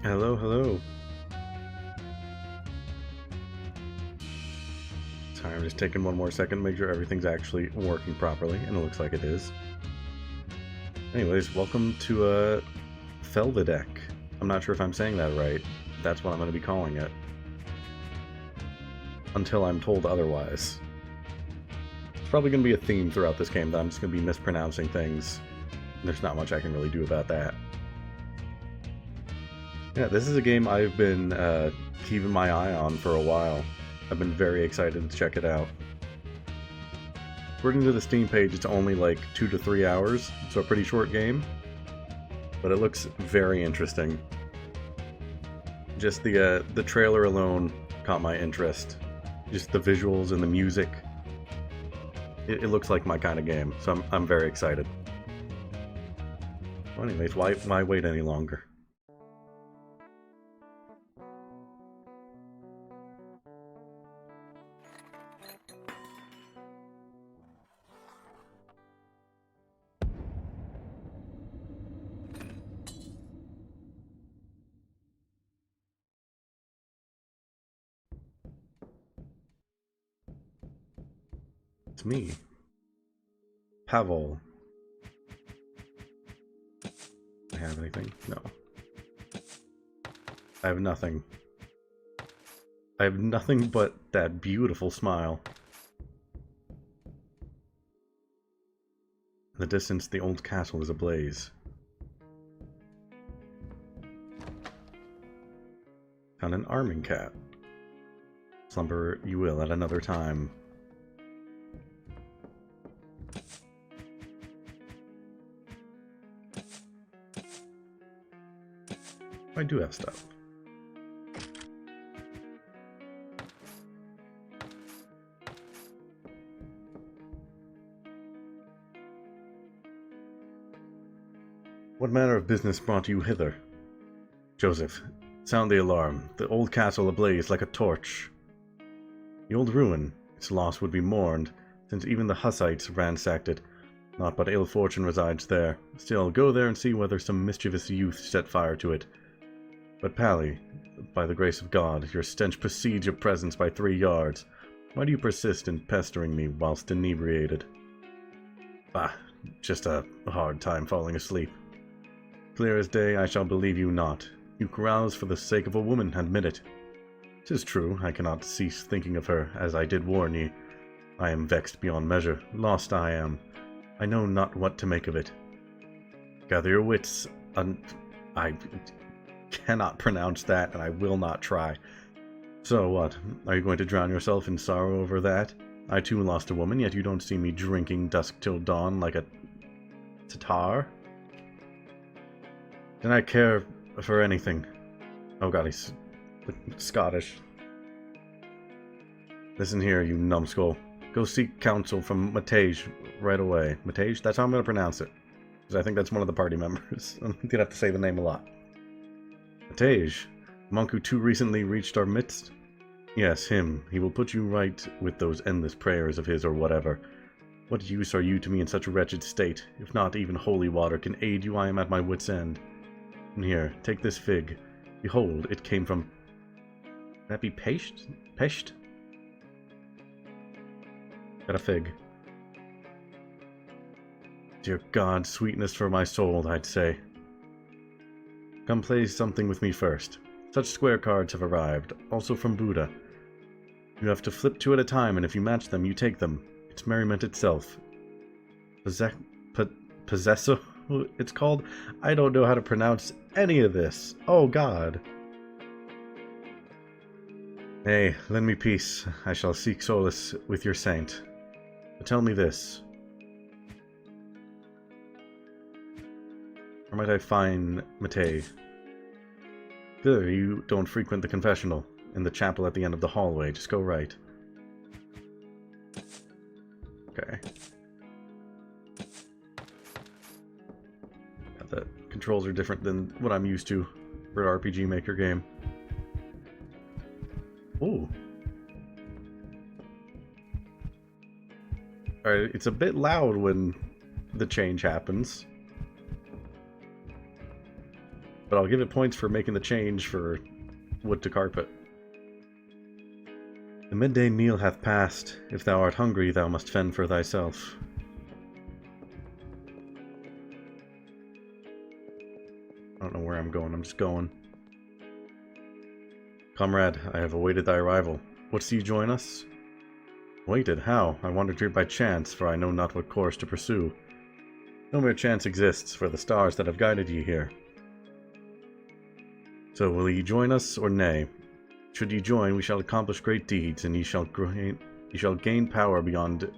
Hello, hello. Sorry, I'm just taking one more second to make sure everything's actually working properly, and it looks like it is. Anyways, welcome to Felvidek. I'm not sure if I'm saying that right. That's what I'm going to be calling it. Until I'm told otherwise. It's probably going to be a theme throughout this game that I'm just going to be mispronouncing things. There's not much I can really do about that. Yeah, this is a game I've been keeping my eye on for a while. I've been very excited to check it out. According to the Steam page, it's only like 2 to 3 hours, so a pretty short game. But it looks very interesting. Just the trailer alone caught my interest. Just the visuals and the music. It looks like my kind of game, so I'm very excited. Well, anyways, why wait any longer? It's me. Pavel. I have anything? No. I have nothing. I have nothing but that beautiful smile. In the distance, the old castle is ablaze. Found an arming cat. Slumber you will at another time. I do have stuff. What manner of business brought you hither? Joseph, sound the alarm. The old castle ablaze like a torch. The old ruin, its loss would be mourned, since even the Hussites ransacked it. Naught but ill fortune resides there. Still, go there and see whether some mischievous youth set fire to it. But Pally, by the grace of God, your stench precedes your presence by 3 yards. Why do you persist in pestering me whilst inebriated? Bah, just a hard time falling asleep. Clear as day, I shall believe you not. You carouse for the sake of a woman, admit it. 'Tis true, I cannot cease thinking of her, as I did warn ye. I am vexed beyond measure, lost I am. I know not what to make of it. Gather your wits, I cannot pronounce that, and I will not try. So what, are you going to drown yourself in sorrow over that? I too lost a woman, yet you don't see me drinking dusk till dawn like a Tatar? Did I care for anything? Oh god, he's Scottish. Listen here, you numbskull. Go seek counsel from Matej right away. Matej? That's how I'm going to pronounce it. Because I think that's one of the party members. I'm going to have to say the name a lot. Matej? The monk who too recently reached our midst? Yes, him. He will put you right with those endless prayers of his or whatever. What use are you to me in such a wretched state? If not even holy water can aid you, I am at my wit's end. And here, take this fig. Behold, it came from... Would that be Pesht? Pesht? Got a fig. Dear God, sweetness for my soul, I'd say. Come play something with me first. Such square cards have arrived, also from Buddha. You have to flip 2 at a time, and if you match them, you take them. It's merriment itself. Possessor, it's called? I don't know how to pronounce any of this. Oh God. Nay, lend me peace. I shall seek solace with your saint. But tell me this. Where might I find Matej? Good, you don't frequent the confessional. In the chapel at the end of the hallway. Just go right. Okay. The controls are different than what I'm used to for an RPG Maker game. Ooh. Alright, it's a bit loud when the change happens. But I'll give it points for making the change for wood to carpet. The midday meal hath passed. If thou art hungry, thou must fend for thyself. I don't know where I'm going, I'm just going. Comrade, I have awaited thy arrival. Wouldst thou join us? Waited? How? I wandered here by chance, for I know not what course to pursue. No mere chance exists, for the stars that have guided ye here. So will ye join us, or nay? Should ye join, we shall accomplish great deeds, and ye shall gain power beyond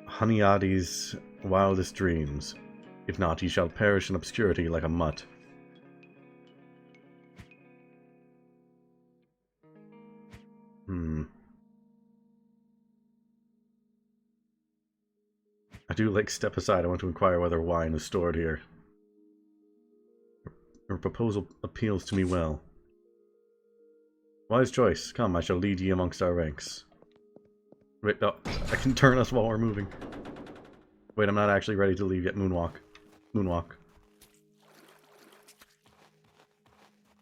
Huniadi's wildest dreams. If not, ye shall perish in obscurity like a mutt. I do like step aside. I want to inquire whether wine is stored here. Her proposal appeals to me well. Wise choice. Come, I shall lead ye amongst our ranks. Wait, no, I can turn us while we're moving. Wait, I'm not actually ready to leave yet. Moonwalk. Moonwalk.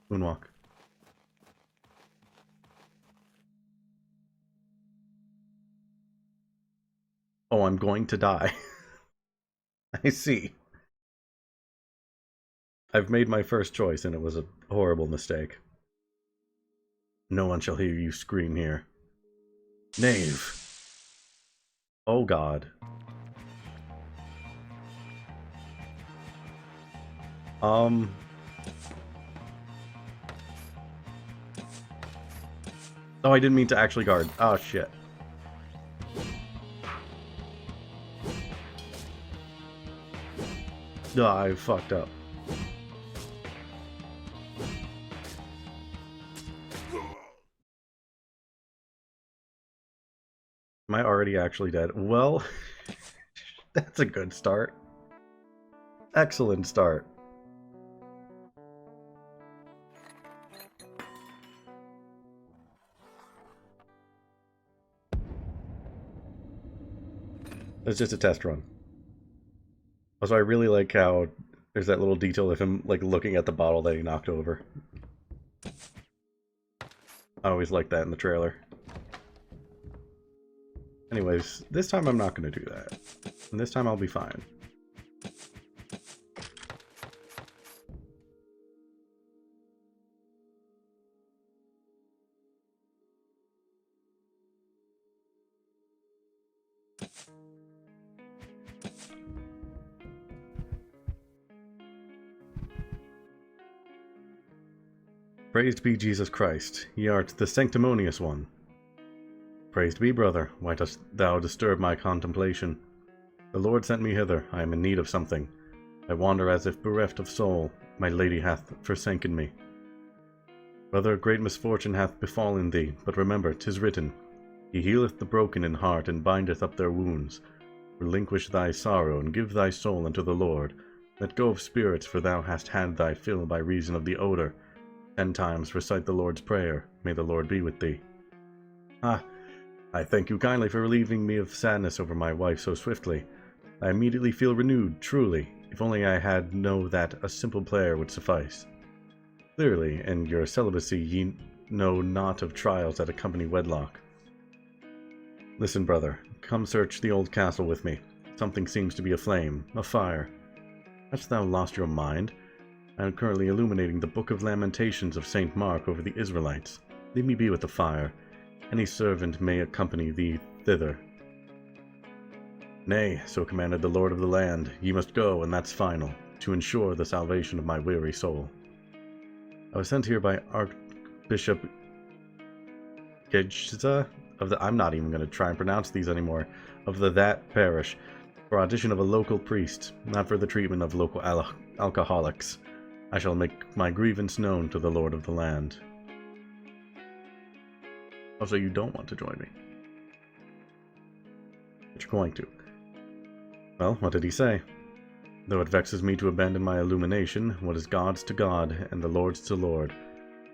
Moonwalk. Oh, I'm going to die. I see. I've made my first choice, and it was a horrible mistake. No one shall hear you scream here. Knave! Oh god. Oh, I didn't mean to actually guard. Oh, shit. Oh, I fucked up. Am I already actually dead? Well, that's a good start. Excellent start. It's just a test run. Also, I really like how there's that little detail of him, like, looking at the bottle that he knocked over. I always like that in the trailer. Anyways, this time I'm not going to do that. And this time I'll be fine. Praised be Jesus Christ, ye art the sanctimonious one. Praised be, brother, why dost thou disturb my contemplation? The Lord sent me hither, I am in need of something. I wander as if bereft of soul, my lady hath forsaken me. Brother, great misfortune hath befallen thee, but remember, 'tis written, He healeth the broken in heart, and bindeth up their wounds. Relinquish thy sorrow, and give thy soul unto the Lord. Let go of spirits, for thou hast had thy fill by reason of the odour. 10 times recite the Lord's Prayer, may the Lord be with thee. Ah, I thank you kindly for relieving me of sadness over my wife so swiftly. I immediately feel renewed, truly, if only I had know that a simple prayer would suffice. Clearly, in your celibacy ye know not of trials that accompany wedlock. Listen, brother, come search the old castle with me. Something seems to be aflame, a fire. Hast thou lost your mind? I am currently illuminating the Book of Lamentations of St. Mark over the Israelites. Leave me be with the fire. Any servant may accompany thee thither. Nay, so commanded the Lord of the land, ye must go, and that's final, to ensure the salvation of my weary soul. I was sent here by Archbishop Gejza of the, I'm not even going to try and pronounce these anymore, of that parish, for audition of a local priest, not for the treatment of local alcoholics. I shall make my grievance known to the Lord of the land. Also, you don't want to join me. But you're going to. Well, what did he say? Though it vexes me to abandon my illumination, what is God's to God, and the Lord's to Lord.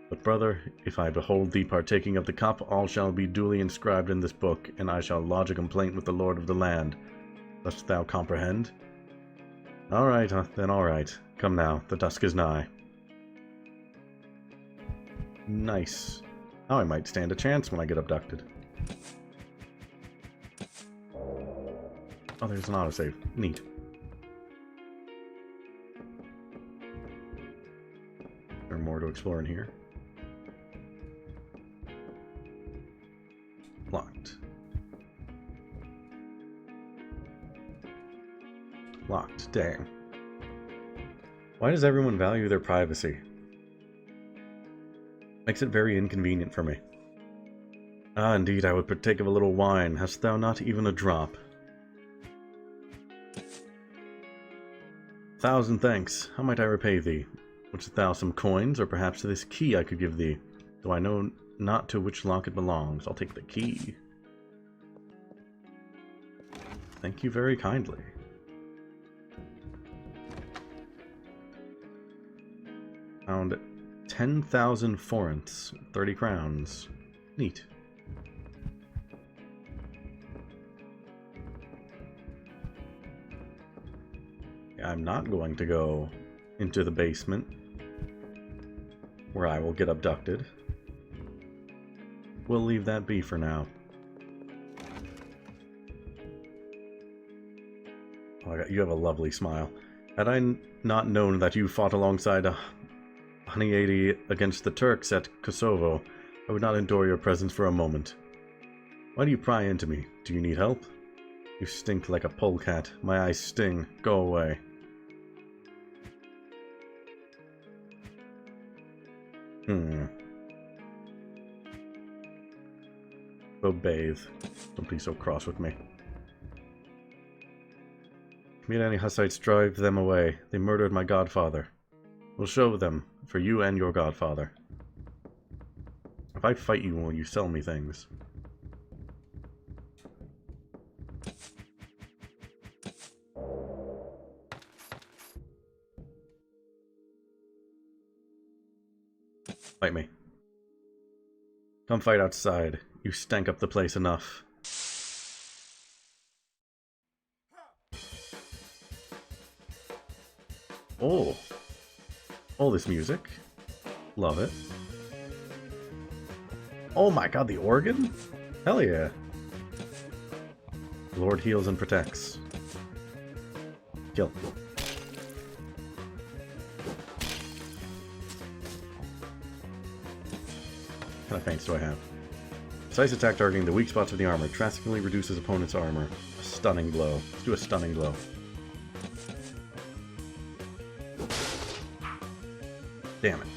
But brother, if I behold thee partaking of the cup, all shall be duly inscribed in this book, and I shall lodge a complaint with the Lord of the land. Dost thou comprehend? All right, then all right. Come now, the dusk is nigh. Nice. Now I might stand a chance when I get abducted. Oh, there's an autosave. Neat. There's more to explore in here. Locked. Locked. Dang. Why does everyone value their privacy? Makes it very inconvenient for me. Ah, indeed, I would partake of a little wine. Hast thou not even a drop? 1,000 thanks. How might I repay thee? Wouldst thou some coins, or perhaps this key I could give thee? Though I know not to which lock it belongs. I'll take the key. Thank you very kindly. Found 10,000 forints, 30 crowns. Neat. I'm not going to go into the basement where I will get abducted. We'll leave that be for now. Oh, you have a lovely smile. Had I not known that you fought alongside a Honey 80 against the Turks at Kosovo, I would not endure your presence for a moment. Why do you pry into me? Do you need help? You stink like a polecat. My eyes sting. Go away. Go bathe. Don't be so cross with me. Meet any Hussites, drive them away. They murdered my godfather. We'll show them, for you and your godfather. If I fight you, will you sell me things? Fight me. Come fight outside. You stank up the place enough. Oh. All this music. Love it. Oh my god, the organ? Hell yeah. The Lord heals and protects. Kill. What kind of feints do I have? Precise attack targeting the weak spots of the armor. Drastically reduces opponent's armor. A stunning blow. Let's do a stunning blow. Damn it.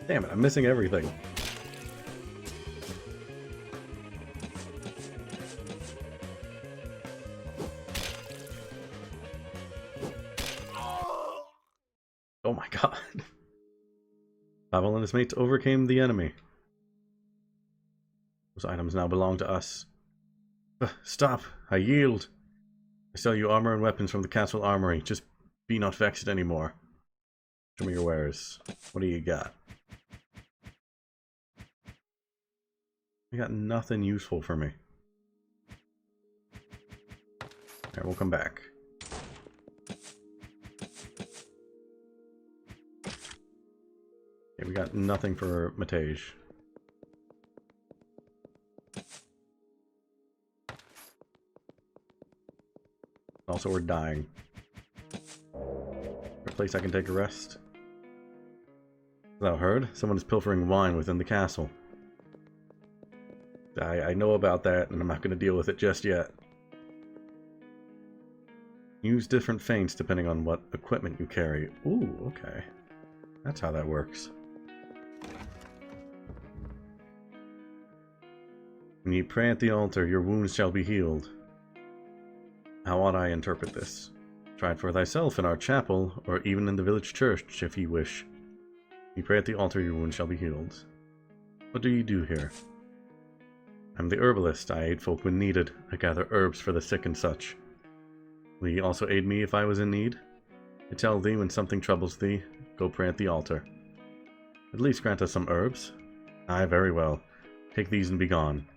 Damn it, I'm missing everything. Oh my god. Pavel and his mates overcame the enemy. Those items now belong to us. Stop! I yield! I sell you armor and weapons from the castle armory. Just be not vexed anymore. Show me your wares. What do you got? You got nothing useful for me. Alright, we'll come back. Okay, we got nothing for Matej. Also, we're dying. A place I can take a rest. Thou heard? Someone is pilfering wine within the castle. I know about that, and I'm not going to deal with it just yet. Use different feints depending on what equipment you carry. Ooh, okay. That's how that works. When you pray at the altar, your wounds shall be healed. How ought I interpret this? Try it for thyself in our chapel, or even in the village church, if ye wish. You pray at the altar, your wounds shall be healed. What do you do here? I'm the herbalist. I aid folk when needed. I gather herbs for the sick and such. Will ye also aid me if I was in need? I tell thee, when something troubles thee, go pray at the altar. At least grant us some herbs. Aye, very well. Take these and be gone.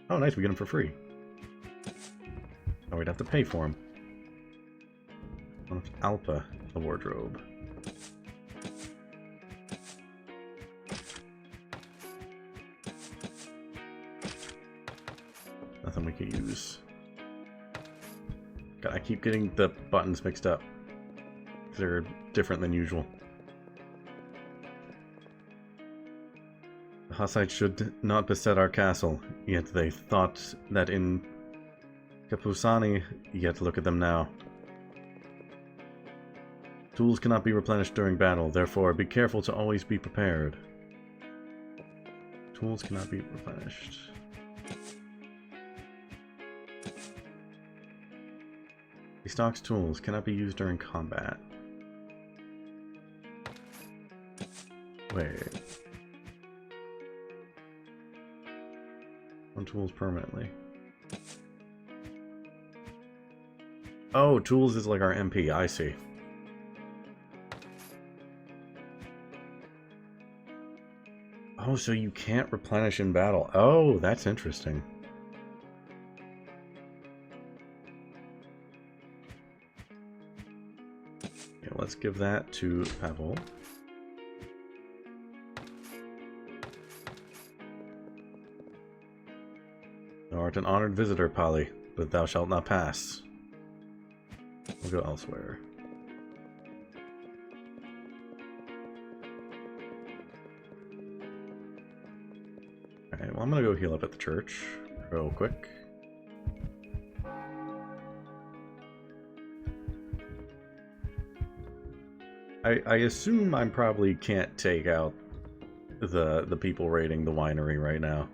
Oh, nice, we get them for free. Oh, we'd have to pay for him. One of Alpa, the wardrobe. Nothing we could use. God, I keep getting the buttons mixed up. They're different than usual. The Hussites should not beset our castle, yet they thought that in Capusani, yet look at them now. Tools cannot be replenished during battle, therefore be careful to always be prepared. Tools cannot be replenished. Restocks tools cannot be used during combat. Wait. On tools permanently. Oh, tools is like our MP, I see. Oh, so you can't replenish in battle. Oh, that's interesting. Okay, let's give that to Pavel. Thou art an honored visitor, Polly, but thou shalt not pass. We'll go elsewhere. Alright, well, I'm gonna go heal up at the church real quick. I assume I probably can't take out the people raiding the winery right now.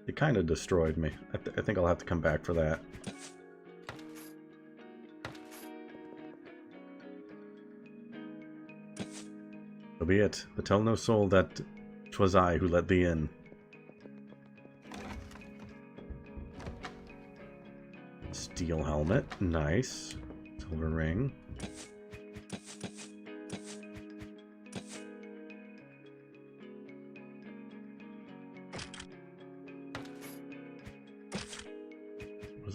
It kind of destroyed me. I think I'll have to come back for that. So be it, but tell no soul that 'twas I who let thee in. Steel helmet, nice. Silver ring.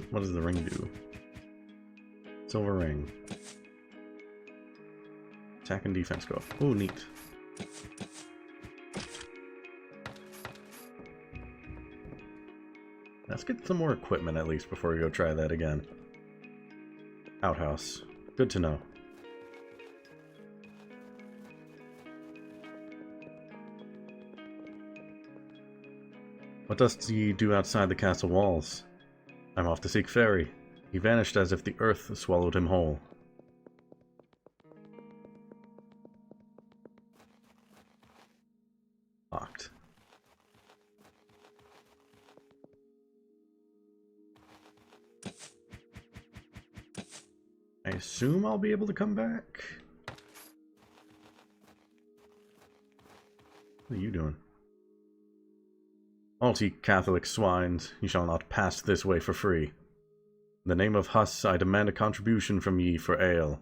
What does the ring do? Silver ring. Attack and defense go up. Oh, neat. Let's get some more equipment at least before we go try that again. Outhouse. Good to know. What dost ye do outside the castle walls? I'm off to seek Fairy. He vanished as if the earth swallowed him whole. Locked. I assume I'll be able to come back? What are you doing? All ye Catholic swines, ye shall not pass this way for free. In the name of Huss, I demand a contribution from ye for ale.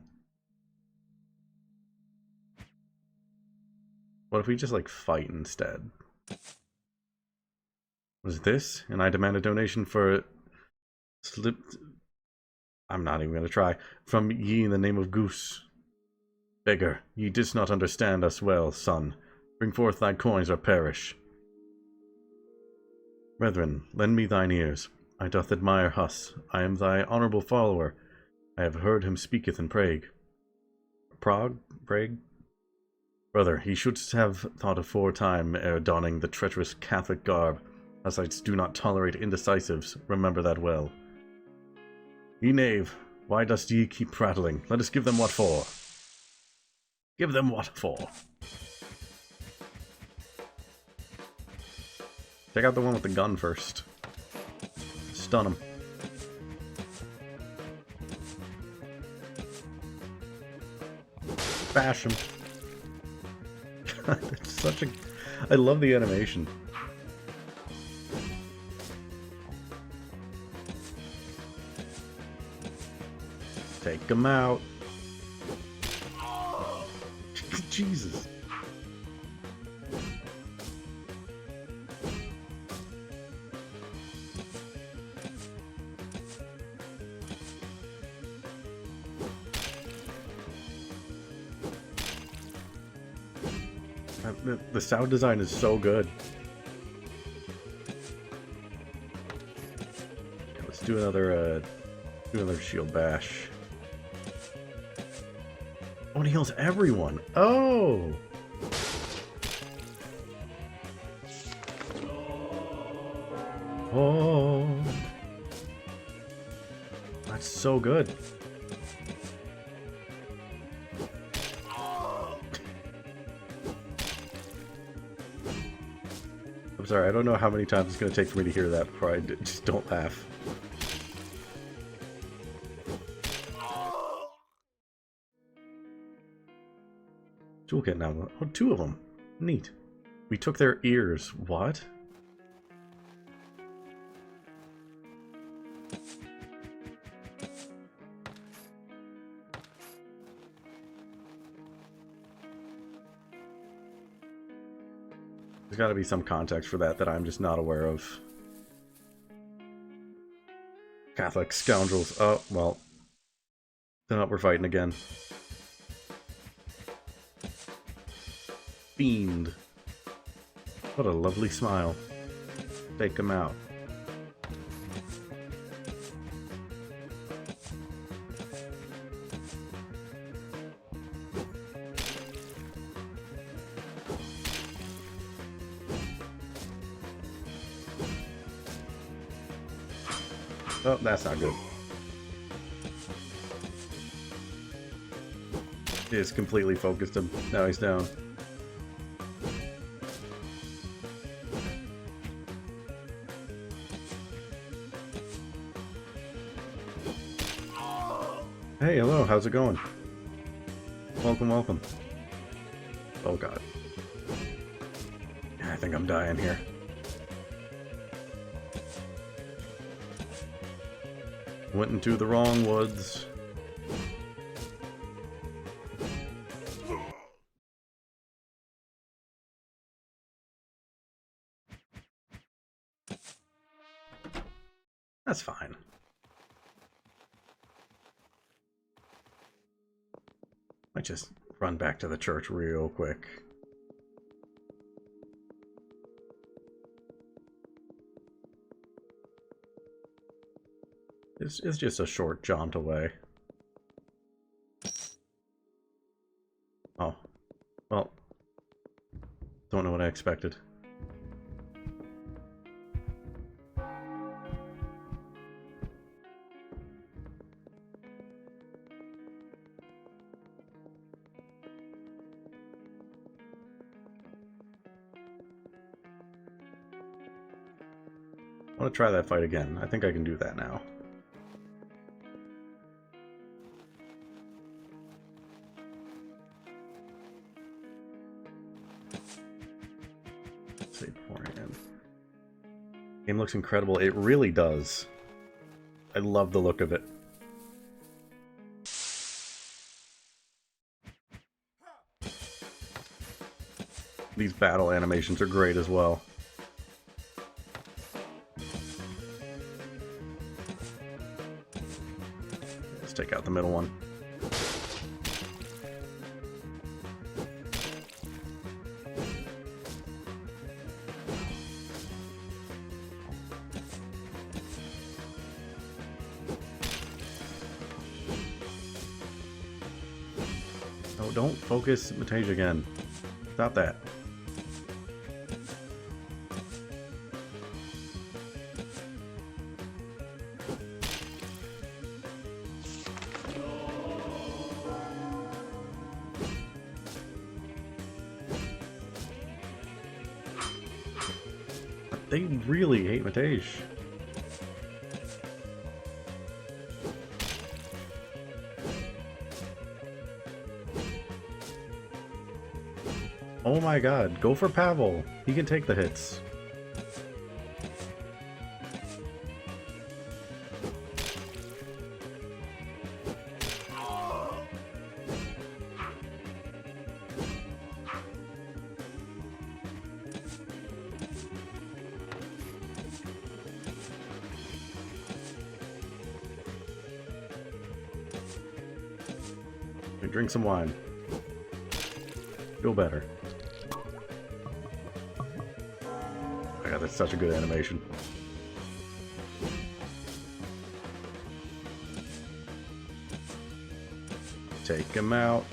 What if we just, like, fight instead? What is this? And I demand a donation for... I'm not even gonna try. From ye in the name of Goose. Beggar, ye didst not understand us well, son. Bring forth thy coins or perish. Brethren, lend me thine ears. I doth admire Huss. I am thy honourable follower. I have heard him speaketh in Prague. Prague? Brother, he shouldst have thought aforetime ere donning the treacherous Catholic garb. Hussites do not tolerate indecisives. Remember that well. Ye knave, why dost ye keep prattling? Let us give them what for. Give them what for. Take out the one with the gun first. Stun him. Bash him. It's such a... I love the animation. Take him out. Jesus. The sound design is so good. Okay, let's do another shield bash. Oh, and he heals everyone. Oh. Oh. That's so good. I'm sorry, I don't know how many times it's going to take for me to hear that before I just don't laugh. Toolkit now. Oh, 2 of them. Neat. We took their ears. What? There's got to be some context for that I'm just not aware of. Catholic scoundrels. Oh, well. Then we're fighting again. Fiend. What a lovely smile. Take him out. Oh, that's not good. He is completely focused him. Now he's down. Hey, hello, how's it going? Welcome, welcome. Oh god. I think I'm dying here. Went into the wrong woods. That's fine. Might just run back to the church real quick. It's just a short jaunt away. Oh. Well. Don't know what I expected. I want to try that fight again. I think I can do that now. Let's see beforehand. Game looks incredible. It really does. I love the look of it. These battle animations are great as well. Let's take out the middle one. Oh, don't focus Matage again. Stop that. They really hate Matage. Oh my god, go for Pavel. He can take the hits. Drink some wine. Feel better. my god, that's such a good animation. Take him out.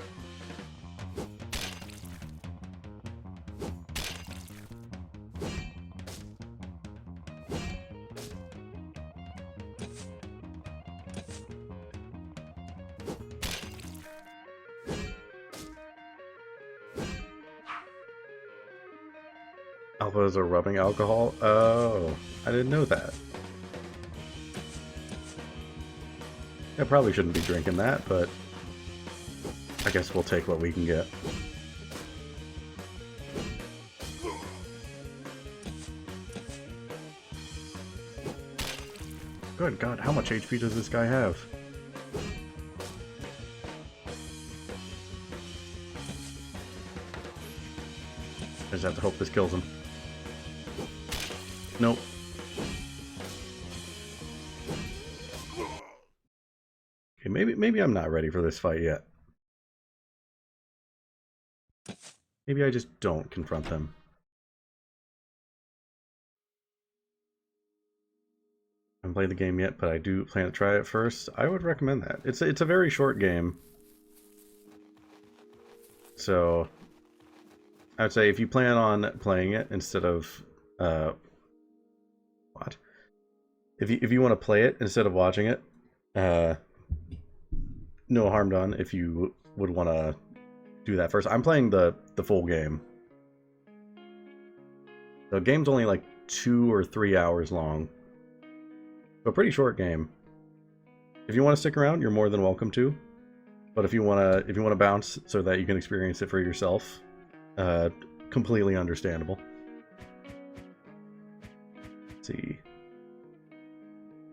Alphas are rubbing alcohol? Oh, I didn't know that. I probably shouldn't be drinking that, but I guess we'll take what we can get. Good God, how much HP does this guy have? I just have to hope this kills him. Nope. Okay, maybe I'm not ready for this fight yet. Maybe I just don't confront them. I haven't played the game yet, but I do plan to try it first. I would recommend that. It's a very short game. So I would say if you plan on playing it instead of what? If you want to play it instead of watching it, no harm done if you would want to do that first. I'm playing the full game. The game's only like 2 or 3 hours long. So a pretty short game. If you want to stick around, you're more than welcome to. But if you want to bounce so that you can experience it for yourself, completely understandable. Let's see.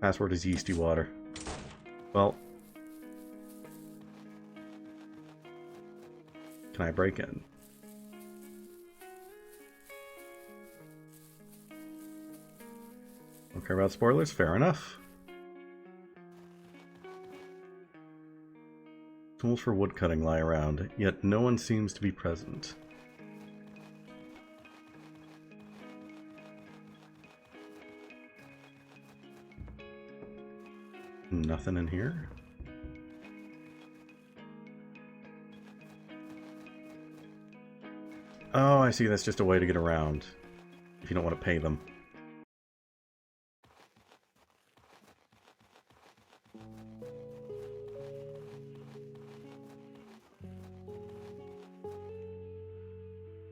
Password is yeasty water. Well, can I break in? Don't care about spoilers? Fair enough. Tools for woodcutting lie around, yet no one seems to be present. Nothing in here? Oh, I see. That's just a way to get around. If you don't want to pay them.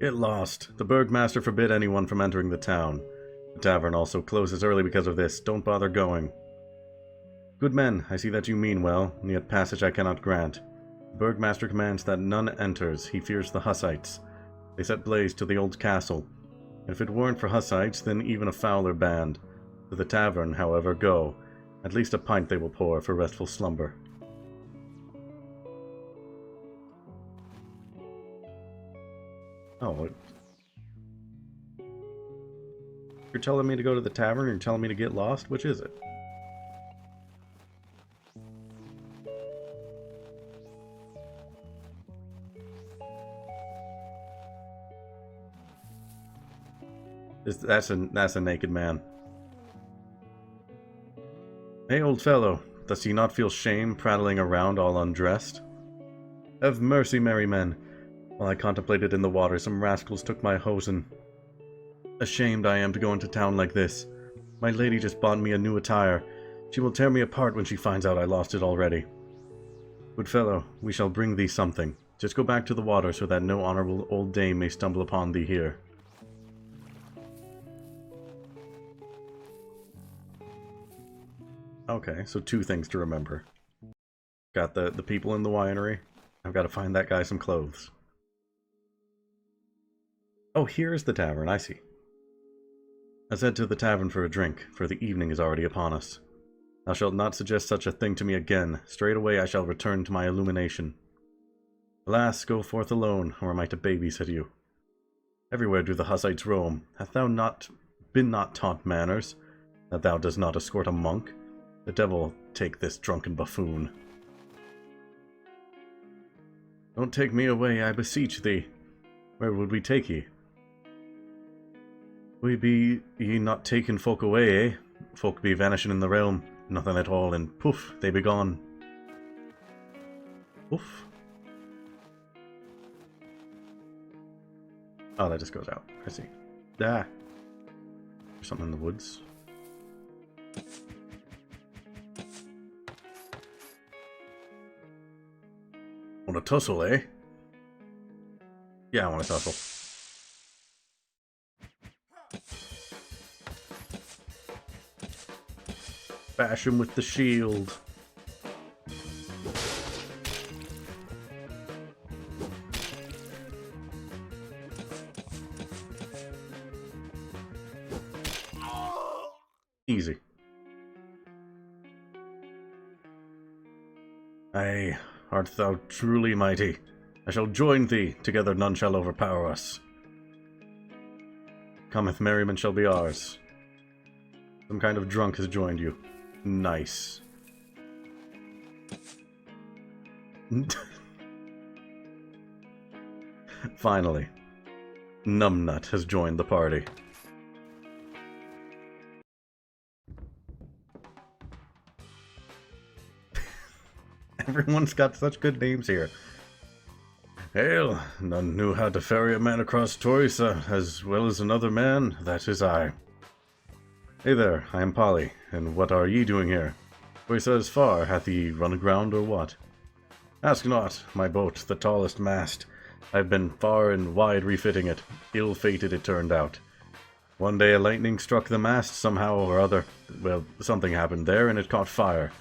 Get lost. The Burgmaster forbid anyone from entering the town. The tavern also closes early because of this. Don't bother going. Good men, I see that you mean well, and yet passage I cannot grant. The Burgmaster commands that none enters. He fears the Hussites. They set blaze to the old castle. If it weren't for Hussites, then even a fouler band. To the tavern, however, go. At least a pint they will pour for restful slumber. Oh, you're telling me to go to the tavern, or you're telling me to get lost? Which is it? That's a naked man. Hey, old fellow, does he not feel shame prattling around all undressed? Have mercy, merry men. While I contemplated in the water, some rascals took my hosen. Ashamed I am to go into town like this. My lady just bought me a new attire. She will tear me apart when she finds out I lost it already. Good fellow, we shall bring thee something. Just go back to the water so that no honorable old dame may stumble upon thee here. Okay, so 2 things to remember. Got the people in the winery. I've got to find that guy some clothes. Oh, here's the tavern, I see. Let's head to the tavern for a drink, for the evening is already upon us. Thou shalt not suggest such a thing to me again. Straight away I shall return to my illumination. Alas, go forth alone, or am I to babysit you? Everywhere do the Hussites roam. Hast thou been not taught manners, that thou dost not escort a monk? The devil take this drunken buffoon. Don't take me away, I beseech thee. Where would we take ye? We be ye not taking folk away, eh? Folk be vanishing in the realm, nothing at all, and poof, they be gone. Poof. Oh, that just goes out. I see. Ah. There's something in the woods. Want a tussle, eh? Yeah, I want a tussle. Bash him with the shield. Easy. Aye, art thou truly mighty? I shall join thee, together none shall overpower us. Cometh merriment shall be ours. Some kind of drunk has joined you. Nice. Finally, Numbnut has joined the party. Everyone's got such good names here. Hail, none knew how to ferry a man across Torisa as well as another man, that is I. Hey there, I am Polly, and what are ye doing here? Torisa is far, hath ye run aground or what? Ask not, my boat, the tallest mast. I've been far and wide refitting it, ill-fated it turned out. One day a lightning struck the mast somehow or other. Well, something happened there and it caught fire.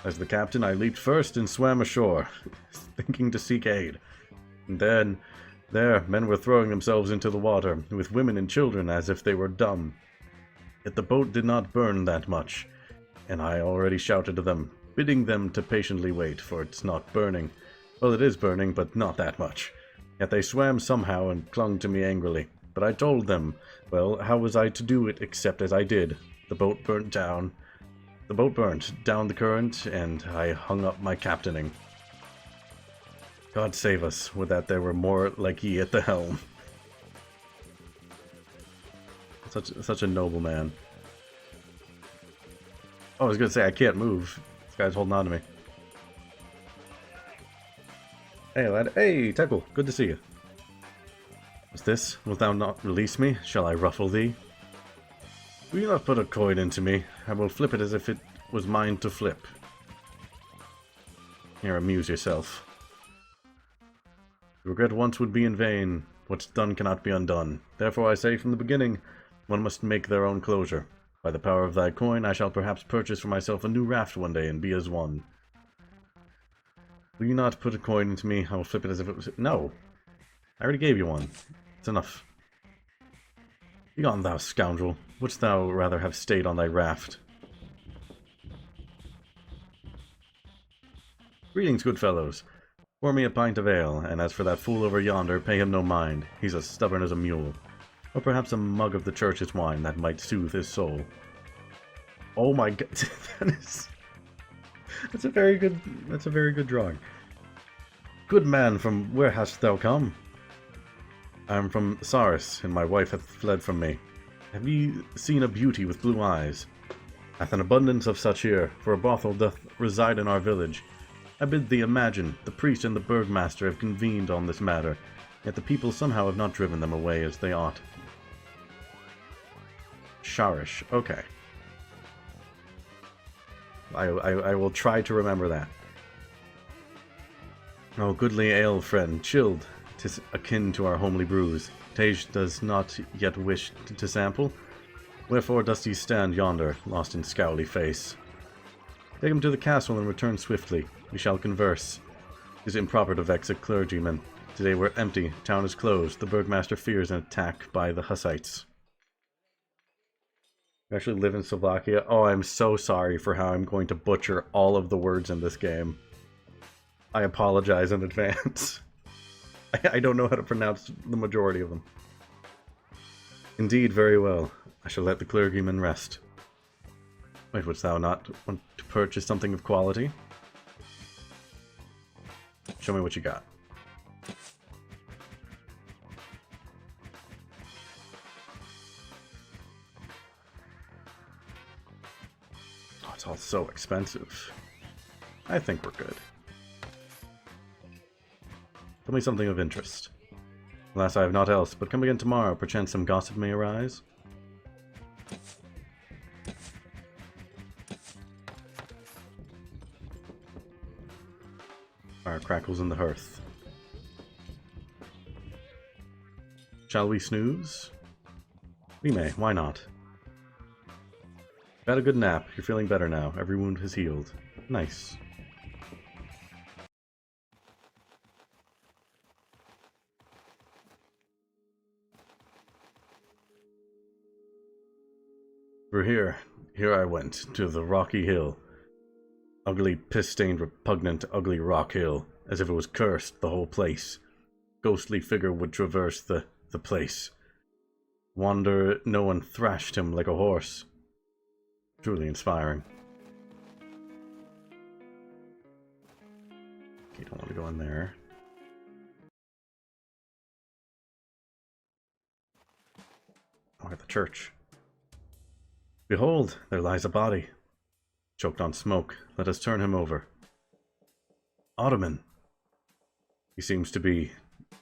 As the captain, I leaped first and swam ashore, thinking to seek aid. And then, there, men were throwing themselves into the water, with women and children as if they were dumb. Yet the boat did not burn that much, and I already shouted to them, bidding them to patiently wait, for it's not burning. Well, it is burning, but not that much. Yet they swam somehow and clung to me angrily. But I told them, well, how was I to do it except as I did? The boat burnt down. The boat burnt down the current, and I hung up my captaining. God save us, would that there were more like ye at the helm. Such a noble man. Oh, I was gonna say, I can't move. This guy's holding on to me. Hey, lad. Hey, Tekel. Good to see you. What's this? Wilt thou not release me? Shall I ruffle thee? Will you not put a coin into me? I will flip it as if it was mine to flip. Here, amuse yourself. Regret once would be in vain. What's done cannot be undone. Therefore I say from the beginning, one must make their own closure. By the power of thy coin, I shall perhaps purchase for myself a new raft one day and be as one. Will you not put a coin into me? I will flip it as if it was... No! I already gave you one. It's enough. Begone, thou scoundrel. Wouldst thou rather have stayed on thy raft? Greetings, good fellows. Pour me a pint of ale, and as for that fool over yonder, pay him no mind. He's as stubborn as a mule. Or perhaps a mug of the church's wine that might soothe his soul. Oh my god, that's a very good drawing. Good man, from where hast thou come? I am from Saris, and my wife hath fled from me. Have ye seen a beauty with blue eyes? Hath an abundance of such here, for a brothel doth reside in our village. I bid thee imagine, the priest and the burgmaster have convened on this matter, yet the people somehow have not driven them away as they ought. Sharish, okay. I will try to remember that. Oh, goodly ale, friend, chilled. 'Tis akin to our homely brews. Tage does not yet wish to sample. Wherefore dost he stand yonder, lost in scowly face? Take him to the castle and return swiftly. We shall converse. 'Tis improper to vex a clergyman. Today we're empty, town is closed, the burgmaster fears an attack by the Hussites. I actually live in Slovakia. Oh, I'm so sorry for how I'm going to butcher all of the words in this game. I apologize in advance. I don't know how to pronounce the majority of them. Indeed, very well. I shall let the clergyman rest. Wait, wouldst thou not want to purchase something of quality? Show me what you got. It's all so expensive. I think we're good. Tell me something of interest. Alas, I have naught else, but come again tomorrow, perchance some gossip may arise. Fire crackles in the hearth. Shall we snooze? We may, why not? Had a good nap, you're feeling better now, every wound has healed. Nice. For here I went, to the rocky hill. Ugly, piss-stained, repugnant, ugly rock hill, as if it was cursed, the whole place. Ghostly figure would traverse the place. Wander, no one thrashed him like a horse. Truly inspiring. Okay, don't want to go in there. Oh, at the church. Behold, there lies a body. Choked on smoke. Let us turn him over. Ottoman. He seems to be...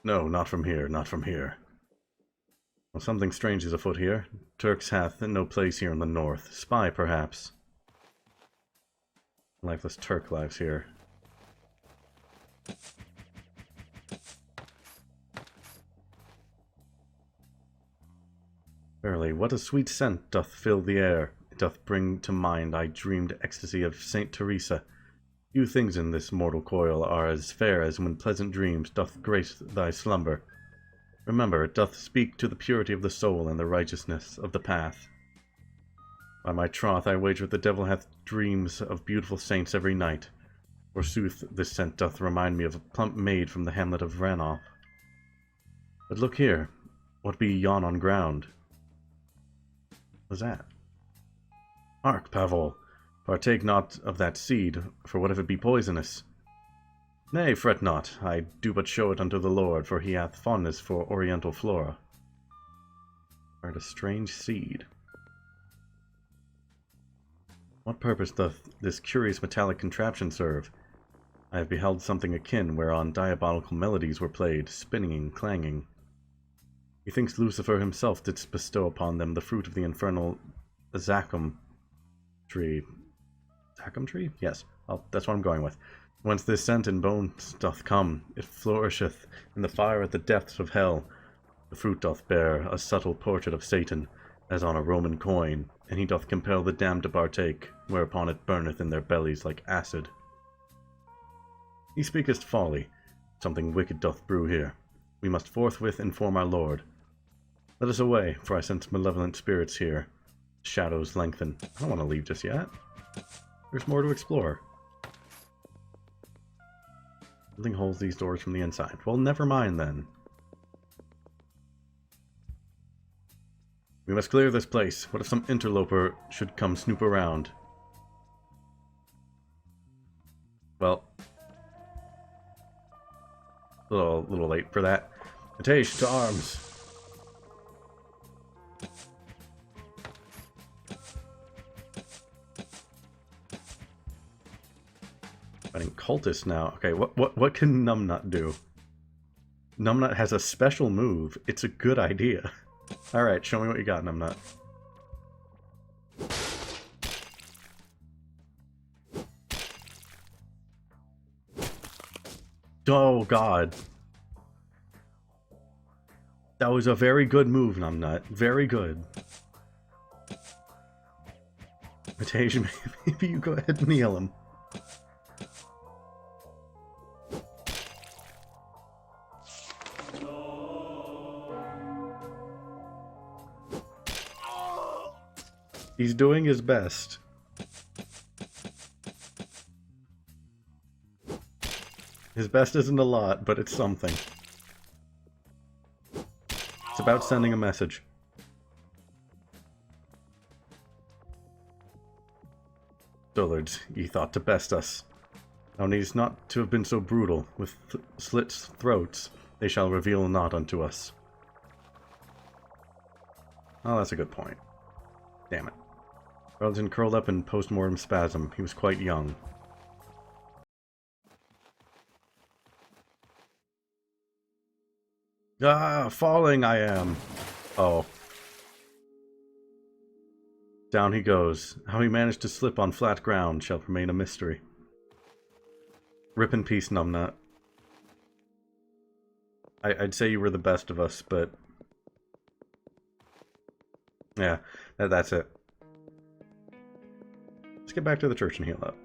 No, not from here, not from here. Well, something strange is afoot here. Turks hath no place here in the north. Spy, perhaps. Lifeless Turk lives here. Verily, what a sweet scent doth fill the air. It doth bring to mind I dreamed ecstasy of Saint Teresa. Few things in this mortal coil are as fair as when pleasant dreams doth grace thy slumber. Remember, it doth speak to the purity of the soul and the righteousness of the path. By my troth, I wager the devil hath dreams of beautiful saints every night. Forsooth, this scent doth remind me of a plump maid from the hamlet of Ranulph. But look here, what be yon on ground? What's that? Hark, Pavol, partake not of that seed, for what if it be poisonous? Nay, fret not, I do but show it unto the Lord, for he hath fondness for oriental flora. Heard a strange seed. What purpose doth this curious metallic contraption serve? I have beheld something akin, whereon diabolical melodies were played, spinning and clanging. Methinks Lucifer himself didst bestow upon them the fruit of the infernal zacum tree. Zacum tree? Yes, well, that's what I'm going with. Whence this scent in bones doth come, it flourisheth in the fire at the depths of hell. The fruit doth bear a subtle portrait of Satan, as on a Roman coin, and he doth compel the damned to partake, whereupon it burneth in their bellies like acid. He speakest folly. Something wicked doth brew here. We must forthwith inform our lord. Let us away, for I sense malevolent spirits here. Shadows lengthen. I don't want to leave just yet. There's more to explore. Something holds these doors from the inside. Well, never mind then. We must clear this place. What if some interloper should come snoop around? Well, a little late for that. Matesh, to arms! Fighting cultists now. Okay, what can Numbnut do? Numbnut has a special move. It's a good idea. Alright, show me what you got, Numbnut. Oh god. That was a very good move, Numbnut. Very good. Matesh, maybe you go ahead and kneel him. He's doing his best. His best isn't a lot, but it's something. It's about sending a message. Dullards, ye thought to best us. Thou needst not to have been so brutal. With slits throats, they shall reveal naught unto us. Oh, that's a good point. Damn it. Carlton curled up in post-mortem spasm. He was quite young. Ah, falling I am. Oh. Down he goes. How he managed to slip on flat ground shall remain a mystery. Rip in peace, Numbnut. I'd say you were the best of us, but... yeah, that's it. Let's get back to the church and heal up.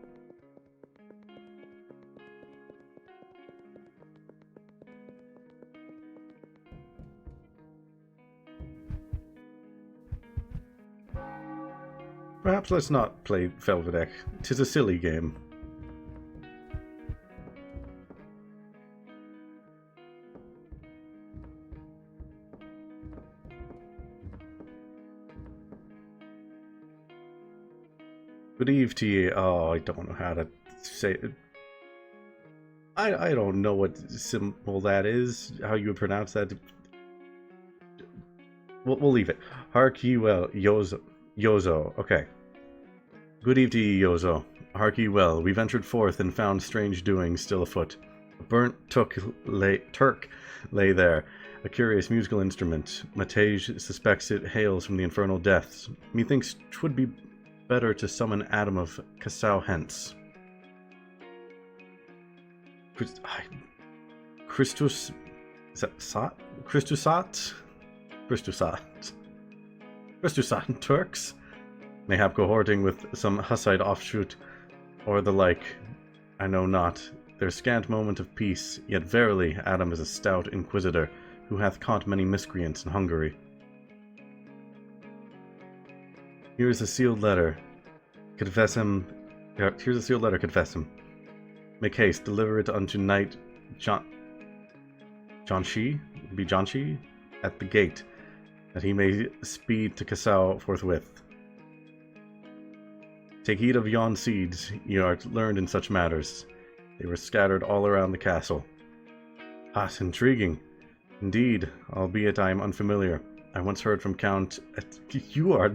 Perhaps let's not play Felvidek. 'Tis a silly game. Good eve to ye. Oh, I don't know how to say it. I don't know what symbol that is. How you would pronounce that. We'll leave it. Hark ye well, Yozo. Okay. Good eve to ye, Yozo. Hark ye well. We ventured forth and found strange doings still afoot. A burnt Turk lay there, a curious musical instrument. Matej suspects it hails from the infernal depths. Methinks 'twould be better to summon Adam of Cassau hence. Christus... is that Sat? Christusat? Christusat Turks? Mayhap cohorting with some Hussite offshoot, or the like. I know not. Their scant moment of peace, yet verily Adam is a stout inquisitor, who hath caught many miscreants in Hungary. Here's a sealed letter. Confess him. Here's a sealed letter. Confess him. Make haste. Deliver it unto Knight Janshi at the gate, that he may speed to Cassau forthwith. Take heed of yon seeds. Ye art learned in such matters. They were scattered all around the castle. Ah, intriguing. Indeed, albeit I am unfamiliar. I once heard from Count... You are...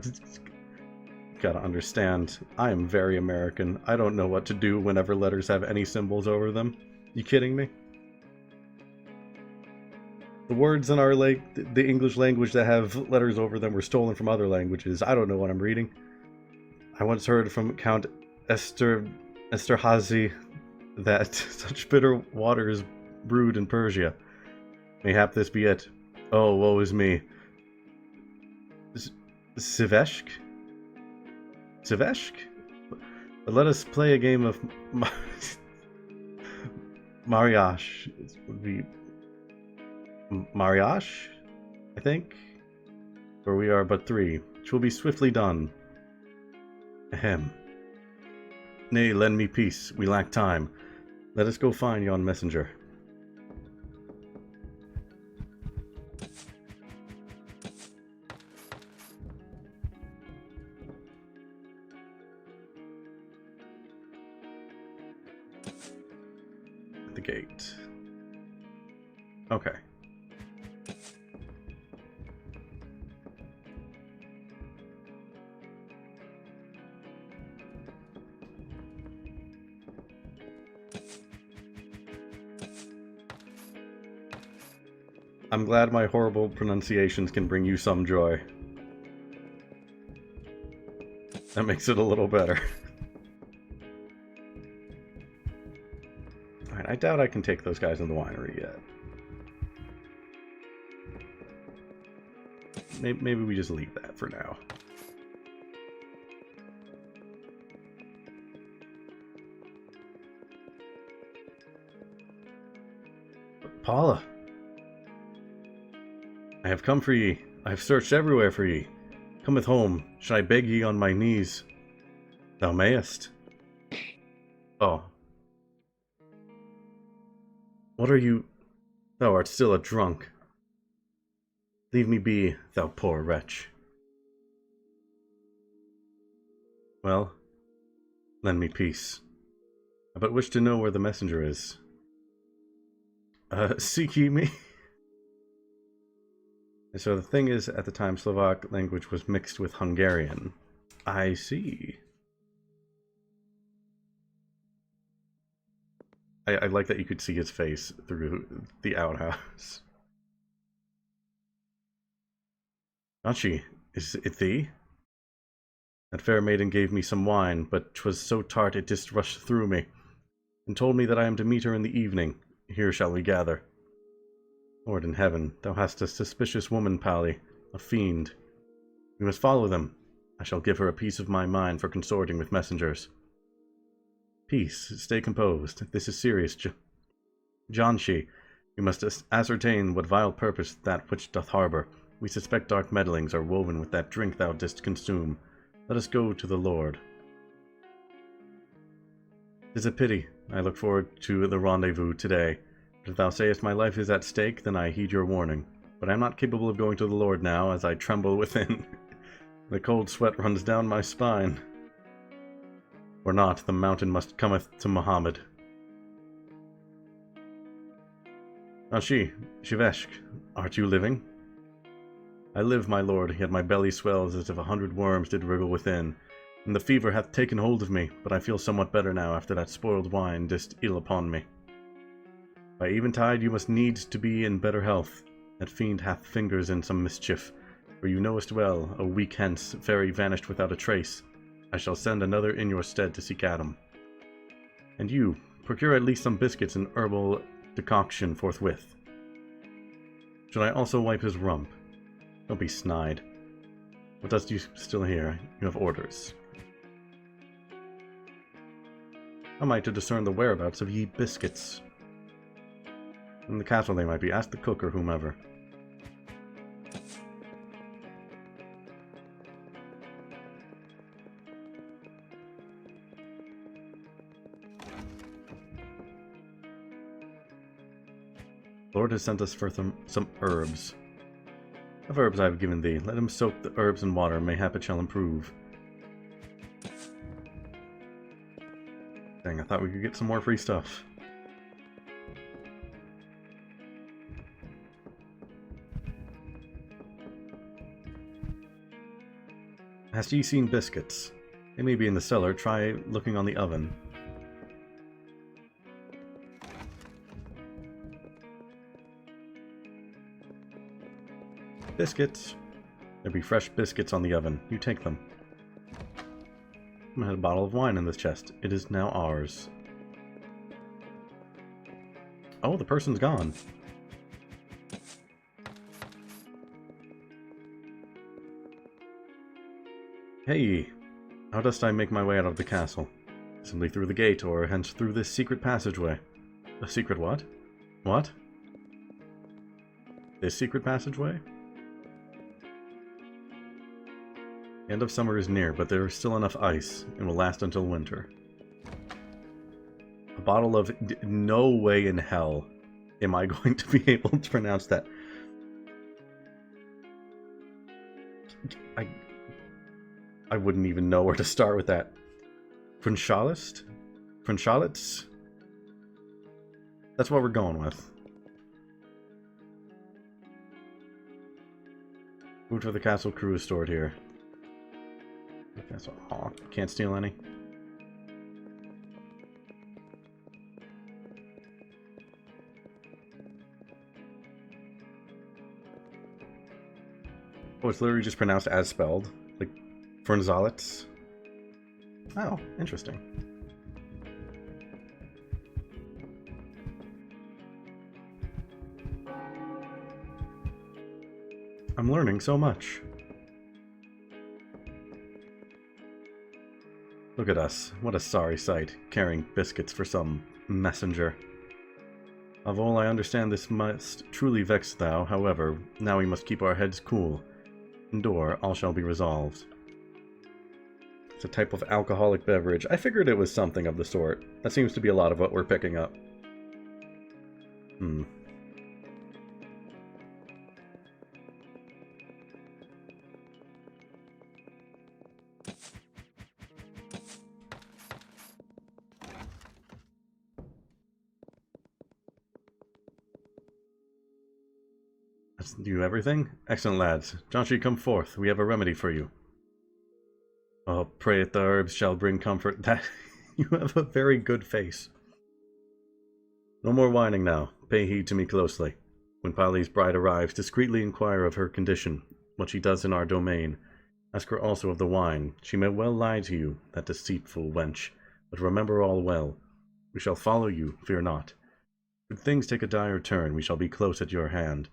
Gotta understand, I am very American. I don't know what to do whenever letters have any symbols over them. You kidding me? The words in our the English language that have letters over them were stolen from other languages. I don't know what I'm reading. I once heard from Count Esterhazy that such bitter waters brewed in Persia. Mayhap this be it. Oh, woe is me. Siveshk? Let us play a game of mariage. It would be mariage, I think? For we are but three, which will be swiftly done. Ahem. Nay, lend me peace. We lack time. Let us go find yon messenger. At the gate. Okay. I'm glad my horrible pronunciations can bring you some joy. That makes it a little better. Alright, I doubt I can take those guys in the winery yet. Maybe we just leave that for now. Paula! I have come for ye. I have searched everywhere for ye. Cometh home. Should I beg ye on my knees? Thou mayest. Oh. What are you? Thou art still a drunk. Leave me be, thou poor wretch. Well, lend me peace. I but wish to know where the messenger is. Seek ye me? And so the thing is, at the time, Slovak language was mixed with Hungarian. I see. I like that you could see his face through the outhouse. Achi, is it thee? That fair maiden gave me some wine, but 'twas so tart it just rushed through me, and told me that I am to meet her in the evening. Here shall we gather. Lord in heaven, thou hast a suspicious woman, Pally, a fiend. We must follow them. I shall give her a piece of my mind for consorting with messengers. Peace, stay composed. This is serious, Janshi. We must ascertain what vile purpose that which doth harbour. We suspect dark meddlings are woven with that drink thou didst consume. Let us go to the Lord. 'Tis a pity. I look forward to the rendezvous today. But if thou sayest my life is at stake, then I heed your warning. But I am not capable of going to the Lord now, as I tremble within. The cold sweat runs down my spine. Or not, the mountain must cometh to Muhammad. Shiveshk, art you living? I live, my lord, yet my belly swells as if 100 worms did wriggle within, and the fever hath taken hold of me, but I feel somewhat better now after that spoiled wine dist ill upon me. By eventide you must needs to be in better health. That fiend hath fingers in some mischief, for you knowest well, a week hence, Fairy vanished without a trace. I shall send another in your stead to seek Adam. And you, procure at least some biscuits and herbal decoction forthwith. Should I also wipe his rump? Don't be snide. What dost you still here? You have orders. How am I to discern the whereabouts of ye biscuits? In the castle they might be. Ask the cook or whomever. Lord has sent us for some herbs. Of herbs I have given thee. Let him soak the herbs in water, mayhap it shall improve. Dang, I thought we could get some more free stuff. Hast ye seen biscuits? They may be in the cellar. Try looking on the oven. Biscuits. There be fresh biscuits on the oven. You take them. I had a bottle of wine in this chest. It is now ours. Oh, the person's gone. Hey, how dost I make my way out of the castle? Simply through the gate, or hence through this secret passageway. A secret what? What? This secret passageway? The end of summer is near, but there is still enough ice, and will last until winter. A bottle of... No way in hell am I going to be able to pronounce that. I wouldn't even know where to start with that. Crunchalitz? Crunchalitz? That's what we're going with. Food for the castle crew is stored here. Aw, can't steal any. Oh, it's literally just pronounced as spelled. Like, Fernzalitz. Oh, interesting. I'm learning so much. Look at us. What a sorry sight, carrying biscuits for some messenger. Of all I understand, this must truly vex thou. However, now we must keep our heads cool. Endure, all shall be resolved. It's a type of alcoholic beverage. I figured it was something of the sort. That seems to be a lot of what we're picking up. Do everything? Excellent, lads. Janshi, come forth. We have a remedy for you. Oh, pray the herbs shall bring comfort. That you have a very good face. No more whining now. Pay heed to me closely. When Pali's bride arrives, discreetly inquire of her condition, what she does in our domain. Ask her also of the wine. She may well lie to you, that deceitful wench, but remember all well. We shall follow you, fear not. Should things take a dire turn, we shall be close at your hand.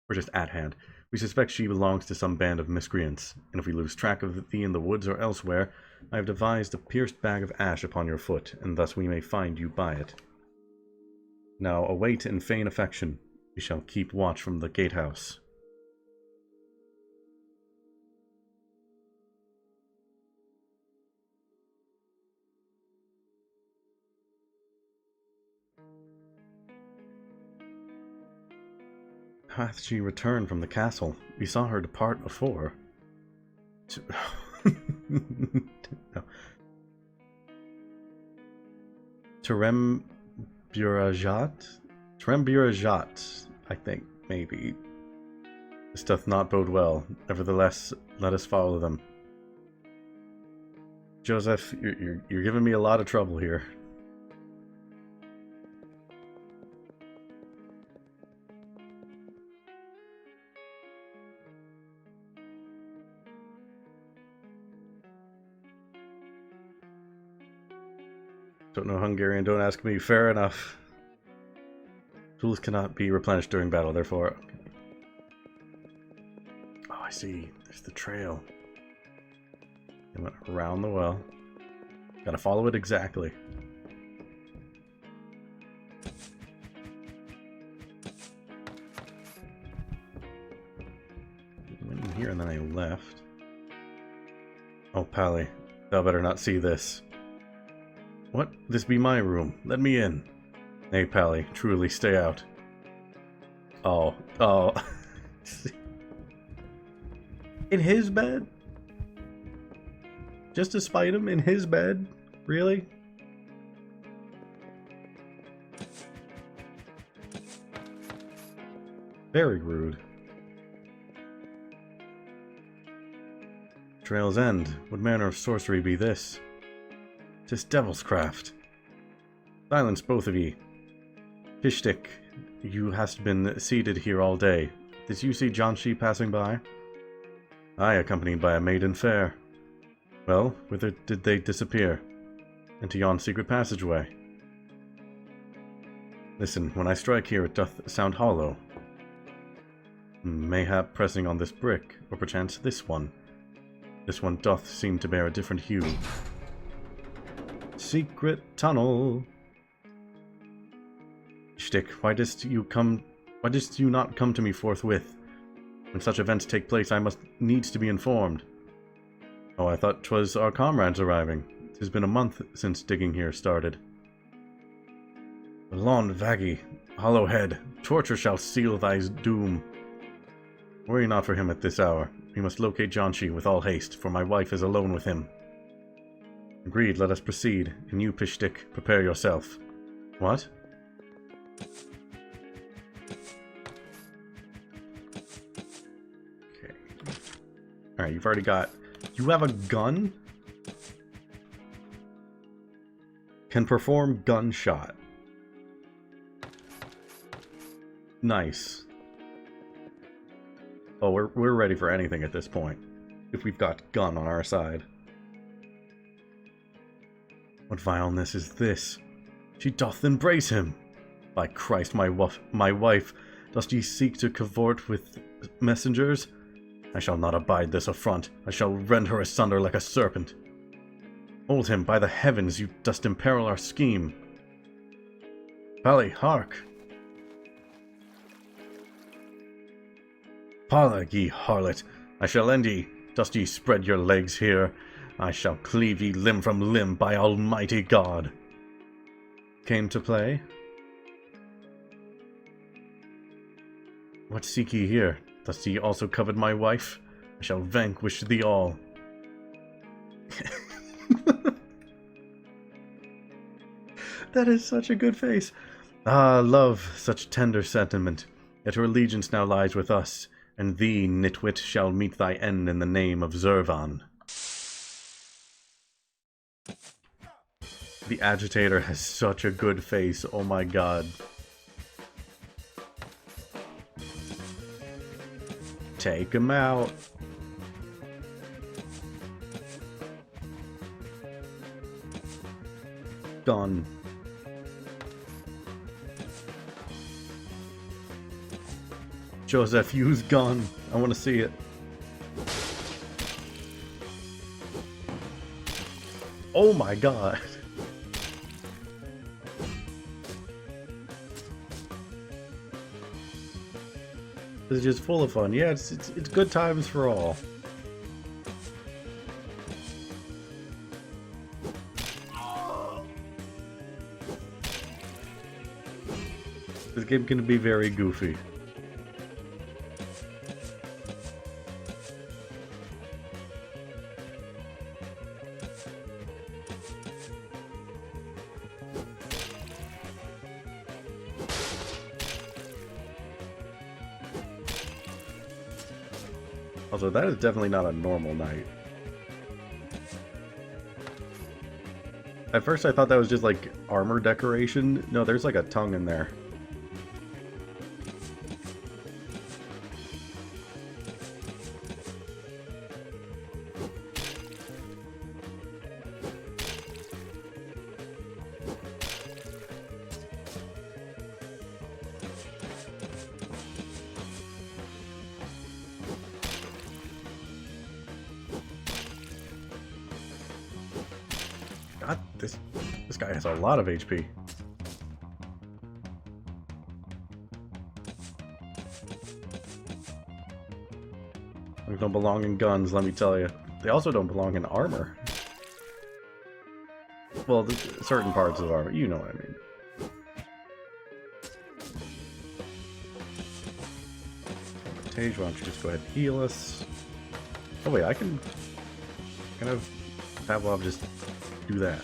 Or just at hand. We suspect she belongs to some band of miscreants, and if we lose track of thee in the woods or elsewhere, I have devised a pierced bag of ash upon your foot, and thus we may find you by it. Now await and feign affection. We shall keep watch from the gatehouse. Hath she returned from the castle? We saw her depart afore. No. Tremburajat, I think, maybe. This doth not bode well. Nevertheless, let us follow them. Joseph, you're giving me a lot of trouble here. Don't know Hungarian, don't ask me. Fair enough. Tools cannot be replenished during battle, therefore... Oh, I see. There's the trail. It went around the well. Gotta follow it exactly. Went in here and then I left. Oh, Pally. Thou better not see this. What? This be my room. Let me in. Nay, Pally, truly stay out. Oh. In his bed? Just to spite him in his bed? Really? Very rude. Trail's End. What manner of sorcery be this? 'Tis devil's craft. Silence, both of ye. Felvidek, you hast been seated here all day. Did you see Janshi passing by? Aye, accompanied by a maiden fair. Well, whither did they disappear? Into yon secret passageway. Listen, when I strike here it doth sound hollow. Mayhap pressing on this brick, or perchance this one. This one doth seem to bear a different hue. Secret tunnel. Felvidek, why didst you not come to me forthwith? When such events take place, I must needs to be informed. Oh, I thought 'twas our comrades arriving. 'Tis been a month since digging here started. Lond Vaggy, hollow head, torture shall seal thy doom. Worry not for him at this hour. We must locate Janshi with all haste, for my wife is alone with him. Agreed, let us proceed, and you, Felvidek, prepare yourself. What? Okay. Alright, you've already got... You have a gun? Can perform gunshot. Nice. Oh, we're ready for anything at this point. If we've got gun on our side. What vileness is this? She doth embrace him! By Christ, my wife, dost ye seek to cavort with messengers? I shall not abide this affront. I shall rend her asunder like a serpent. Hold him, by the heavens, you dost imperil our scheme. Pally, hark! Palla, ye harlot, I shall end ye. Dost ye spread your legs here? I shall cleave ye limb from limb by Almighty God. Came to play? What seek ye here? Dost ye also covet my wife? I shall vanquish thee all. That is such a good face. Ah, love, such tender sentiment. Yet her allegiance now lies with us, and thee, nitwit, shall meet thy end in the name of Zervan. The agitator has such a good face, oh my god. Take him out. Gone. Joseph, use gun. I want to see it. Oh my god. This is just full of fun. Yeah, it's good times for all. This game can be very goofy. Also, that is definitely not a normal night. At first I thought that was just like armor decoration. No, there's like a tongue in there. God, this guy has a lot of HP. They don't belong in guns, let me tell you. They also don't belong in armor. Well, certain parts of armor, you know what I mean. Tage, why don't you just go ahead and heal us? Oh wait, I can have Pavlov just do that.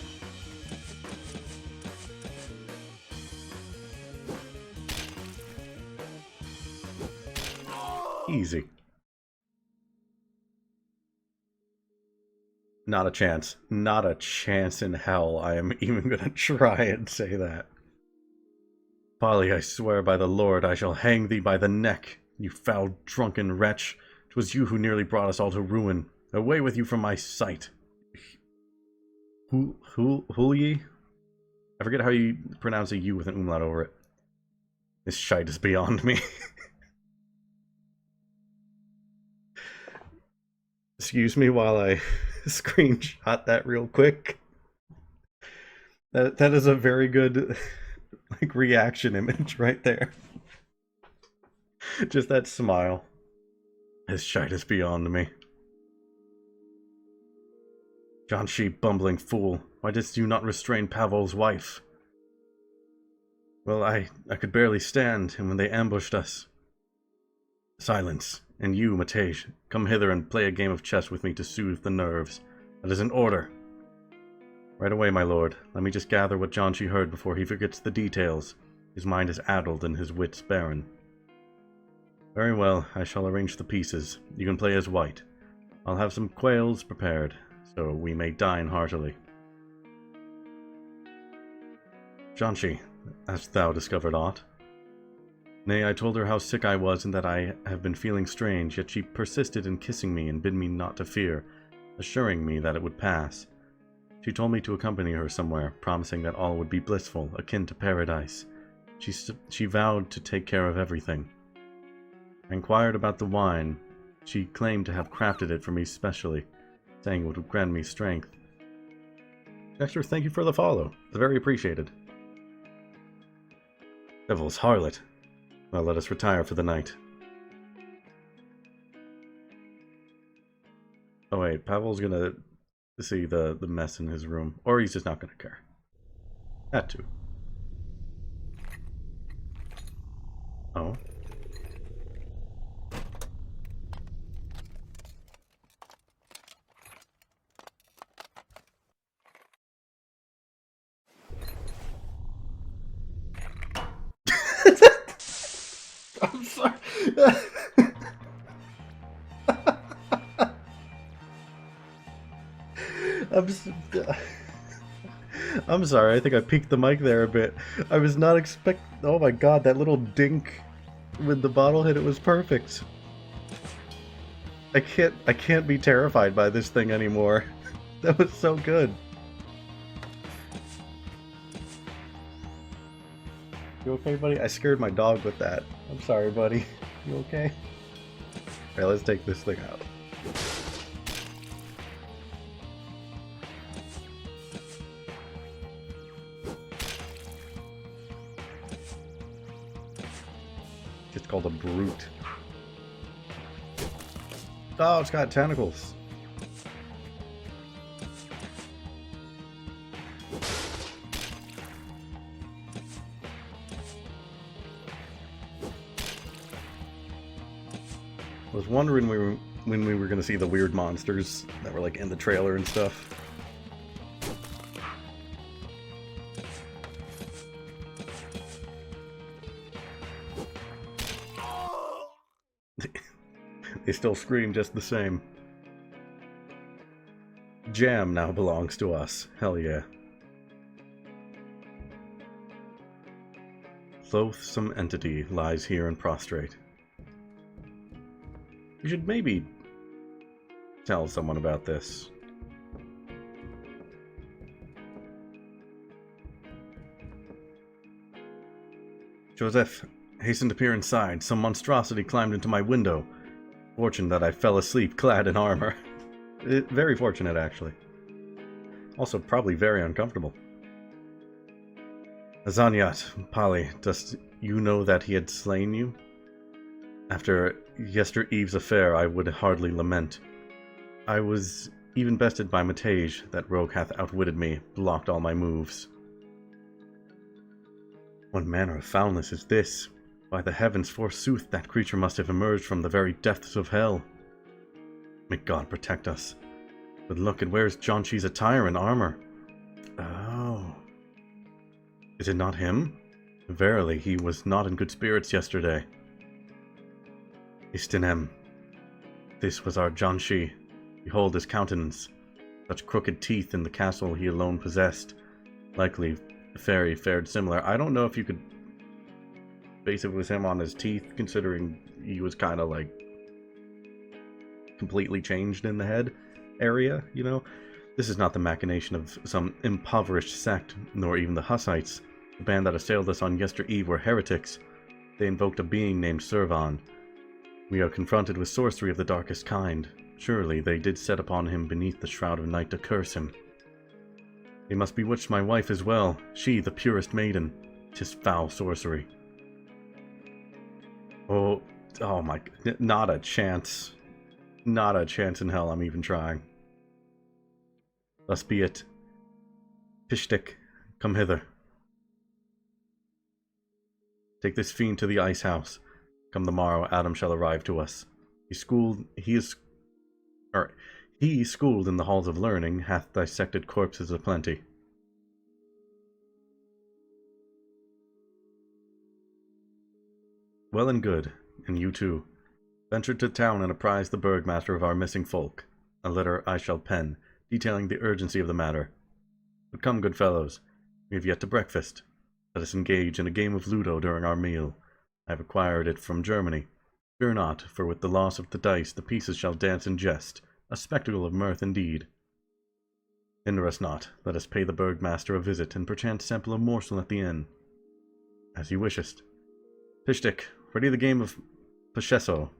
Easy. Not a chance. Not a chance in hell I am even gonna try and say that. Polly, I swear by the Lord, I shall hang thee by the neck, you foul drunken wretch. 'Twas you who nearly brought us all to ruin. Away with you from my sight. Hulye? I forget how you pronounce a U with an umlaut over it. This shite is beyond me. Excuse me while I screenshot that real quick. That is a very good like reaction image right there. Just that smile. This shite is beyond me. John Sheep, bumbling fool, why didst you not restrain Pavel's wife? Well, I could barely stand, and when they ambushed us... Silence, and you, Matej, come hither and play a game of chess with me to soothe the nerves. That is an order. Right away, my lord. Let me just gather what John She heard before he forgets the details. His mind is addled and his wits barren. Very well, I shall arrange the pieces. You can play as white. I'll have some quails prepared, so we may dine heartily. Janshi, hast thou discovered aught? Nay, I told her how sick I was and that I have been feeling strange, yet she persisted in kissing me and bid me not to fear, assuring me that it would pass. She told me to accompany her somewhere, promising that all would be blissful, akin to paradise. She vowed to take care of everything. I inquired about the wine. She claimed to have crafted it for me specially, saying it would grant me strength. Dexter, thank you for the follow. It's very appreciated. Devil's harlot. Well, let us retire for the night. Oh wait, Pavel's gonna see the mess in his room. Or he's just not gonna care. That too. Oh. I'm sorry. I'm sorry, I think I peaked the mic there a bit. I was not expect. Oh my god, that little dink when the bottle hit it was perfect. I can't be terrified by this thing anymore. That was so good. You okay, buddy? I scared my dog with that. I'm sorry, buddy. You okay? Alright, let's take this thing out. It's called a brute. Oh, it's got tentacles. I was wondering when we were going to see the weird monsters that were like in the trailer and stuff. They still scream just the same. Jam now belongs to us. Hell yeah. Loathsome entity lies here and prostrate. We should maybe tell someone about this. Joseph, hasten to peer inside. Some monstrosity climbed into my window. Fortunate that I fell asleep clad in armor. Very fortunate, actually. Also, probably very uncomfortable. Azanyat, Polly, dost you know that he had slain you? After yester-eve's affair, I would hardly lament. I was even bested by Matage. That rogue hath outwitted me, blocked all my moves. What manner of foulness is this? By the heavens, forsooth, that creature must have emerged from the very depths of hell. May God protect us. But look, it wears Johnshi's attire and armor. Oh. Is it not him? Verily, he was not in good spirits yesterday. Istinem. This was our Jonshi. Behold his countenance. Such crooked teeth in the castle he alone possessed. Likely, the fairy fared similar. I don't know if you could base it with him on his teeth, considering he was kind of like completely changed in the head area, you know? This is not the machination of some impoverished sect, nor even the Hussites. The band that assailed us on yester-eve were heretics. They invoked a being named Servan. We are confronted with sorcery of the darkest kind. Surely they did set upon him beneath the shroud of night to curse him. They must bewitch my wife as well, she the purest maiden. 'Tis foul sorcery. Oh my, not a chance. Not a chance in hell I'm even trying. Thus be it. Felvidek, come hither. Take this fiend to the ice house. Come the morrow, Adam shall arrive to us. He schooled in the halls of learning, hath dissected corpses aplenty. Well and good, and you too. Venture to town and apprise the burgmaster of our missing folk. A letter I shall pen, detailing the urgency of the matter. But come, good fellows, we have yet to breakfast. Let us engage in a game of Ludo during our meal. I have acquired it from Germany. Fear not, for with the loss of the dice the pieces shall dance and jest, a spectacle of mirth indeed. Hinder us not, let us pay the burgmaster a visit, and perchance sample a morsel at the inn. As you wishest. Felvidek, ready the game of Pacheco.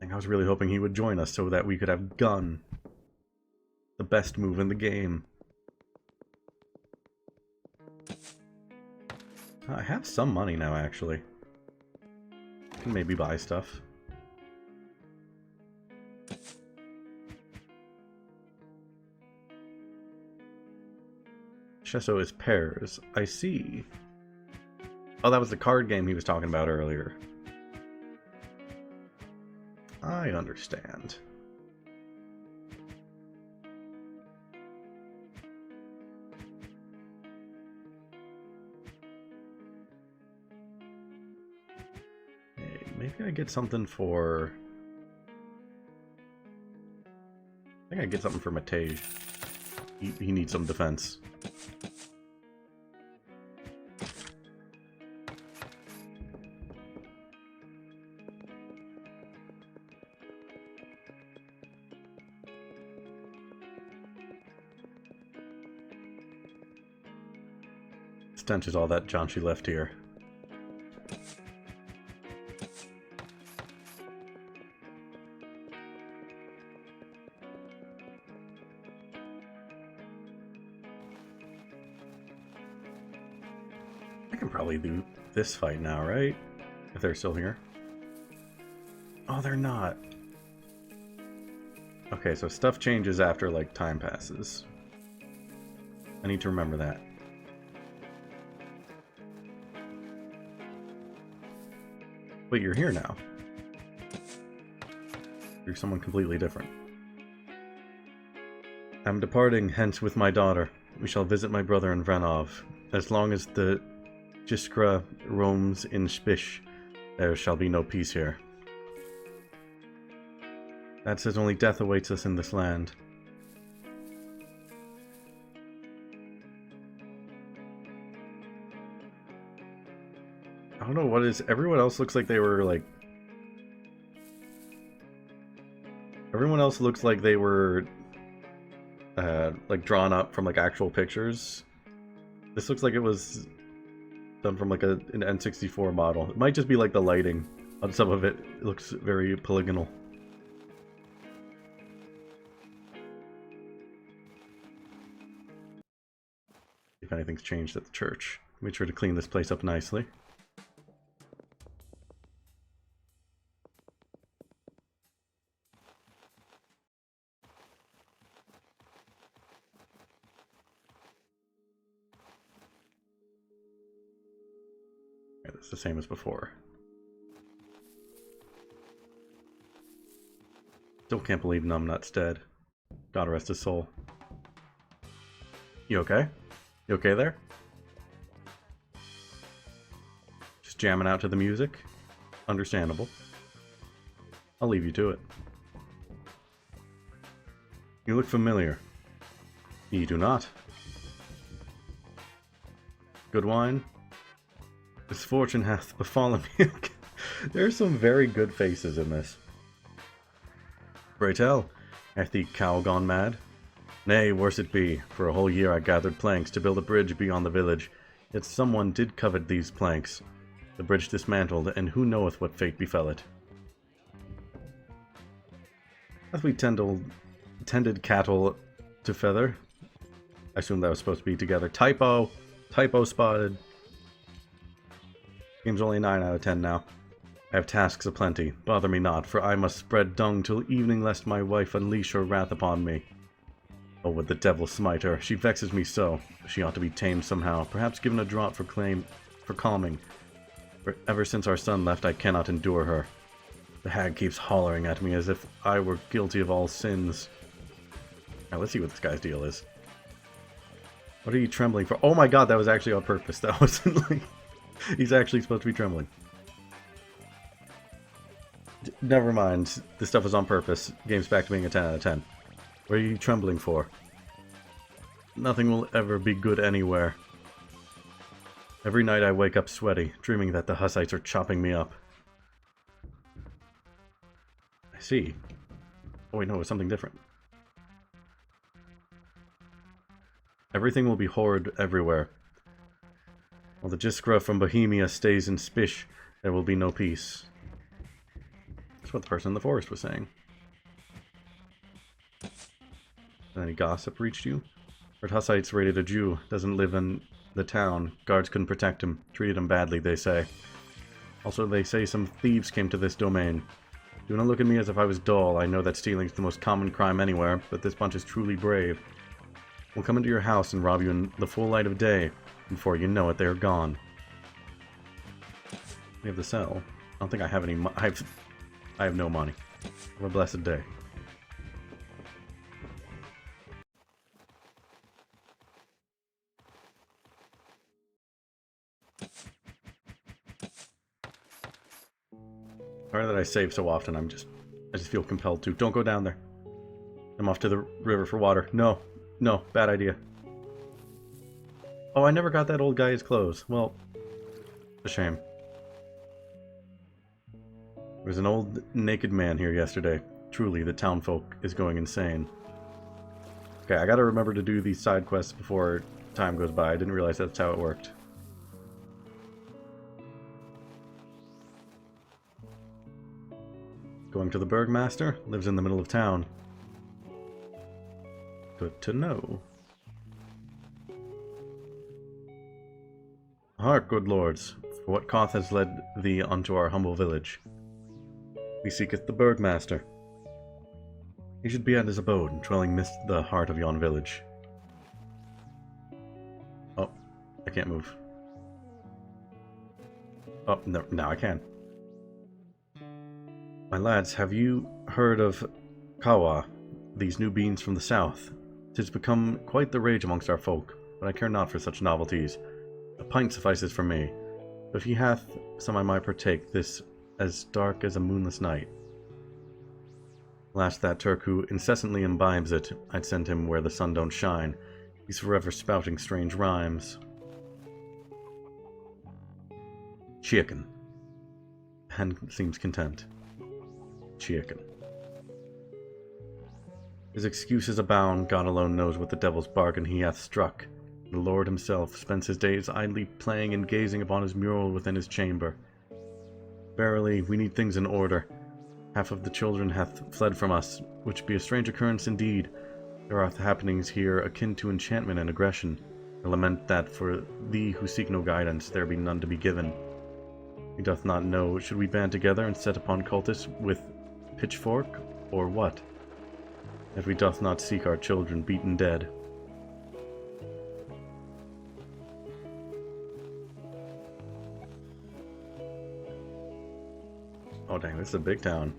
I was really hoping he would join us so that we could have gun. The best move in the game. I have some money now, actually. I can maybe buy stuff. Pacheco is pears. I see. Oh, that was the card game he was talking about earlier. I understand. Hey, maybe I get something for... I think I get something for Matage. He needs some defense. Stench is all that John she left here. I can probably do this fight now, right? If they're still here. Oh, they're not. Okay, so stuff changes after, like, time passes. I need to remember that. Wait, you're here now. You're someone completely different. I'm departing hence with my daughter. We shall visit my brother in Vranov. As long as the Jiskra roams in Spish, there shall be no peace here. That says only death awaits us in this land. I don't know what is. Everyone else looks like they were like. Everyone else looks like they were like drawn up from like actual pictures. This looks like it was done from like an N64 model. It might just be like the lighting on some of it. It looks very polygonal. If anything's changed at the church. Make sure to clean this place up nicely. It's the same as before. Still can't believe Numbnut's dead. God rest his soul. You okay? You okay there? Just jamming out to the music? Understandable. I'll leave you to it. You look familiar. You do not. Good wine? Misfortune hath befallen me. There are some very good faces in this. Pray tell, hath the cow gone mad? Nay, worse it be. For a whole year I gathered planks to build a bridge beyond the village. Yet someone did covet these planks. The bridge dismantled, and who knoweth what fate befell it. Hath we tended cattle to feather? I assume that was supposed to be together. Typo! Typo spotted. Game's only 9 out of 10 now. I have tasks aplenty. Bother me not, for I must spread dung till evening lest my wife unleash her wrath upon me. Oh, would the devil smite her. She vexes me so. She ought to be tamed somehow, perhaps given a draught for calming. For ever since our son left, I cannot endure her. The hag keeps hollering at me as if I were guilty of all sins. Now, let's see what this guy's deal is. What are you trembling for? Oh my god, that was actually on purpose. That wasn't like... He's actually supposed to be trembling. Never mind. This stuff was on purpose. Game's back to being a 10 out of 10. What are you trembling for? Nothing will ever be good anywhere. Every night I wake up sweaty, dreaming that the Hussites are chopping me up. I see. Oh wait, no, it's something different. Everything will be horrid everywhere. While the Jiskra from Bohemia stays in Spish, there will be no peace. That's what the person in the forest was saying. Any gossip reached you? Heard Hussites raided a Jew. Doesn't live in the town. Guards couldn't protect him. Treated him badly, they say. Also, they say some thieves came to this domain. Do not look at me as if I was dull. I know that stealing is the most common crime anywhere, but this bunch is truly brave. We'll come into your house and rob you in the full light of day. Before you know it, they're gone. We have the cell. I don't think I have any money. I have no money. Have a blessed day. Sorry that I save so often. I just feel compelled to. Don't go down there. I'm off to the river for water. No. No, bad idea. Oh, I never got that old guy his clothes. Well, a shame. There was an old naked man here yesterday. Truly, the townfolk is going insane. Okay, I gotta remember to do these side quests before time goes by. I didn't realize that's how it worked. Going to the Burgmaster. Lives in the middle of town. Good to know. Hark, good lords, for what cause has led thee unto our humble village? We seeketh the Burgmaster. He should be at his abode, dwelling midst the heart of yon village. Oh, I can't move. Oh, no, now I can. My lads, have you heard of Kawa, these new beans from the south? 'Tis become quite the rage amongst our folk, but I care not for such novelties. A pint suffices for me, but if he hath some I might partake, this as dark as a moonless night. Alas, that Turk who incessantly imbibes it, I'd send him where the sun don't shine. He's forever spouting strange rhymes. Chicken. Hen seems content. Chicken. His excuses abound, God alone knows what the devil's bargain he hath struck. The Lord himself spends his days idly playing and gazing upon his mural within his chamber. Verily, we need things in order. Half of the children hath fled from us, which be a strange occurrence indeed. There are happenings here akin to enchantment and aggression. I lament that for thee who seek no guidance, there be none to be given. We doth not know, should we band together and set upon cultists with pitchfork, or what? If we doth not seek our children beaten dead. Oh dang, this is a big town.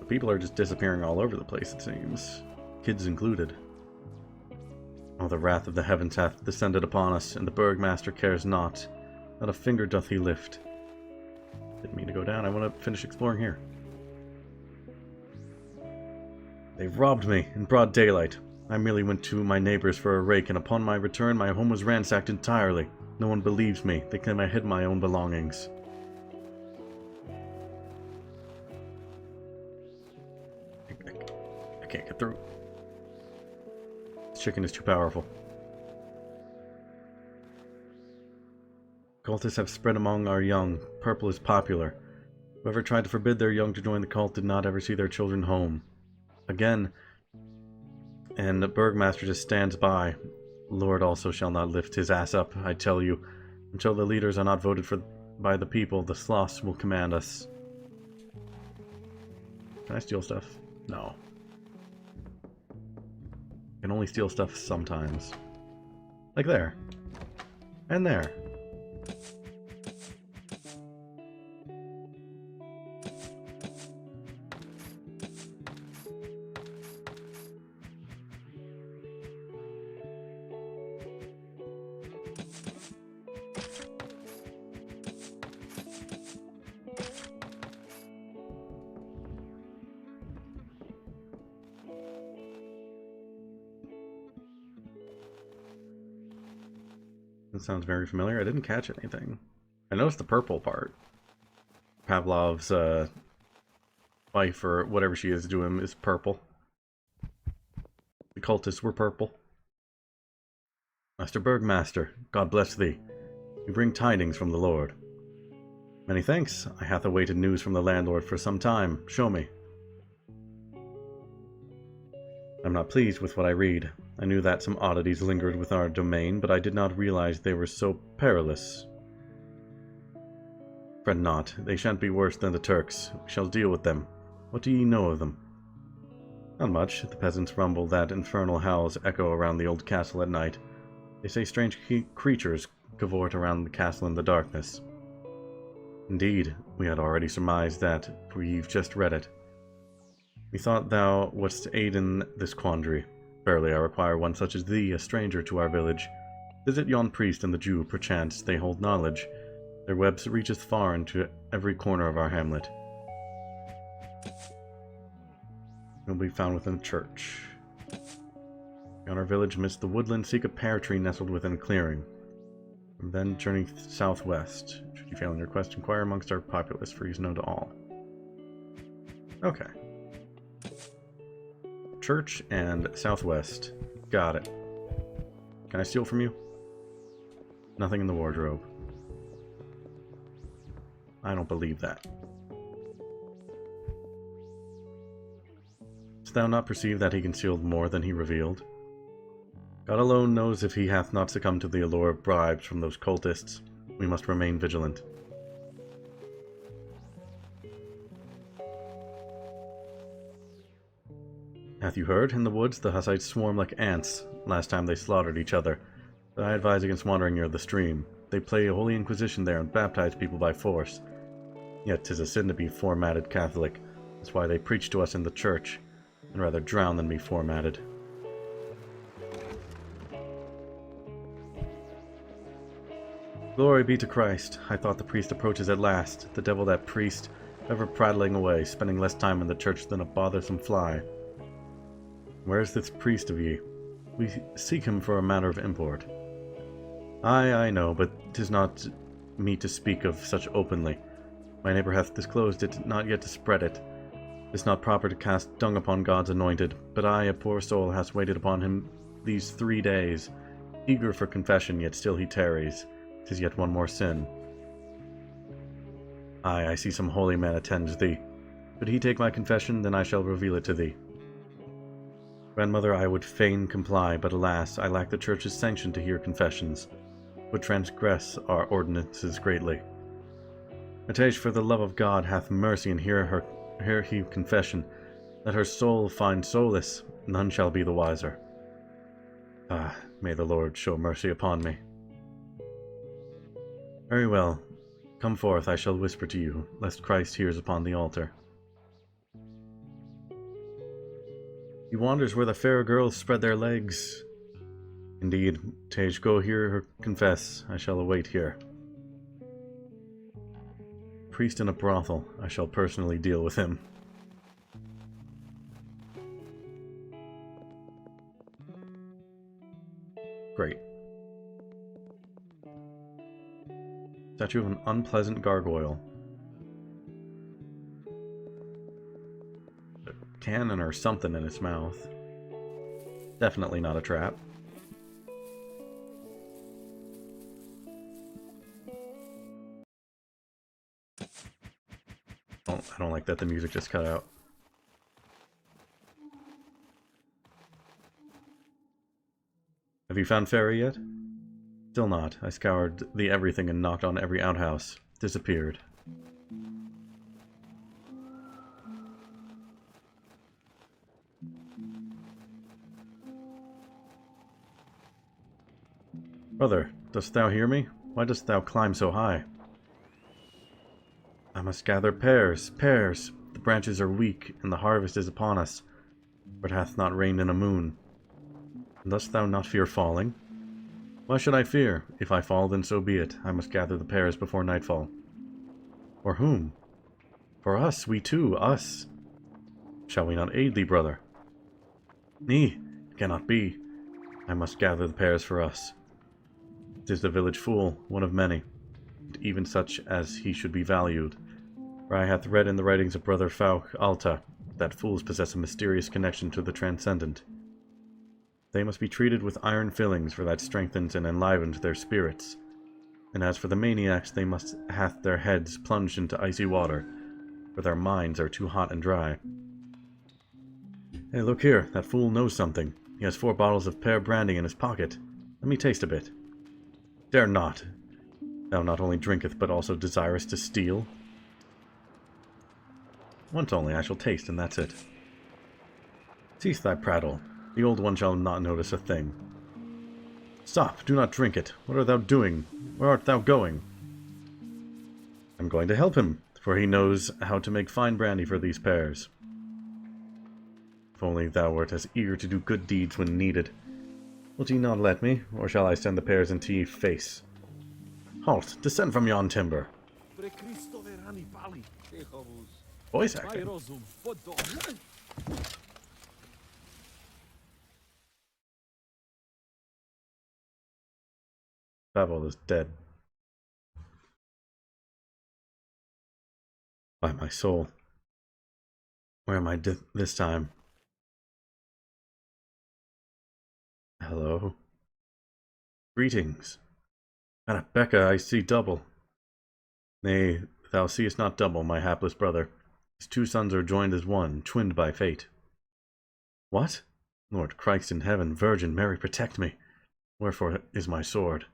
The people are just disappearing all over the place, it seems. Kids included. Oh, the wrath of the heavens hath descended upon us, and the Burgmaster cares not. Not a finger doth he lift. Didn't mean to go down, I want to finish exploring here. They've robbed me in broad daylight. I merely went to my neighbors for a rake, and upon my return my home was ransacked entirely. No one believes me. They claim I hid my own belongings. I can't get through. This chicken is too powerful. Cultists have spread among our young. Purple is popular. Whoever tried to forbid their young to join the cult did not ever see their children home. Again, and the Burgmaster just stands by. Lord also shall not lift his ass up, I tell you. Until the leaders are not voted for by the people, the sloths will command us. Can I steal stuff? No. I can only steal stuff sometimes. Like there. And there. That sounds very familiar. I didn't catch anything. I noticed the purple part. Pavlov's wife, or whatever she is to him, is purple. The cultists were purple. Master Burgmaster, God bless thee. We bring tidings from the Lord. Many thanks. I hath awaited news from the landlord for some time. Show me. I'm not pleased with what I read. I knew that some oddities lingered with our domain, but I did not realize they were so perilous. Fret not, they shan't be worse than the Turks. We shall deal with them. What do ye know of them? Not much. The peasants rumble that infernal howls echo around the old castle at night. They say strange creatures cavort around the castle in the darkness. Indeed, we had already surmised that, for you've just read it. We thought thou wouldst aid in this quandary. Verily, I require one such as thee, a stranger to our village. Visit yon priest and the Jew, perchance they hold knowledge. Their webs reacheth far into every corner of our hamlet. Will be found within a church. Beyond our village, amidst the woodland, seek a pear tree nestled within a clearing. From then journey southwest. Should you fail in your quest, inquire amongst our populace, for he is known to all. Okay. Church and southwest. Got it. Can I steal from you? Nothing in the wardrobe. I don't believe that. Dost thou not perceive that he concealed more than he revealed? God alone knows if he hath not succumbed to the allure of bribes from those cultists. We must remain vigilant. Hath you heard? In the woods, the Hussites swarm like ants. Last time they slaughtered each other. But I advise against wandering near the stream. They play a holy inquisition there and baptize people by force. Yet 'tis a sin to be formatted Catholic. That's why they preach to us in the church. I'd rather drown than be formatted. Glory be to Christ. I thought the priest approaches at last. The devil, that priest, ever prattling away, spending less time in the church than a bothersome fly. Where is this priest of ye? We seek him for a matter of import. Aye, I know, but 'tis not me to speak of such openly. My neighbour hath disclosed it, not yet to spread it. 'Tis not proper to cast dung upon God's anointed, but I, a poor soul, hast waited upon him these 3 days, eager for confession, yet still he tarries. 'Tis yet one more sin. Aye, I see some holy man attends thee. Could he take my confession, then I shall reveal it to thee. Grandmother, I would fain comply, but alas, I lack the Church's sanction to hear confessions. Would transgress our ordinances greatly. Matej, for the love of God, hath mercy and hear he confession. Let her soul find solace, none shall be the wiser. Ah, may the Lord show mercy upon me. Very well. Come forth, I shall whisper to you, lest Christ hears upon the altar. He wanders where the fair girls spread their legs. Indeed, Tej, go hear her confess. I shall await here. Priest in a brothel. I shall personally deal with him. Great. Statue of an unpleasant gargoyle. A cannon or something in its mouth. Definitely not a trap. Oh, I don't like that the music just cut out. Have you found Fairy yet? Still not. I scoured the everything and knocked on every outhouse. Disappeared. Brother, dost thou hear me? Why dost thou climb so high? I must gather pears, pears. The branches are weak, and the harvest is upon us, for it hath not rained in a moon. And dost thou not fear falling? Why should I fear? If I fall, then so be it. I must gather the pears before nightfall. For whom? For us, we too, us. Shall we not aid thee, brother? Nee, it cannot be. I must gather the pears for us. 'Tis the village fool, one of many, and even such as he should be valued. For I hath read in the writings of Brother Fauk Alta that fools possess a mysterious connection to the transcendent. They must be treated with iron fillings, for that strengthens and enlivens their spirits. And as for the maniacs, they must hath their heads plunged into icy water, for their minds are too hot and dry. Hey, look here, that fool knows something. He has 4 bottles of pear brandy in his pocket. Let me taste a bit. Dare not. Thou not only drinketh, but also desirest to steal. Once only I shall taste, and that's it. Cease thy prattle. The old one shall not notice a thing. Stop, do not drink it. What art thou doing? Where art thou going? I'm going to help him, for he knows how to make fine brandy for these pears. If only thou wert as eager to do good deeds when needed. Wilt ye not let me, or shall I send the pears into ye face? Halt! Descend from yon timber! Voice acting. Babel is dead. By my soul. Where am I this time? Hello? Greetings. Becca, I see double. Nay, thou seest not double, my hapless brother. His 2 sons are joined as one, twinned by fate. What? Lord Christ in heaven, Virgin Mary, protect me. Wherefore is my sword?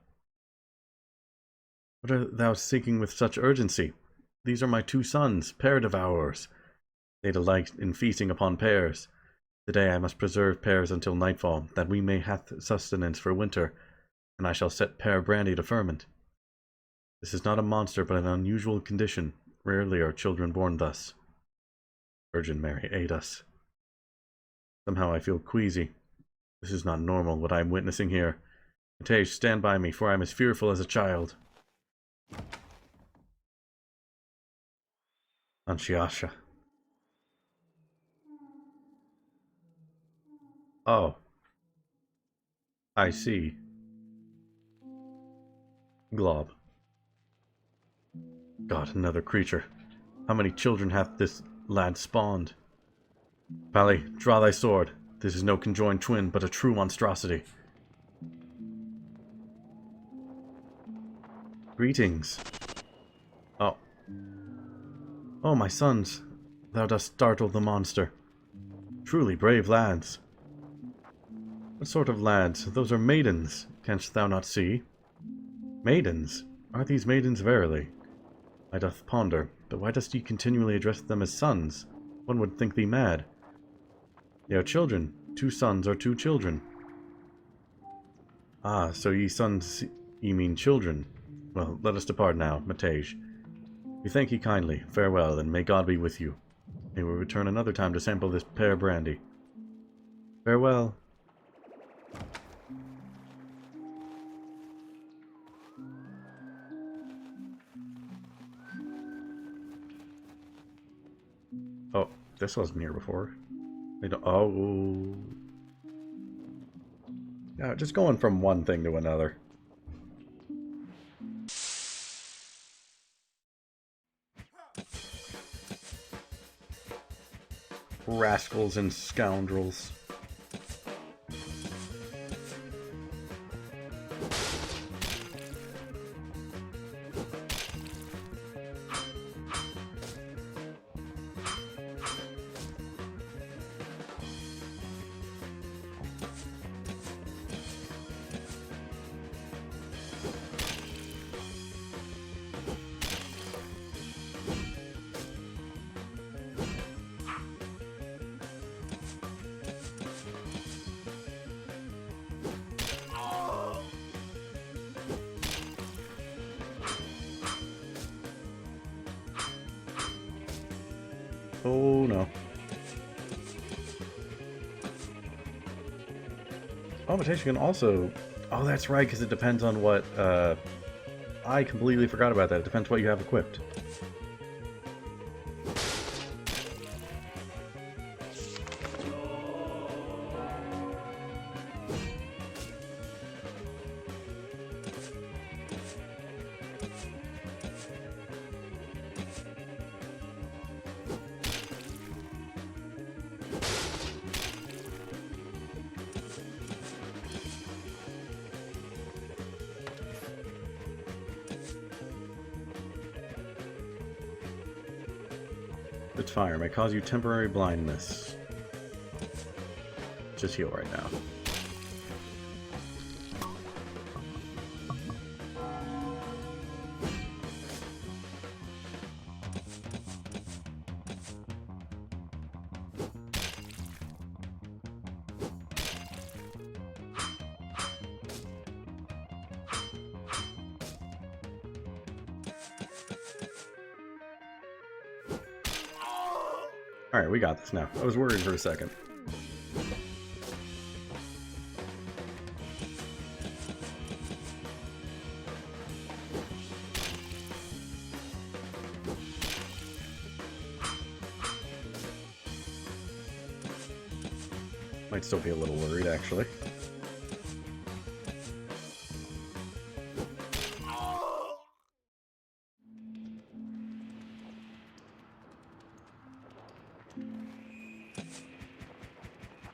What art thou seeking with such urgency? These are my 2 sons, pear devourers. They delight in feasting upon pears. Today I must preserve pears until nightfall, that we may have sustenance for winter, and I shall set pear brandy to ferment. This is not a monster, but an unusual condition. Rarely are children born thus. Virgin Mary, aid us. Somehow I feel queasy. This is not normal, what I am witnessing here. Matej, stand by me, for I am as fearful as a child. Anshiasha. Oh. I see. Glob. God, another creature. How many children hath this lad spawned? Pally, draw thy sword. This is no conjoined twin, but a true monstrosity. Greetings. Oh. Oh, my sons. Thou dost startle the monster. Truly brave lads. What sort of lads? Those are maidens. Canst thou not see? Maidens? Are these maidens verily? I doth ponder, but why dost ye continually address them as sons? One would think thee mad. They are children. 2 sons are 2 children. Ah, so ye sons, ye mean children. Well, let us depart now, Matej. We thank ye kindly. Farewell, and may God be with you. May we return another time to sample this pear brandy. Farewell. Oh, this wasn't here before. Oh. Yeah, just going from one thing to another. Rascals and scoundrels. Oh no. Oh, mutation can also... Oh, that's right, because it depends on what... I completely forgot about that. It depends what you have equipped. Its fire may cause you temporary blindness. Just heal right now. Alright, we got this now. I was worried for a second. Might still be a little worried, actually.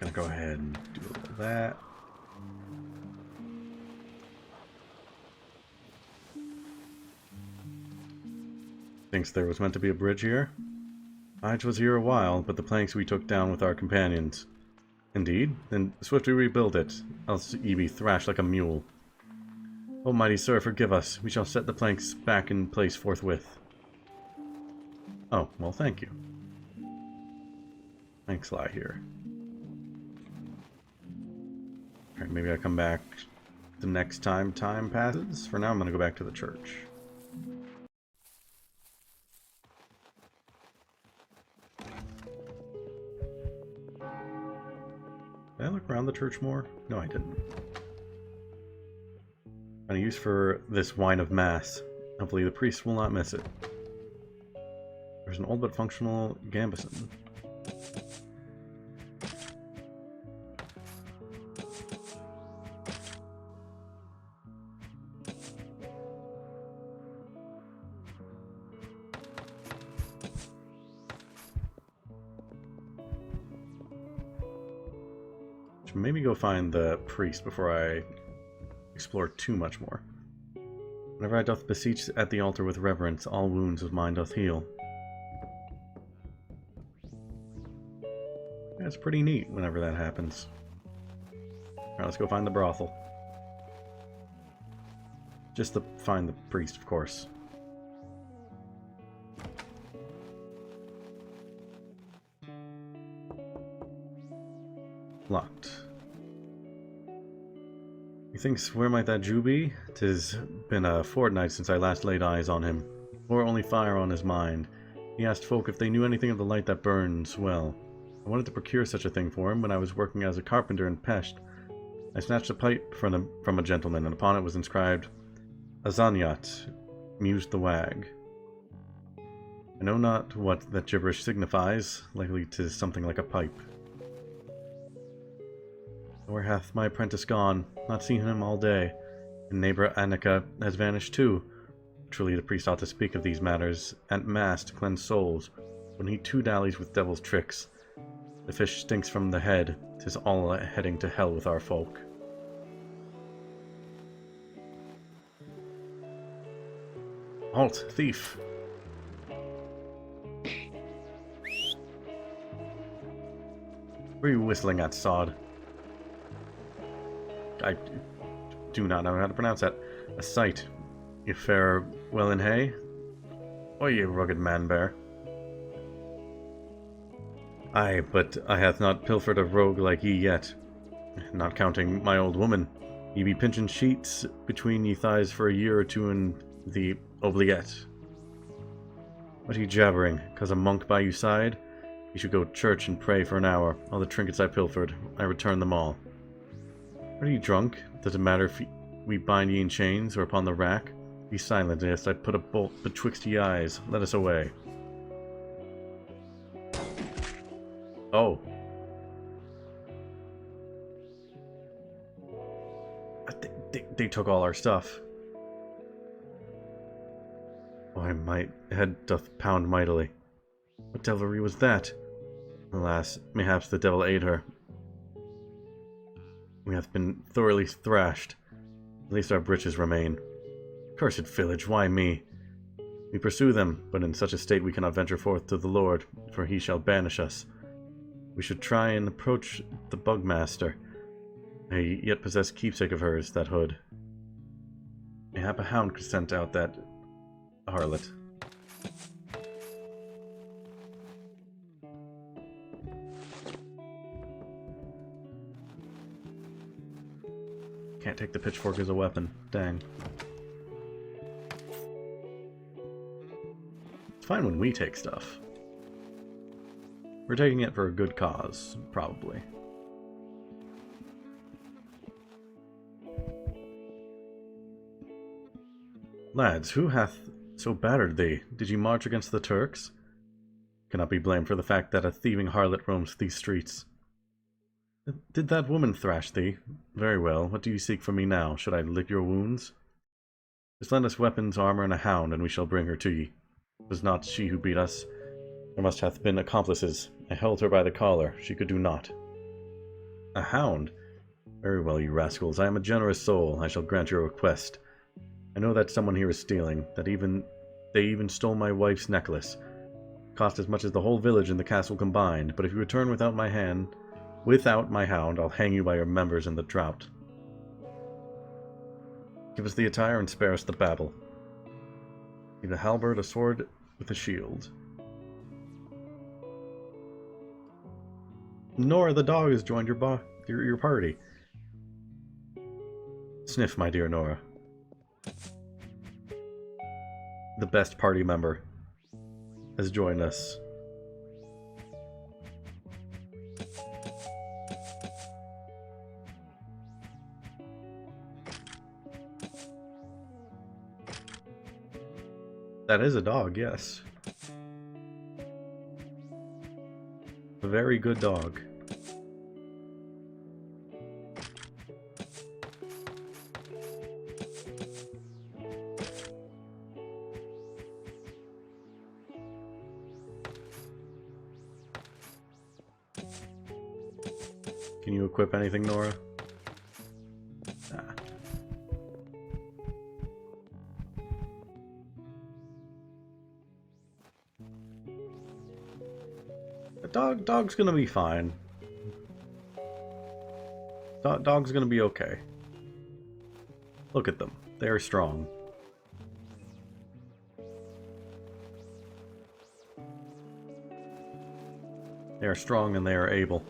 Gonna go ahead and do a little of that. Thinks there was meant to be a bridge here. Lige was here a while, but the planks we took down with our companions. Indeed? Then swiftly rebuild it, else ye be thrashed like a mule. O mighty sir, forgive us. We shall set the planks back in place forthwith. Oh, well, thank you. Thanks lie here. Alright, maybe I come back the next time passes. For now, I'm gonna go back to the church. Did I look around the church more? No, I didn't. Kind of use for this wine of mass. Hopefully the priest will not miss it. There's an old but functional gambeson. Should maybe go find the priest before I explore too much more. Whenever I doth beseech at the altar with reverence, all wounds of mine doth heal. That's pretty neat whenever that happens. Alright, let's go find the brothel. Just to find the priest, of course. Locked. Methinks, where might that Jew be? 'Tis been a fortnight since I last laid eyes on him, or only fire on his mind. He asked folk if they knew anything of the light that burns well. I wanted to procure such a thing for him when I was working as a carpenter in Pest. I snatched a pipe from a gentleman, and upon it was inscribed, Azanyat, mused the wag. I know not what that gibberish signifies, likely 'tis something like a pipe. Where hath my apprentice gone? Not seen him all day, and neighbor Annika has vanished too. Truly the priest ought to speak of these matters at mass to cleanse souls, when he too dallies with devil's tricks. The fish stinks from the head, 'tis all heading to hell with our folk. Halt, thief! What are you whistling at, sod? I do not know how to pronounce that. A sight. You fare well in hay? Or ye rugged man-bear? Aye, but I hath not pilfered a rogue like ye yet. Not counting my old woman. Ye be pinching sheets between ye thighs for a year or two in the oubliette. What are ye jabbering? 'Cause a monk by you side? You should go to church and pray for an hour. All the trinkets I pilfered, I return them all. Are you drunk? Does it matter if we bind ye in chains or upon the rack? Be silent, lest I put a bolt betwixt ye eyes. Let us away. Oh. They took all our stuff. Why, my head doth pound mightily. What devilry was that? Alas, mayhaps the devil ate her. We have been thoroughly thrashed. At least our breeches remain. Cursed village, why me? We pursue them, but in such a state we cannot venture forth to the Lord, for he shall banish us. We should try and approach the Bugmaster. I yet possess keepsake of hers, that hood. Mayhap a hound could scent out that harlot. Can't take the pitchfork as a weapon. Dang. It's fine when we take stuff. We're taking it for a good cause, probably. Lads, who hath so battered thee? Did you march against the Turks? Cannot be blamed for the fact that a thieving harlot roams these streets. Did that woman thrash thee? Very well. What do you seek from me now? Should I lick your wounds? Just lend us weapons, armor, and a hound, and we shall bring her to ye. It was not she who beat us. There must have been accomplices. I held her by the collar. She could do naught. A hound? Very well, you rascals. I am a generous soul. I shall grant your request. I know that someone here is stealing, that they even stole my wife's necklace. It cost as much as the whole village and the castle combined, but if you return without my hound, I'll hang you by your members in the drought. Give us the attire and spare us the babble. Need a halberd, a sword with a shield. Nora the dog has joined your party. Sniff, my dear Nora. The best party member has joined us. That is a dog, yes. A very good dog. Can you equip anything, Nora? Nah. Dog's gonna be fine. Dog's gonna be okay. Look at them. They are strong. They are strong and they are able.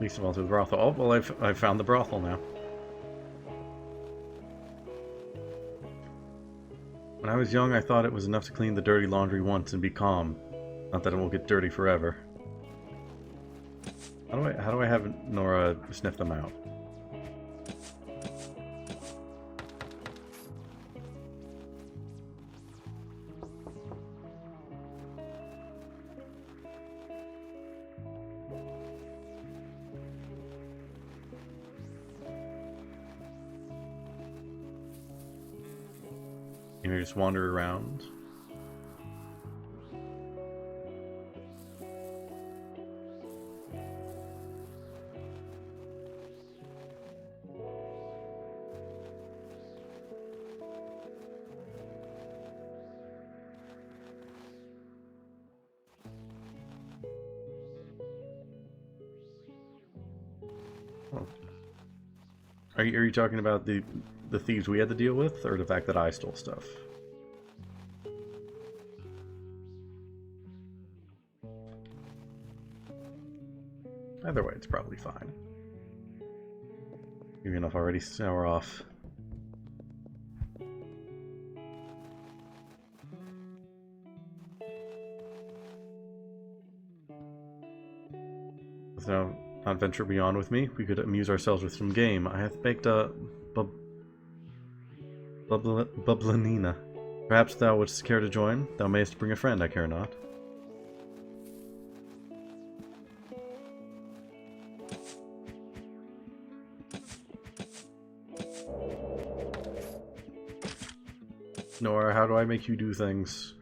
Least of all to the brothel. Oh, well, I've found the brothel now. When I was young, I thought it was enough to clean the dirty laundry once and be calm. Not that it won't get dirty forever. How do I have Nora sniff them out? You just wander around. Oh. Are you talking about the thieves we had to deal with, or the fact that I stole stuff? Either way, it's probably fine. Give me enough already, so we're off. Let's now not venture beyond with me. We could amuse ourselves with some game. I have baked a bubblanina. Perhaps thou wouldst care to join? Thou mayest bring a friend, I care not. Nora, how do I make you do things?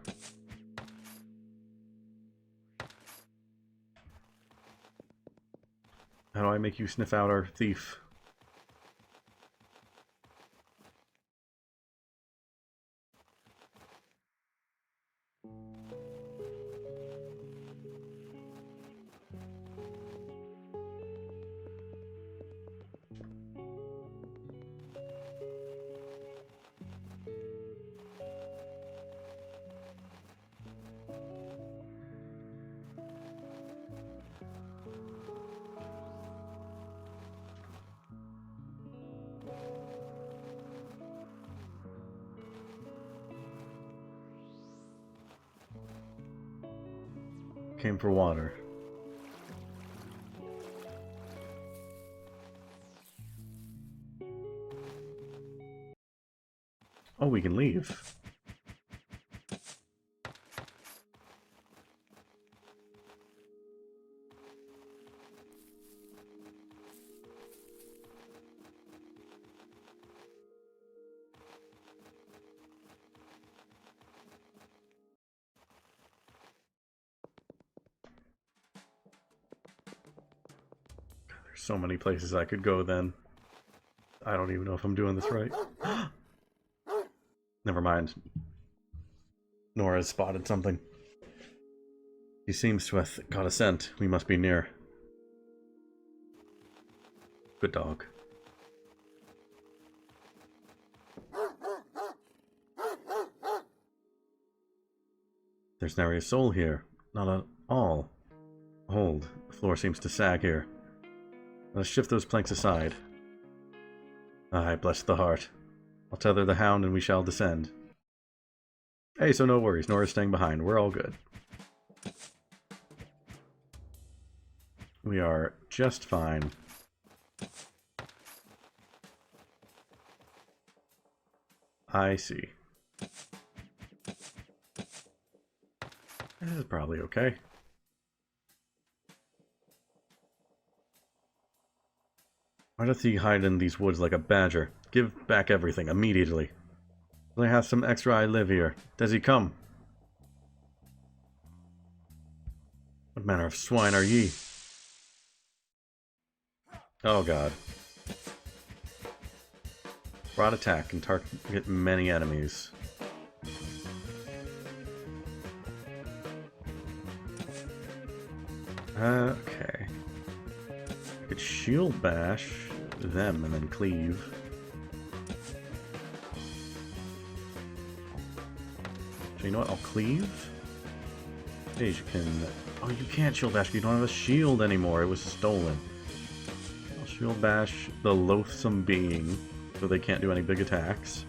How do I make you sniff out our thief? Came for water. Oh, we can leave. So many places I could go then. I don't even know if I'm doing this right. Never mind. Nora's spotted something. He seems to have got a scent. We must be near. Good dog. There's nary a soul here. Not at all. Hold. The floor seems to sag here. Let's shift those planks aside. Aye, bless the heart. I'll tether the hound and we shall descend. Hey, so no worries. Nora's staying behind. We're all good. We are just fine. I see. This is probably okay. Why doth he hide in these woods like a badger? Give back everything immediately. Will I have some extra I live here? Does he come? What manner of swine are ye? Oh god. Broad attack can target many enemies. Okay. I could shield bash them and then cleave. So you know what? I'll cleave. Hey, you can. Oh, you can't shield bash. You don't have a shield anymore. It was stolen. I'll shield bash the loathsome being, so they can't do any big attacks.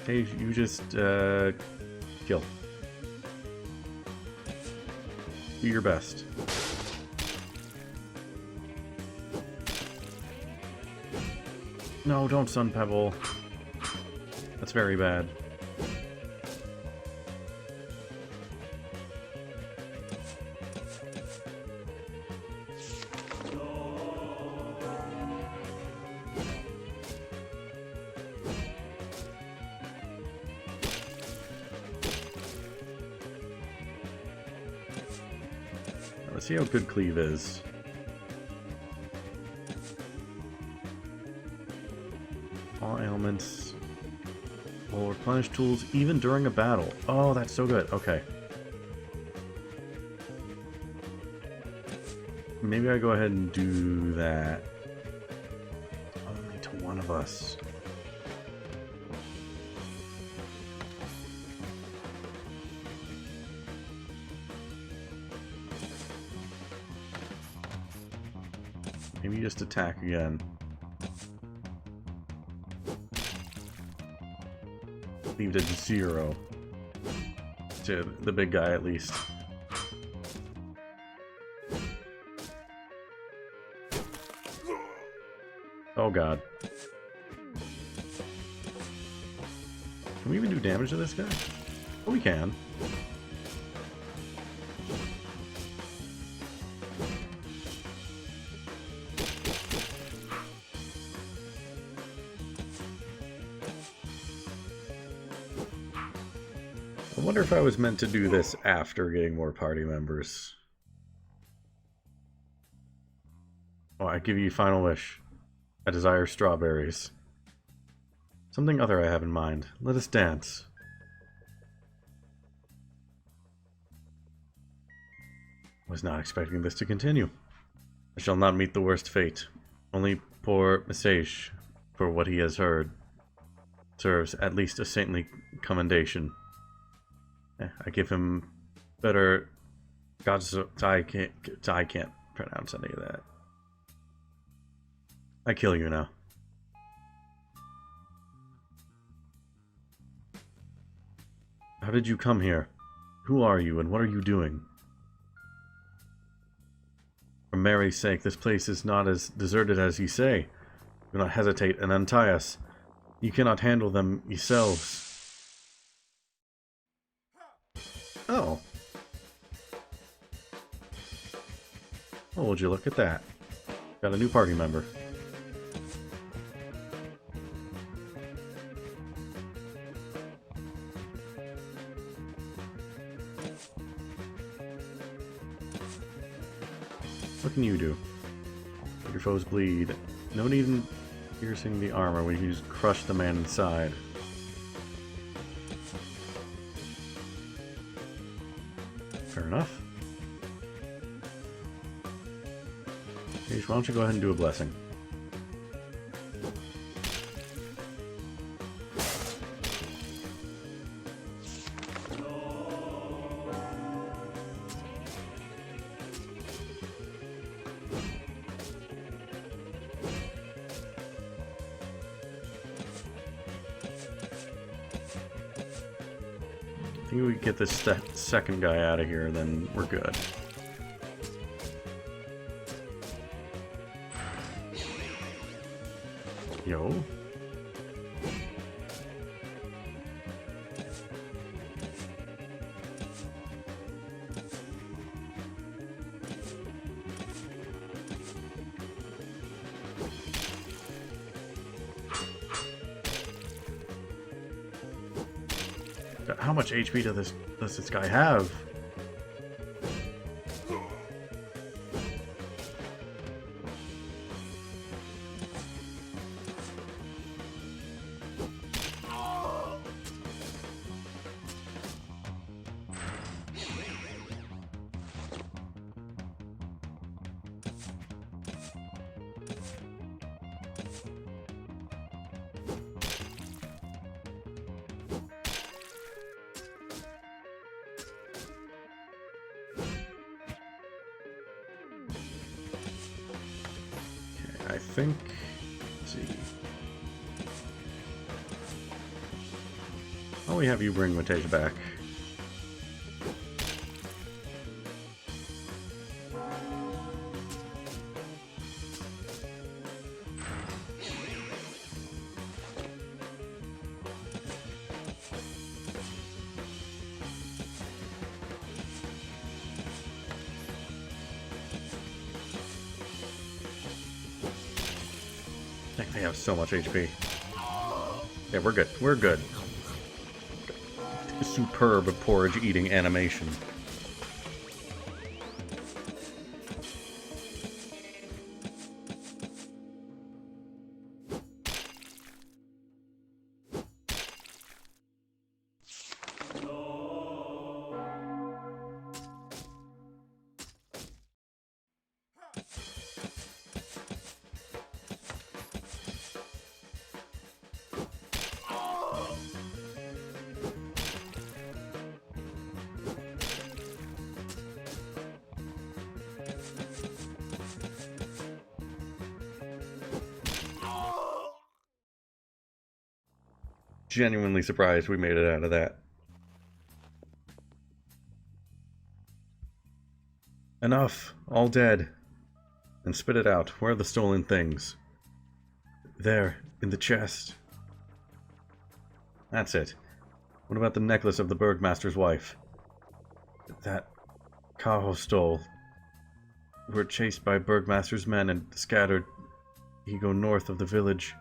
Hey, you just kill. Do your best. No, don't Sun Pebble. That's very bad. Let's see how good cleave is. All ailments will replenish tools even during a battle. Oh, that's so good. Okay. Maybe I go ahead and do that. Only to one of us. Maybe just attack again. Leave it at 0. To the big guy, at least. Oh god. Can we even do damage to this guy? Oh, we can. I wonder if I was meant to do this after getting more party members. Oh, I give you final wish. I desire strawberries. Something other I have in mind. Let us dance. Was not expecting this to continue. I shall not meet the worst fate. Only poor Message, for what he has heard, serves at least a saintly commendation. I give him better gods. I can't pronounce any of that. I kill you now. How did you come here? Who are you and what are you doing? For Mary's sake, this place is not as deserted as you say. Do not hesitate and untie us. You cannot handle them yourselves. Oh. Oh, would you look at that? Got a new party member. What can you do? Make your foes bleed. No need in piercing the armor. We can just crush the man inside. Fair enough. Why don't you go ahead and do a blessing? I think we get this second guy out of here, then we're good. Yo. How much HP does this guy have? I think, let's see. Oh, we have you bring Mateja back. They have so much HP. Yeah, we're good. We're good. Superb porridge eating animation. Genuinely surprised we made it out of that. Enough. All dead. And spit it out. Where are the stolen things? There, in the chest. That's it. What about the necklace of the Burgmaster's wife? That Kaho stole. We were chased by Burgmaster's men and scattered. He go north of the village.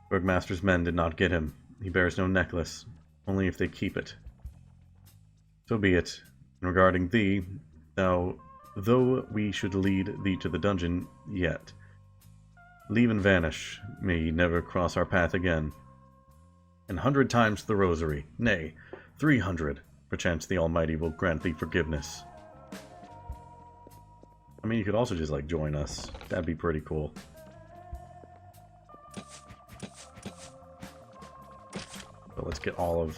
Burgmaster's men did not get him. He bears no necklace, only if they keep it. So be it. And regarding thee, though we should lead thee to the dungeon, yet leave and vanish, may ye never cross our path again. 100 times the rosary, nay, 300, perchance the Almighty will grant thee forgiveness. I mean, you could also just, like, join us. That'd be pretty cool. But let's get all of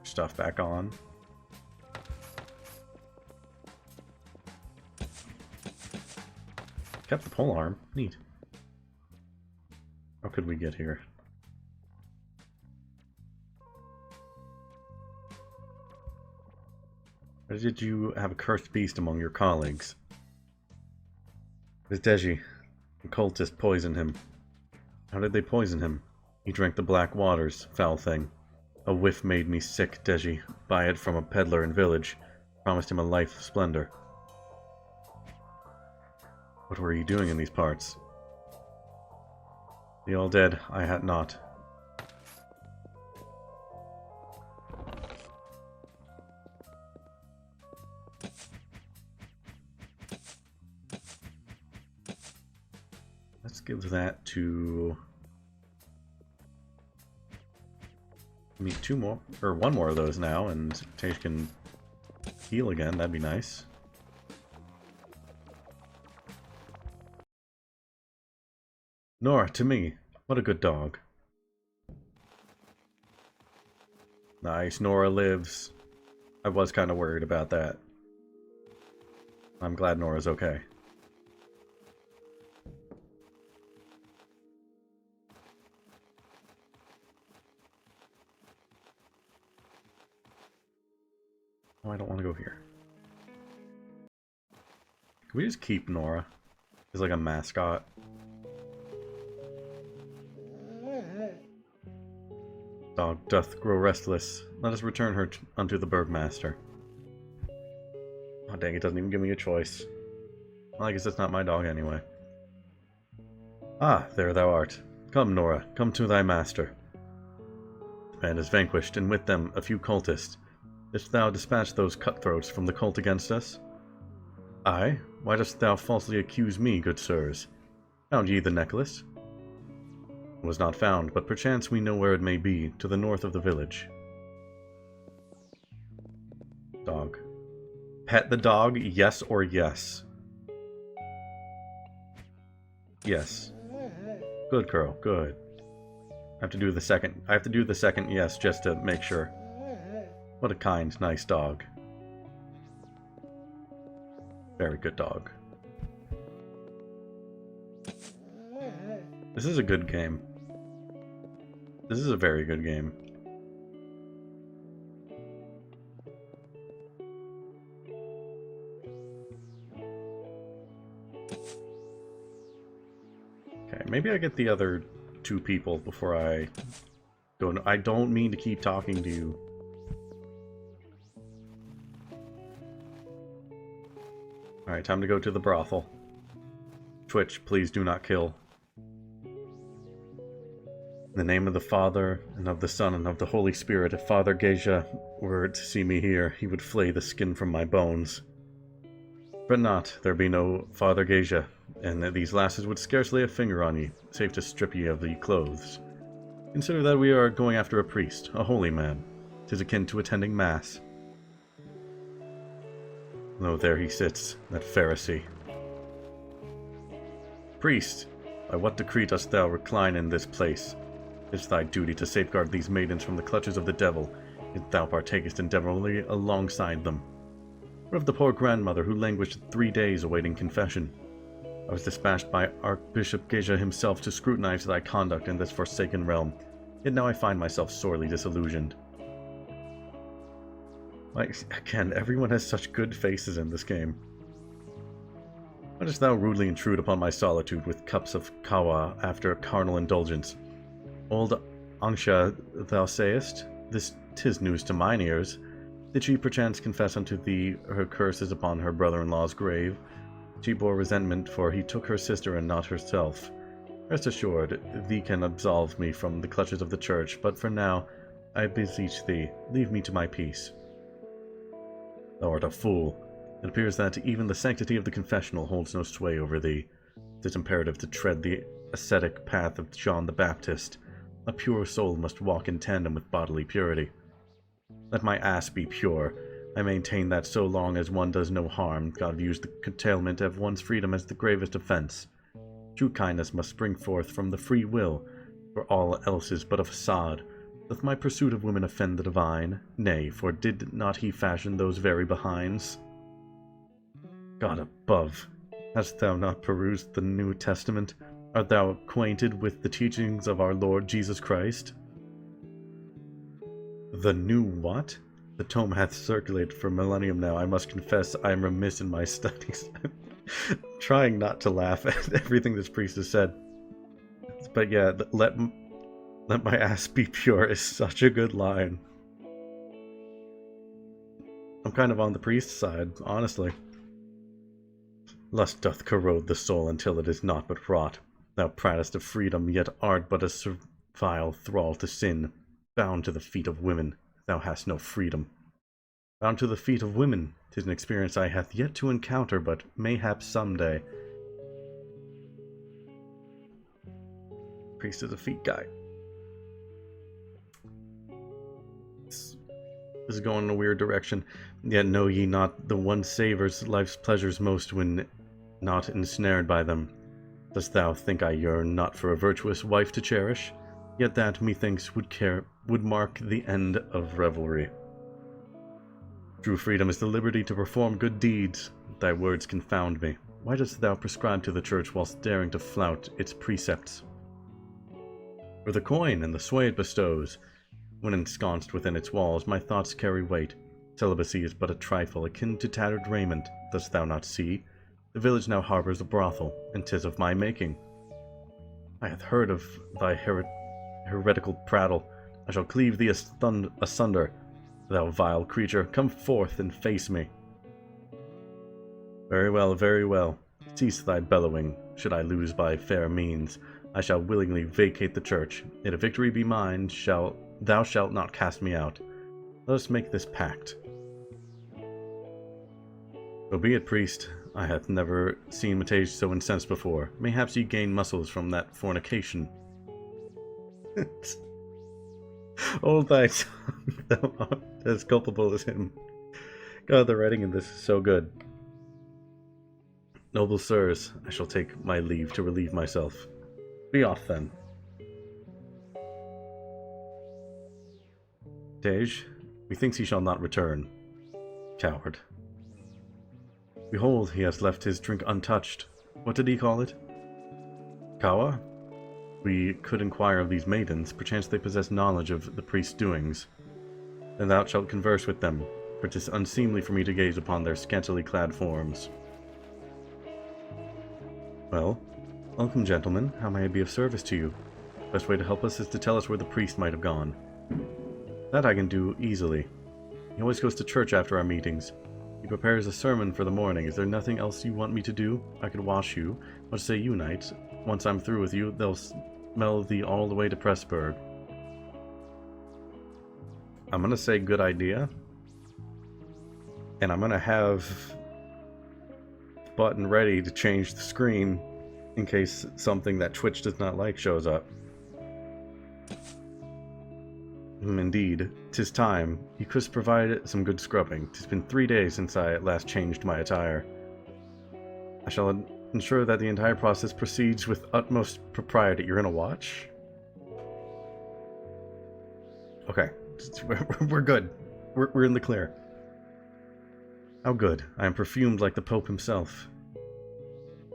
stuff back on. Kept the polearm. Neat. How could we get here? Or did you have a cursed beast among your colleagues? It was Deji. The cultist poisoned him. How did they poison him? He drank the black waters, foul thing. A whiff made me sick, Deji. Buy it from a peddler in village. Promised him a life of splendor. What were you doing in these parts? The all dead, I had not. Let's give that to... Meet two more, or one more of those now, and Tage can heal again. That'd be nice. Nora, to me. What a good dog. Nice, Nora lives. I was kind of worried about that. I'm glad Nora's okay. Oh, I don't want to go here. Can we just keep Nora? As like a mascot? Dog doth grow restless. Let us return her unto the Burgmaster. Oh dang, it doesn't even give me a choice. Well, I guess it's not my dog anyway. Ah, there thou art. Come, Nora, come to thy master. The band is vanquished, and with them a few cultists. Didst thou dispatch those cutthroats from the cult against us? Aye? Why dost thou falsely accuse me, good sirs? Found ye the necklace? It was not found, but perchance we know where it may be, to the north of the village. Dog. Pet the dog, yes or yes? Yes. Good girl, good. I have to do the second yes just to make sure. What a kind, nice dog. Very good dog. This is a good game. This is a very good game. Okay, maybe I get the other two people before I go. I don't mean to keep talking to you. Alright, time to go to the brothel. Twitch, please do not kill. In the name of the Father, and of the Son, and of the Holy Spirit, if Father Geisha were to see me here, he would flay the skin from my bones. But not, there be no Father Geisha, and these lasses would scarce lay a finger on ye, save to strip ye of the clothes. Consider that we are going after a priest, a holy man. 'Tis akin to attending Mass. Lo, there he sits, that Pharisee. Priest, by what decree dost thou recline in this place? It is thy duty to safeguard these maidens from the clutches of the devil, yet thou partakest endeavoringly alongside them. What of the poor grandmother who languished 3 days awaiting confession? I was dispatched by Archbishop Geisha himself to scrutinize thy conduct in this forsaken realm, yet now I find myself sorely disillusioned. Again, everyone has such good faces in this game. Why dost thou rudely intrude upon my solitude with cups of kawa after carnal indulgence? Old Angsha, thou sayest? Tis news to mine ears. Did she perchance confess unto thee her curses upon her brother-in-law's grave? She bore resentment, for he took her sister and not herself. Rest assured, thee can absolve me from the clutches of the church, but for now, I beseech thee, leave me to my peace. Thou art a fool. It appears that even the sanctity of the confessional holds no sway over thee. It is imperative to tread the ascetic path of John the Baptist. A pure soul must walk in tandem with bodily purity. Let my ass be pure. I maintain that so long as one does no harm, God views the curtailment of one's freedom as the gravest offense. True kindness must spring forth from the free will, for all else is but a facade. Doth my pursuit of women offend the divine? Nay, for did not he fashion those very behinds? God above, hast thou not perused the New Testament? Art thou acquainted with the teachings of our Lord Jesus Christ? The new what? The tome hath circulated for a millennium now. I must confess I am remiss in my studies. Trying not to laugh at everything this priest has said. But yeah, let my ass be pure is such a good line. I'm kind of on the priest's side, honestly. Lust doth corrode the soul until it is naught but rot. Thou pratest of freedom, yet art but a servile thrall to sin. Bound to the feet of women, thou hast no freedom. Bound to the feet of women, 'tis an experience I hath yet to encounter, but mayhap some day. priest is a feet guy. This is going in a weird direction. Yet know ye not, the one savours life's pleasures most when not ensnared by them. Dost thou think I yearn not for a virtuous wife to cherish? Yet that, methinks, would mark the end of revelry. True freedom is the liberty to perform good deeds. Thy words confound me. Why dost thou prescribe to the church whilst daring to flout its precepts? For the coin and the sway it bestows, when ensconced within its walls, my thoughts carry weight. Celibacy is but a trifle, akin to tattered raiment. Dost thou not see? The village now harbours a brothel, and 'tis of my making. I hath heard of thy heretical prattle. I shall cleave thee asunder. Thou vile creature, come forth and face me. Very well, very well. Cease thy bellowing. Should I lose by fair means, I shall willingly vacate the church. Yet a victory be mine, thou shalt not cast me out. Let us make this pact. So be it, priest. I hath never seen Matej so incensed before. Mayhaps ye gain muscles from that fornication. Old thanks. Thou art as culpable as him. God, the writing in this is so good. Noble sirs, I shall take my leave to relieve myself. Be off then. Tej, methinks he shall not return. Coward. Behold, he has left his drink untouched. What did he call it? Kawa? We could inquire of these maidens, perchance they possess knowledge of the priest's doings. Then thou shalt converse with them, for 'tis unseemly for me to gaze upon their scantily clad forms. Well, welcome, gentlemen. How may I be of service to you? Best way to help us is to tell us where the priest might have gone. That I can do easily. He always goes to church after our meetings. He prepares a sermon for the morning. Is there nothing else you want me to do? I could wash you. What say you, knight? Once I'm through with you, they'll smell thee all the way to Pressburg. I'm gonna say good idea. And I'm gonna have the button ready to change the screen in case something that Twitch does not like shows up. Indeed, 'tis time. You could provide some good scrubbing. 'Tis been 3 days since I at last changed my attire. I shall ensure that the entire process proceeds with utmost propriety. You're gonna watch? Okay, we're good. We're in the clear. How good. I am perfumed like the Pope himself.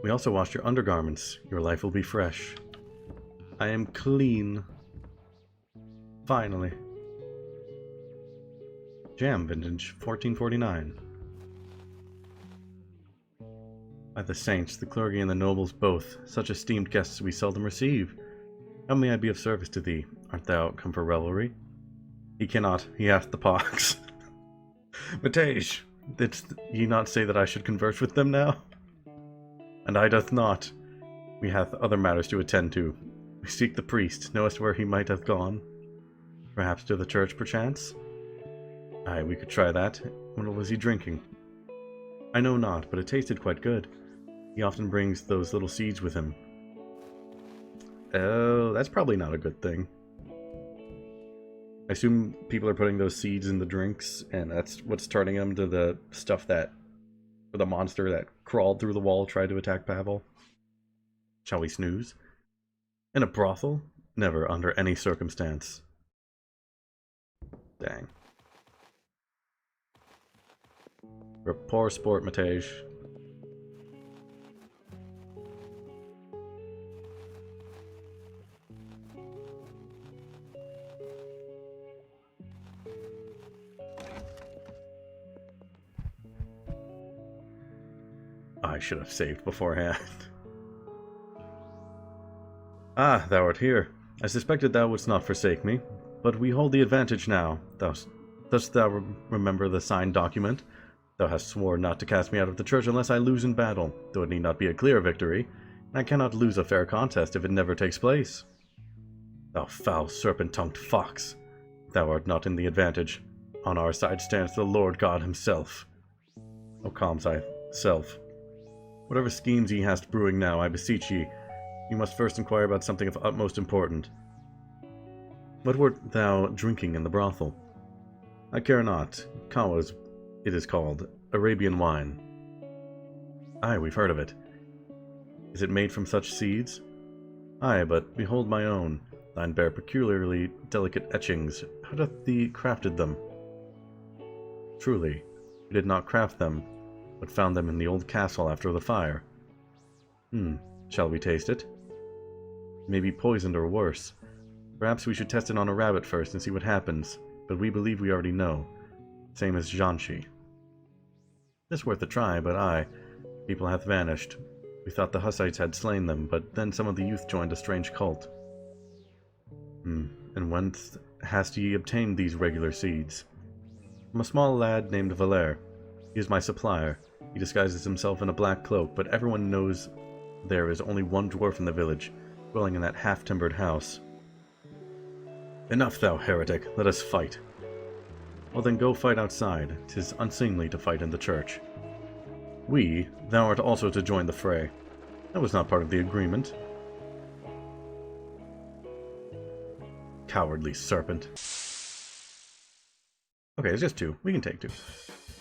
We also washed your undergarments. Your life will be fresh. I am clean. Finally. Jam vintage, 1449. By the saints, the clergy and the nobles both, such esteemed guests we seldom receive. How may I be of service to thee? Art thou come for revelry? He cannot, he hath the pox. Matej, didst ye not say that I should converse with them now? And I doth not. We hath other matters to attend to. We seek the priest. Knowest where he might have gone? Perhaps to the church, perchance? Aye, we could try that. What was he drinking? I know not, but it tasted quite good. He often brings those little seeds with him. Oh, that's probably not a good thing. I assume people are putting those seeds in the drinks, and that's what's turning them to the stuff that... or the monster that crawled through the wall tried to attack Pavel. Shall we snooze? In a brothel? Never, under any circumstance. Dang. You're a poor sport, Matej. I should have saved beforehand. Ah, thou art here. I suspected thou wouldst not forsake me, but we hold the advantage now. Dost thou remember the signed document? Thou hast sworn not to cast me out of the church unless I lose in battle, though it need not be a clear victory, and I cannot lose a fair contest if it never takes place. Thou foul serpent-tongued fox, thou art not in the advantage. On our side stands the Lord God himself. O calm thyself. Whatever schemes ye hast brewing now, I beseech ye, You must first inquire about something of utmost importance. What wert thou drinking in the brothel? I care not. Kawas, it is called. Arabian wine. Aye, we've heard of it. Is it made from such seeds? Aye, but behold my own. Thine bear peculiarly delicate etchings. How doth thee crafted them? Truly, we did not craft them, but found them in the old castle after the fire. Shall we taste it? It may be poisoned or worse. Perhaps we should test it on a rabbit first and see what happens, but we believe we already know. Same as Janshi. It's worth a try, but aye, people hath vanished. We thought the Hussites had slain them, but then some of the youth joined a strange cult. And whence hast ye obtained these regular seeds? From a small lad named Valere. He is my supplier. He disguises himself in a black cloak, but everyone knows there is only one dwarf in the village, dwelling in that half-timbered house. Enough, thou heretic, let us fight. Well then go fight outside. 'Tis unseemly to fight in the church. Thou art also to join the fray. That was not part of the agreement. Cowardly serpent. Okay, it's just 2. We can take 2.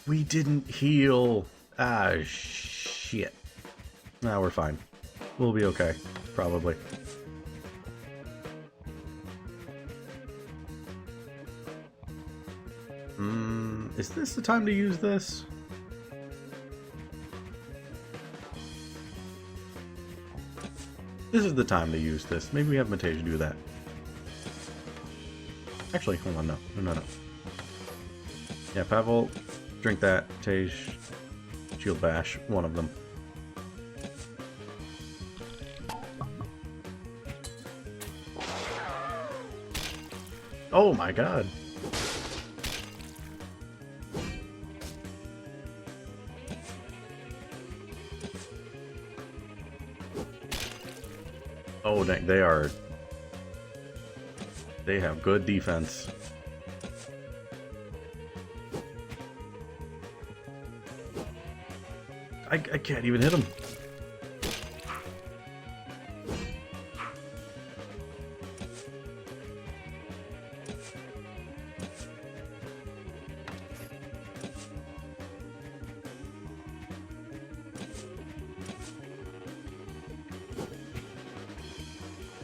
We didn't heal. Ah, shit. Nah, we're fine. We'll be okay. Probably. Is this the time to use this? This is the time to use this. Maybe we have Matej do that. Actually, hold on, no. Yeah, Pavel, drink that. Tej, shield bash, one of them. Oh my god. Oh, dang, they have good defense. I can't even hit him.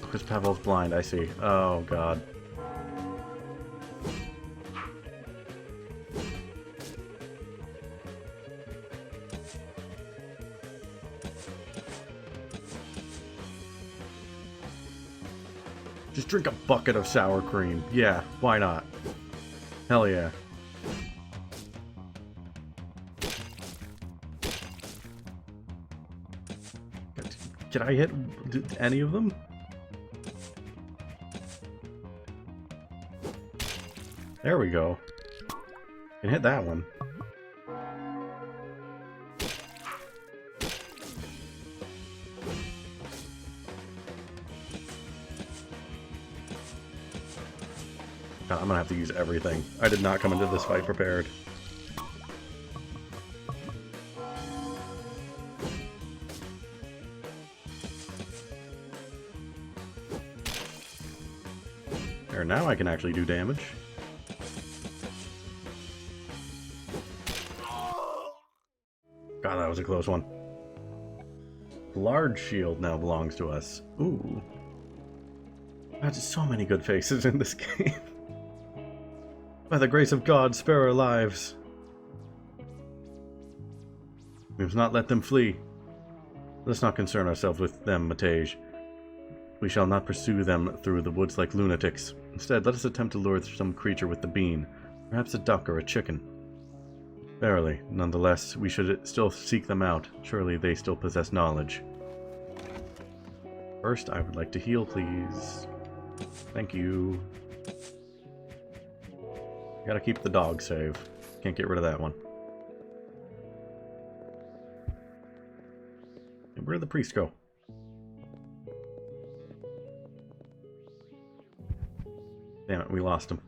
Because Pavel's blind, I see. Oh, God. Just drink a bucket of sour cream. Yeah, why not? Hell yeah. Can I hit any of them? There we go. Can hit that one. God, I'm gonna have to use everything. I did not come into this fight prepared. There, now I can actually do damage. God, that was a close one. Large shield now belongs to us. Ooh. God, so many good faces in this game. By the grace of God, spare our lives. We must not let them flee. Let's not concern ourselves with them, Matej. We shall not pursue them through the woods like lunatics. Instead, let us attempt to lure some creature with the bean. Perhaps a duck or a chicken. Verily, nonetheless, we should still seek them out. Surely they still possess knowledge. First, I would like to heal, please. Thank you. Gotta keep the dog safe. Can't get rid of that one. And where'd the priest go? Damn it, we lost him.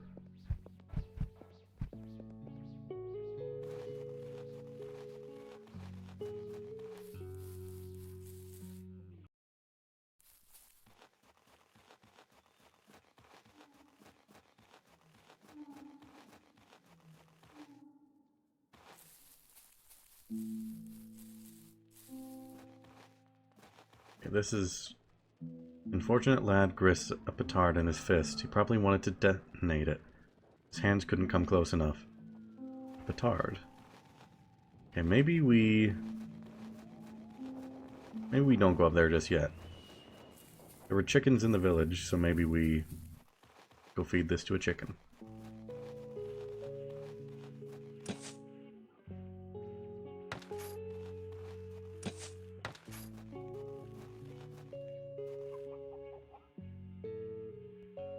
Okay, this is... Unfortunate lad grits a petard in his fist. He probably wanted to detonate it. His hands couldn't come close enough. Petard. Okay, maybe we don't go up there just yet. There were chickens in the village, so maybe we go feed this to a chicken.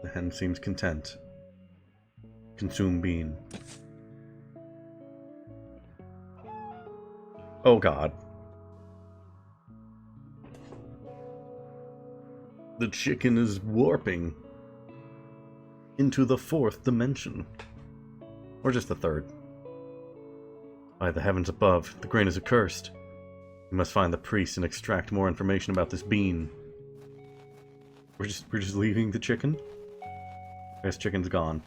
The hen seems content. Consume bean. Oh god. The chicken is warping into the 4th dimension. Or just the 3rd. By the heavens above, the grain is accursed. We must find the priest and extract more information about this bean. We're just leaving the chicken? I guess chicken's gone.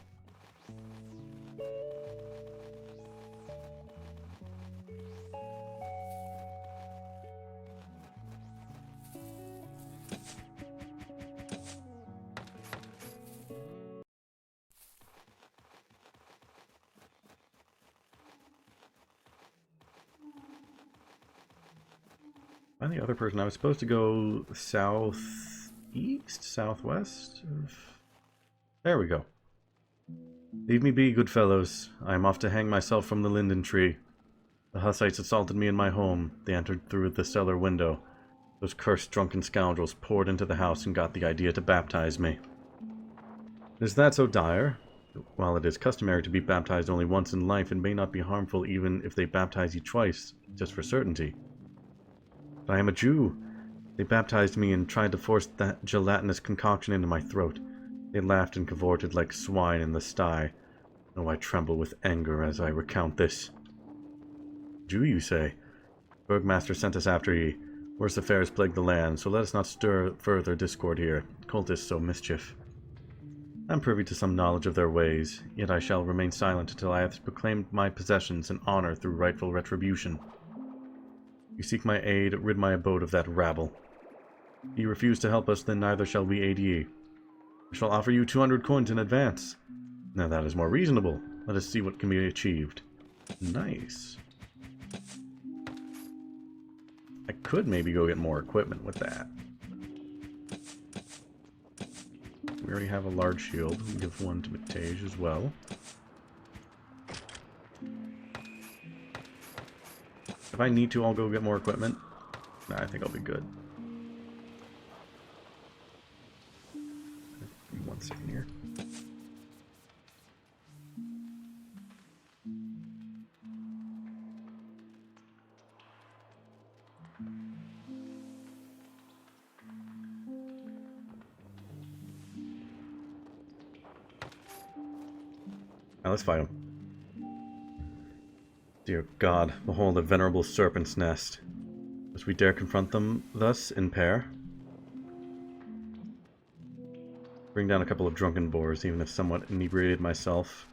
Find the other person. I was supposed to go southeast? Southwest? There we go. Leave me be, good fellows. I am off to hang myself from the linden tree. The Hussites assaulted me in my home. They entered through the cellar window. Those cursed drunken scoundrels poured into the house and got the idea to baptize me. Is that so dire? While it is customary to be baptized only once in life, it may not be harmful even if they baptize you twice, just for certainty. But I am a Jew. They baptized me and tried to force that gelatinous concoction into my throat. They laughed and cavorted like swine in the sty. Oh, I tremble with anger as I recount this. Jew, you say? Burgmaster sent us after ye. Worse affairs plague the land, so let us not stir further discord here. Cultists sow mischief. I am privy to some knowledge of their ways, yet I shall remain silent until I have proclaimed my possessions and honor through rightful retribution. You seek my aid, rid my abode of that rabble. If ye refuse to help us, then neither shall we aid ye. I shall offer you 200 coins in advance. Now that is more reasonable. Let us see what can be achieved. Nice. I could maybe go get more equipment with that. We already have a large shield. We'll give one to Matage as well. If I need to, I'll go get more equipment. Nah, I think I'll be good. One second here. Now let's fight him. Dear God, behold the venerable serpent's nest. Must we dare confront them thus in pair? Bring down a couple of drunken boars, even if somewhat inebriated myself.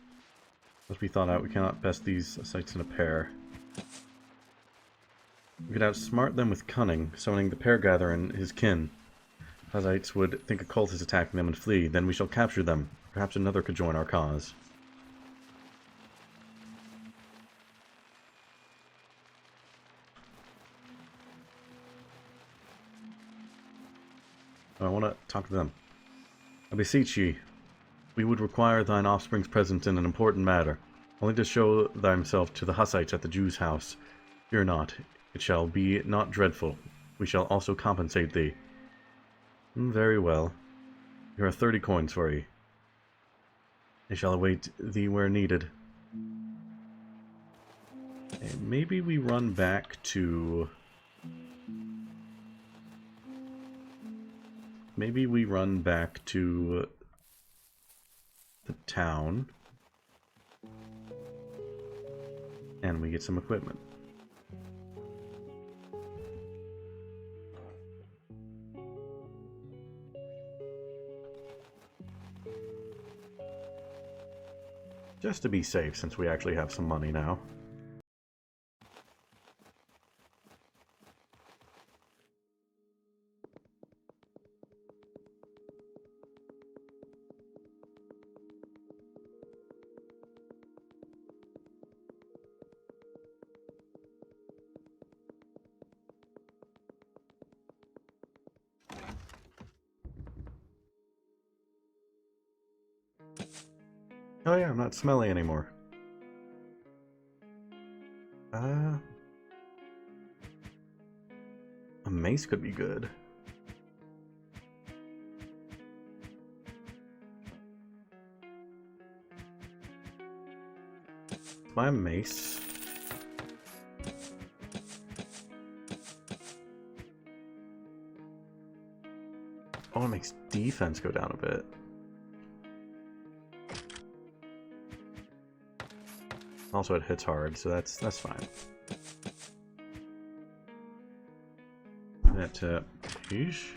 Must be thought out, we cannot best these sights in a pair. We could outsmart them with cunning, summoning the pair gatherer and his kin. Hussites would think a cult is attacking them and flee, then we shall capture them. Perhaps another could join our cause. I want to talk to them. I beseech ye, we would require thine offspring's presence in an important matter, only to show thyself to the Hussites at the Jew's house. Fear not, it shall be not dreadful. We shall also compensate thee. Very well. Here are 30 coins for ye. They shall await thee where needed. And maybe we run back to... Maybe we run back to the town and we get some equipment. Just to be safe, since we actually have some money now. Oh yeah, I'm not smelly anymore. A mace could be good. Buy a mace. Oh, it makes defense go down a bit. Also, it hits hard, so that's fine. That page.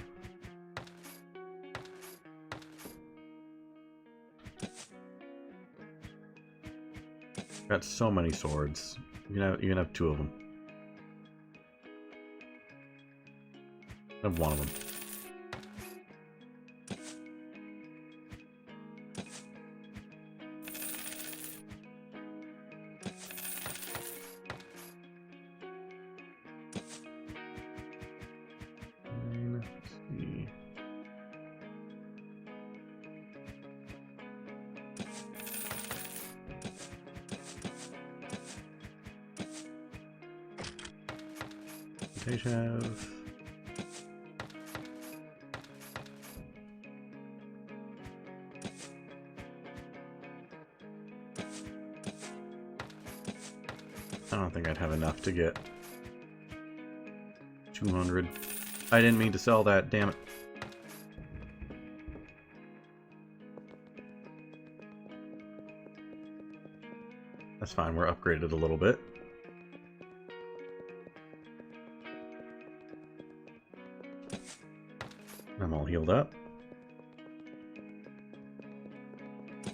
Got so many swords. You can have 2 of them. Have 1 of them. Page have. I don't think I'd have enough to get 200. I didn't mean to sell that, damn it. That's fine, we're upgraded a little bit. I'm all healed up. I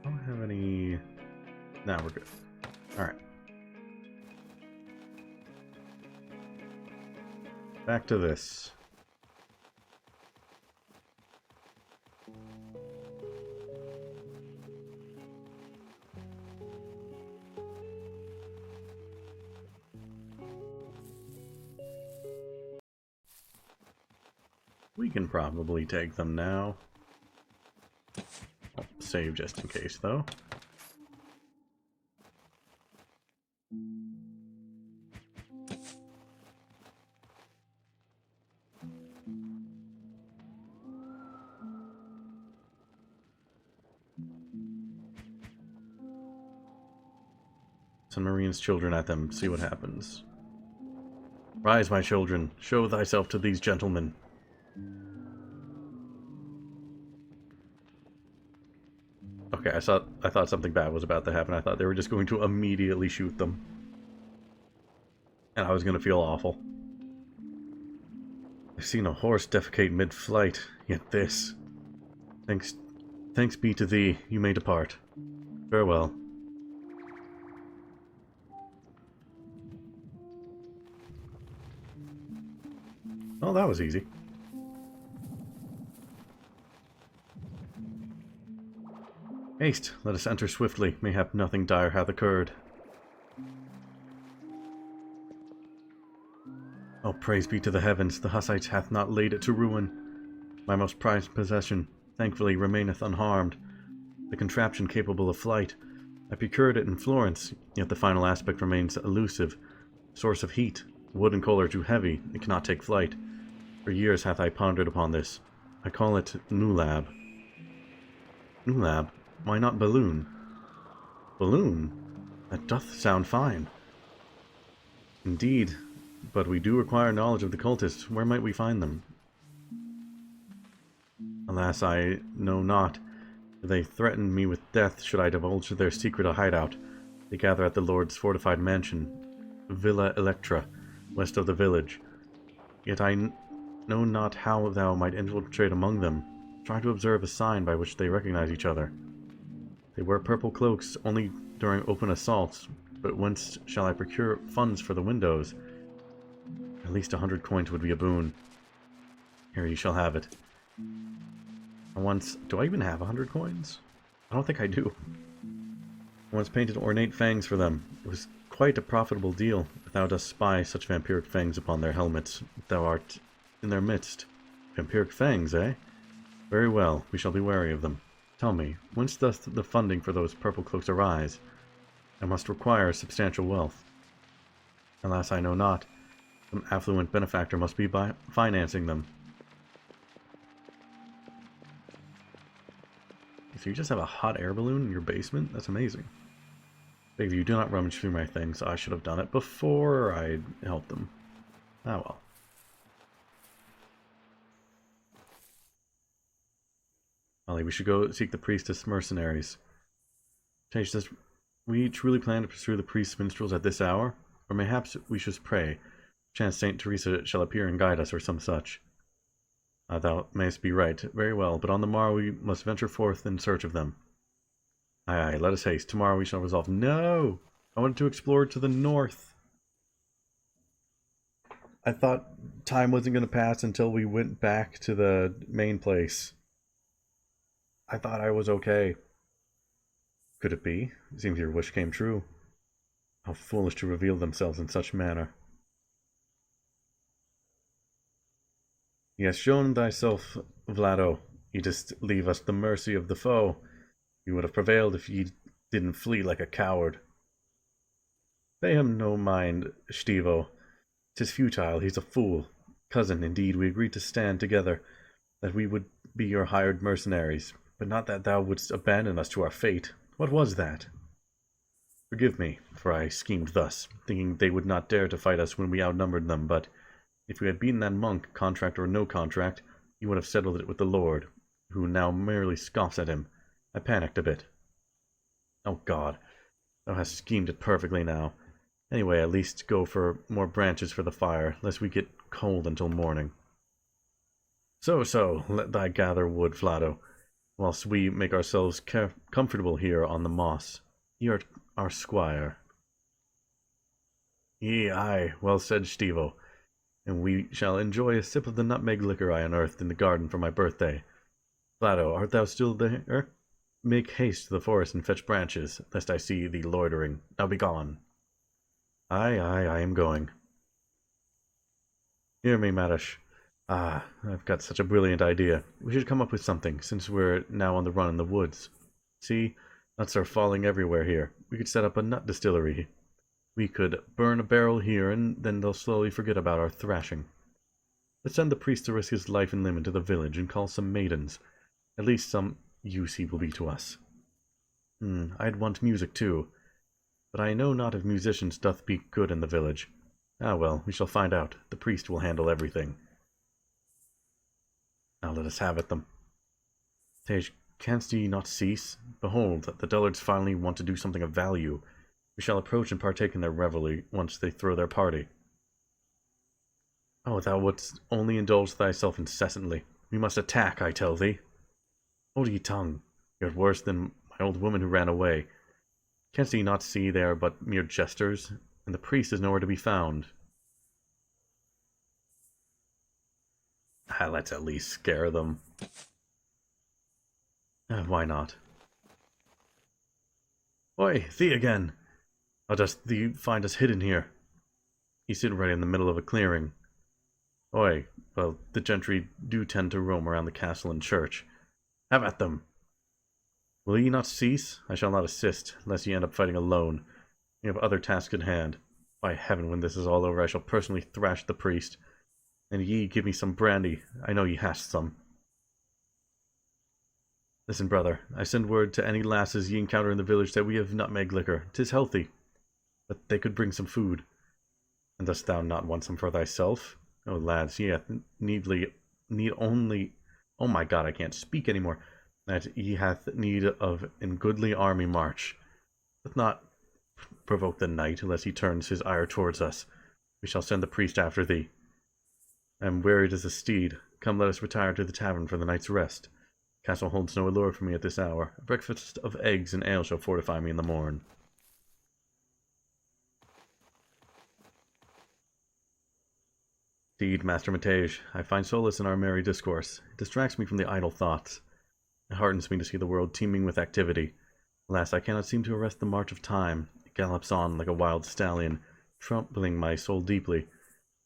don't have any... No, we're good. Alright. Back to this. We can probably take them now. I'll save just in case, though. Send Marine's children at them, see what happens. Rise, my children, show thyself to these gentlemen. Okay, I thought something bad was about to happen. I thought they were just going to immediately shoot them. And I was going to feel awful. I've seen a horse defecate mid-flight, yet this. Thanks be to thee, you may depart. Farewell. Oh, that was easy. Haste, let us enter swiftly, mayhap nothing dire hath occurred. Oh, praise be to the heavens, the Hussites hath not laid it to ruin. My most prized possession, thankfully, remaineth unharmed. The contraption capable of flight. I procured it in Florence, yet the final aspect remains elusive. Source of heat, wood and coal are too heavy, it cannot take flight. For years hath I pondered upon this. I call it Nulab. Nulab? Why not balloon? Balloon? That doth sound fine. Indeed, but we do require knowledge of the cultists. Where might we find them? Alas, I know not. They threaten me with death should I divulge their secret hideout. They gather at the Lord's fortified mansion, Villa Electra, west of the village. Yet I know not how thou might infiltrate among them. Try to observe a sign by which they recognize each other. They wear purple cloaks only during open assaults, but whence shall I procure funds for the windows? At least 100 coins would be a boon. Here, you shall have it. Do I even have 100 coins? I don't think I do. I once painted ornate fangs for them. It was quite a profitable deal, if thou dost spy such vampiric fangs upon their helmets. Thou art... in their midst. Vampiric fangs, eh? Very well, we shall be wary of them. Tell me, whence doth the funding for those purple cloaks arise? I must require substantial wealth. Alas, I know not. Some affluent benefactor must be financing them. So you just have a hot air balloon in your basement? That's amazing. Big of you, do not rummage through my things. I should have done it before I helped them. Ah well. Ollie, we should go seek the priestess mercenaries. Tage, does we truly plan to pursue the priest's minstrels at this hour? Or mayhaps we should pray. Chance Saint Teresa shall appear and guide us, or some such. Thou mayst be right. Very well, but on the morrow we must venture forth in search of them. Aye, let us haste. Tomorrow we shall resolve. No! I wanted to explore to the north. I thought time wasn't going to pass until we went back to the main place. I thought I was okay. Could it be? It seems your wish came true. How foolish to reveal themselves in such manner. He has shown thyself, Vlado. Ye didst leave us the mercy of the foe. You would have prevailed if ye didn't flee like a coward. Pay him no mind, Stivo. 'Tis futile, he's a fool. Cousin, indeed, we agreed to stand together, that we would be your hired mercenaries, but not that thou wouldst abandon us to our fate. What was that? Forgive me, for I schemed thus, thinking they would not dare to fight us when we outnumbered them, but if we had beaten that monk, contract or no contract, you would have settled it with the Lord, who now merely scoffs at him. I panicked a bit. Oh God, thou hast schemed it perfectly now. Anyway, at least go for more branches for the fire, lest we get cold until morning. So, let thy gather wood, Vlado, whilst we make ourselves comfortable here on the moss. Ye art our squire. Ye, aye, well said, Stivo, and we shall enjoy a sip of the nutmeg liquor I unearthed in the garden for my birthday. Vlado, art thou still there? Make haste to the forest and fetch branches, lest I see thee loitering. Now be gone. Aye, I am going. Hear me, Madish. I've got such a brilliant idea. We should come up with something, since we're now on the run in the woods. See, nuts are falling everywhere here. We could set up a nut distillery. We could burn a barrel here, and then they'll slowly forget about our thrashing. Let's send the priest to risk his life and limb into the village, and call some maidens. At least some use he will be to us. I'd want music too. But I know not if musicians doth be good in the village. Ah well, we shall find out. The priest will handle everything. Now let us have at them. Tage, canst ye not cease? Behold, the dullards finally want to do something of value. We shall approach and partake in their revelry once they throw their party. Oh, thou wouldst only indulge thyself incessantly. We must attack, I tell thee. Hold ye tongue. You're worse than my old woman who ran away. Canst ye not see they are but mere jesters, and the priest is nowhere to be found? Let's at least scare them. Why not? Oi, thee again! How dost thee find us hidden here? He's sitting right in the middle of a clearing. Oi, well, the gentry do tend to roam around the castle and church. Have at them! Will ye not cease? I shall not assist, lest ye end up fighting alone. We have other tasks at hand. By heaven, when this is all over, I shall personally thrash the priest. And ye give me some brandy. I know ye hast some. Listen, brother, I send word to any lasses ye encounter in the village that we have nutmeg liquor. 'Tis healthy, but they could bring some food. And dost thou not want some for thyself? Oh, lads, ye hath need only... Oh my God, I can't speak anymore. That ye hath need of in goodly army march. Doth not provoke the knight, unless he turns his ire towards us. We shall send the priest after thee. I am wearied as a steed. Come, let us retire to the tavern for the night's rest. Castle holds no allure for me at this hour. A breakfast of eggs and ale shall fortify me in the morn. Indeed, Master Matage, I find solace in our merry discourse. It distracts me from the idle thoughts. It heartens me to see the world teeming with activity. Alas, I cannot seem to arrest the march of time. It gallops on like a wild stallion, trampling my soul deeply.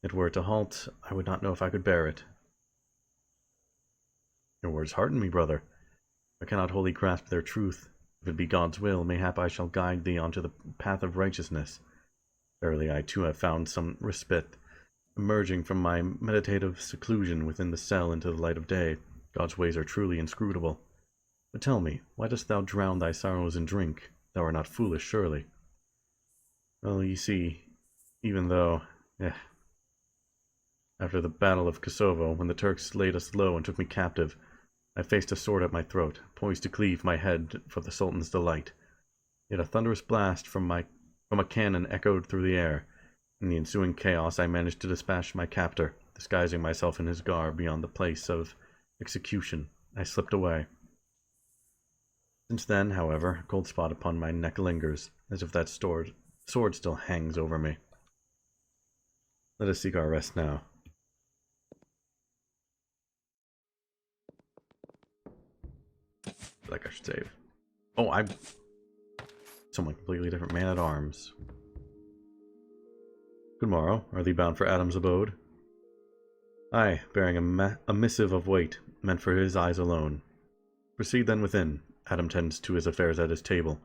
If it were to halt, I would not know if I could bear it. Your words hearten me, brother. I cannot wholly grasp their truth. If it be God's will, mayhap I shall guide thee onto the path of righteousness. Verily, I too have found some respite. Emerging from my meditative seclusion within the cell into the light of day, God's ways are truly inscrutable. But tell me, why dost thou drown thy sorrows in drink? Thou art not foolish, surely. Well, you see, even though, after the Battle of Kosovo, when the Turks laid us low and took me captive, I faced a sword at my throat, poised to cleave my head for the Sultan's delight. Yet a thunderous blast from a cannon echoed through the air. In the ensuing chaos, I managed to dispatch my captor, disguising myself in his garb beyond the place of execution. I slipped away. Since then, however, a cold spot upon my neck lingers, as if that sword still hangs over me. Let us seek our rest now. Like I should save. Oh, I'm someone completely different. Man at arms. Good morrow. Are thee bound for Adam's abode? Aye, bearing a missive of weight, meant for his eyes alone. Proceed then within. Adam tends to his affairs at his table.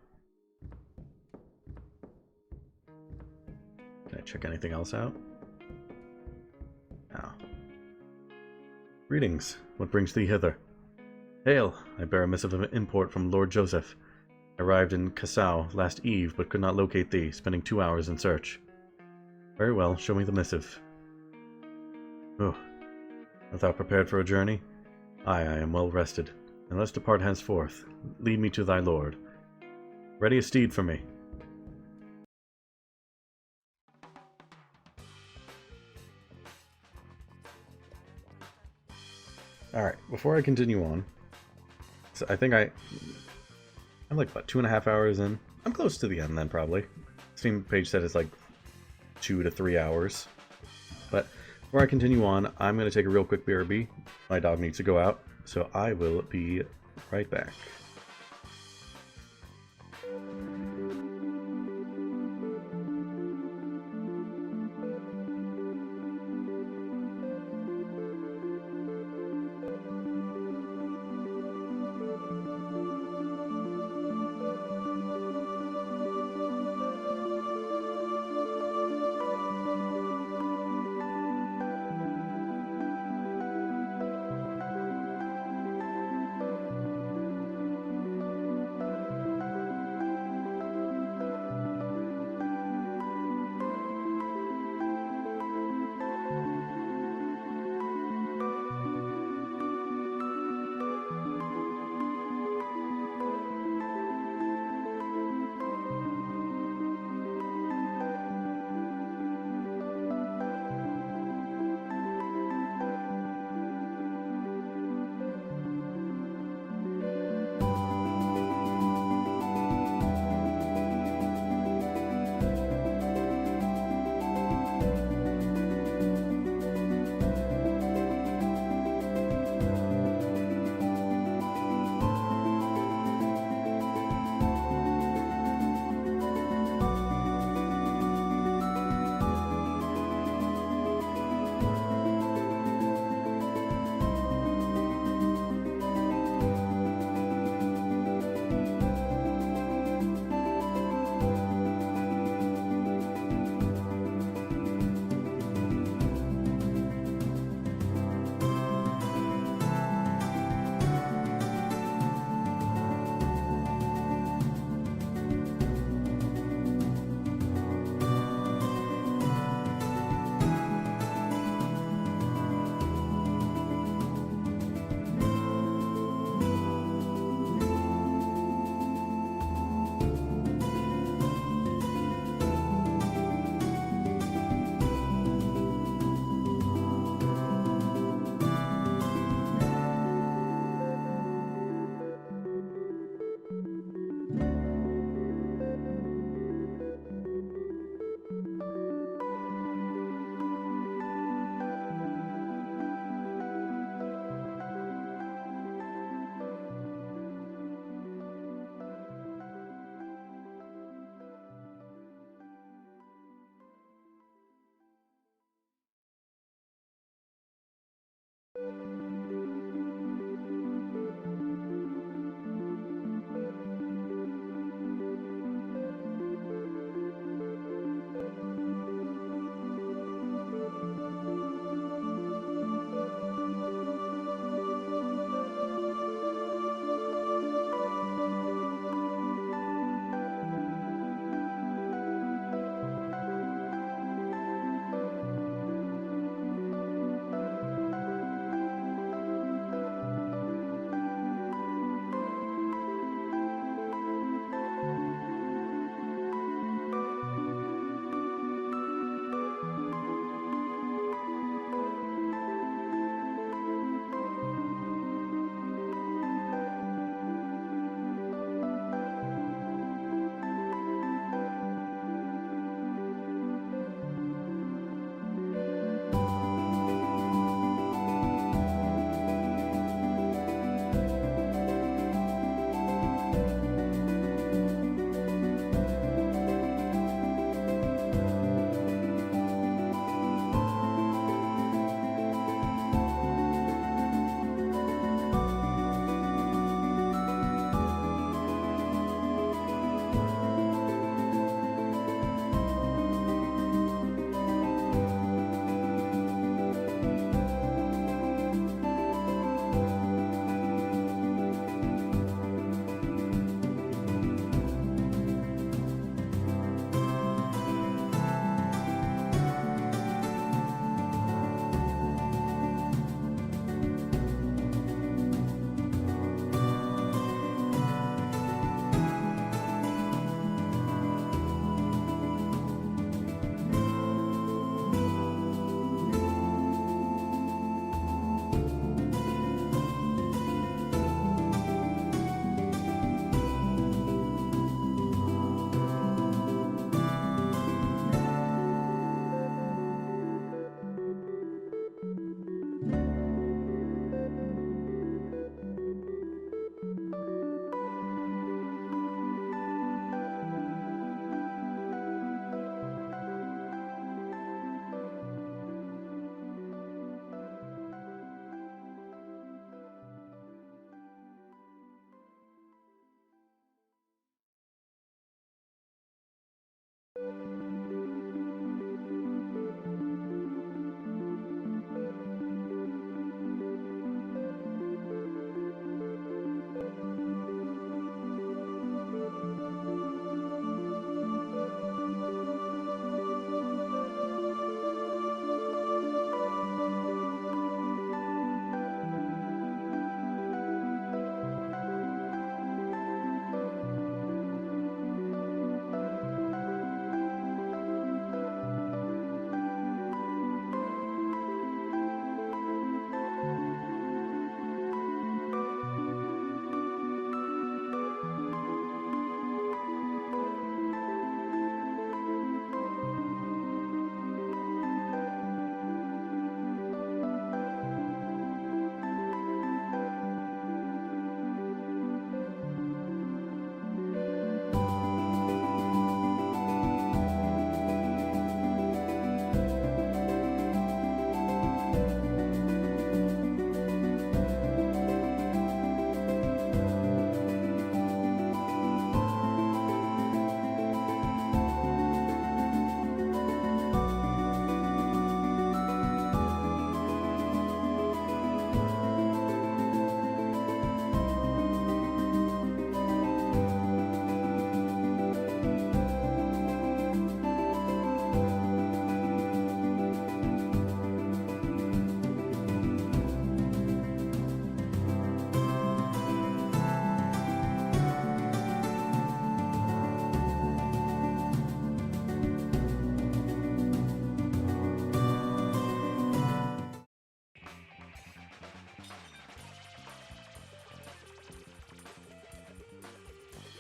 Can I check anything else out? No. Greetings. What brings thee hither? Hail! I bear a missive of import from Lord Joseph. I arrived in Cassau last eve, but could not locate thee, spending 2 hours in search. Very well, show me the missive. Oh, art thou prepared for a journey? Aye, I am well rested. And let us depart henceforth. Lead me to thy lord. Ready a steed for me. Alright, before I continue on, so I think I'm like, what, 2.5 hours in? I'm close to the end then, probably. Steam page said it's like 2 to 3 hours. But before I continue on, I'm going to take a real quick BRB. My dog needs to go out, so I will be right back.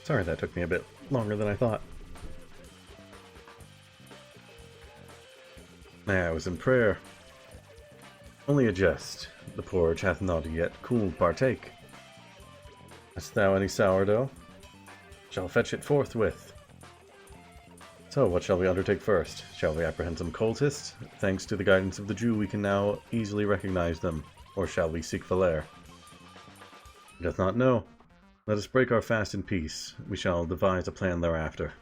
Sorry that took me a bit longer than I thought. Nay, I was in prayer. Only a jest. The porridge hath not yet cooled, partake. Hast thou any sourdough? Shall fetch it forthwith. So, what shall we undertake first? Shall we apprehend some cultists? Thanks to the guidance of the Jew, we can now easily recognize them. Or shall we seek Valer? He doth not know. Let us break our fast in peace. We shall devise a plan thereafter.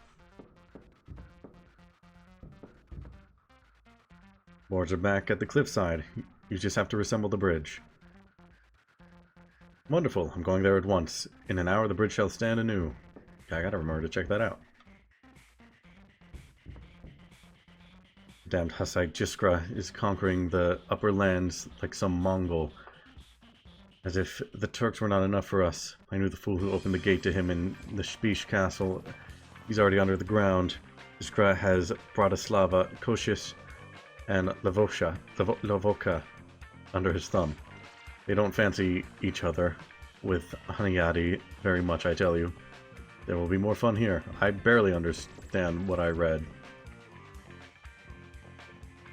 Boards are back at the cliffside. You just have to reassemble the bridge. Wonderful. I'm going there at once. In an hour the bridge shall stand anew. I gotta remember to check that out. Damned Hussite Jiskra is conquering the upper lands like some Mongol. As if the Turks were not enough for us. I knew the fool who opened the gate to him in the Spish castle. He's already under the ground. Jiskra has Bratislava, Koshish, and Lavoka under his thumb. They don't fancy each other with Hanyadi very much, I tell you. There will be more fun here. I barely understand what I read.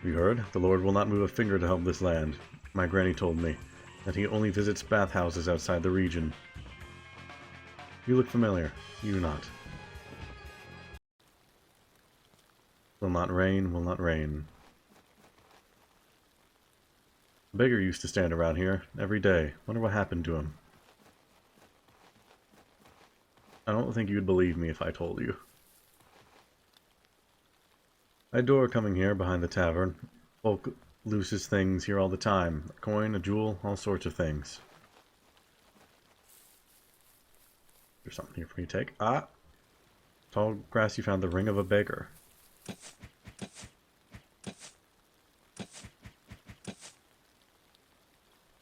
You heard? The Lord will not move a finger to help this land. My granny told me that he only visits bathhouses outside the region. You look familiar. You not. Will not rain, will not rain. The beggar used to stand around here every day. Wonder what happened to him. I don't think you'd believe me if I told you. I adore coming here behind the tavern. Folk loses things here all the time. A coin, a jewel, all sorts of things. There's something here for you to take. Ah! Tall grass, you found the ring of a beggar.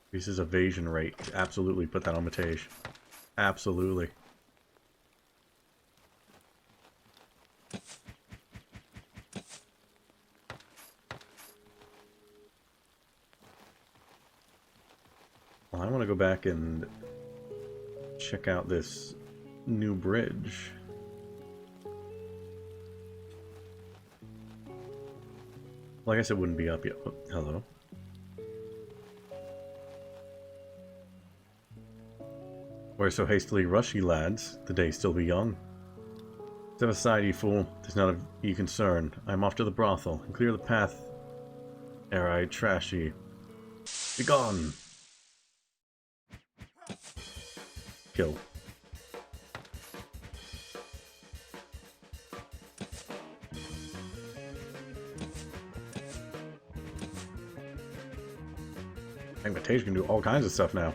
Increases evasion rate. Absolutely put that on Matage. Absolutely. Well, I want to go back and check out this new bridge. Well, I guess it wouldn't be up yet. Oh, hello. Why so hastily rush ye, lads? The day still be young. Step aside, ye fool. 'Tis none of ye concern. I am off to the brothel, and clear the path ere I trash ye. Begone! Kill. I think Matage can do all kinds of stuff now.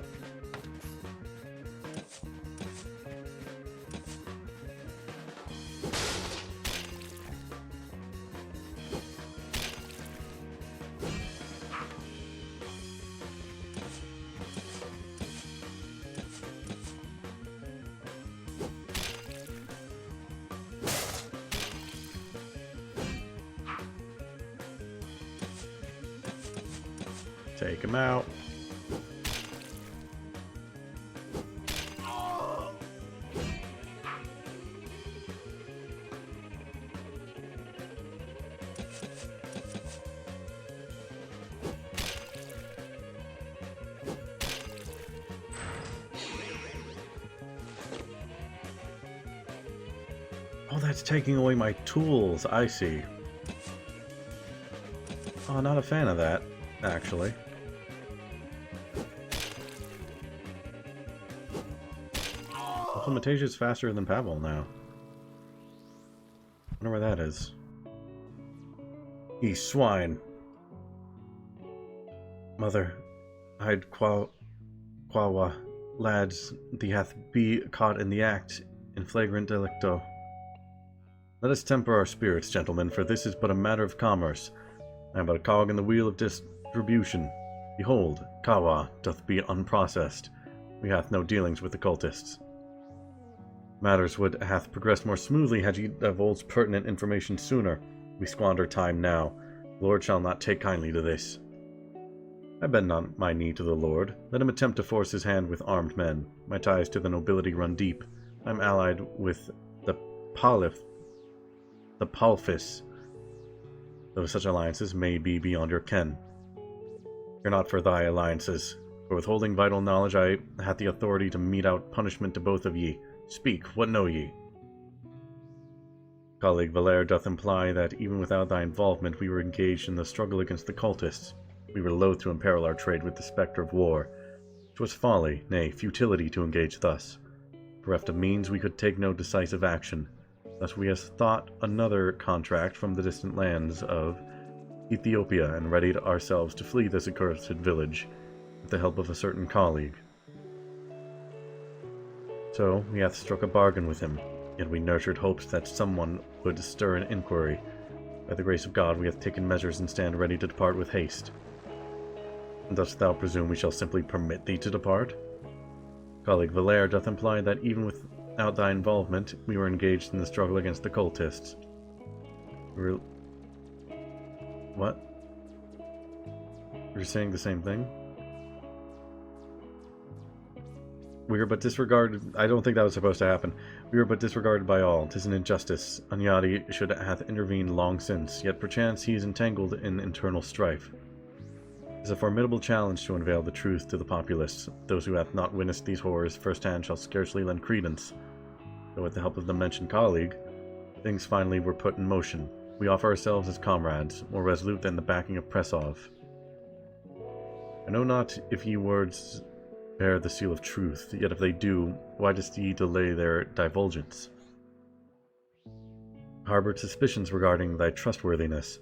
Take him out. Oh, that's taking away my tools. I see. Oh, not a fan of that, actually. Matage is faster than Pavel now. Wonder where that is. Ye swine. Mother, hide Quawa, lads, thee hath be caught in the act, in flagrant delicto. Let us temper our spirits, gentlemen, for this is but a matter of commerce. I am but a cog in the wheel of distribution. Behold, Kawa doth be unprocessed. We hath no dealings with the cultists. Matters would hath progressed more smoothly had ye divulged pertinent information sooner. We squander time now. The Lord shall not take kindly to this. I bend not my knee to the Lord. Let him attempt to force his hand with armed men. My ties to the nobility run deep. I'm allied with the Palif, the Palfis, though such alliances may be beyond your ken. Fear not for thy alliances, for withholding vital knowledge I had the authority to mete out punishment to both of ye. Speak, what know ye? Colleague Valere doth imply that even without thy involvement we were engaged in the struggle against the cultists. We were loath to imperil our trade with the spectre of war. 'Twas folly, nay, futility to engage thus. Bereft of means, we could take no decisive action. Thus we have thought another contract from the distant lands of Ethiopia, and readied ourselves to flee this accursed village, with the help of a certain colleague. So we hath struck a bargain with him, yet we nurtured hopes that someone would stir an inquiry. By the grace of God we hath taken measures and stand ready to depart with haste. And dost thou presume we shall simply permit thee to depart? Colleague Valere doth imply that even without thy involvement, we were engaged in the struggle against the cultists. What? You're saying the same thing? We were but disregarded. I don't think that was supposed to happen. We were but disregarded by all. 'Tis an injustice. Anyadi should hath intervened long since, yet perchance he is entangled in internal strife. 'Tis a formidable challenge to unveil the truth to the populace. Those who have not witnessed these horrors firsthand shall scarcely lend credence. Though with the help of the mentioned colleague, things finally were put in motion. We offer ourselves as comrades, more resolute than the backing of Presov. I know not if ye words bear the seal of truth, yet if they do, why dost ye delay their divulgence? Harbored suspicions regarding thy trustworthiness.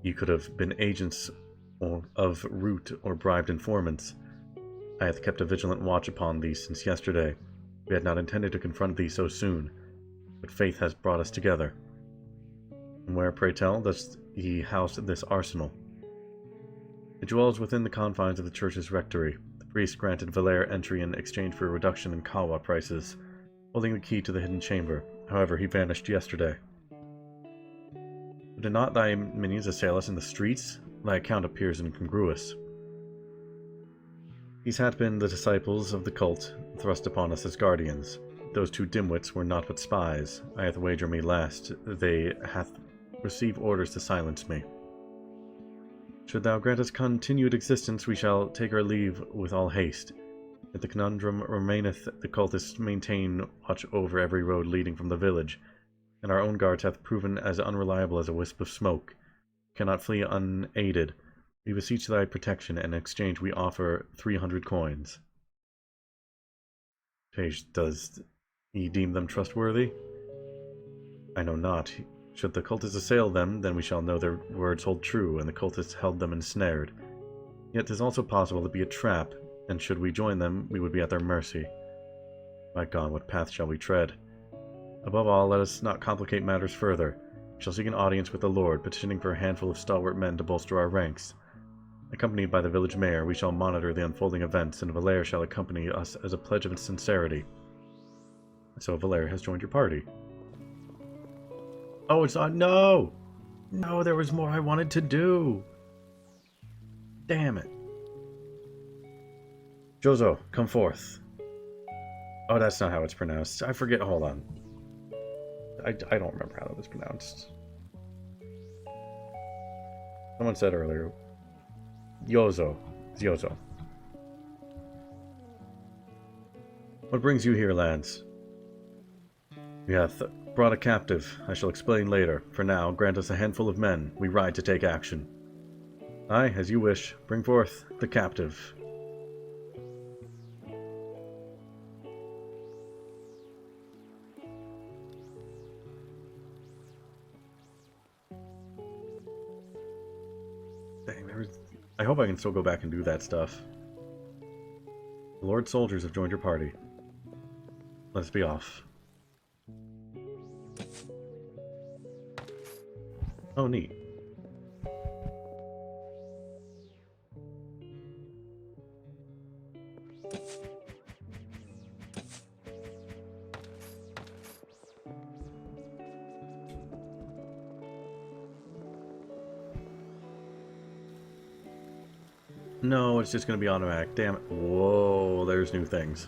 Ye could have been agents of root or bribed informants. I hath kept a vigilant watch upon thee since yesterday. We had not intended to confront thee so soon, but fate has brought us together. And where, pray tell, does ye house this arsenal? It dwells within the confines of the church's rectory. The priest granted Valere entry in exchange for a reduction in kawa prices, holding the key to the hidden chamber. However, he vanished yesterday. Did not thy minions assail us in the streets? Thy account appears incongruous. These had been the disciples of the cult, thrust upon us as guardians. Those two dimwits were not but spies. I hath wager me last they hath received orders to silence me. Should thou grant us continued existence, we shall take our leave with all haste. If the conundrum remaineth, the cultists maintain watch over every road leading from the village, and our own guards hath proven as unreliable as a wisp of smoke. Cannot flee unaided. We beseech thy protection, and in exchange we offer 300 coins. Page, does he deem them trustworthy? I know not. Should the cultists assail them, then we shall know their words hold true, and the cultists held them ensnared. Yet 'tis also possible to be a trap, and should we join them, we would be at their mercy. My God, what path shall we tread? Above all, let us not complicate matters further. We shall seek an audience with the Lord, petitioning for a handful of stalwart men to bolster our ranks. Accompanied by the village mayor, we shall monitor the unfolding events, and Valere shall accompany us as a pledge of sincerity. So Valere has joined your party. Oh, it's on. No! No, there was more I wanted to do. Damn it. Jozo, come forth. Oh, that's not how it's pronounced. I forget. Hold on. I don't remember how that was pronounced. Someone said earlier. Yozo. It's Yozo. What brings you here, lads? We hath brought a captive. I shall explain later. For now, grant us a handful of men. We ride to take action. Aye, as you wish. Bring forth the captive. Dang, I hope I can still go back and do that stuff. The Lord soldiers have joined your party. Let's be off. Oh, neat. No, it's just going to be automatic. Damn it. Whoa, there's new things.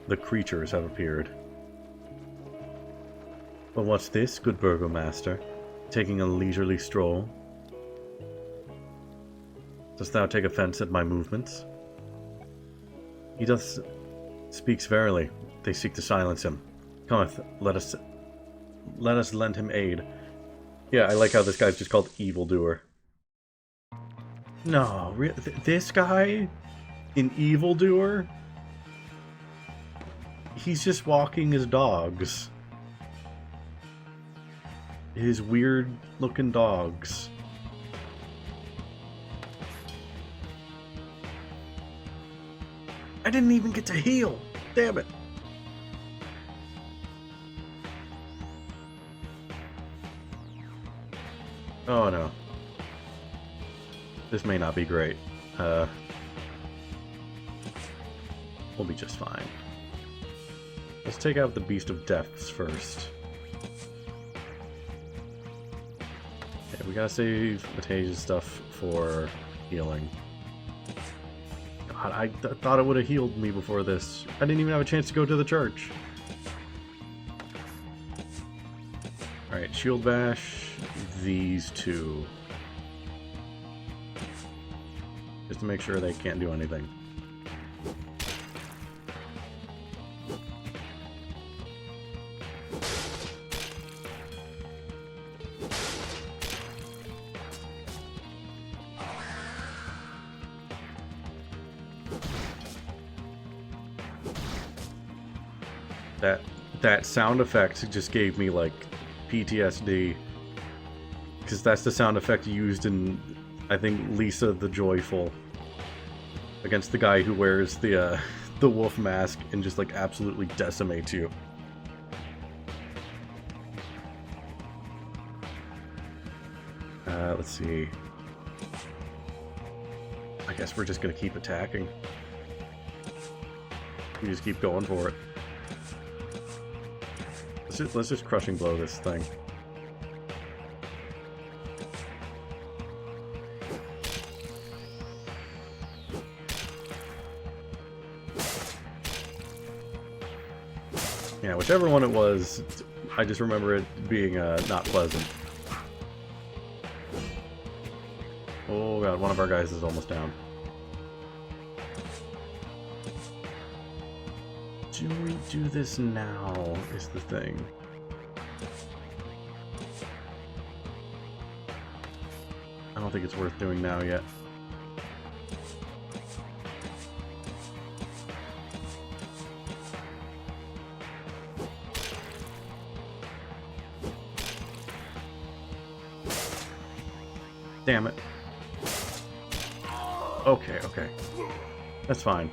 The creatures have appeared. But what's this, good burgomaster? Taking a leisurely stroll? Dost thou take offence at my movements? He doth speaks verily. They seek to silence him. Cometh, let us lend him aid. Yeah, I like how this guy's just called Evildoer. No, this guy? An evildoer? He's just walking his dogs. His weird-looking dogs. I didn't even get to heal! Damn it! Oh no. This may not be great. We'll be just fine. Let's take out the Beast of Deaths first. Okay, we gotta save Matage's stuff for healing. God, I thought it would have healed me before this. I didn't even have a chance to go to the church. Alright, Shield Bash these two. Just to make sure they can't do anything. That sound effect just gave me like PTSD, because that's the sound effect used in, I think, Lisa the Joyful, against the guy who wears the wolf mask and just like absolutely decimates you. Let's see. I guess we're just gonna keep attacking. We just keep going for it. Let's just crushing blow this thing. Yeah, whichever one it was, I just remember it being not pleasant. Oh god, one of our guys is almost down. Do we do this now, is the thing. I don't think it's worth doing now yet. Damn it. Okay, okay. That's fine.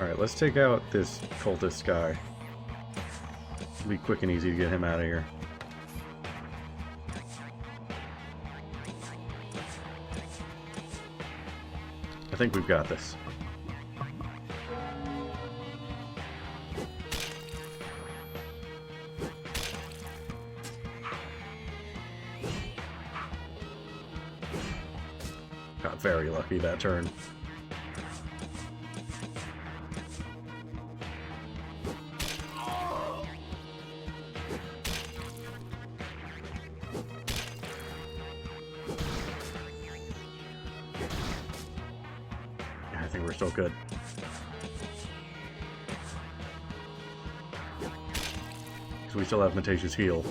Alright, let's take out this cultist guy. It'll be quick and easy to get him out of here. I think we've got this. Got very lucky that turn. I think we're still good. Because we still have Matage's heal.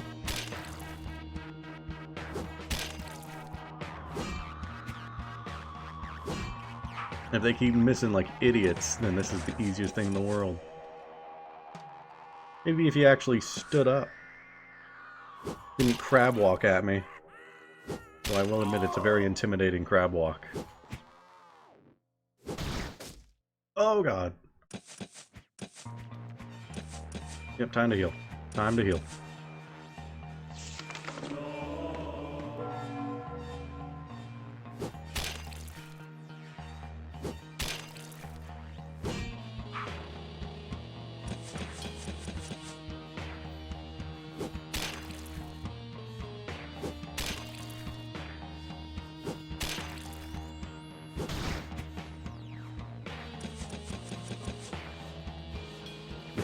If they keep missing like idiots, then this is the easiest thing in the world. Maybe if he actually stood up. Didn't crab walk at me. Though I will admit it's a very intimidating crab walk. Oh god. Yep, time to heal. Time to heal.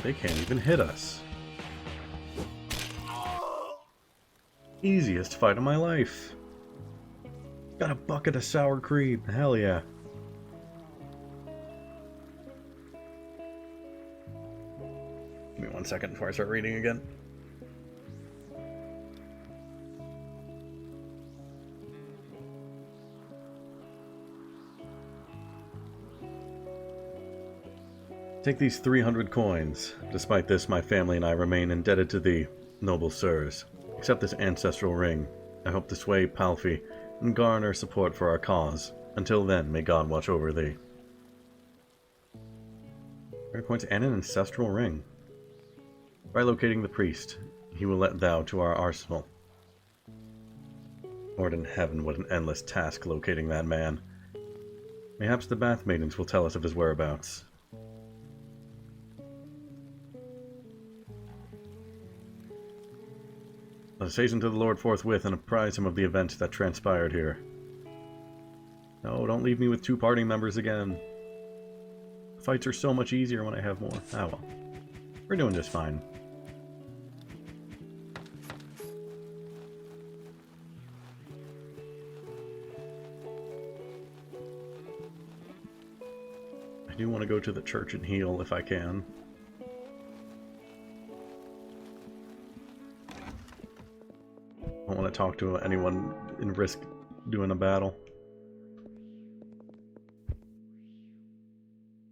They can't even hit us. Easiest fight of my life. Got a bucket of sour cream. Hell yeah. Give me 1 second before I start reading again. Take these 300 coins. Despite this, my family and I remain indebted to thee, noble sirs. Accept this ancestral ring. I hope to sway Palfi and garner support for our cause. Until then, may God watch over thee. 300 coins and an ancestral ring. By locating the priest, he will let thou to our arsenal. Lord in heaven, what an endless task locating that man. Mayhaps the Bath Maidens will tell us of his whereabouts. Let us hasten to the Lord forthwith and apprise him of the events that transpired here. No, don't leave me with 2 party members again. Fights are so much easier when I have more. Ah well. We're doing just fine. I do want to go to the church and heal if I can. I don't want to talk to anyone and risk doing a battle.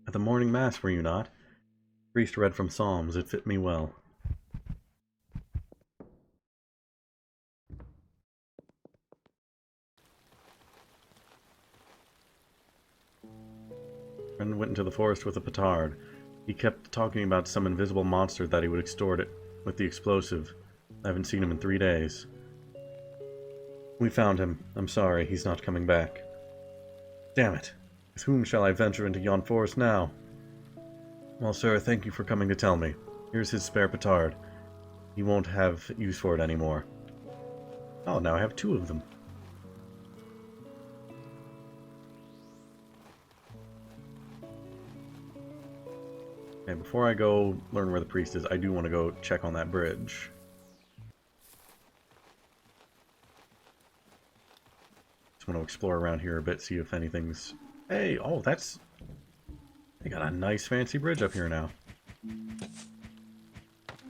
At the morning mass, were you not? The priest read from Psalms. It fit me well. Friend went into the forest with a petard. He kept talking about some invisible monster that he would extort it with the explosive. I haven't seen him in 3 days. We found him. I'm sorry, he's not coming back. Damn it. With whom shall I venture into yon forest now? Well, sir, thank you for coming to tell me. Here's his spare petard. He won't have use for it anymore. Oh, now I have 2 of them. Okay, before I go learn where the priest is, I do want to go check on that bridge. Just want to explore around here a bit, see if anything's... Hey, oh, that's... They got a nice fancy bridge up here now.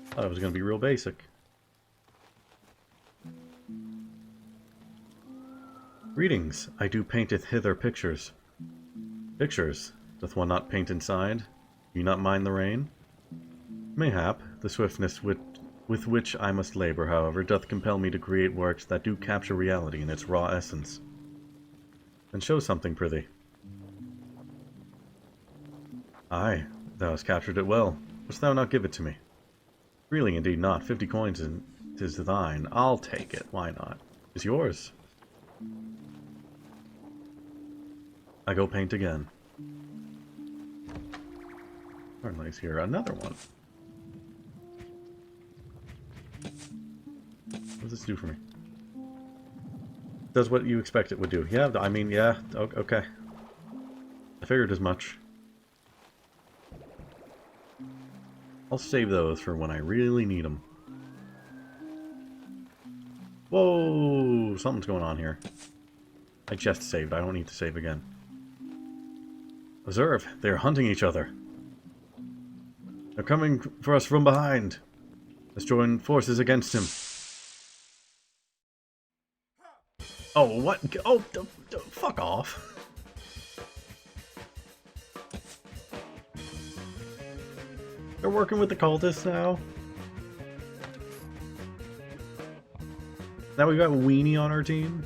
Thought it was going to be real basic. Greetings, I do painteth hither pictures. Pictures? Doth one not paint inside? Do you not mind the rain? Mayhap, the swiftness with which I must labor, however, doth compel me to create works that do capture reality in its raw essence. Then show something, prithee. Aye, thou hast captured it well. Wouldst thou not give it to me? Really, indeed not. 50 coins and 'tis thine. I'll take it. Why not? It's yours. I go paint again. Very nice here. Another one. What does this do for me? Does what you expect it would do. Yeah, I mean, yeah. Okay. I figured as much. I'll save those for when I really need them. Whoa! Something's going on here. I just saved. I don't need to save again. Observe! They are hunting each other. They're coming for us from behind. Let's join forces against him. Oh, what? Oh, fuck off. They're working with the cultists now? Now we've got Weenie on our team?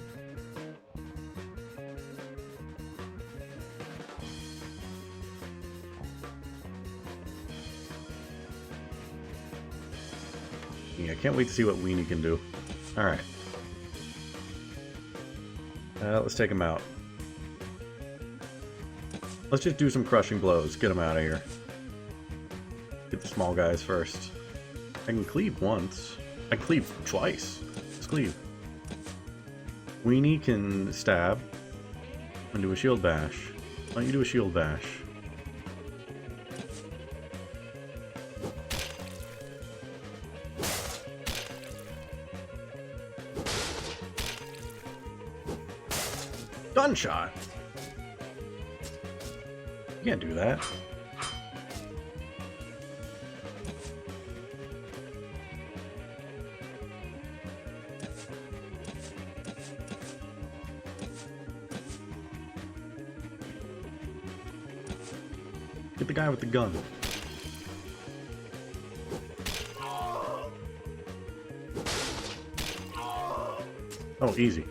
Yeah, I can't wait to see what Weenie can do. Alright. Let's take him out. Let's just do some crushing blows. Get him out of here. Get the small guys first. I can cleave once. I can cleave twice. Let's cleave. Weenie can stab. And do a shield bash. Why don't you do a shield bash? Gunshot? You can't do that. Get the guy with the gun. Oh, easy.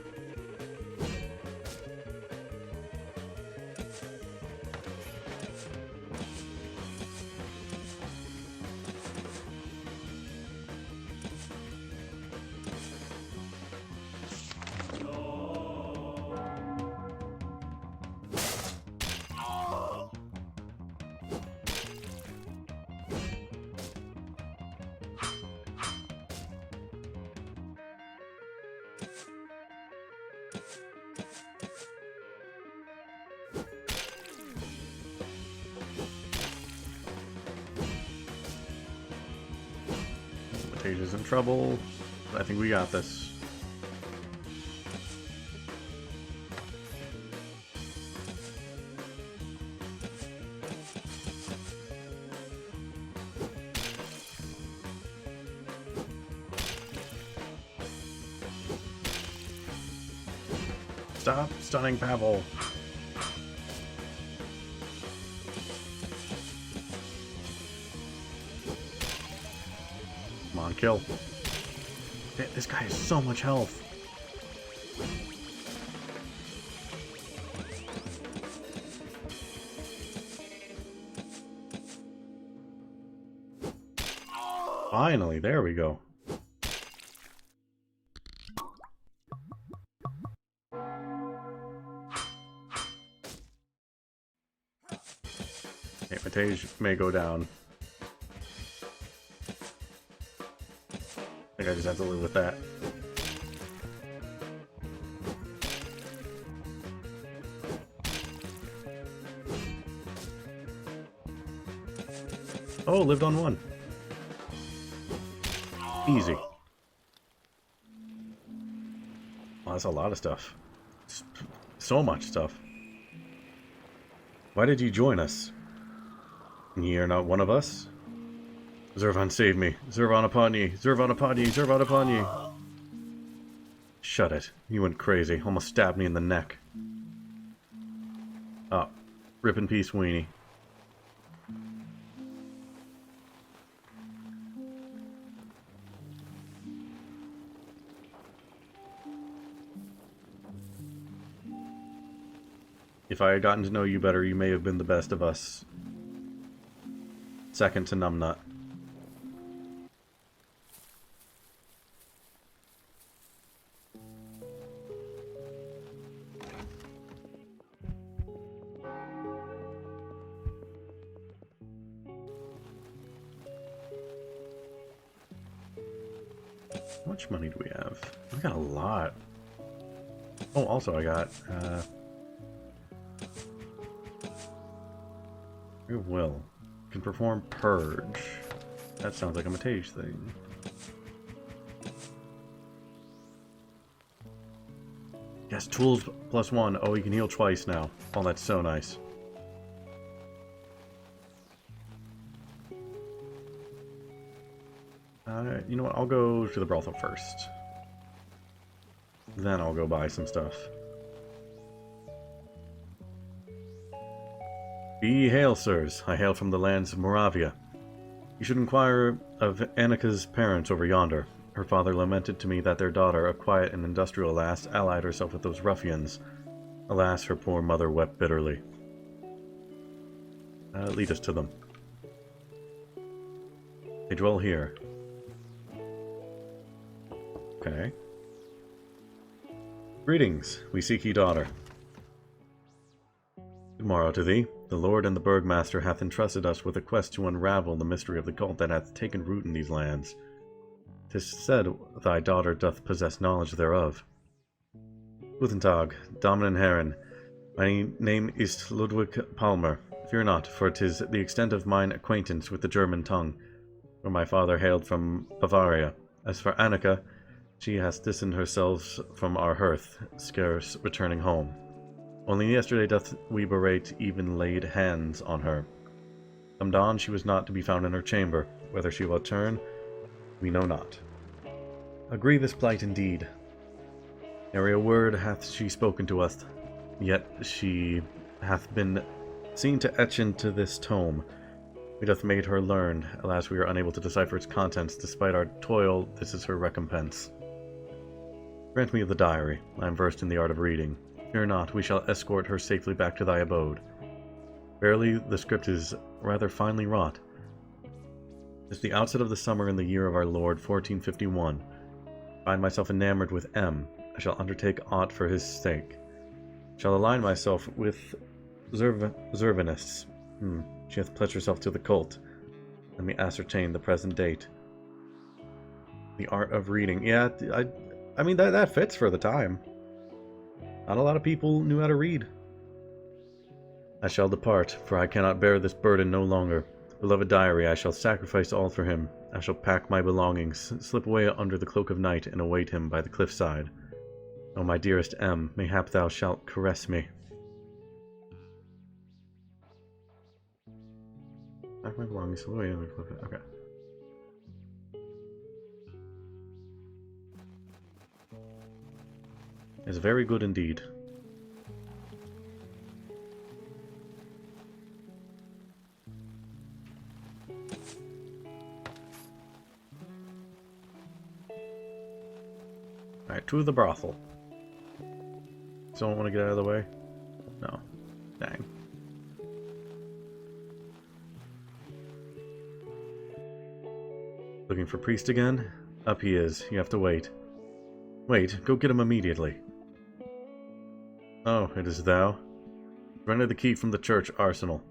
Is in trouble. I think we got this. Stop stunning Pavel. Come on, kill. This guy has so much health. Finally, there we go. Okay, Matej may go down. I think I just have to live with that. Oh, lived on one. Easy. Well, that's a lot of stuff. So much stuff. Why did you join us? You're not one of us? Zervan, save me. Zervan upon ye. Zervan upon ye. Zervan upon ye. Shut it. You went crazy. Almost stabbed me in the neck. Oh. Rip in peace, weenie. If I had gotten to know you better, you may have been the best of us. Second to Numbnut. How much money do we have? We got a lot. Oh, also I got, Your will. Can perform Purge. That sounds like a Matej thing. Yes, tools +1. Oh, you can heal twice now. Oh, that's so nice. You know what? I'll go to the brothel first. Then I'll go buy some stuff. Be ye hail, sirs. I hail from the lands of Moravia. You should inquire of Annika's parents over yonder. Her father lamented to me that their daughter, a quiet and industrial lass, allied herself with those ruffians. Alas, her poor mother wept bitterly. Lead us to them. They dwell here. Okay. Greetings. We seek ye daughter. Good morrow to thee. The Lord and the Burgmaster hath entrusted us with a quest to unravel the mystery of the cult that hath taken root in these lands. 'Tis said thy daughter doth possess knowledge thereof. Guten Tag, Damen and Herren. My name is Ludwig Palmer. Fear not, for 'tis the extent of mine acquaintance with the German tongue, for my father hailed from Bavaria. As for Annika, she has distanced herself from our hearth, scarce returning home. Only yesterday doth we berate even laid hands on her. Come dawn she was not to be found in her chamber. Whether she will return, we know not. A grievous plight indeed. Nary a word hath she spoken to us, yet she hath been seen to etch into this tome. We doth made her learn. Alas, we are unable to decipher its contents. Despite our toil, this is her recompense. Grant me the diary. I am versed in the art of reading. Fear not, we shall escort her safely back to thy abode. Verily, the script is rather finely wrought. It's the outset of the summer in the year of our Lord 1451. I find myself enamored with M. I shall undertake aught for his sake. Shall align myself with Zervinists. She hath pledged herself to the cult. Let me ascertain the present date. The art of reading. Yeah, I mean, that fits for the time. Not a lot of people knew how to read. I shall depart, for I cannot bear this burden no longer. Beloved diary, I shall sacrifice all for him. I shall pack my belongings, slip away under the cloak of night, and await him by the cliffside. O my dearest M, mayhap thou shalt caress me. Pack my belongings, slip away under the cliff. Okay. It's very good indeed. Alright, to the brothel. Someone want to get out of the way? No. Dang. Looking for priest again? Up he is. You have to wait. Wait, go get him immediately. Oh, it is thou? Render the key from the church arsenal.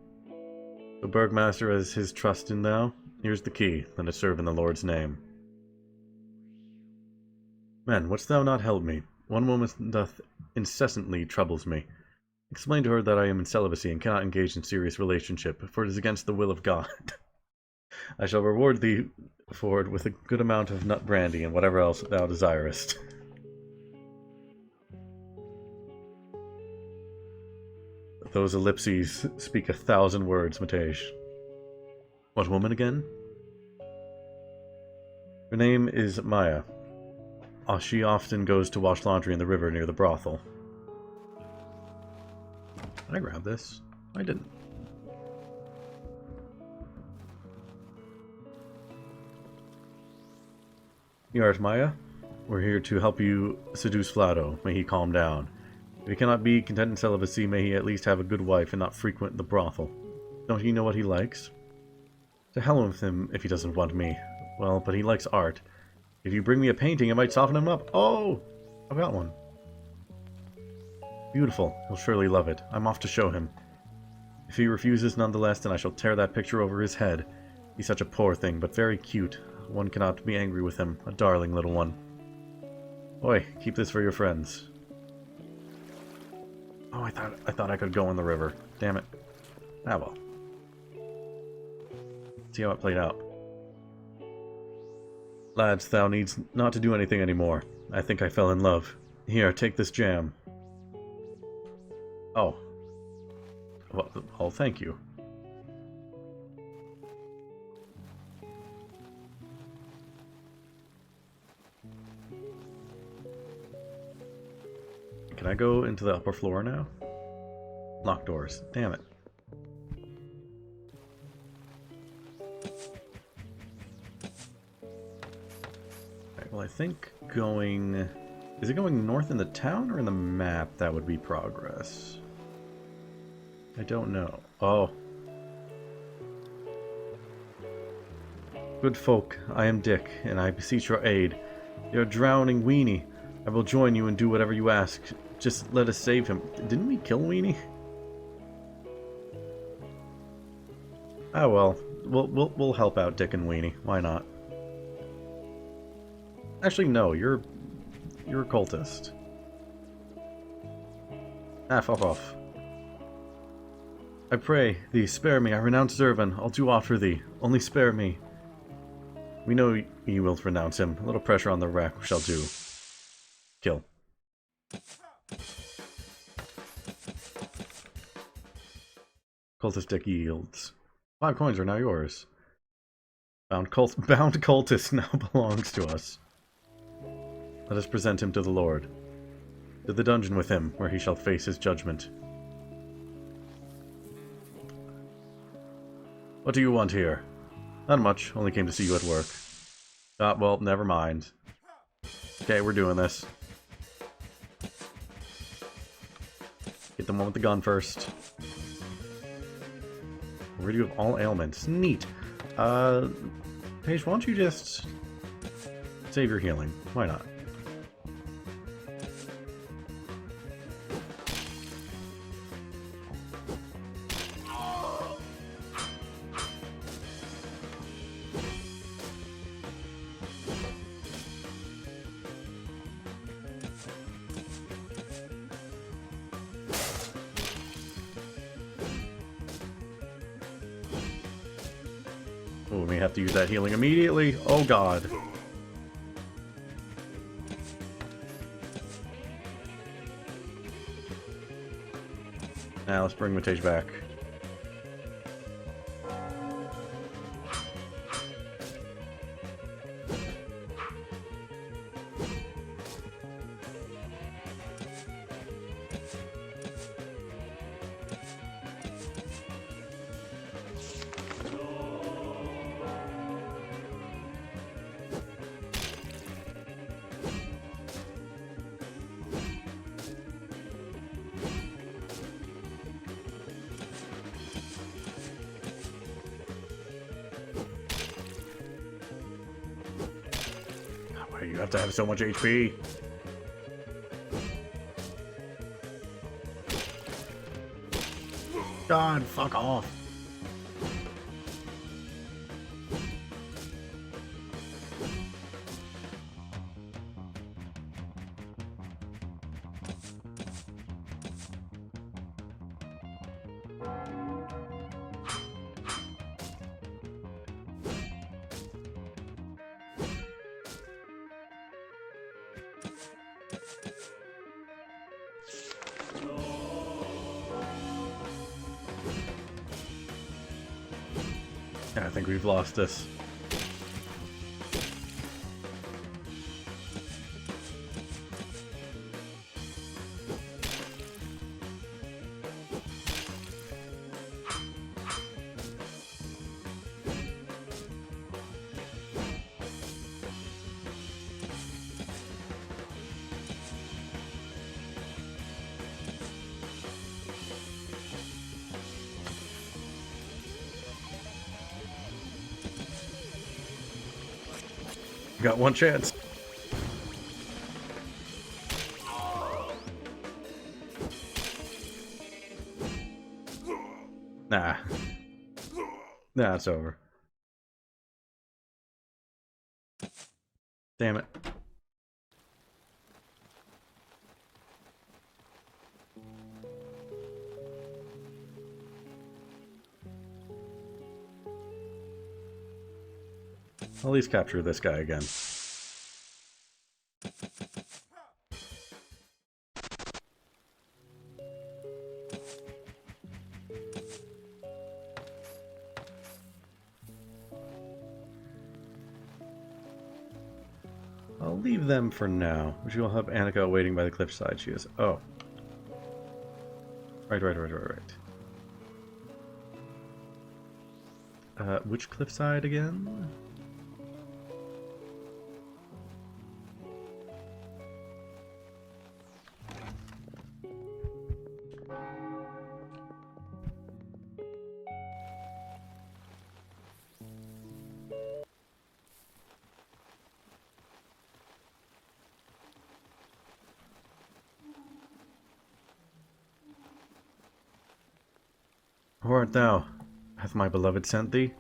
The burgmaster has his trust in thou. Here's the key. Let it serve in the Lord's name. Man, wouldst thou not help me? One woman doth incessantly troubles me. Explain to her that I am in celibacy and cannot engage in serious relationship, for it is against the will of God. I shall reward thee for it with a good amount of nut brandy and whatever else thou desirest. Those ellipses speak 1,000 words, Matej. What woman again? Her name is Maya. She often goes to wash laundry in the river near the brothel. Did I grab this? I didn't. You art Maya? We're here to help you seduce Flado. May he calm down. If he cannot be content in celibacy, may he at least have a good wife and not frequent the brothel. Don't you know what he likes? To hell with him if he doesn't want me. Well, but he likes art. If you bring me a painting, it might soften him up. Oh! I've got one. Beautiful. He'll surely love it. I'm off to show him. If he refuses nonetheless, then I shall tear that picture over his head. He's such a poor thing, but very cute. One cannot be angry with him. A darling little one. Oi, keep this for your friends. Oh, I thought I could go in the river. Damn it. Ah, well. See how it played out. Lads, thou needs not to do anything anymore. I think I fell in love. Here, take this jam. Oh. Well, thank you. Can I go into the upper floor now? Locked doors. Damn it. Alright, well, I think going... Is it going north in the town or in the map? That would be progress. I don't know. Oh. Good folk, I am Dick, and I beseech your aid. They are drowning Weenie. I will join you and do whatever you ask. Just let us save him. Didn't we kill Weenie? Ah well, we'll help out Dick and Weenie. Why not? Actually, no. You're a cultist. Ah, fuck off. I pray thee, spare me. I renounce Zervan. I'll do aught for thee. Only spare me. We know you will renounce him. A little pressure on the rack shall do. Kill. Cultist deck yields. 5 coins are now yours. Bound cultist now belongs to us. Let us present him to the Lord. To the dungeon with him, where he shall face his judgment. What do you want here? Not much, only came to see you at work. Ah, well, never mind. Okay, we're doing this. Get the one with the gun first. Rid you of all ailments. Neat. Paige, why don't you just save your healing? Why not? Oh, we may have to use that healing immediately. Oh god. Now let's bring Matej back. You have to have so much HP. God, fuck off. Yeah, I think we've lost this. Got one chance. Nah. Nah, it's over. Damn it. I'll at least capture this guy again. I'll leave them for now. We will have Annika waiting by the cliffside. She is. Oh. Right. Which cliffside again? Who art thou? Hath my beloved sent thee?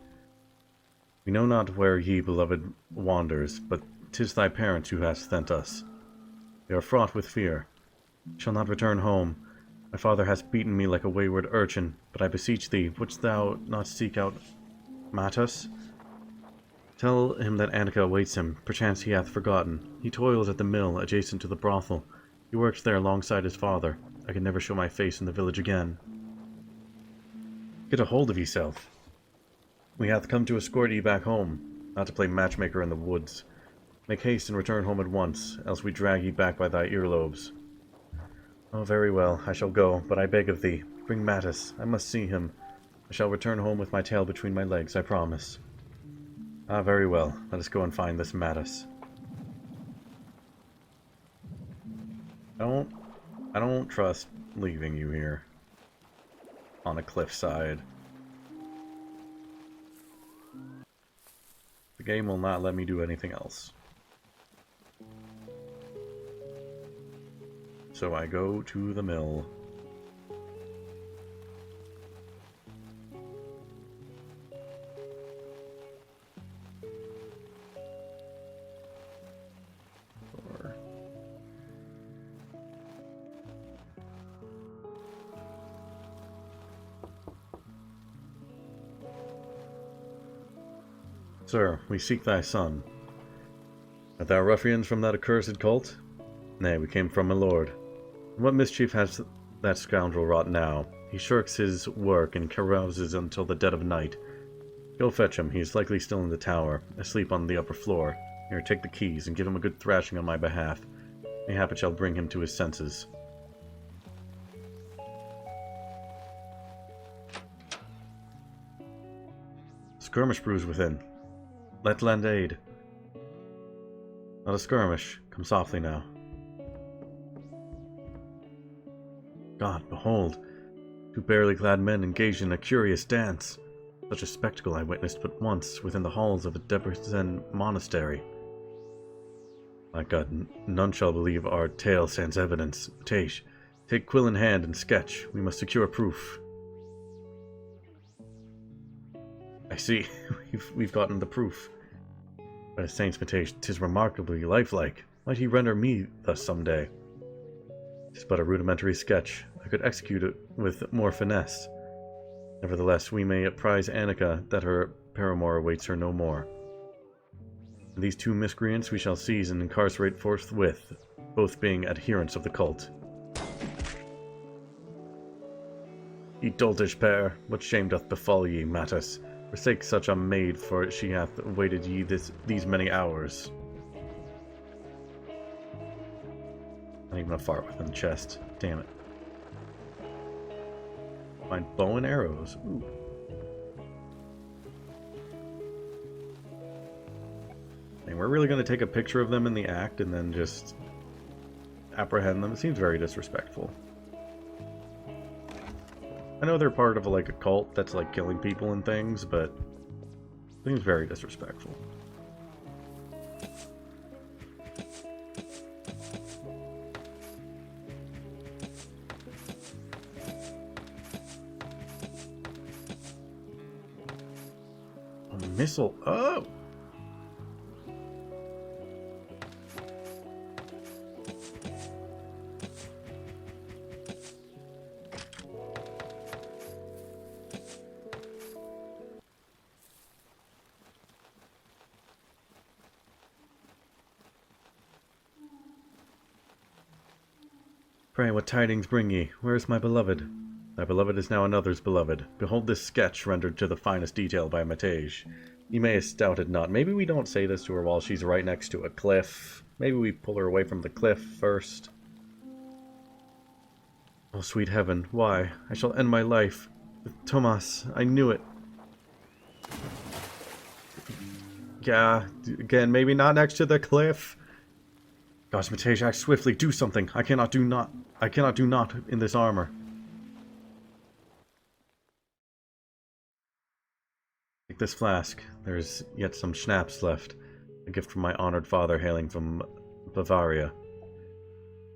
We know not where ye, beloved, wanders, but 'tis thy parents who hast sent us. We are fraught with fear. We shall not return home. My father hath beaten me like a wayward urchin, but I beseech thee, wouldst thou not seek out Matus? Tell him that Annika awaits him. Perchance he hath forgotten. He toils at the mill adjacent to the brothel. He works there alongside his father. I can never show my face in the village again. Get a hold of yourself. We hath come to escort ye back home, not to play matchmaker in the woods. Make haste and return home at once, else we drag ye back by thy earlobes. Oh, very well, I shall go, but I beg of thee, bring Mattis. I must see him. I shall return home with my tail between my legs, I promise. Ah, very well. Let us go and find this Mattis. I don't trust leaving you here. On a cliffside. The game will not let me do anything else. So I go to the mill. Sir, we seek thy son. Art thou ruffians from that accursed cult? Nay, we came from my lord. What mischief has that scoundrel wrought now? He shirks his work and carouses until the dead of night. Go fetch him, he is likely still in the tower, asleep on the upper floor. Here, take the keys, and give him a good thrashing on my behalf. Mayhap it shall bring him to his senses. Skirmish brews within. Let lend aid. Not a skirmish. Come softly now. God, behold! Two barely clad men engaged in a curious dance. Such a spectacle I witnessed but once within the halls of a Debrecen monastery. My God, none shall believe our tale stands evidence. Matej, take quill in hand and sketch. We must secure proof. I see. We've gotten the proof. By the saints, Matej, 'tis remarkably lifelike. Might he render me thus some day? 'Tis but a rudimentary sketch. I could execute it with more finesse. Nevertheless, we may apprise Annika that her paramour awaits her no more. And these two miscreants we shall seize and incarcerate forthwith, both being adherents of the cult. Ye doltish pair, what shame doth befall ye, Mattis? Forsake such a maid, for she hath awaited ye these many hours. Not even a fart within the chest. Damn it. Find bow and arrows. Ooh. And we're really going to take a picture of them in the act and then just apprehend them. It seems very disrespectful. I know they're part of like a cult that's like killing people and things, but it seems very disrespectful. A missile. Oh! Pray, what tidings bring ye? Where is my beloved? Thy beloved is now another's beloved. Behold this sketch rendered to the finest detail by Matej. Ye may doubt it not. Maybe we don't say this to her while she's right next to a cliff. Maybe we pull her away from the cliff first. Oh, sweet heaven, why? I shall end my life. With Tomas, I knew it. Yeah, again, maybe not next to the cliff. Gosh, Matej, act swiftly. Do something. I cannot do naught in this armor. Take this flask. There's yet some schnapps left. A gift from my honored father hailing from Bavaria.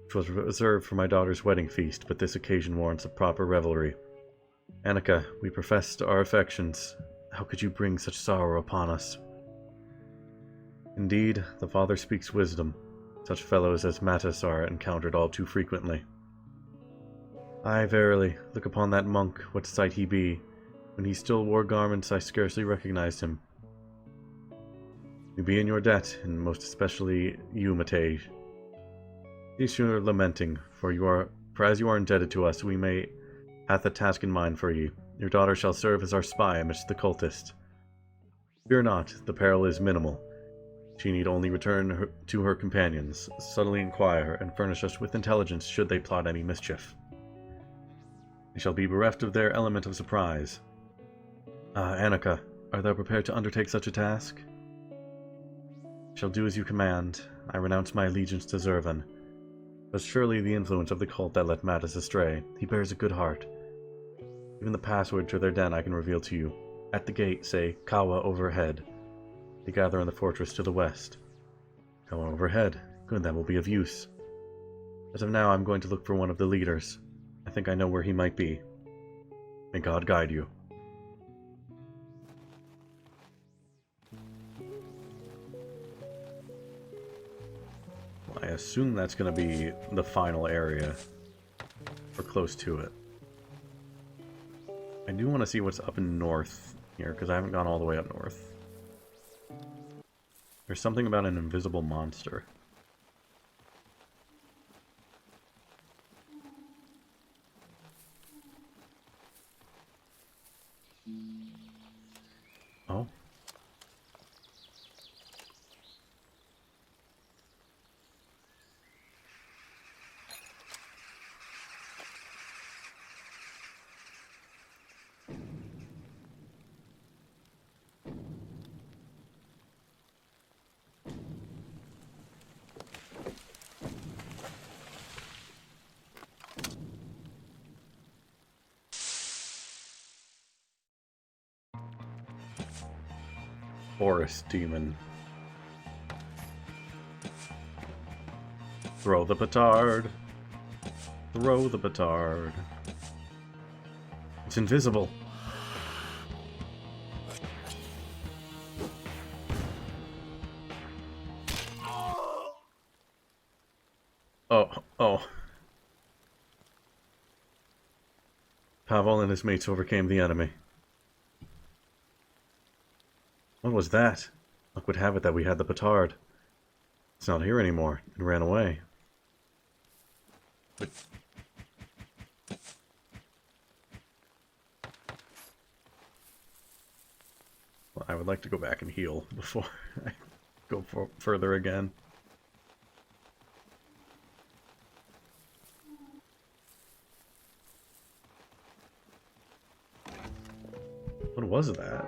Which was reserved for my daughter's wedding feast, but this occasion warrants a proper revelry. Annika, we professed our affections. How could you bring such sorrow upon us? Indeed, the father speaks wisdom. Such fellows as Mattis are encountered all too frequently. Aye, verily, look upon that monk, what sight he be. When he still wore garments, I scarcely recognized him. We be in your debt, and most especially you, Matej. Cease your lamenting, for as you are indebted to us, we may hath a task in mind for ye. Your daughter shall serve as our spy amidst the cultists. Fear not, the peril is minimal. She need only return to her companions, subtly inquire, and furnish us with intelligence should they plot any mischief. They shall be bereft of their element of surprise. Annika, art thou prepared to undertake such a task? Shall do as you command. I renounce my allegiance to Zervan. But surely the influence of the cult that led Mattis astray. He bears a good heart. Even the password to their den I can reveal to you. At the gate, say, Kawa overhead. They gather in the fortress to the west. Kawa overhead. Good, that will be of use. As of now, I'm going to look for one of the leaders. I think I know where he might be. May God guide you. Well, I assume that's going to be the final area. Or close to it. I do want to see what's up in north here, because I haven't gone all the way up north. There's something about an invisible monster. Oh. Forest demon. Throw the petard. Throw the petard. It's invisible. Oh. Pavel and his mates overcame the enemy. What was that? Luck would have it that we had the petard. It's not here anymore. It ran away. But... well, I would like to go back and heal before I go further again. What was that?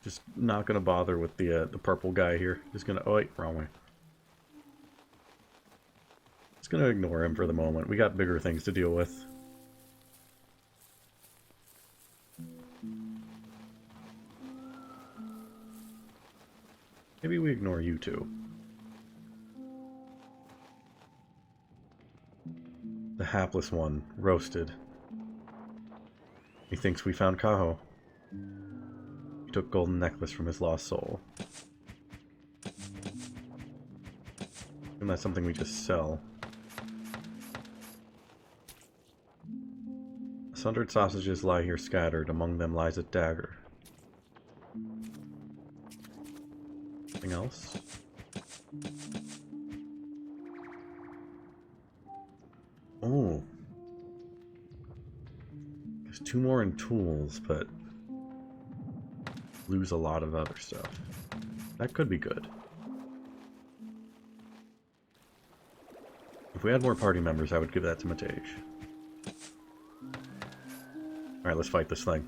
Just not gonna bother with the purple guy here. Just gonna... oh wait, wrong way. Just gonna ignore him for the moment. We got bigger things to deal with. Maybe we ignore you too. The hapless one, roasted. He thinks we found Kaho. He took golden necklace from his lost soul. And that's something we just sell. Sundered sausages lie here scattered. Among them lies a dagger. Anything else? Oh. There's two more in tools, but lose a lot of other stuff. That could be good. If we had more party members, I would give that to Matej. Alright, let's fight this thing.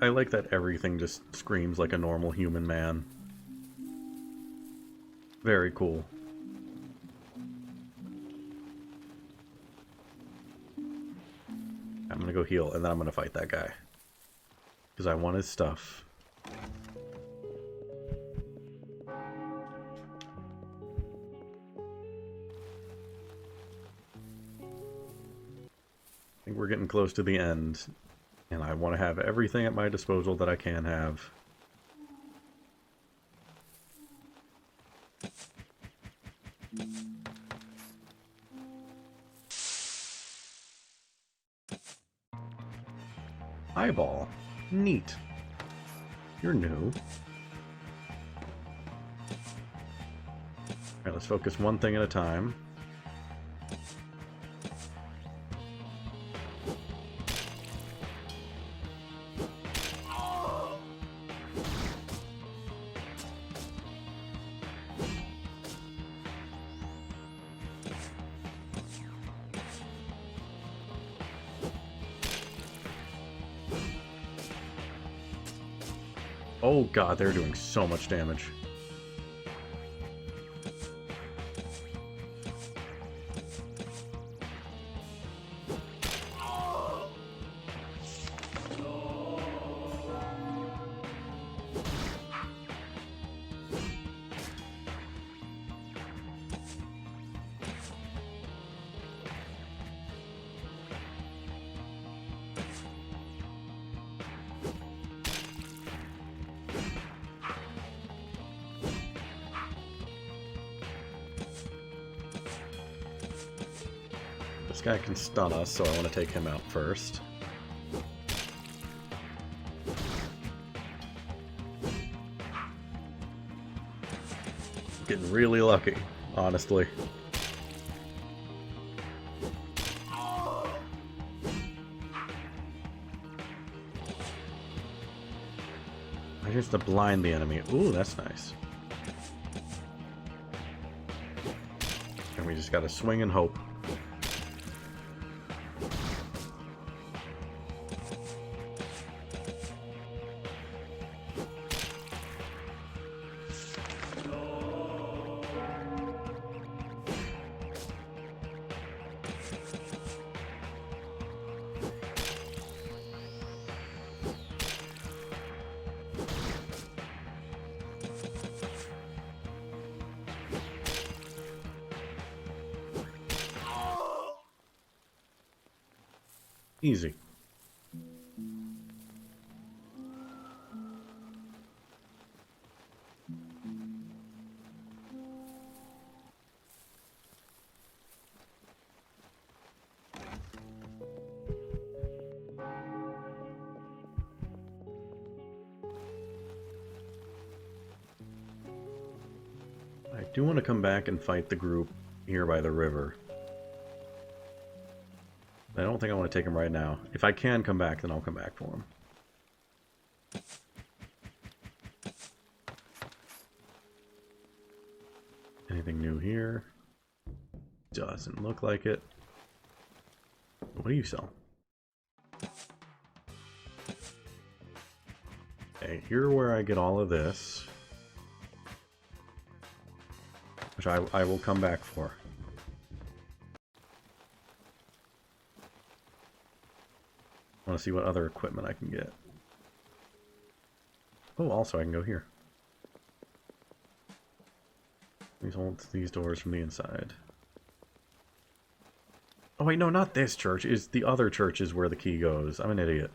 I like that everything just screams like a normal human man. Very cool. heal, and then I'm going to fight that guy. Because I want his stuff. I think we're getting close to the end, and I want to have everything at my disposal that I can have. Eyeball. Neat. You're new. Alright, let's focus one thing at a time. Oh god, they're doing so much damage. This guy can stun us, so I want to take him out first. Getting really lucky, honestly. I just to blind the enemy. Ooh, that's nice. And we just gotta swing and hope. Easy. I do want to come back and fight the group here by the river. I don't think I want to take him right now. If I can come back, then I'll come back for him. Anything new here? Doesn't look like it. What do you sell? Okay, here where I get all of this. Which I will come back for. I want to see what other equipment I can get. Oh, also I can go here. Please hold these doors from the inside. Oh wait, no, not this church. It's the other church is where the key goes. I'm an idiot.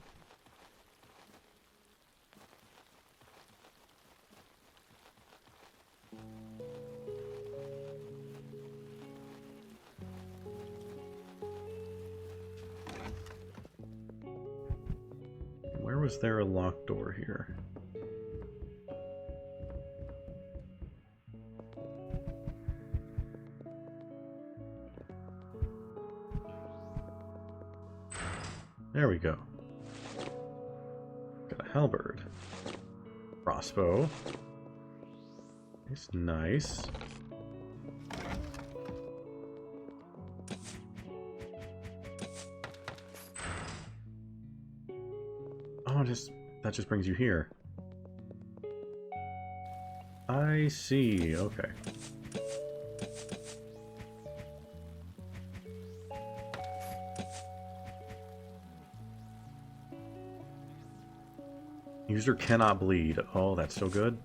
Where was there a locked door here? There we go. Got a halberd. Crossbow. It's nice. Oh, that just brings you here. I see. Okay. User cannot bleed. Oh, that's so good.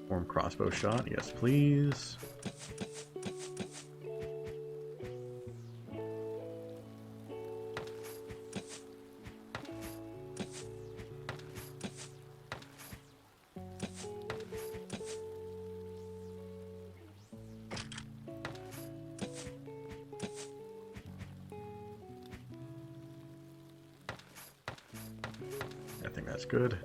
Form crossbow shot. Yes, please. I think that's good.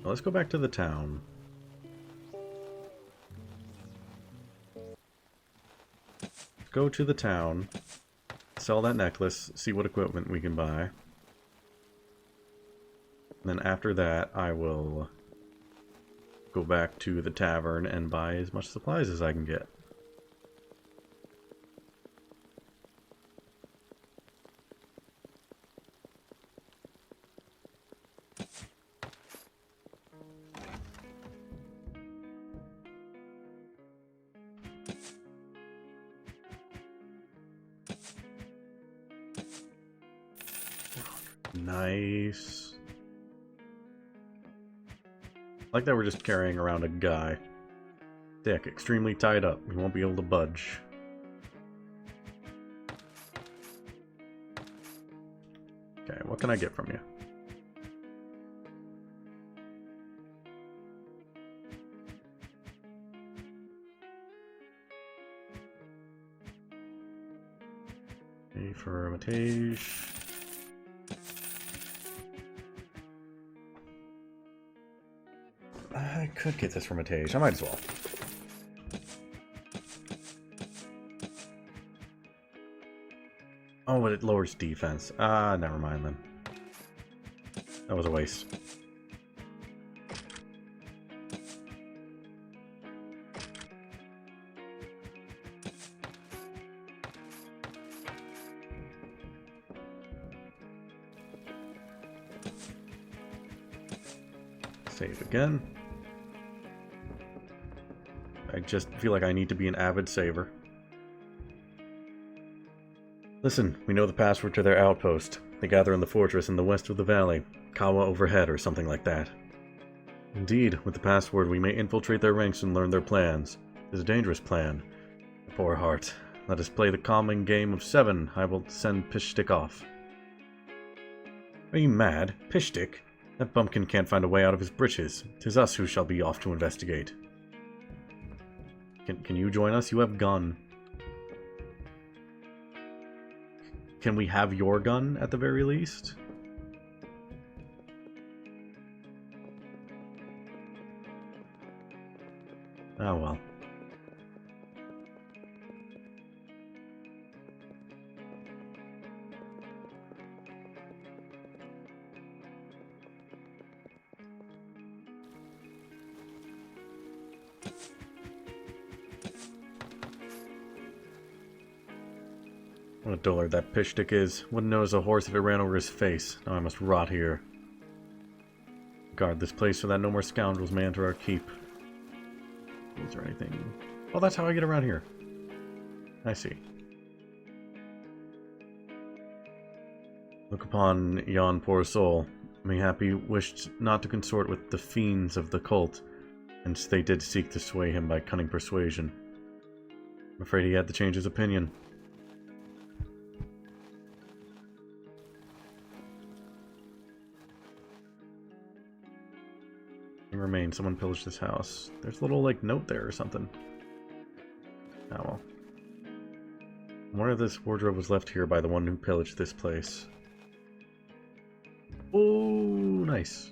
Well, let's go back to the town. Go to the town, sell that necklace, see what equipment we can buy. And then after that, I will go back to the tavern and buy as much supplies as I can get. Nice. I like that we're just carrying around a guy. Dick, extremely tied up. We won't be able to budge. Okay, what can I get from you? Okay, for Hermitage. I could get this from Hermitage. I might as well. Oh, but it lowers defense. Ah, never mind then. That was a waste. Save again. I just feel like I need to be an avid saver. Listen, we know the password to their outpost. They gather in the fortress in the west of the valley. Kawa overhead or something like that. Indeed, with the password we may infiltrate their ranks and learn their plans. It is a dangerous plan. Poor heart. Let us play the calming game of 7. I will send Pishtik off. Are you mad? Pishtik? That bumpkin can't find a way out of his britches. 'Tis us who shall be off to investigate. Can you join us? You have gun. Can we have your gun at the very least? Oh well. What a dullard that Pishtik is. Wouldn't know as a horse if it ran over his face. Now I must rot here. Guard this place so that no more scoundrels may enter our keep. Is there anything? Oh, that's how I get around here. I see. Look upon yon poor soul. Mayhap he wished not to consort with the fiends of the cult, and they did seek to sway him by cunning persuasion. I'm afraid he had to change his opinion. Remain. Someone pillaged this house. There's a little, like, note there or something. Oh well. I wonder if this wardrobe was left here by the one who pillaged this place. Oh, nice.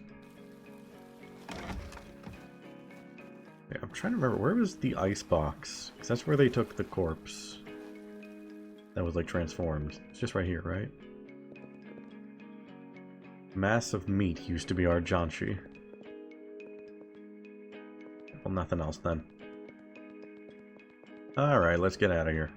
Yeah, I'm trying to remember, where was the ice box? Because that's where they took the corpse. That was, like, transformed. It's just right here, right? Mass of meat used to be our Janshi. Well, nothing else then. Alright, let's get out of here.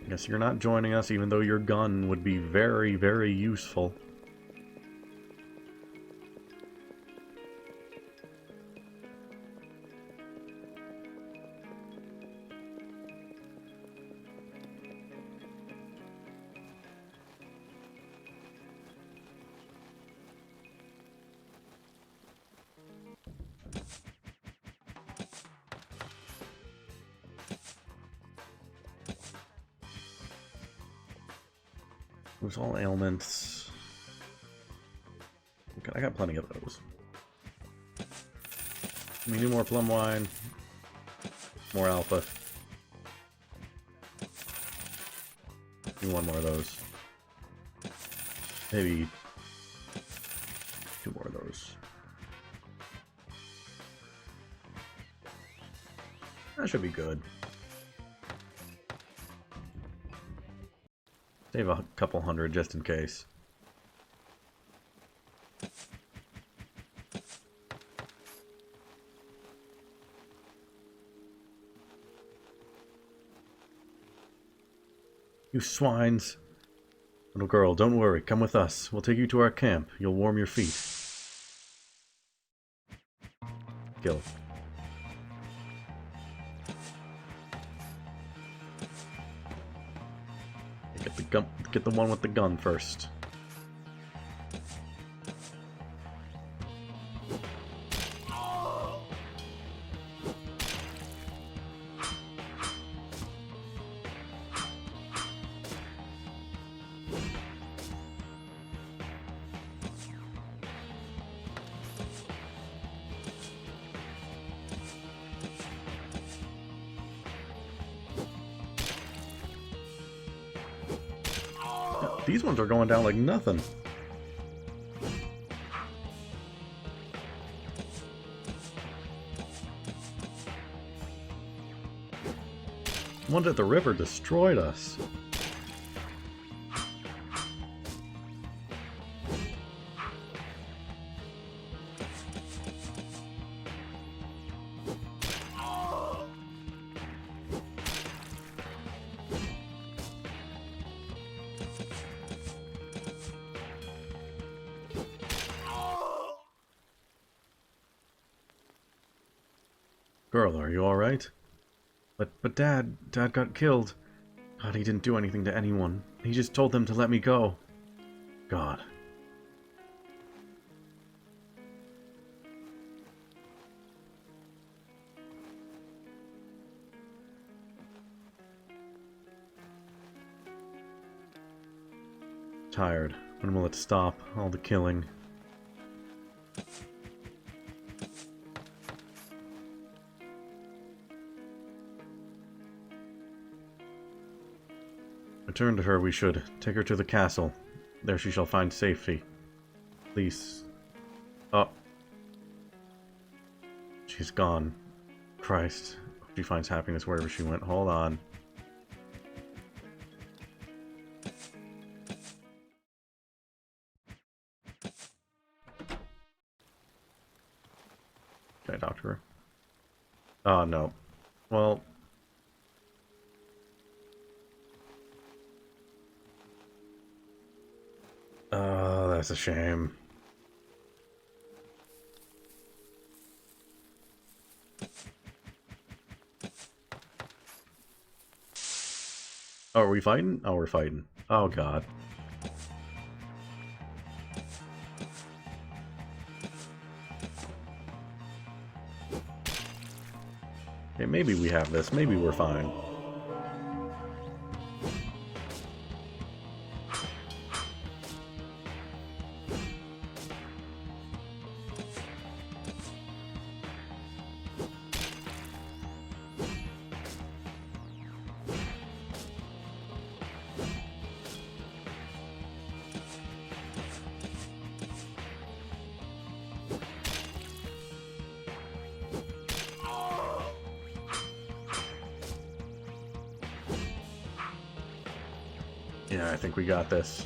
Guess you're not joining us, even though your gun would be very, very useful. Lose all ailments. Okay, I got plenty of those. We need more plum wine. More alpha. Need one more of those. Maybe two more of those. That should be good. Save a couple hundred just in case. You swines! Little girl, don't worry. Come with us. We'll take you to our camp. You'll warm your feet. Kill. Get the gun. Get the one with the gun first. These ones are going down like nothing. The ones at the river destroyed us. Girl, are you alright? But Dad got killed. God, he didn't do anything to anyone. He just told them to let me go. God. Tired. When will it stop? All the killing. Return to her, we should. Take her to the castle. There she shall find safety. Please. Oh. She's gone. Christ. She finds happiness wherever she went. Hold on. Can I talk to her? Oh, no. Well... Oh, that's a shame. Oh, are we fighting? Oh, we're fighting. Oh, God. Okay, maybe we have this. Maybe we're fine. Yeah, I think we got this.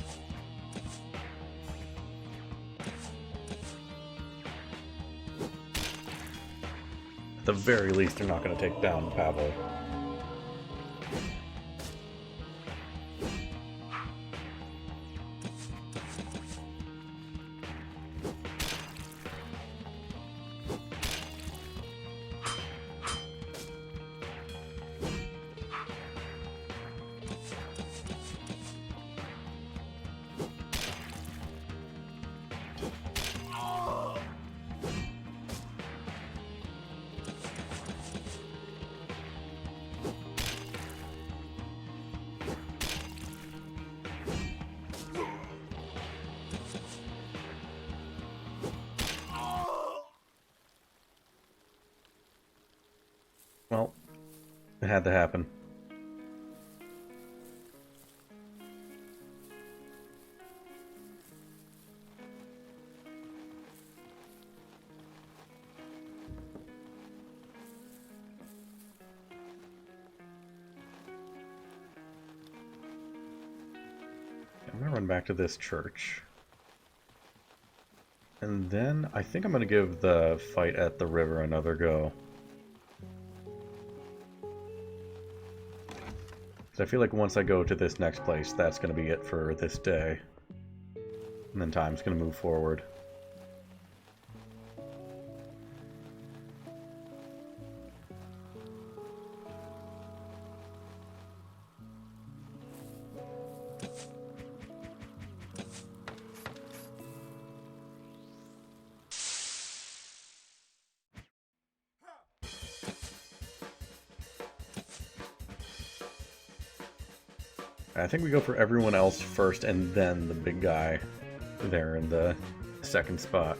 At the very least, they're not going to take down Pavel. It had to happen. I'm gonna run back to this church. And then I think I'm gonna give the fight at the river another go. Because I feel like once I go to this next place, that's gonna be it for this day. And then time's gonna move forward. I think we go for everyone else first and then the big guy there in the second spot.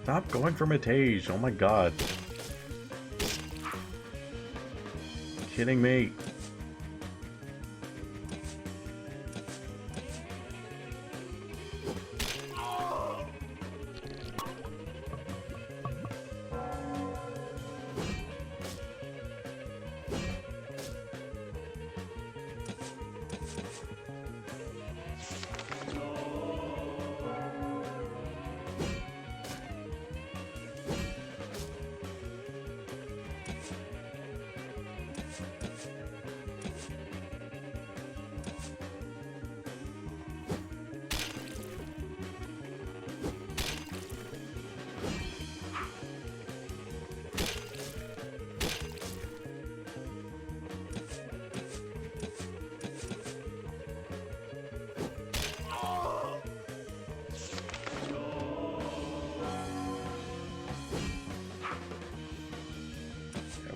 Stop going for Matage, oh my god. Kidding me.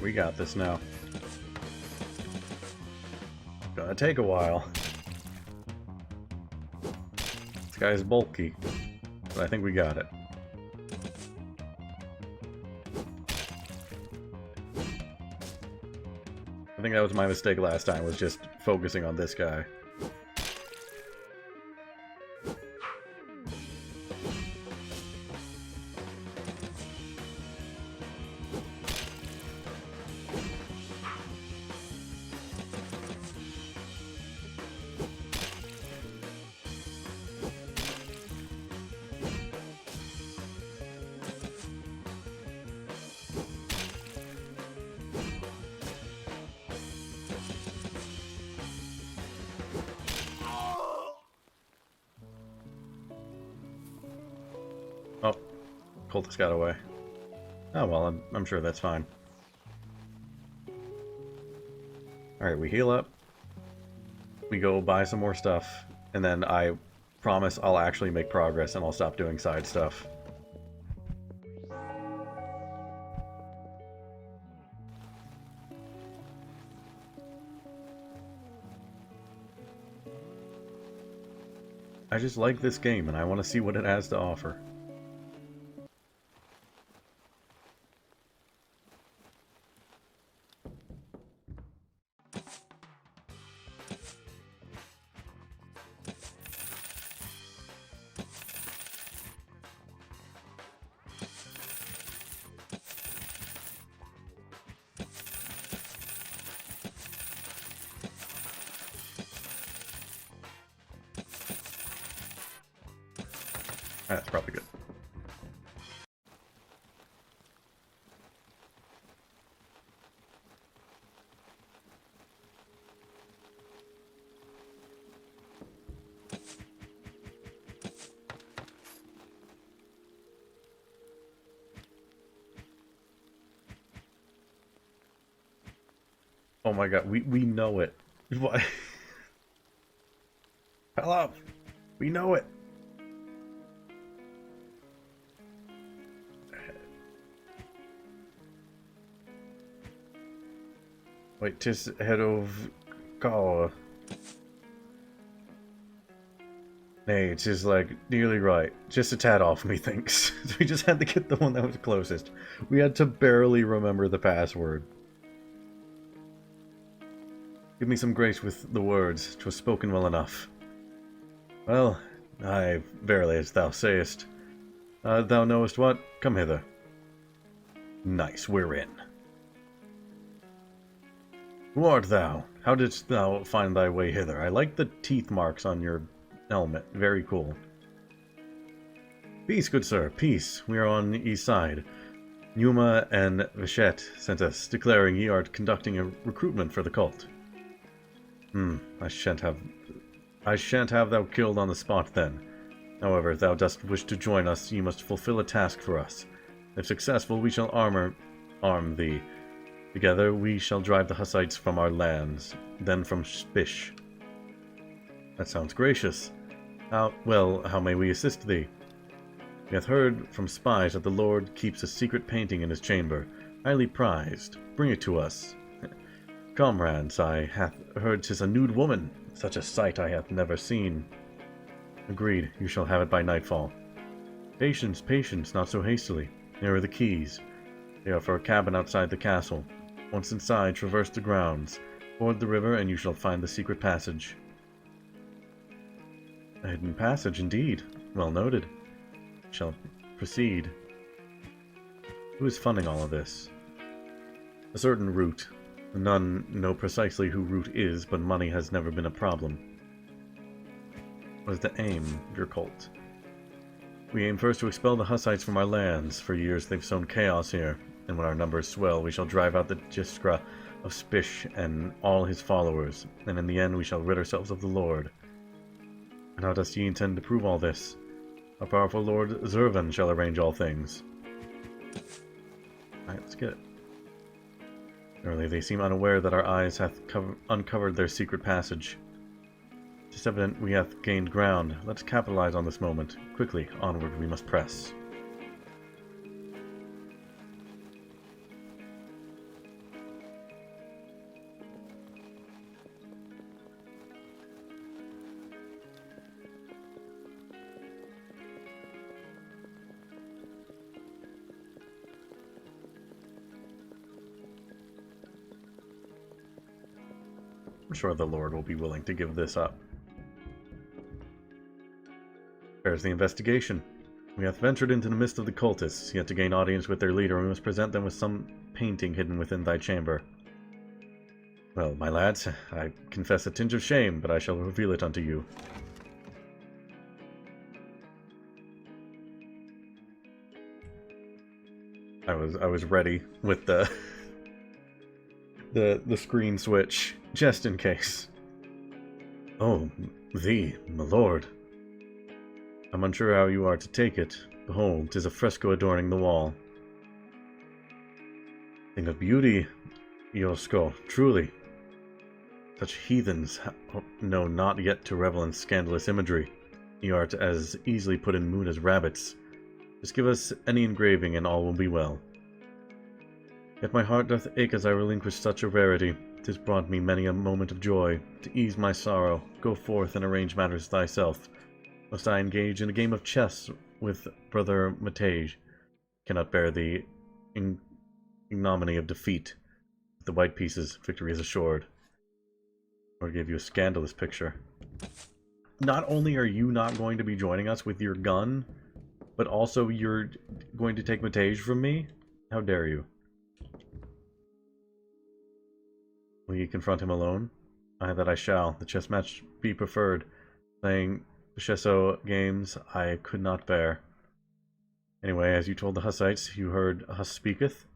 We got this now. Gonna take a while. This guy's bulky, but I think we got it. I think that was my mistake last time, was just focusing on this guy. Oh, cultist got away. Oh well, I'm sure that's fine. Alright, we heal up. We go buy some more stuff. And then I promise I'll actually make progress and I'll stop doing side stuff. I just like this game and I want to see what it has to offer. That's probably good. Oh my god, we know it. What? hell up! We know it! Wait, just head of Kawa. Nay, it's just like nearly right. Just a tad off, methinks. We just had to get the one that was closest. We had to barely remember the password. Give me some grace with the words. 'Twas spoken well enough. Well, aye, verily, as thou sayest. Thou knowest what? Come hither. Nice, we're in. Who art thou? How didst thou find thy way hither? I like the teeth marks on your helmet. Very cool. Peace, good sir, peace. We are on the east side. Numa and Vachette sent us, declaring ye are conducting a recruitment for the cult. I shan't have thou killed on the spot then. However, if thou dost wish to join us, you must fulfill a task for us. If successful, we shall arm thee. Together we shall drive the Hussites from our lands, then from Spish. That sounds gracious. How may we assist thee? We hath heard from spies that the Lord keeps a secret painting in his chamber, highly prized. Bring it to us. Comrades, I hath heard 'tis a nude woman. Such a sight I hath never seen. Agreed, you shall have it by nightfall. Patience, patience, not so hastily. Here are the keys. They are for a cabin outside the castle. Once inside, traverse the grounds. Ford the river, and you shall find the secret passage. A hidden passage, indeed. Well noted. Shall proceed. Who is funding all of this? A certain Root. None know precisely who Root is, but money has never been a problem. What is the aim of your cult? We aim first to expel the Hussites from our lands. For years they've sown chaos here, and when our numbers swell, we shall drive out the Jiskra of Spish and all his followers, and in the end we shall rid ourselves of the Lord. And how dost ye intend to prove all this? Our powerful Lord Zervan shall arrange all things. Alright, let's get it. Early they seem unaware that our eyes hath uncovered their secret passage. It's evident we hath gained ground. Let's capitalize on this moment. Quickly, onward we must press. I'm sure the Lord will be willing to give this up. There's the investigation. We have ventured into the midst of the cultists, yet to gain audience with their leader we must present them with some painting hidden within thy chamber. Well, my lads, I confess a tinge of shame, but I shall reveal it unto you. I was ready with the screen switch, just in case. Oh, thee, my lord. I'm unsure how you are to take it. Behold, 'tis a fresco adorning the wall. Thing of beauty, Yosko, truly. Such heathens know not yet to revel in scandalous imagery. You art as easily put in mood as rabbits. Just give us any engraving and all will be well. Yet my heart doth ache as I relinquish such a rarity. 'Tis brought me many a moment of joy. To ease my sorrow, go forth and arrange matters thyself. Must I engage in a game of chess with brother Matage? Cannot bear the ignominy of defeat. With the white pieces, victory is assured. Or give you a scandalous picture. Not only are you not going to be joining us with your gun, but also you're going to take Matage from me? How dare you? Will you confront him alone? Aye, that I shall. The chess match be preferred. Playing Chesso games I could not bear. Anyway, as you told the Hussites, you heard Huss speaketh?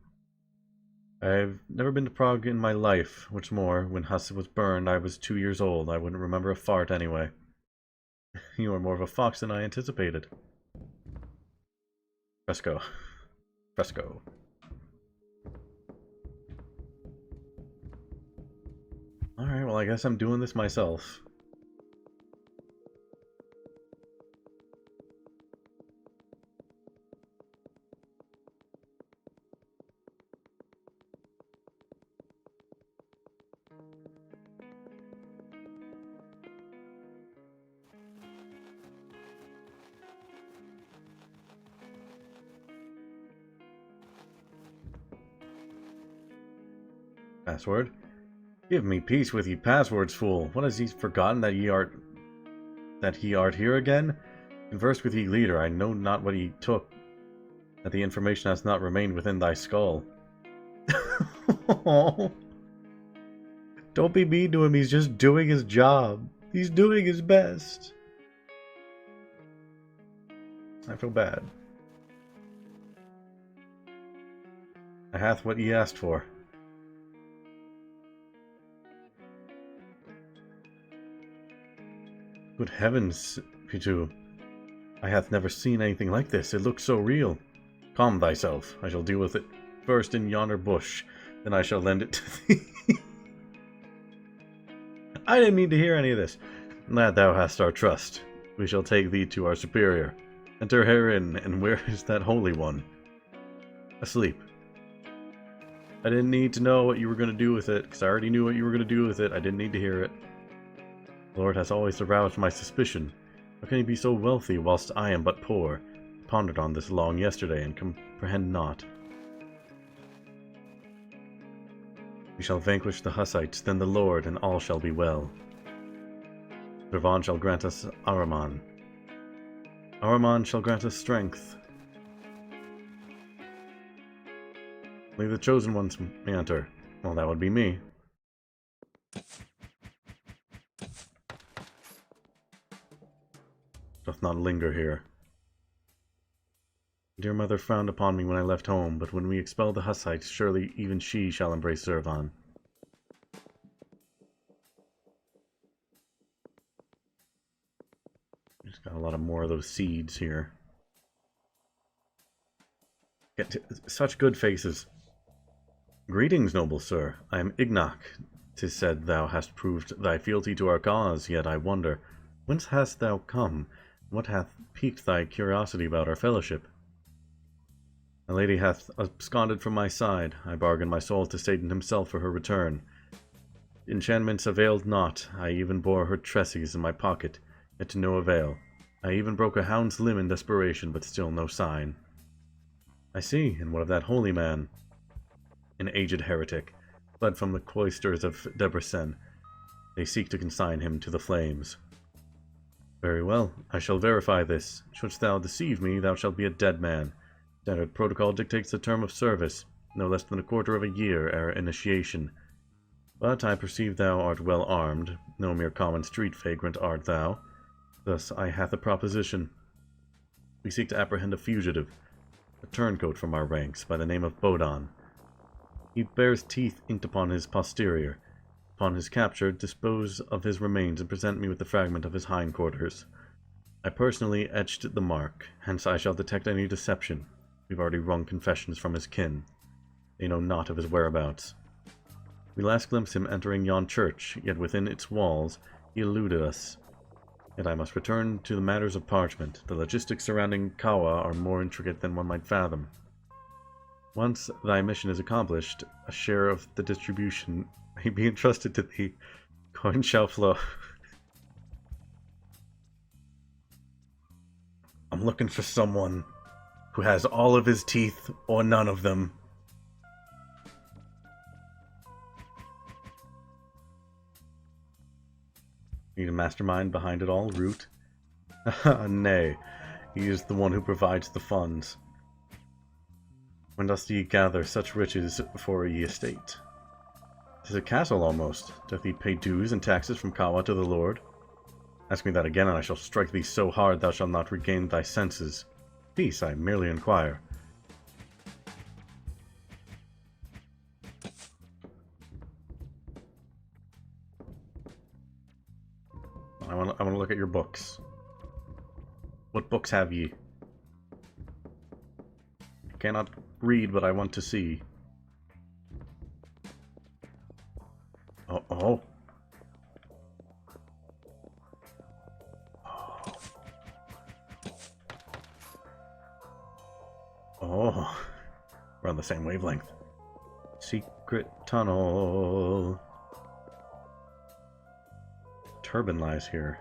I've never been to Prague in my life. What's more, when Huss was burned, I was 2 years old. I wouldn't remember a fart anyway. You are more of a fox than I anticipated. Fresco. Fresco. Alright, well I guess I'm doing this myself. Password? Give me peace with ye passwords, fool. What has he forgotten that he art here again? Converse with ye leader, I know not what he took, that the information has not remained within thy skull. Don't be mean to him, he's just doing his job. He's doing his best. I feel bad. I hath what ye asked for. Good heavens, Pitu. I hath never seen anything like this. It looks so real. Calm thyself. I shall deal with it first in yonder bush, then I shall lend it to thee. I didn't mean to hear any of this. Lad, thou hast our trust. We shall take thee to our superior. Enter herein, and where is that holy one? Asleep. I didn't need to know what you were going to do with it, because I already knew what you were going to do with it. I didn't need to hear it. The Lord has always aroused my suspicion. How can he be so wealthy whilst I am but poor? I pondered on this long yesterday, and comprehend not. We shall vanquish the Hussites, then the Lord, and all shall be well. Servan shall grant us Ahriman. Ahriman shall grant us strength. Only the chosen ones may enter. Well, that would be me. Doth not linger here. Dear mother frowned upon me when I left home, but when we expel the Hussites, surely even she shall embrace Servan. Just got a lot of more of those seeds here. Get to, such good faces. Greetings, noble sir. I am Ignach. 'Tis said thou hast proved thy fealty to our cause, yet I wonder, whence hast thou come? What hath piqued thy curiosity about our fellowship? My lady hath absconded from my side. I bargained my soul to Satan himself for her return. Enchantments availed not. I even bore her tresses in my pocket, yet to no avail. I even broke a hound's limb in desperation, but still no sign. I see, and what of that holy man? An aged heretic, fled from the cloisters of Debrecen. They seek to consign him to the flames. Very well, I shall verify this. Shouldst thou deceive me, thou shalt be a dead man. Standard protocol dictates the term of service, no less than a quarter of a year ere initiation. But I perceive thou art well armed, no mere common street vagrant art thou. Thus I hath a proposition. We seek to apprehend a fugitive, a turncoat from our ranks, by the name of Bodan. He bears teeth inked upon his posterior. Upon his capture, dispose of his remains and present me with the fragment of his hindquarters. I personally etched the mark, hence I shall detect any deception. We've already wrung confessions from his kin. They know not of his whereabouts. We last glimpsed him entering yon church, yet within its walls he eluded us. Yet I must return to the matters of parchment. The logistics surrounding Kawa are more intricate than one might fathom. Once thy mission is accomplished, a share of the distribution may be entrusted to thee. Coin shall flow. I'm looking for someone who has all of his teeth or none of them. Need a mastermind behind it all, Root? Nay, he is the one who provides the funds. When dost ye gather such riches for ye estate? 'Tis a castle almost. Doth he pay dues and taxes from Kawa to the Lord? Ask me that again, and I shall strike thee so hard thou shalt not regain thy senses. Peace, I merely inquire. I want to look at your books. What books have ye? I cannot read, but I want to see. Oh. Oh. We're on the same wavelength. Secret tunnel. Turban lies here.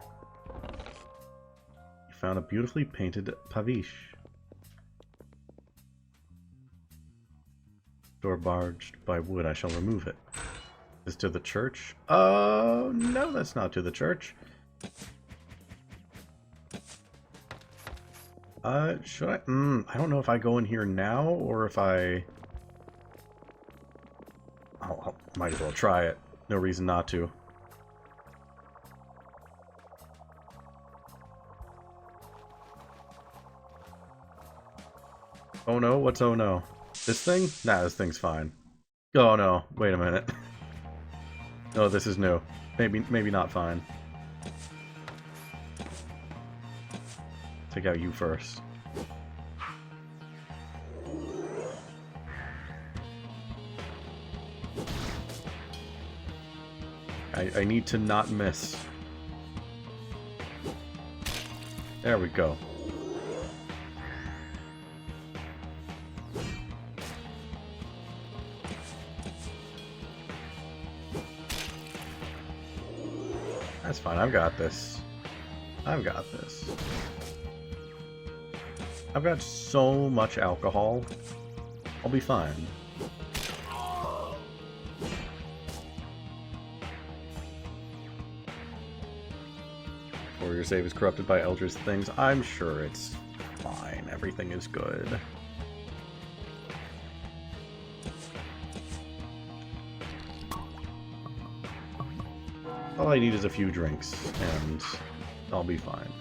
You found a beautifully painted pavish. Door barged by wood, I shall remove it. Is to the church? Oh, no, that's not to the church. Should I? I don't know if I go in here now or if I might as well try it. No reason not to. Oh no, what's oh no? This thing? Nah, this thing's fine. Oh no, wait a minute. No, this is new. Maybe not fine. Take out you first. I need to not miss. There we go. That's fine, I've got this. I've got this. I've got so much alcohol. I'll be fine. Or your save is corrupted by Eldritch things. I'm sure it's fine. Everything is good. All I need is a few drinks, and I'll be fine.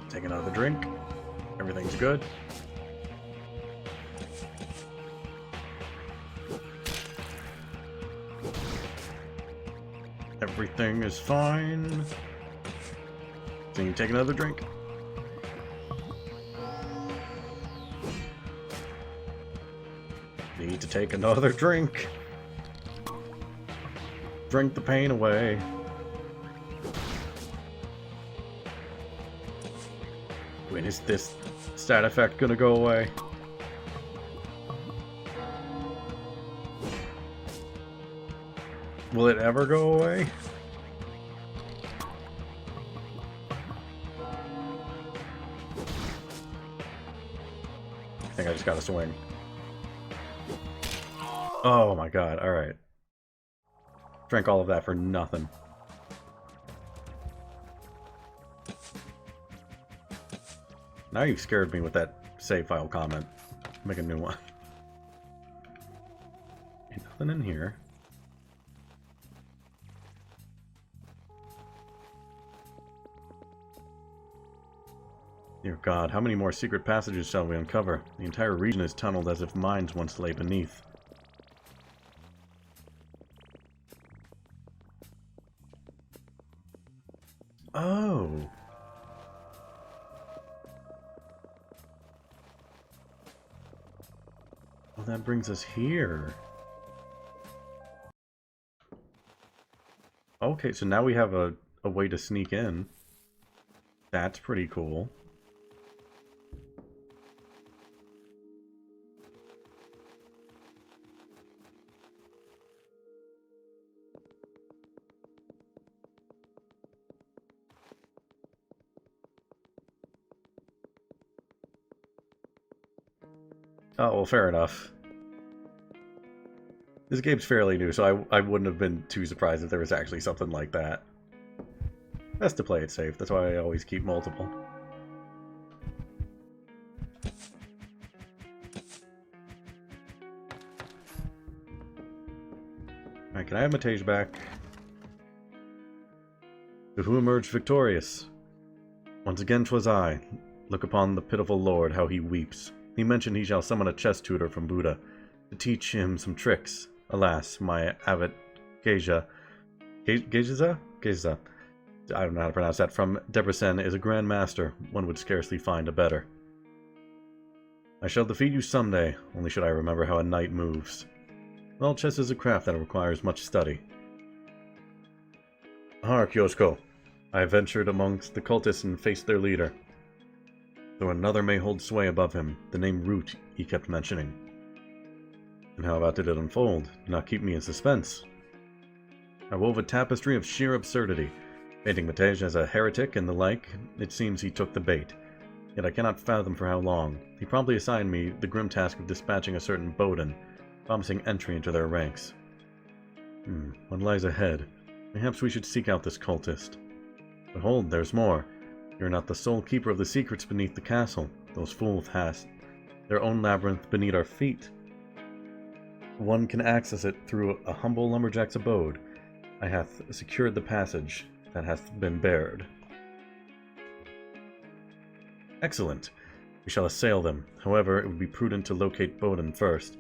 Take another drink. Everything's good. Everything is fine. So you take another drink. Need to take another drink. Drink the pain away. When is this stat effect gonna go away? Will it ever go away? I think I just got a swing. Oh my god, alright. Drank all of that for nothing. Now you've scared me with that save file comment. Make a new one. Ain't nothing in here. Dear God, how many more secret passages shall we uncover? The entire region is tunneled as if mines once lay beneath. Oh. Well, that brings us here. Okay, so now we have a way to sneak in. That's pretty cool. Oh, well, fair enough. This game's fairly new, so I wouldn't have been too surprised if there was actually something like that. Best to play it safe, that's why I always keep multiple. Alright, can I have my Tage back? To who emerged victorious? Once again 'twas I. Look upon the pitiful lord, how he weeps. He mentioned he shall summon a chess tutor from Buddha to teach him some tricks. Alas, my abbot Geisha I don't know how to pronounce that, from Debrecen is a Grand Master. One would scarcely find a better. I shall defeat you someday, only should I remember how a knight moves. Well, chess is a craft that requires much study. Hark, Yosko. I have ventured amongst the cultists and faced their leader. Though another may hold sway above him, the name Root he kept mentioning. And how about did it unfold? Do not keep me in suspense. I wove a tapestry of sheer absurdity, painting Matej as a heretic and the like. It seems he took the bait. Yet I cannot fathom for how long. He promptly assigned me the grim task of dispatching a certain Bowden, promising entry into their ranks. What lies ahead? Perhaps we should seek out this cultist. But hold, there's more. You're not the sole keeper of the secrets beneath the castle. Those fools hast their own labyrinth beneath our feet. One can access it through a humble lumberjack's abode. I hath secured the passage that hath been bared. Excellent. We shall assail them. However, it would be prudent to locate Bowden first.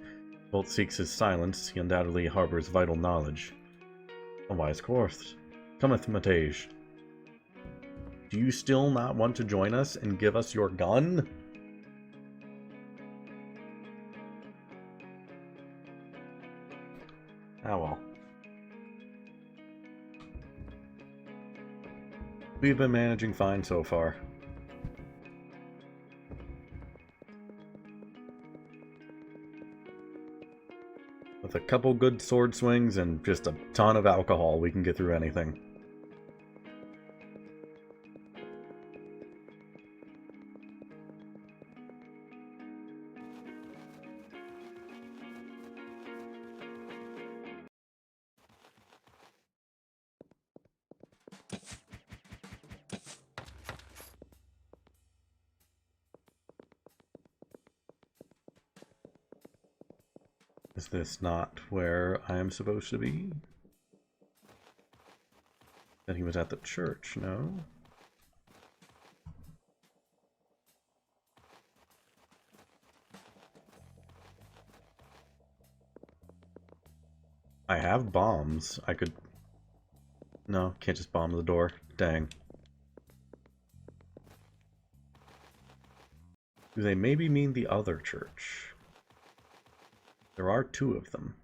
Bolt seeks his silence, he undoubtedly harbors vital knowledge. A wise course. Cometh Matej. Do you still not want to join us and give us your gun? Ah well. We've been managing fine so far. With a couple good sword swings and just a ton of alcohol, we can get through anything. Is this not where I am supposed to be? Then he was at the church, no? I have bombs. I could... No, can't just bomb the door. Dang. Do they maybe mean the other church? There are two of them.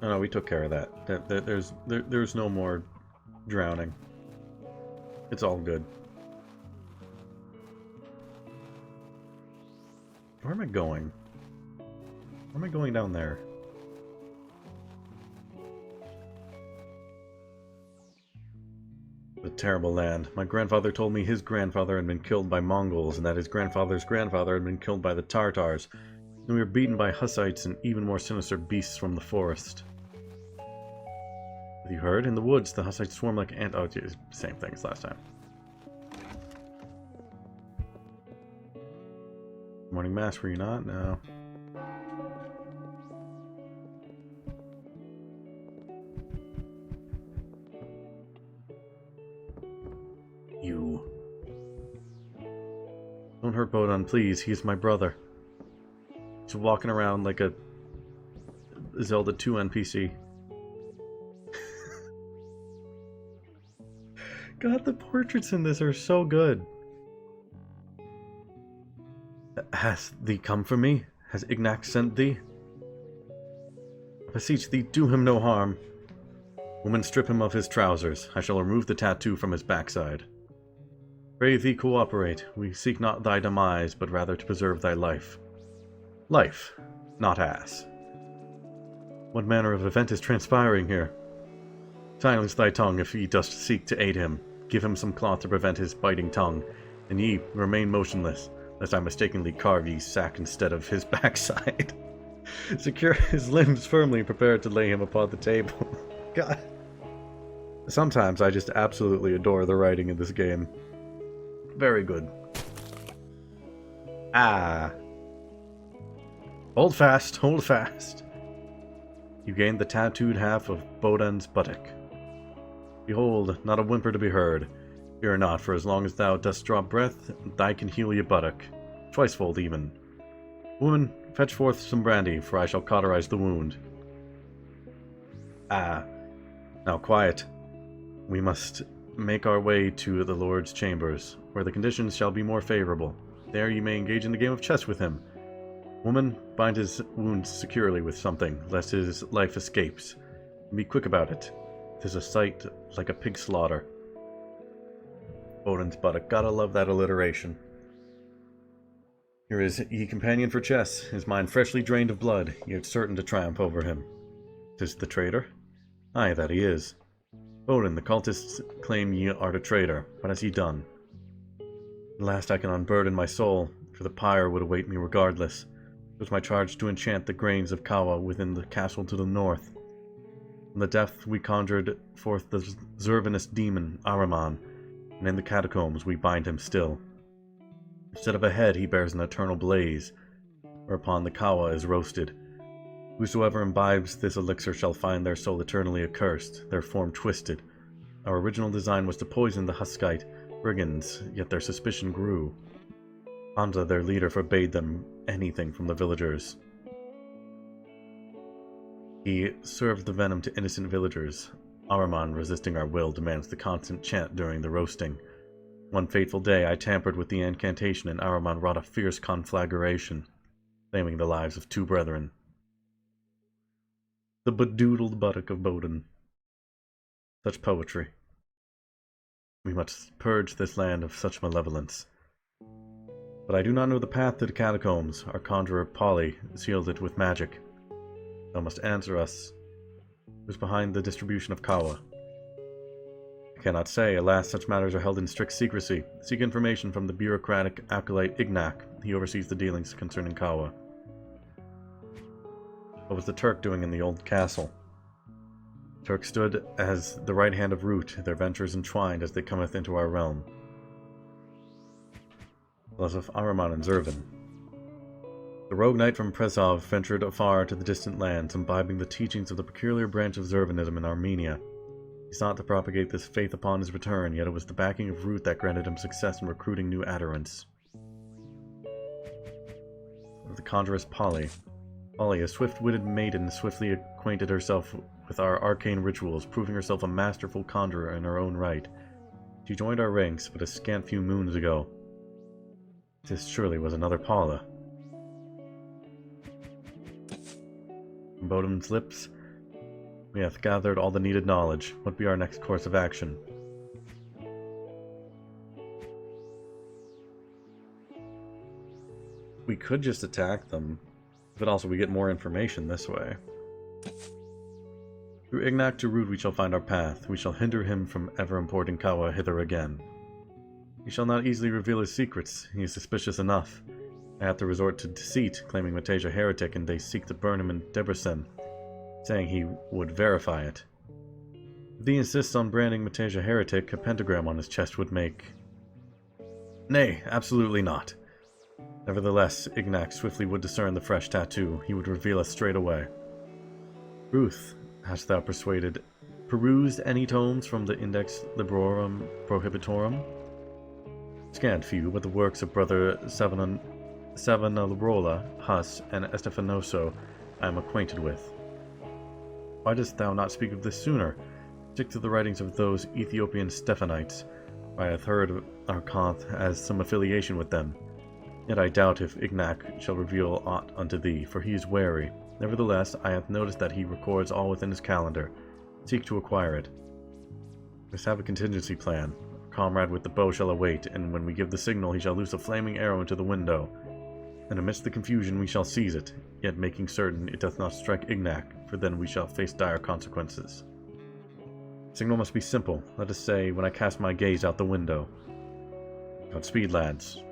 Oh, no, we took care of that. There's no more drowning. It's all good. Where am I going? Where am I going down there? A terrible land. My grandfather told me his grandfather had been killed by Mongols and that his grandfather's grandfather had been killed by the Tartars. And we were beaten by Hussites and even more sinister beasts from the forest. Have you heard? In the woods, the Hussites swarm like ants. Oh, geez, same thing as last time. Morning mass, were you not? No. You. Don't hurt Bodon, please. He's my brother. He's walking around like a Zelda 2 NPC. God, the portraits in this are so good. Hast thee come for me? Has Ignax sent thee? I beseech thee, do him no harm. Woman, strip him of his trousers. I shall remove the tattoo from his backside. Pray thee cooperate. We seek not thy demise, but rather to preserve thy life. Life, not ass. What manner of event is transpiring here? Silence thy tongue if ye dost seek to aid him. Give him some cloth to prevent his biting tongue, and ye remain motionless, lest I mistakenly carve ye sack instead of his backside. Secure his limbs firmly, prepared to lay him upon the table. God. Sometimes I just absolutely adore the writing in this game. Very good. Ah. Hold fast, hold fast. You gained the tattooed half of Boden's buttock. Behold, not a whimper to be heard. Fear not, for as long as thou dost draw breath, thy can heal your buttock. Twicefold even. Woman, fetch forth some brandy, for I shall cauterize the wound. Ah, now quiet. We must make our way to the Lord's chambers, where the conditions shall be more favorable. There you may engage in the game of chess with him. Woman, bind his wounds securely with something, lest his life escapes. Be quick about it. 'Tis a sight like a pig slaughter. Odin's buttock. Gotta love that alliteration. Here is ye companion for chess, his mind freshly drained of blood, yet certain to triumph over him. 'Tis the traitor? Aye, that he is. Odin, the cultists claim ye are a traitor. What has he done? At last I can unburden my soul, for the pyre would await me regardless. It was my charge to enchant the grains of Kawa within the castle to the north. From the depth we conjured forth the Zervinus demon, Ahriman, and in the catacombs we bind him still. Instead of a head he bears an eternal blaze, whereupon the Kawa is roasted. Whosoever imbibes this elixir shall find their soul eternally accursed, their form twisted. Our original design was to poison the Huskite brigands, yet their suspicion grew. Hamza, their leader, forbade them anything from the villagers. He served the venom to innocent villagers. Ahriman, resisting our will, demands the constant chant during the roasting. One fateful day I tampered with the incantation and Ahriman wrought a fierce conflagration, claiming the lives of 2 brethren. The bedoodled buttock of Bodin. Such poetry. We must purge this land of such malevolence. But I do not know the path to the catacombs. Our conjurer Polly sealed it with magic. Thou must answer us. Who's behind the distribution of Kawa? I cannot say. Alas, such matters are held in strict secrecy. Seek information from the bureaucratic acolyte Ignac. He oversees the dealings concerning Kawa. What was the Turk doing in the old castle? The Turk stood as the right hand of Root, their ventures entwined as they cometh into our realm. Plus of Ahriman and Zervin. The rogue knight from Prezov ventured afar to the distant lands, imbibing the teachings of the peculiar branch of Zervinism in Armenia. He sought to propagate this faith upon his return, yet it was the backing of Root that granted him success in recruiting new adherents. The conjuress Polly. Polly, a swift-witted maiden, swiftly acquainted herself with our arcane rituals, proving herself a masterful conjurer in her own right. She joined our ranks but a scant few moons ago. This surely was another Paula. From Bodum's lips, we have gathered all the needed knowledge. What be our next course of action? We could just attack them, but also we get more information this way. Through Ignac to Root we shall find our path. We shall hinder him from ever importing Kawa hither again. He shall not easily reveal his secrets. He is suspicious enough. I have to resort to deceit, claiming Matej a heretic, and they seek to burn him in Debrecen, saying he would verify it. If he insists on branding Matej a heretic, a pentagram on his chest would make... Nay, absolutely not. Nevertheless, Ignac swiftly would discern the fresh tattoo. He would reveal us straight away. Ruth, hast thou perused any tomes from the Index Librorum Prohibitorum? Scant few, but the works of Brother Savonarola, Huss, and Estefanoso I am acquainted with. Why dost thou not speak of this sooner? Stick to the writings of those Ethiopian Stephanites. I have heard Arkanth has some affiliation with them. Yet I doubt if Ignac shall reveal aught unto thee, for he is wary. Nevertheless, I have noticed that he records all within his calendar. Seek to acquire it. We must have a contingency plan. Our comrade with the bow shall await, and when we give the signal he shall loose a flaming arrow into the window. And amidst the confusion we shall seize it, yet making certain it doth not strike Ignac, for then we shall face dire consequences. The signal must be simple. Let us say, when I cast my gaze out the window. Godspeed, lads.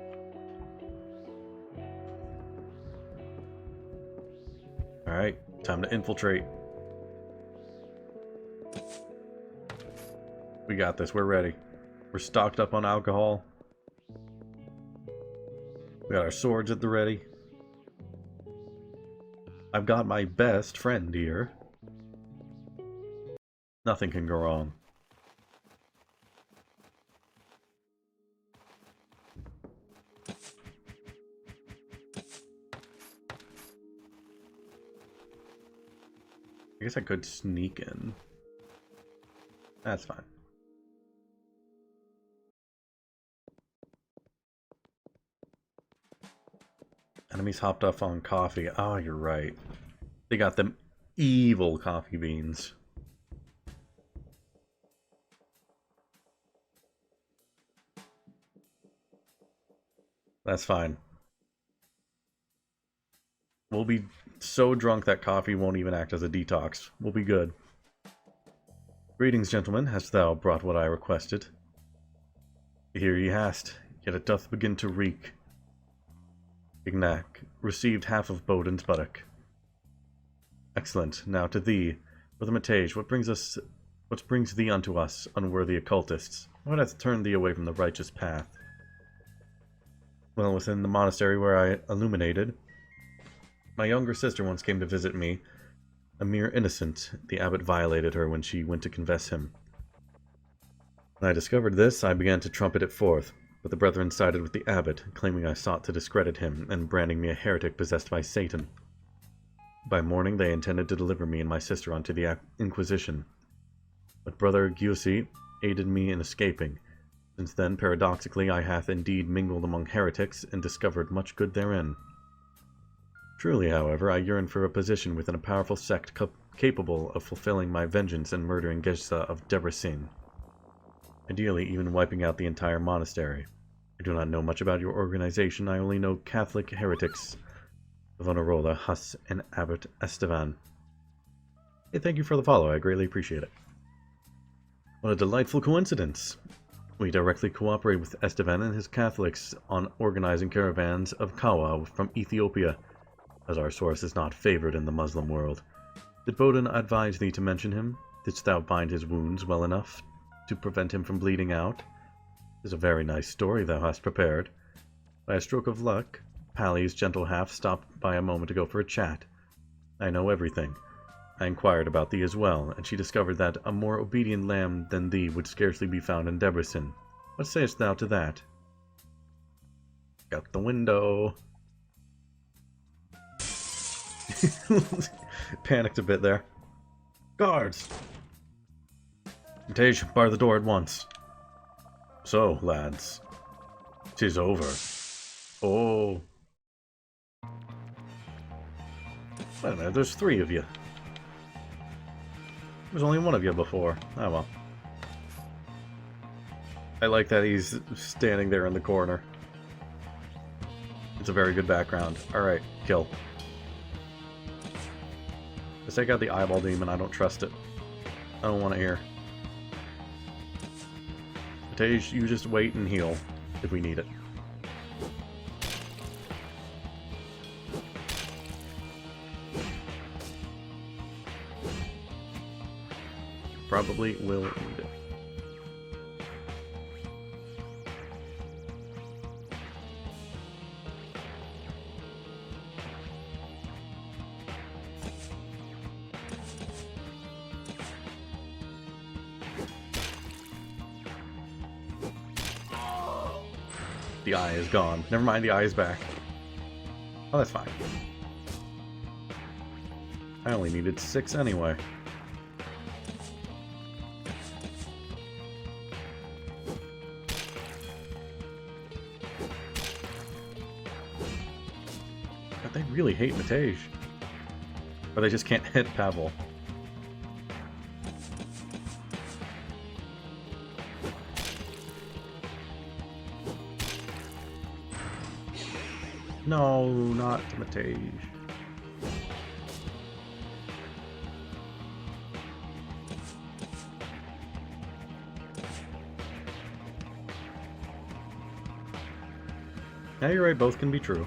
Alright, time to infiltrate. We got this, we're ready. We're stocked up on alcohol. We got our swords at the ready. I've got my best friend here. Nothing can go wrong. I guess I could sneak in. That's fine. Enemies hopped off on coffee. Oh, you're right. They got them evil coffee beans. That's fine. We'll be so drunk that coffee won't even act as a detox. We'll be good. Greetings, gentlemen. Hast thou brought what I requested? Here ye hast, yet it doth begin to reek. Ignac, received half of Bowden's buttock. Excellent. Now to thee, Brother Matage, what brings thee unto us, unworthy occultists? What hath turned thee away from the righteous path? Well, within the monastery where I illuminated, my younger sister once came to visit me. A mere innocent, the abbot violated her when she went to confess him. When I discovered this, I began to trumpet it forth, but the brethren sided with the abbot, claiming I sought to discredit him, and branding me a heretic possessed by Satan. By morning they intended to deliver me and my sister onto the Inquisition, but Brother Giussi aided me in escaping. Since then, paradoxically, I hath indeed mingled among heretics, and discovered much good therein. Truly, however, I yearn for a position within a powerful sect capable of fulfilling my vengeance and murdering Geza of Debrecen. Ideally, even wiping out the entire monastery. I do not know much about your organization, I only know Catholic heretics. Vonarola, Huss, and Abbot Esteban. Hey, thank you for the follow, I greatly appreciate it. What a delightful coincidence! We directly cooperate with Esteban and his Catholics on organizing caravans of Kawa from Ethiopia, as our source is not favored in the Muslim world. Did Bowden advise thee to mention him? Didst thou bind his wounds well enough to prevent him from bleeding out? 'Tis a very nice story thou hast prepared. By a stroke of luck, Pally's gentle half stopped by a moment ago for a chat. I know everything. I inquired about thee as well, and she discovered that a more obedient lamb than thee would scarcely be found in Debrecen. What sayest thou to that? Out the window. Panicked a bit there. Guards! Matage, bar the door at once. So, lads, 'tis over. Oh. Wait a minute, there's 3 of you. There's only 1 of you before. Oh well. I like that he's standing there in the corner. It's a very good background. Alright, kill. Let's take out the eyeball demon, I don't trust it. I don't want to hear. Matage, you just wait and heal if we need it. Probably will need it. The eye is gone. Never mind, the eye is back. Oh, that's fine. I only needed 6 anyway. But they really hate Matage. Or they just can't hit Pavel. No, not Matage. Yeah, you're right, both can be true.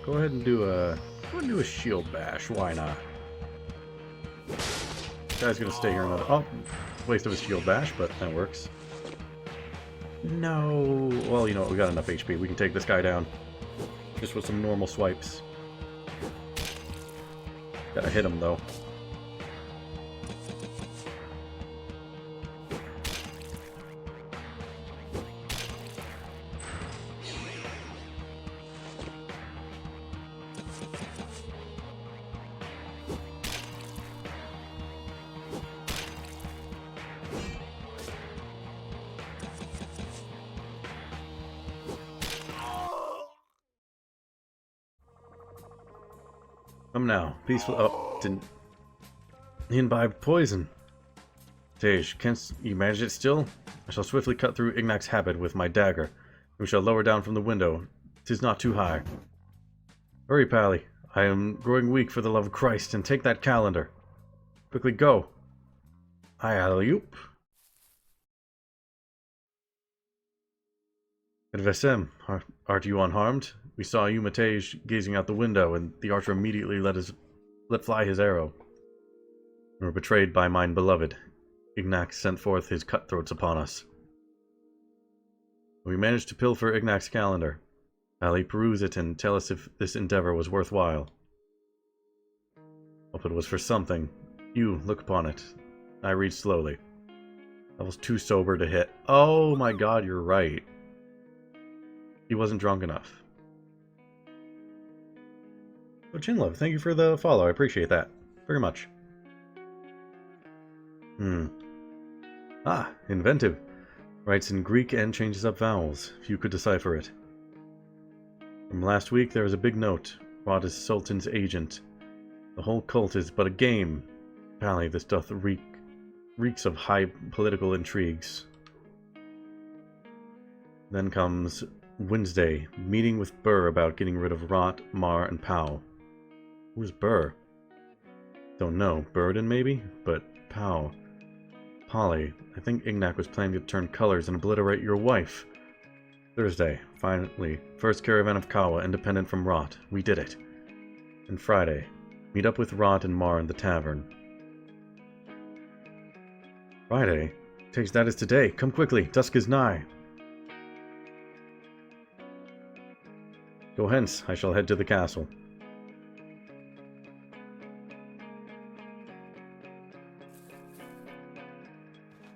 Go ahead and do a Go and do a shield bash. Why not? Guy's gonna stay here another... Oh, waste of a shield bash, but that works. No. Well, you know what? We got enough HP. We can take this guy down. Just with some normal swipes. Gotta hit him, though. Come now. Peaceful. Oh, didn't. He imbibed poison. Tej, canst you manage it still? I shall swiftly cut through Ignac's habit with my dagger. We shall lower down from the window. 'Tis not too high. Hurry, Pally. I am growing weak for the love of Christ, and take that calendar. Quickly go. Aye, alley-oop. Advesem, art you unharmed? We saw you, Matej, gazing out the window, and the archer immediately let fly his arrow. We were betrayed by mine beloved. Ignac sent forth his cutthroats upon us. We managed to pilfer Ignac's calendar. Pally, peruse it and tell us if this endeavor was worthwhile. Hope it was for something. You, look upon it. I read slowly. I was too sober to hit. Oh my god, you're right. He wasn't drunk enough. Oh, Chinlove, thank you for the follow. I appreciate that very much. Ah, inventive. Writes in Greek and changes up vowels, if you could decipher it. From last week, there was a big note. Rod is Sultan's agent. The whole cult is but a game. Pally, this doth reeks of high political intrigues. Then comes Wednesday, meeting with Burr about getting rid of Rot, Mar, and Pow. Who's Burr? Don't know. Burden, maybe? But Pow. Polly, I think Ignac was planning to turn colors and obliterate your wife. Thursday, finally, first caravan of Kawa, independent from Rot. We did it. And Friday, meet up with Rot and Mar in the tavern. Friday? Takes that is today. Come quickly. Dusk is nigh. Go hence. I shall head to the castle.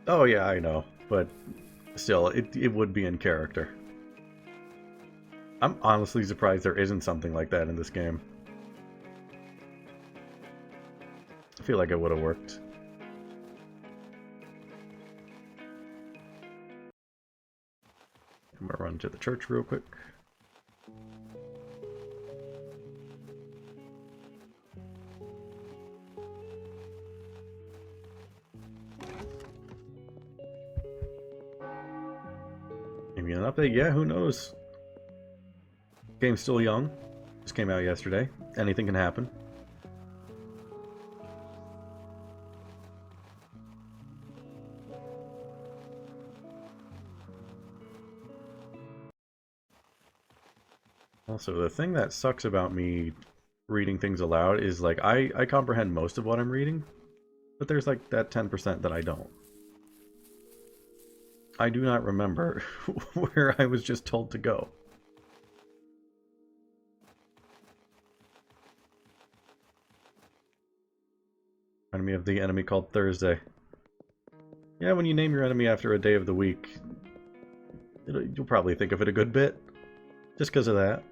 Oh yeah, I know, but still, it would be in character. I'm honestly surprised there isn't something like that in this game. I feel like it would have worked. I'm gonna run to the church real quick. Maybe an update? Yeah, who knows? Game's still young. Just came out yesterday. Anything can happen. Also, the thing that sucks about me reading things aloud is, like, I comprehend most of what I'm reading, but there's, like, that 10% that I don't. I do not remember where I was just told to go. Enemy of the enemy called Thursday. Yeah, when you name your enemy after a day of the week, you'll probably think of it a good bit. Just because of that.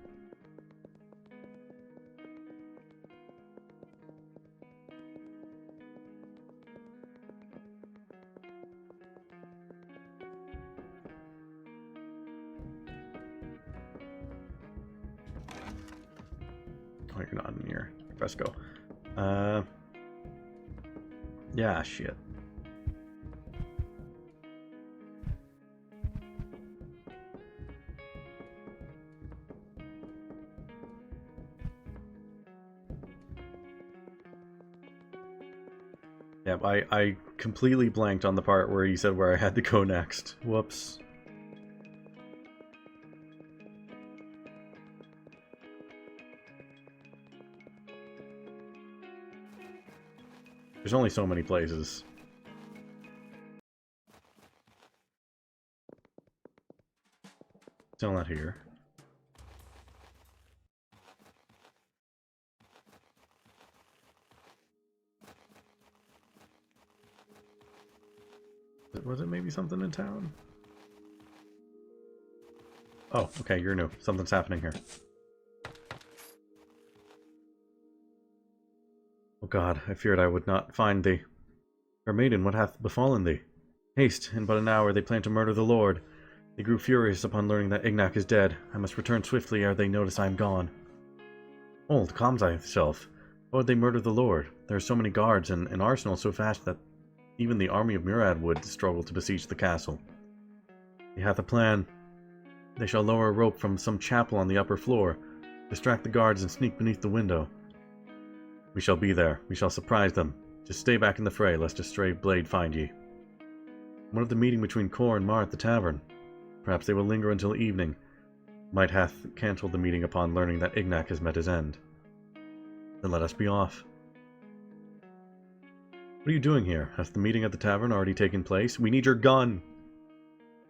Oh, you're not in here. Let's go. Yeah, shit. Yep, I completely blanked on the part where you said where I had to go next. Whoops. There's only so many places. Still not here. Was it maybe something in town? Oh, okay, you're new. Something's happening here. Oh God, I feared I would not find thee. Fair maiden, what hath befallen thee? Haste, in but an hour they plan to murder the Lord. They grew furious upon learning that Ignac is dead. I must return swiftly ere they notice I am gone. Hold, calm thyself. Why would they murder the Lord? There are so many guards, and an arsenal so vast that even the army of Murad would struggle to besiege the castle. He hath a plan. They shall lower a rope from some chapel on the upper floor, distract the guards, and sneak beneath the window. We shall be there. We shall surprise them. Just stay back in the fray, lest a stray blade find ye. What of the meeting between Cor and Mar at the tavern? Perhaps they will linger until evening. Might hath cancelled the meeting upon learning that Ignac has met his end. Then let us be off. What are you doing here? Has the meeting at the tavern already taken place? We need your gun!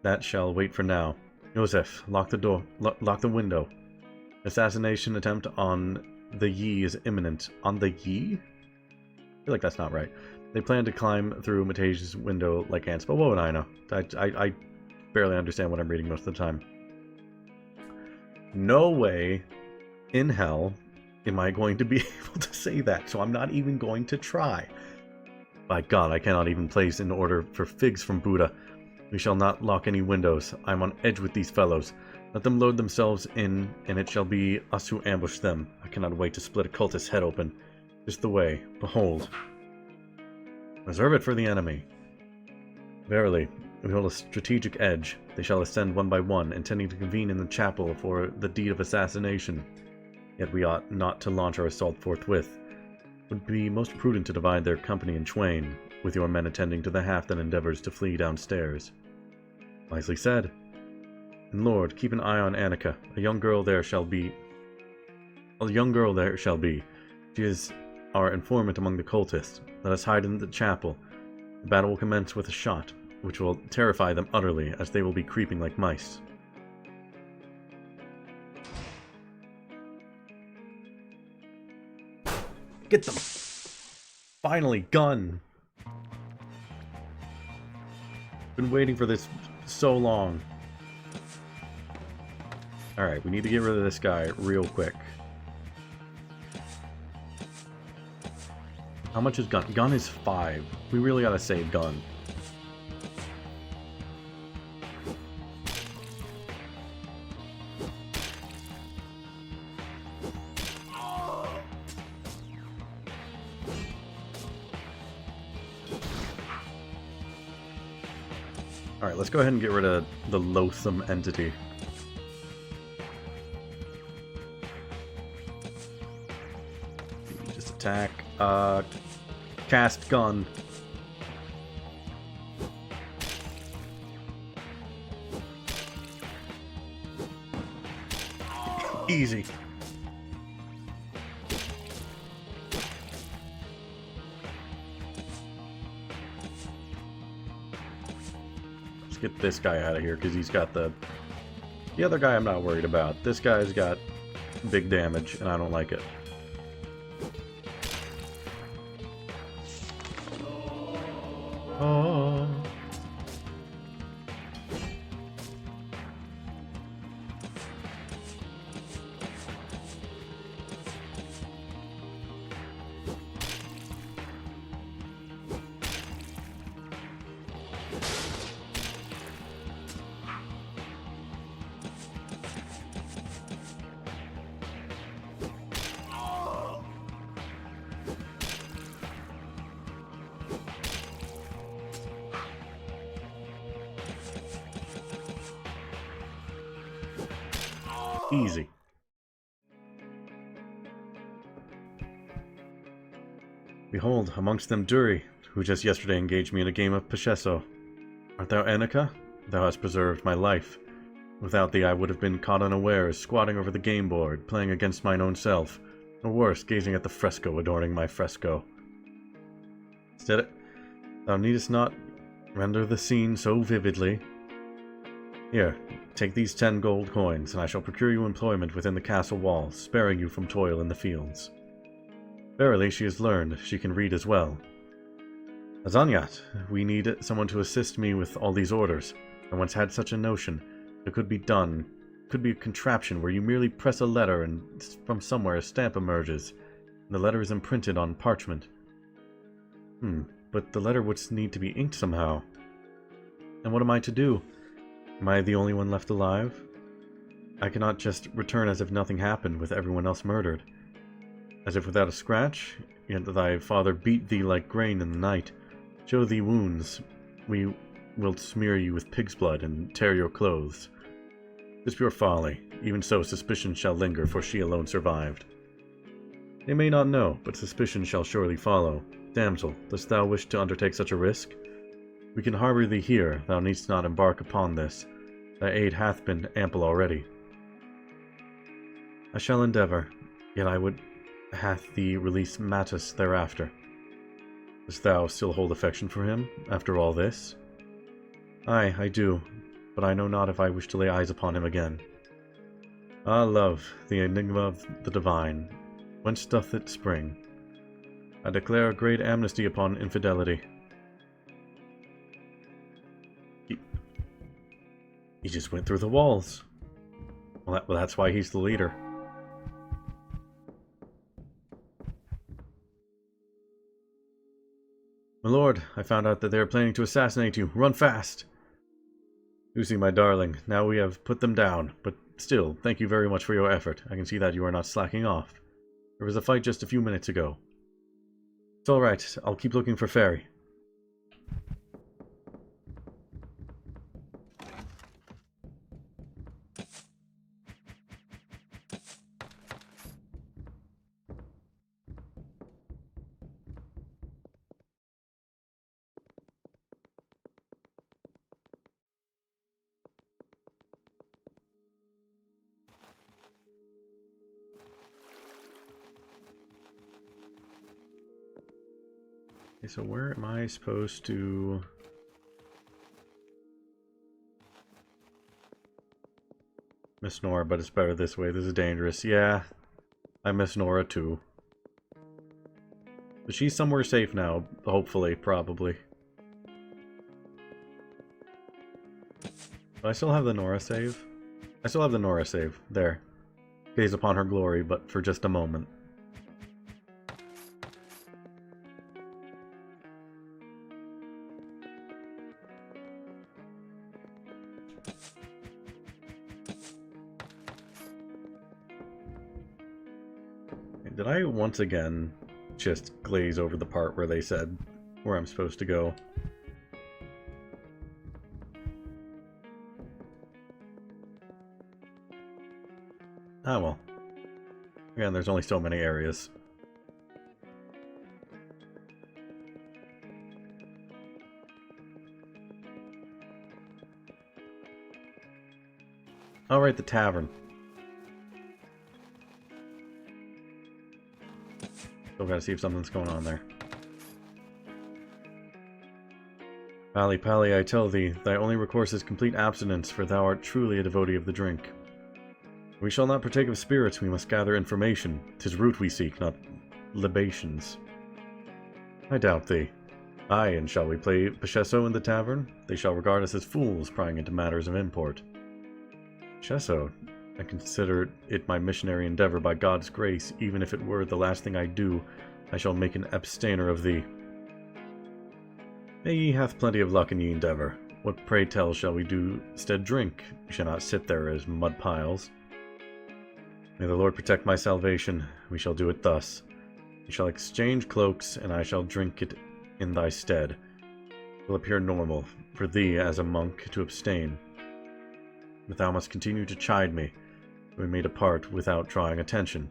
That shall wait for now. Joseph, lock the door. Lock the window. Assassination attempt on the Yi is imminent. On the Yi? I feel like that's not right. They plan to climb through Matej's window like ants, but what would I know? I barely understand what I'm reading most of the time. No way in hell am I going to be able to say that, so I'm not even going to try. By God, I cannot even place an order for figs from Buddha. We shall not lock any windows. I am on edge with these fellows. Let them load themselves in, and it shall be us who ambush them. I cannot wait to split a cultist's head open. Just the way. Behold. Reserve it for the enemy. Verily, we hold a strategic edge. They shall ascend one by one, intending to convene in the chapel for the deed of assassination. Yet we ought not to launch our assault forthwith. It would be most prudent to divide their company in twain, with your men attending to the half that endeavors to flee downstairs. Wisely said. And Lord, keep an eye on Annika. A young girl there shall be. She is our informant among the cultists. Let us hide in the chapel. The battle will commence with a shot, which will terrify them utterly, as they will be creeping like mice. Get them! Finally, gun! Been waiting for this so long. Alright, we need to get rid of this guy real quick. How much is gun? Gun is 5. We really gotta save gun. Alright, let's go ahead and get rid of the loathsome entity. Just attack. Cast gun. Easy. Let's get this guy out of here because he's got the other guy I'm not worried about. This guy's got big damage and I don't like it. Oh. Easy. Behold, amongst them Duri, who just yesterday engaged me in a game of Pacheco. Art thou Annika? Thou hast preserved my life. Without thee I would have been caught unawares, squatting over the game board, playing against mine own self, or worse, gazing at the fresco adorning my fresco. Instead, thou needest not render the scene so vividly. Here, take these 10 gold coins, and I shall procure you employment within the castle walls, sparing you from toil in the fields. Verily, she has learned, she can read as well. Azanyat, we need someone to assist me with all these orders. I once had such a notion. It could be a contraption where you merely press a letter and from somewhere a stamp emerges, and the letter is imprinted on parchment. But the letter would need to be inked somehow. And what am I to do? Am I the only one left alive? I cannot just return as if nothing happened with everyone else murdered. As if without a scratch, yet thy father beat thee like grain in the night. Show thee wounds, we will smear you with pig's blood and tear your clothes. 'Tis pure folly. Even so, suspicion shall linger, for she alone survived. They may not know, but suspicion shall surely follow. Damsel, dost thou wish to undertake such a risk? We can harbour thee here, thou needst not embark upon this. Thy aid hath been ample already. I shall endeavour, yet I would hath thee release Mattus thereafter. Dost thou still hold affection for him, after all this? Aye, I do, but I know not if I wish to lay eyes upon him again. Ah, love, the enigma of the divine, whence doth it spring? I declare a great amnesty upon infidelity. He just went through the walls. Well, that's why he's the leader. My lord, I found out that they are planning to assassinate you. Run fast! Lucy, my darling, now we have put them down, but still, thank you very much for your effort. I can see that you are not slacking off. There was a fight just a few minutes ago. It's alright, I'll keep looking for Fairy. Okay, so where am I supposed to... Miss Nora, but it's better this way. This is dangerous. Yeah, I miss Nora too. But she's somewhere safe now, hopefully, probably. Do I still have the Nora save? I still have the Nora save. There. Gaze upon her glory, but for just a moment. Did I once again just glaze over the part where they said where I'm supposed to go? Ah well. Again, there's only so many areas. Alright, the tavern. Still gotta see if something's going on there. Pally, Pally, I tell thee, thy only recourse is complete abstinence, for thou art truly a devotee of the drink. We shall not partake of spirits, we must gather information. 'Tis root we seek, not libations. I doubt thee. Aye, and shall we play Pachesso in the tavern? They shall regard us as fools, prying into matters of import. Pachesso? I consider it my missionary endeavor by God's grace. Even if it were the last thing I do, I shall make an abstainer of thee. May ye hath plenty of luck in ye endeavor. What pray tell shall we do stead drink? We shall not sit there as mud piles. May the Lord protect my salvation. We shall do it thus. We shall exchange cloaks, and I shall drink it in thy stead. It will appear normal for thee as a monk to abstain. But thou must continue to chide me. We may depart without drawing attention.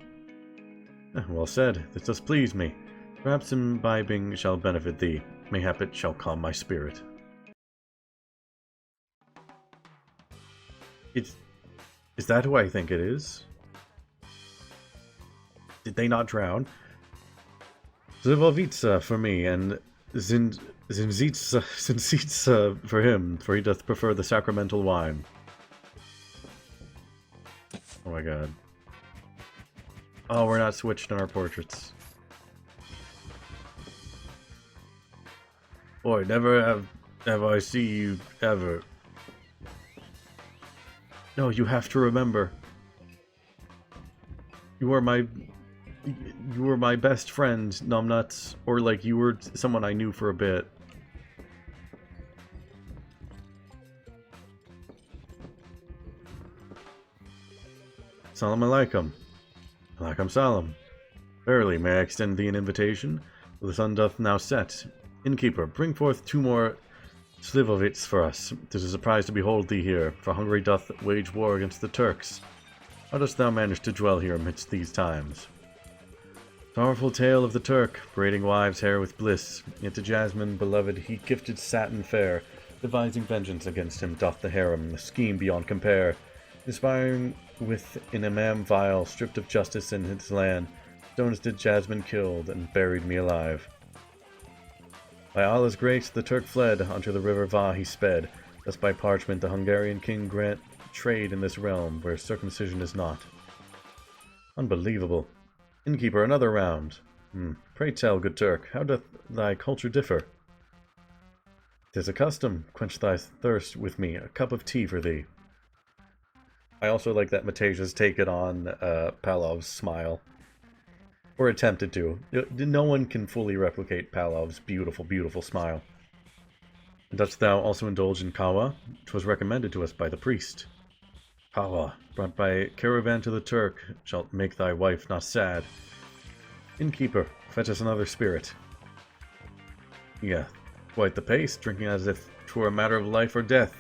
Well said. This does please me. Perhaps imbibing shall benefit thee. Mayhap it shall calm my spirit. Is that who I think it is? Did they not drown? Zivovitsa for me, and Zimzitsa for him, for he doth prefer the sacramental wine. Oh my god. Oh, we're not switched on our portraits. Boy, never have I see you ever. No, you have to remember. You were my best friend, numbnuts, or like you were someone I knew for a bit. Salam alaikum. Alaikum salam. Verily, may I extend thee an invitation? The sun doth now set. Innkeeper, bring forth 2 more slivovits for us. 'Tis a surprise to behold thee here, for Hungary doth wage war against the Turks. How dost thou manage to dwell here amidst these times? Powerful tale of the Turk, braiding wives' hair with bliss, yet to Jasmine beloved he gifted satin fair, devising vengeance against him doth the harem, a scheme beyond compare, inspiring with an imam vile, stripped of justice in his land, stones did Jasmine killed, and buried me alive. By Allah's grace the Turk fled, unto the river Va he sped, thus by parchment the Hungarian king grant trade in this realm, where circumcision is not. Unbelievable. Innkeeper, another round. Pray tell, good Turk, how doth thy culture differ? 'Tis a custom. Quench thy thirst with me. A cup of tea for thee. I also like that Mataja's taken on Palov's smile. Or attempted to. No one can fully replicate Palov's beautiful, beautiful smile. And dost thou also indulge in kawa? 'Twas recommended to us by the priest. Kawa, brought by caravan to the Turk, shalt make thy wife not sad. Innkeeper, fetch us another spirit. Yeah, quite the pace, drinking as if 'twere a matter of life or death.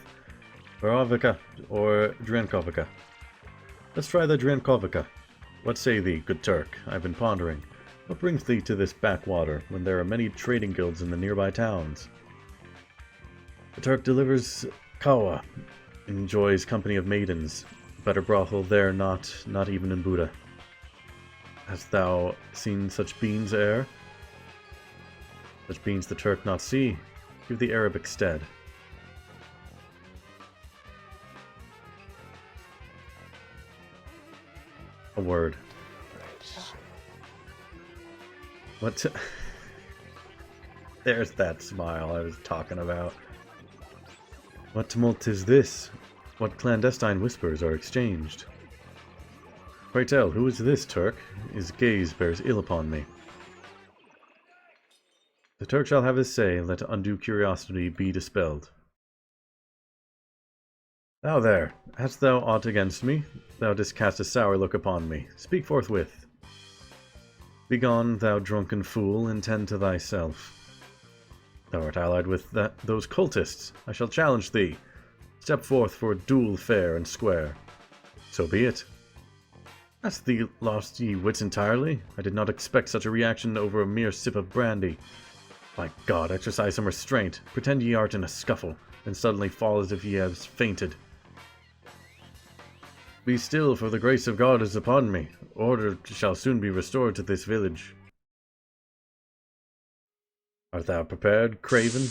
Borovica or Drankovica. Let's try the Drankovica. What say thee, good Turk? I've been pondering. What brings thee to this backwater, when there are many trading guilds in the nearby towns? The Turk delivers kawa, enjoys company of maidens. Better brothel there not even in Buddha. Hast thou seen such beans ere? Such beans the Turk not see. Give the Arabic stead. A word. What? There's that smile I was talking about. What tumult is this? What clandestine whispers are exchanged? Pray tell, who is this Turk? His gaze bears ill upon me. The Turk shall have his say, let undue curiosity be dispelled. Thou there, hast thou aught against me? Thou didst cast a sour look upon me. Speak forthwith. Begone, thou drunken fool, and tend to thyself. Thou art allied with those cultists. I shall challenge thee. Step forth for a duel fair and square. So be it. Hast thee lost ye wits entirely? I did not expect such a reaction over a mere sip of brandy. My God, exercise some restraint. Pretend ye art in a scuffle, then suddenly fall as if ye had fainted. Be still, for the grace of God is upon me. Order shall soon be restored to this village. Art thou prepared, craven?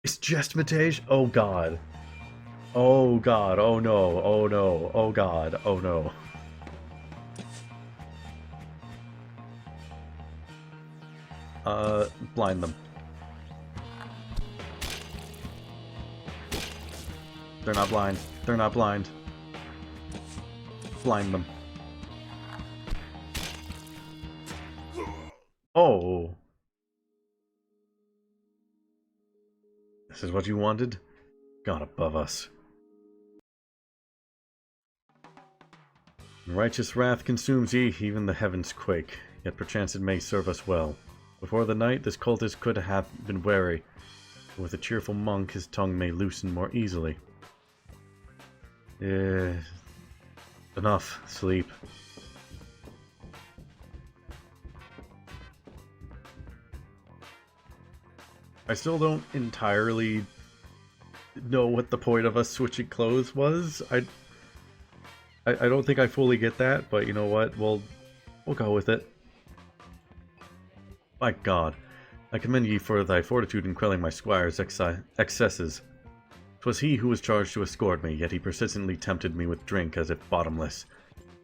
It's just Matej? Oh God. Oh God, oh no, oh no, oh God, oh no. Blind them. They're not blind. They're not blind. Blind them. Oh. This is what you wanted? God above us. Righteous wrath consumes ye, even the heavens quake, yet perchance it may serve us well. Before the night this cultist could have been wary, but with a cheerful monk his tongue may loosen more easily. Enough. Sleep. I still don't entirely know what the point of us switching clothes was. I don't think I fully get that, but you know what? We'll go with it. My God. I commend ye for thy fortitude in quelling my squire's excesses. 'Twas he who was charged to escort me, yet he persistently tempted me with drink as if bottomless.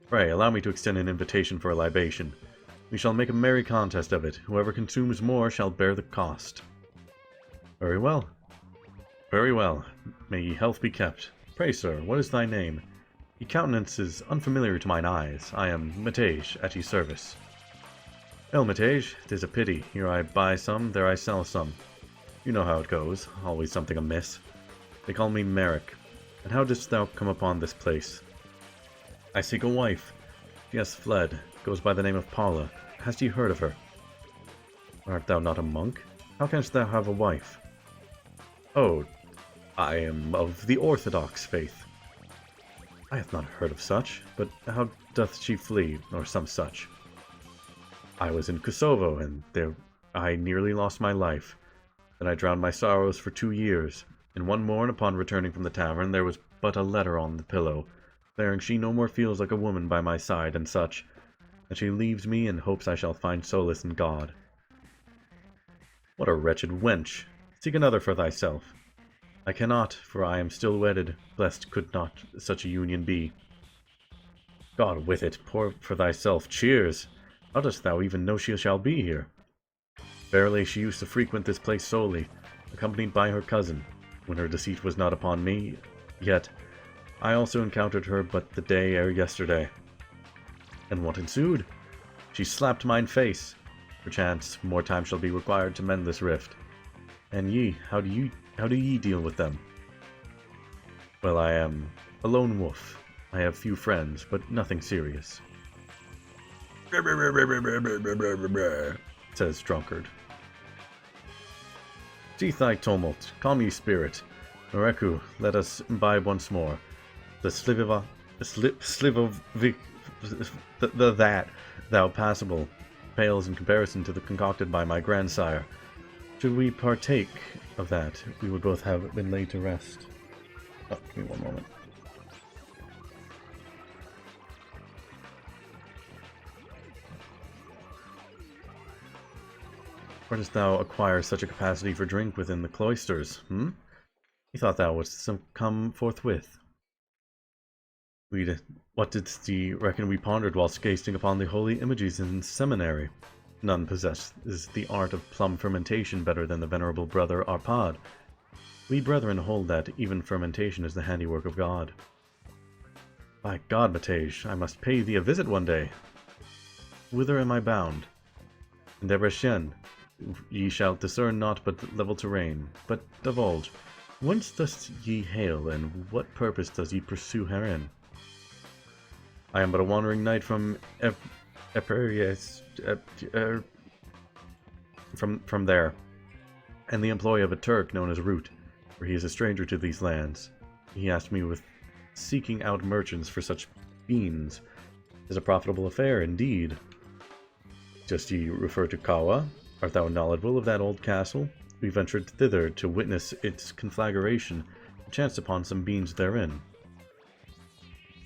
Pray, allow me to extend an invitation for a libation. We shall make a merry contest of it. Whoever consumes more shall bear the cost. Very well. Very well. May ye health be kept. Pray, sir, what is thy name? Ye countenance is unfamiliar to mine eyes. I am Matej, at ye service. Well, Matej, 'tis a pity. Here I buy some, there I sell some. You know how it goes. Always something amiss. They call me Merrick. And how didst thou come upon this place? I seek a wife. She has fled. Goes by the name of Paula. Hast ye heard of her? Art thou not a monk? How canst thou have a wife? Oh, I am of the Orthodox faith. I have not heard of such, but how doth she flee, or some such? I was in Kosovo, and there I nearly lost my life. Then I drowned my sorrows for 2 years, and one morn upon returning from the tavern there was but a letter on the pillow, declaring she no more feels like a woman by my side and such, and she leaves me and hopes I shall find solace in God. What a wretched wench! Seek another for thyself. I cannot, for I am still wedded, blessed could not such a union be. God with it, pour for thyself, cheers! How dost thou even know she shall be here? Verily, she used to frequent this place solely, accompanied by her cousin, when her deceit was not upon me, yet I also encountered her but the day ere yesterday. And what ensued? She slapped mine face. Perchance more time shall be required to mend this rift. And ye, how do ye deal with them? Well, I am a lone wolf. I have few friends, but nothing serious. Says Drunkard. Cease thy tumult, calm ye spirit. Noreku, let us imbibe once more. The that, thou passable, pales in comparison to the concocted by my grandsire. Should we partake of that, we would both have been laid to rest. Oh, give me one moment. Where dost thou acquire such a capacity for drink within the cloisters, Methought thou wouldst come forthwith. What didst ye reckon we pondered whilst gazing upon the holy images in seminary? None possesses the art of plum fermentation better than the venerable brother Arpad. We brethren hold that even fermentation is the handiwork of God. By God, Matej, I must pay thee a visit one day. Whither am I bound? In Debrecen, ye shall discern naught but level terrain. But divulge, whence dost ye hail, and what purpose does ye pursue herein? I am but a wandering knight from from there, and the employee of a Turk known as Root, for he is a stranger to these lands. He asked me with seeking out merchants for such beans. 'Tis a profitable affair, indeed. Dost ye refer to Kawa? Art thou knowledgeable of that old castle? We ventured thither to witness its conflagration, and chanced upon some beans therein.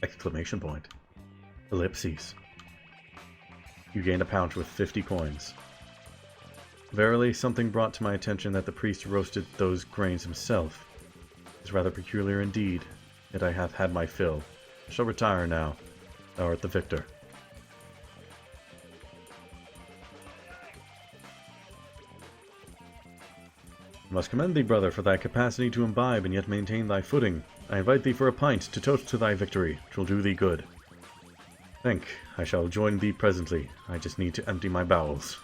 Exclamation point. Ellipses. You gained a pouch with 50 coins. Verily, something brought to my attention that the priest roasted those grains himself. It is rather peculiar indeed, yet I have had my fill. I shall retire now. Thou art the victor. I must commend thee, brother, for thy capacity to imbibe and yet maintain thy footing. I invite thee for a pint to toast to thy victory, which will do thee good. Think, I shall join thee presently. I just need to empty my bowels.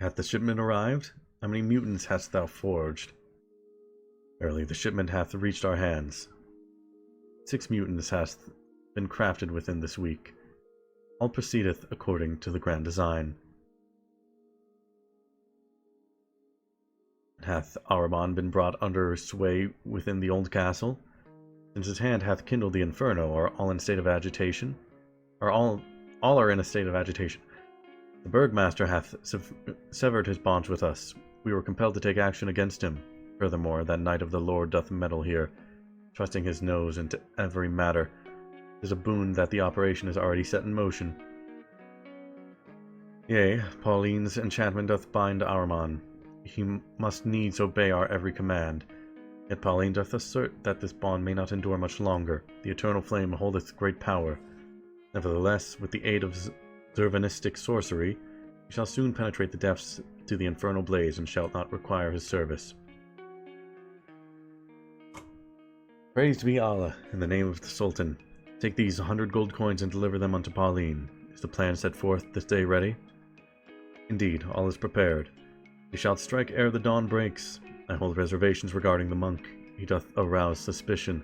Hath the shipment arrived? How many mutants hast thou forged? Verily, the shipment hath reached our hands. 6 mutants hath been crafted within this week. All proceedeth according to the grand design. Hath Araban been brought under sway within the old castle? Since his hand hath kindled the inferno, are all in state of agitation? All are in a state of agitation. The Burgmaster hath severed his bonds with us. We were compelled to take action against him. Furthermore, that Knight of the Lord doth meddle here, trusting his nose into every matter. is a boon that the operation is already set in motion. Yea, Pauline's enchantment doth bind Armand. He must needs obey our every command. Yet Pauline doth assert that this bond may not endure much longer. The eternal flame holdeth great power. Nevertheless, with the aid of Zervanistic sorcery, we shall soon penetrate the depths to the infernal blaze and shall not require his service. Praised be Allah, in the name of the Sultan. Take these 100 gold coins and deliver them unto Pauline. Is the plan set forth this day ready? Indeed, all is prepared. We shall strike ere the dawn breaks. I hold reservations regarding the monk. He doth arouse suspicion.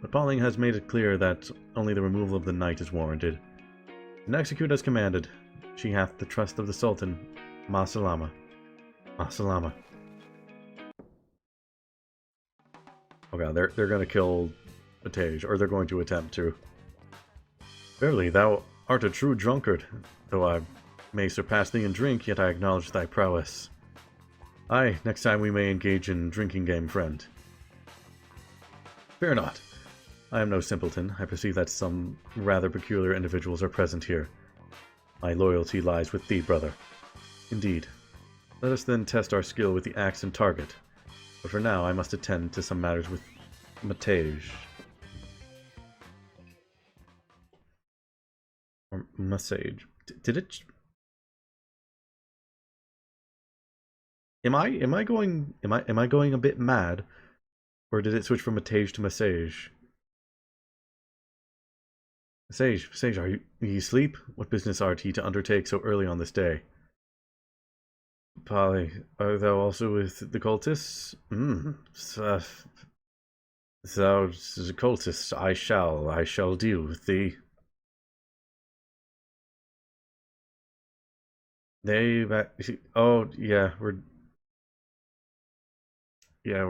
But Pauline has made it clear that only the removal of the night is warranted. And execute as commanded. She hath the trust of the Sultan. Ma salama. Ma salama. Oh god, they're gonna kill Matej, or they're going to attempt to. Verily, thou art a true drunkard. Though I may surpass thee in drink, yet I acknowledge thy prowess. Aye, next time we may engage in drinking game, friend. Fear not. I am no simpleton. I perceive that some rather peculiar individuals are present here. My loyalty lies with thee, brother. Indeed. Let us then test our skill with the axe and target. But for now, I must attend to some matters with Matej. Or Masage. Did it... Am I going a bit mad? Or did it switch from Matej to Masage? Sage, are you asleep? What business art ye to undertake so early on this day? Polly, art thou also with the cultists? Thou the cultists, I shall deal with thee. Oh, yeah, we're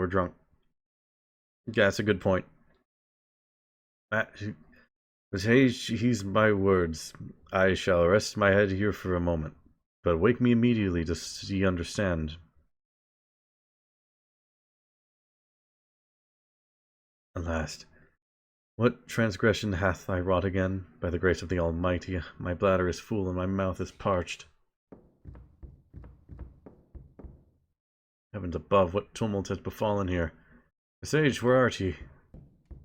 drunk. Yeah, that's a good point. He's my words. I shall rest my head here for a moment, but wake me immediately to see understand. Alas, what transgression hath I wrought again? By the grace of the Almighty, my bladder is full and my mouth is parched. Heavens above, what tumult has befallen here? Visage, where art ye?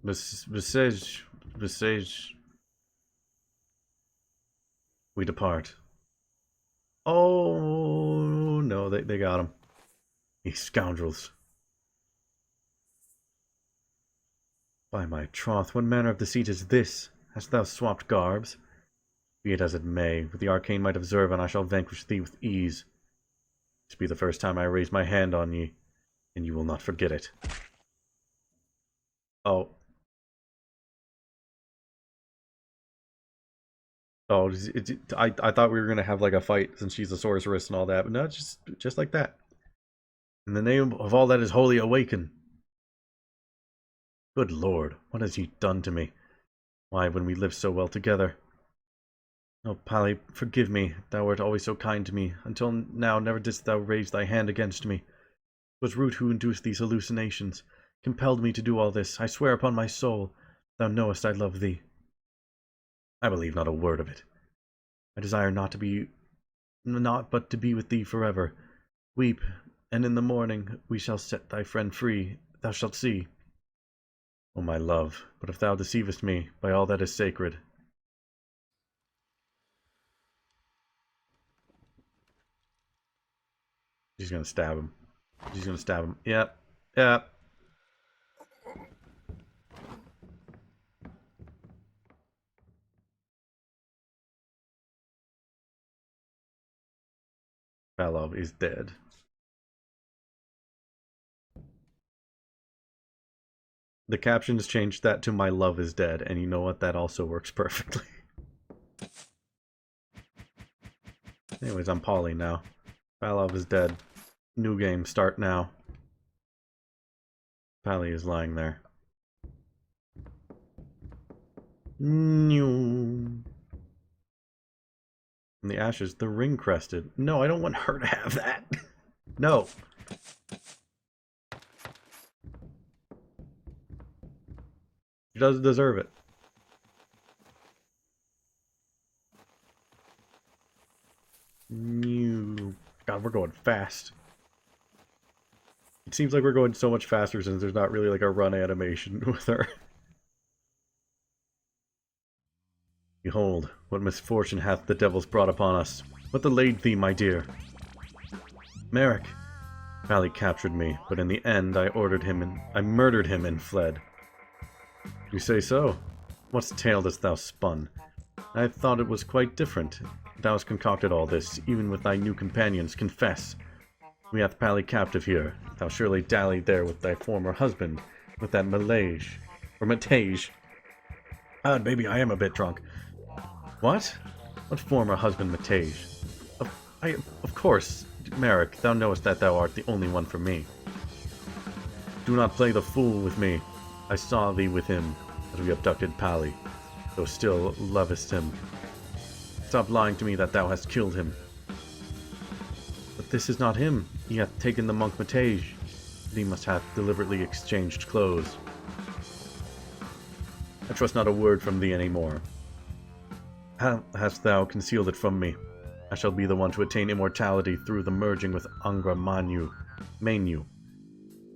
Visage. We depart. Oh no, they got him. Ye scoundrels. By my troth, what manner of deceit is this? Hast thou swapped garbs? Be it as it may, with the arcane might of Zervan I shall vanquish thee with ease. This be the first time I raise my hand on ye, and you will not forget it. Oh. Oh, I thought we were gonna have like a fight since she's a sorceress and all that, but no, just like that. In the name of all that is holy, awaken. Good Lord, what has he done to me? Why, when we lived so well together. Oh, Pally, forgive me. Thou wert always so kind to me. Until now, never didst thou raise thy hand against me. 'Twas Root who induced these hallucinations, compelled me to do all this. I swear upon my soul, thou knowest I love thee. I believe not a word of it. I desire not but to be with thee forever. Weep, and in the morning we shall set thy friend free. Thou shalt see. O my love, but if thou deceivest me, by all that is sacred. She's gonna stab him. She's gonna stab him. Yep. Yep. Belov is dead. The captions changed that to "My love is dead," and you know what? That also works perfectly. Anyways, I'm Polly now. Belov is dead. New game, start now. Pally is lying there. From the ashes, the ring crested. No, I don't want her to have that. No. She doesn't deserve it. God, we're going fast. It seems like we're going so much faster since there's not really like a run animation with her. Behold, what misfortune hath the devils brought upon us. What delayed thee, my dear? Merrick! Valley captured me, but in the end I murdered him and fled. You say so? What tale dost thou spun? I thought it was quite different. Thou hast concocted all this, even with thy new companions. Confess. We hath Pally captive here. Thou surely dallied there with thy former husband, with that Matage. Ah, maybe I am a bit drunk. What? What former husband, Matage? Of course, Merrick, thou knowest that thou art the only one for me. Do not play the fool with me. I saw thee with him as we abducted Pally, though still lovest him. Stop lying to me that thou hast killed him. But this is not him. He hath taken the monk Matage. Thee must have deliberately exchanged clothes. I trust not a word from thee any more. How hast thou concealed it from me? I shall be the one to attain immortality through the merging with Angra Mainyu.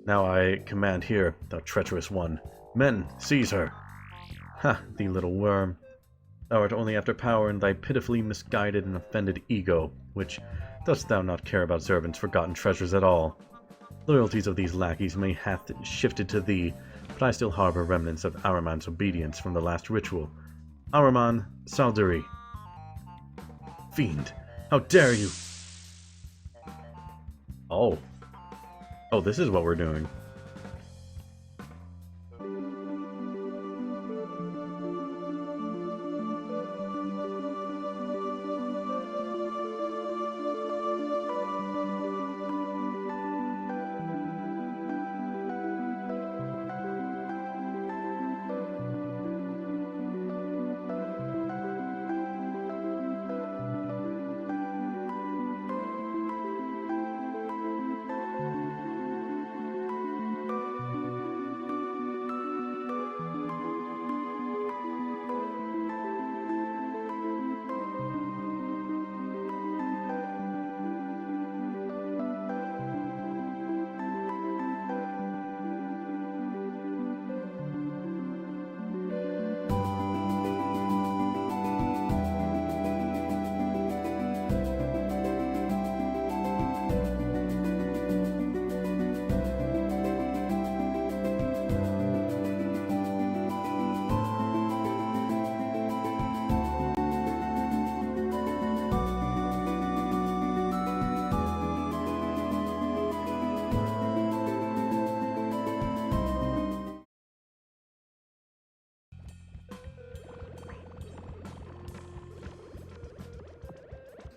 Now I command here, thou treacherous one. Men, seize her! Ha, thee little worm. Thou art only after power in thy pitifully misguided and offended ego, which dost thou not care about Zervan's forgotten treasures at all. Loyalties of these lackeys may hath shifted to thee, but I still harbor remnants of Ahriman's obedience from the last ritual. Ahriman Salduri. Fiend, how dare you! Oh. Oh, this is what we're doing.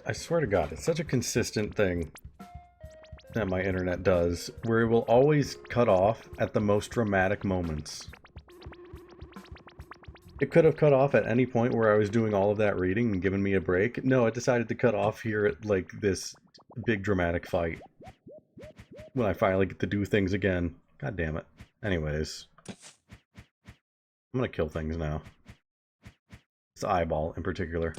I swear to God, it's such a consistent thing that my internet does, where it will always cut off at the most dramatic moments. It could have cut off at any point where I was doing all of that reading and giving me a break. No, it decided to cut off here at, like, this big dramatic fight. When I finally get to do things again. God damn it. Anyways. I'm gonna kill things now. This eyeball, in particular.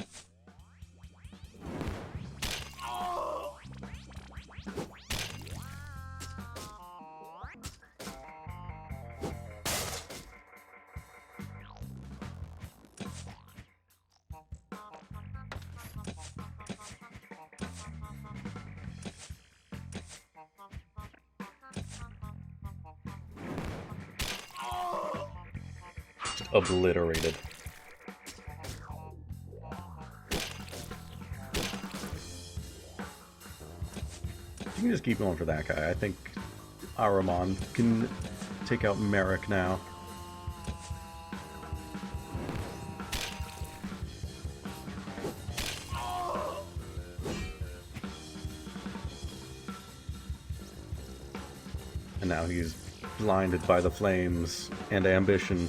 Obliterated. You can just keep going for that guy. I think Ahriman can take out Merrick now. And now he's blinded by the flames and ambition.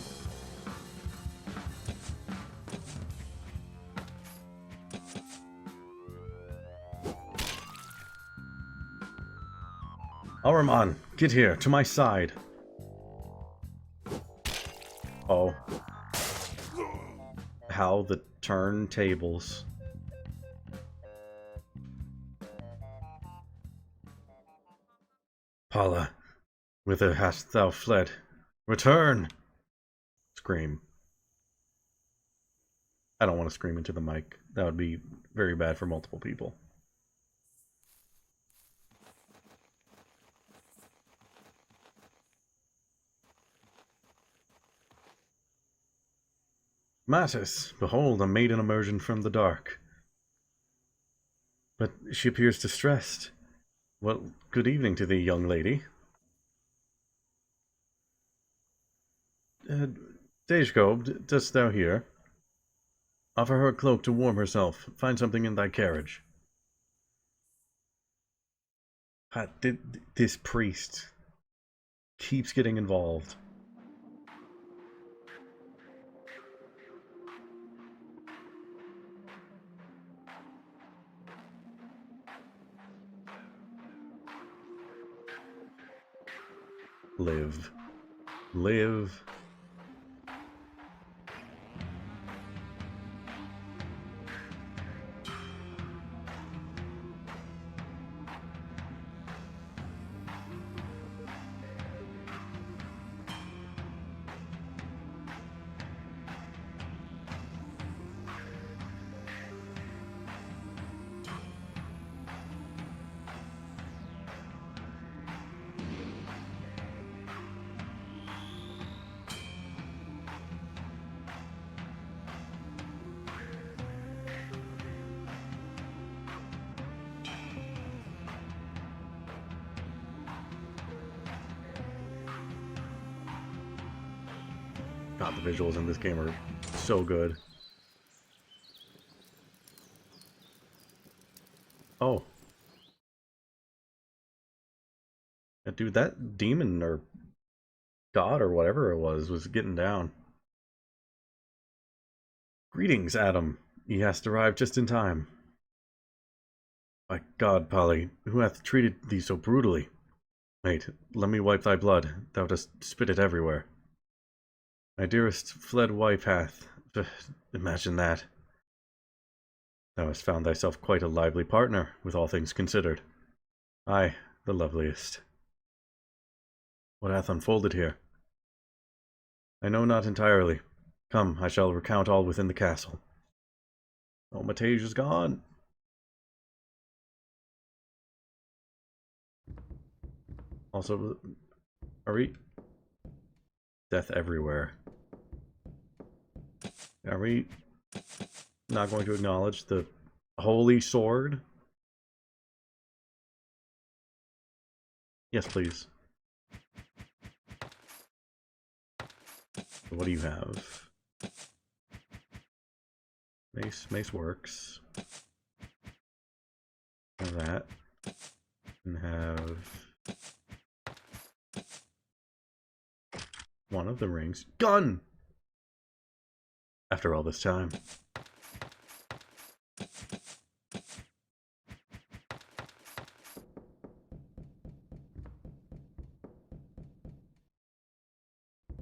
Ahriman, get here, to my side. Oh. How the turntables. Paula, whither hast thou fled? Return! Scream. I don't want to scream into the mic. That would be very bad for multiple people. Mattis, behold a maiden emerging from the dark. But she appears distressed. Well, good evening to thee, young lady. Dejkob, dost thou hear? Offer her a cloak to warm herself. Find something in thy carriage. This priest keeps getting involved. Live. Live. God, the visuals in this game are so good. Oh. Yeah, dude, that demon or god or whatever it was getting down. Greetings, Adam. Ye hast arrived just in time. By God, Polly, who hath treated thee so brutally? Wait, let me wipe thy blood. Thou dost spit it everywhere. My dearest fled wife hath... Imagine that. Thou hast found thyself quite a lively partner, with all things considered. Ay, the loveliest. What hath unfolded here? I know not entirely. Come, I shall recount all within the castle. Oh, Matej is gone. Also, are we... Death everywhere. Are we not going to acknowledge the holy sword? Yes, please. What do you have? Mace works. Have that. And have one of the rings. Gun! After all this time.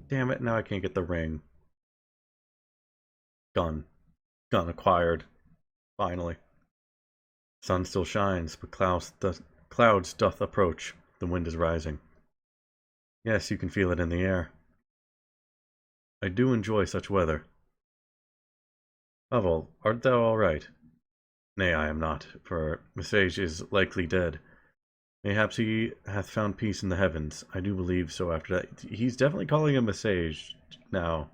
Damn it, now I can't get the ring. Gun. Gun acquired. Finally. Sun still shines, but clouds doth approach. The wind is rising. Yes, you can feel it in the air. I do enjoy such weather. Pavel, art thou all right? Nay, I am not, for Mesage is likely dead. Mayhaps he hath found peace in the heavens. I do believe so after that. He's definitely calling him Mesage now.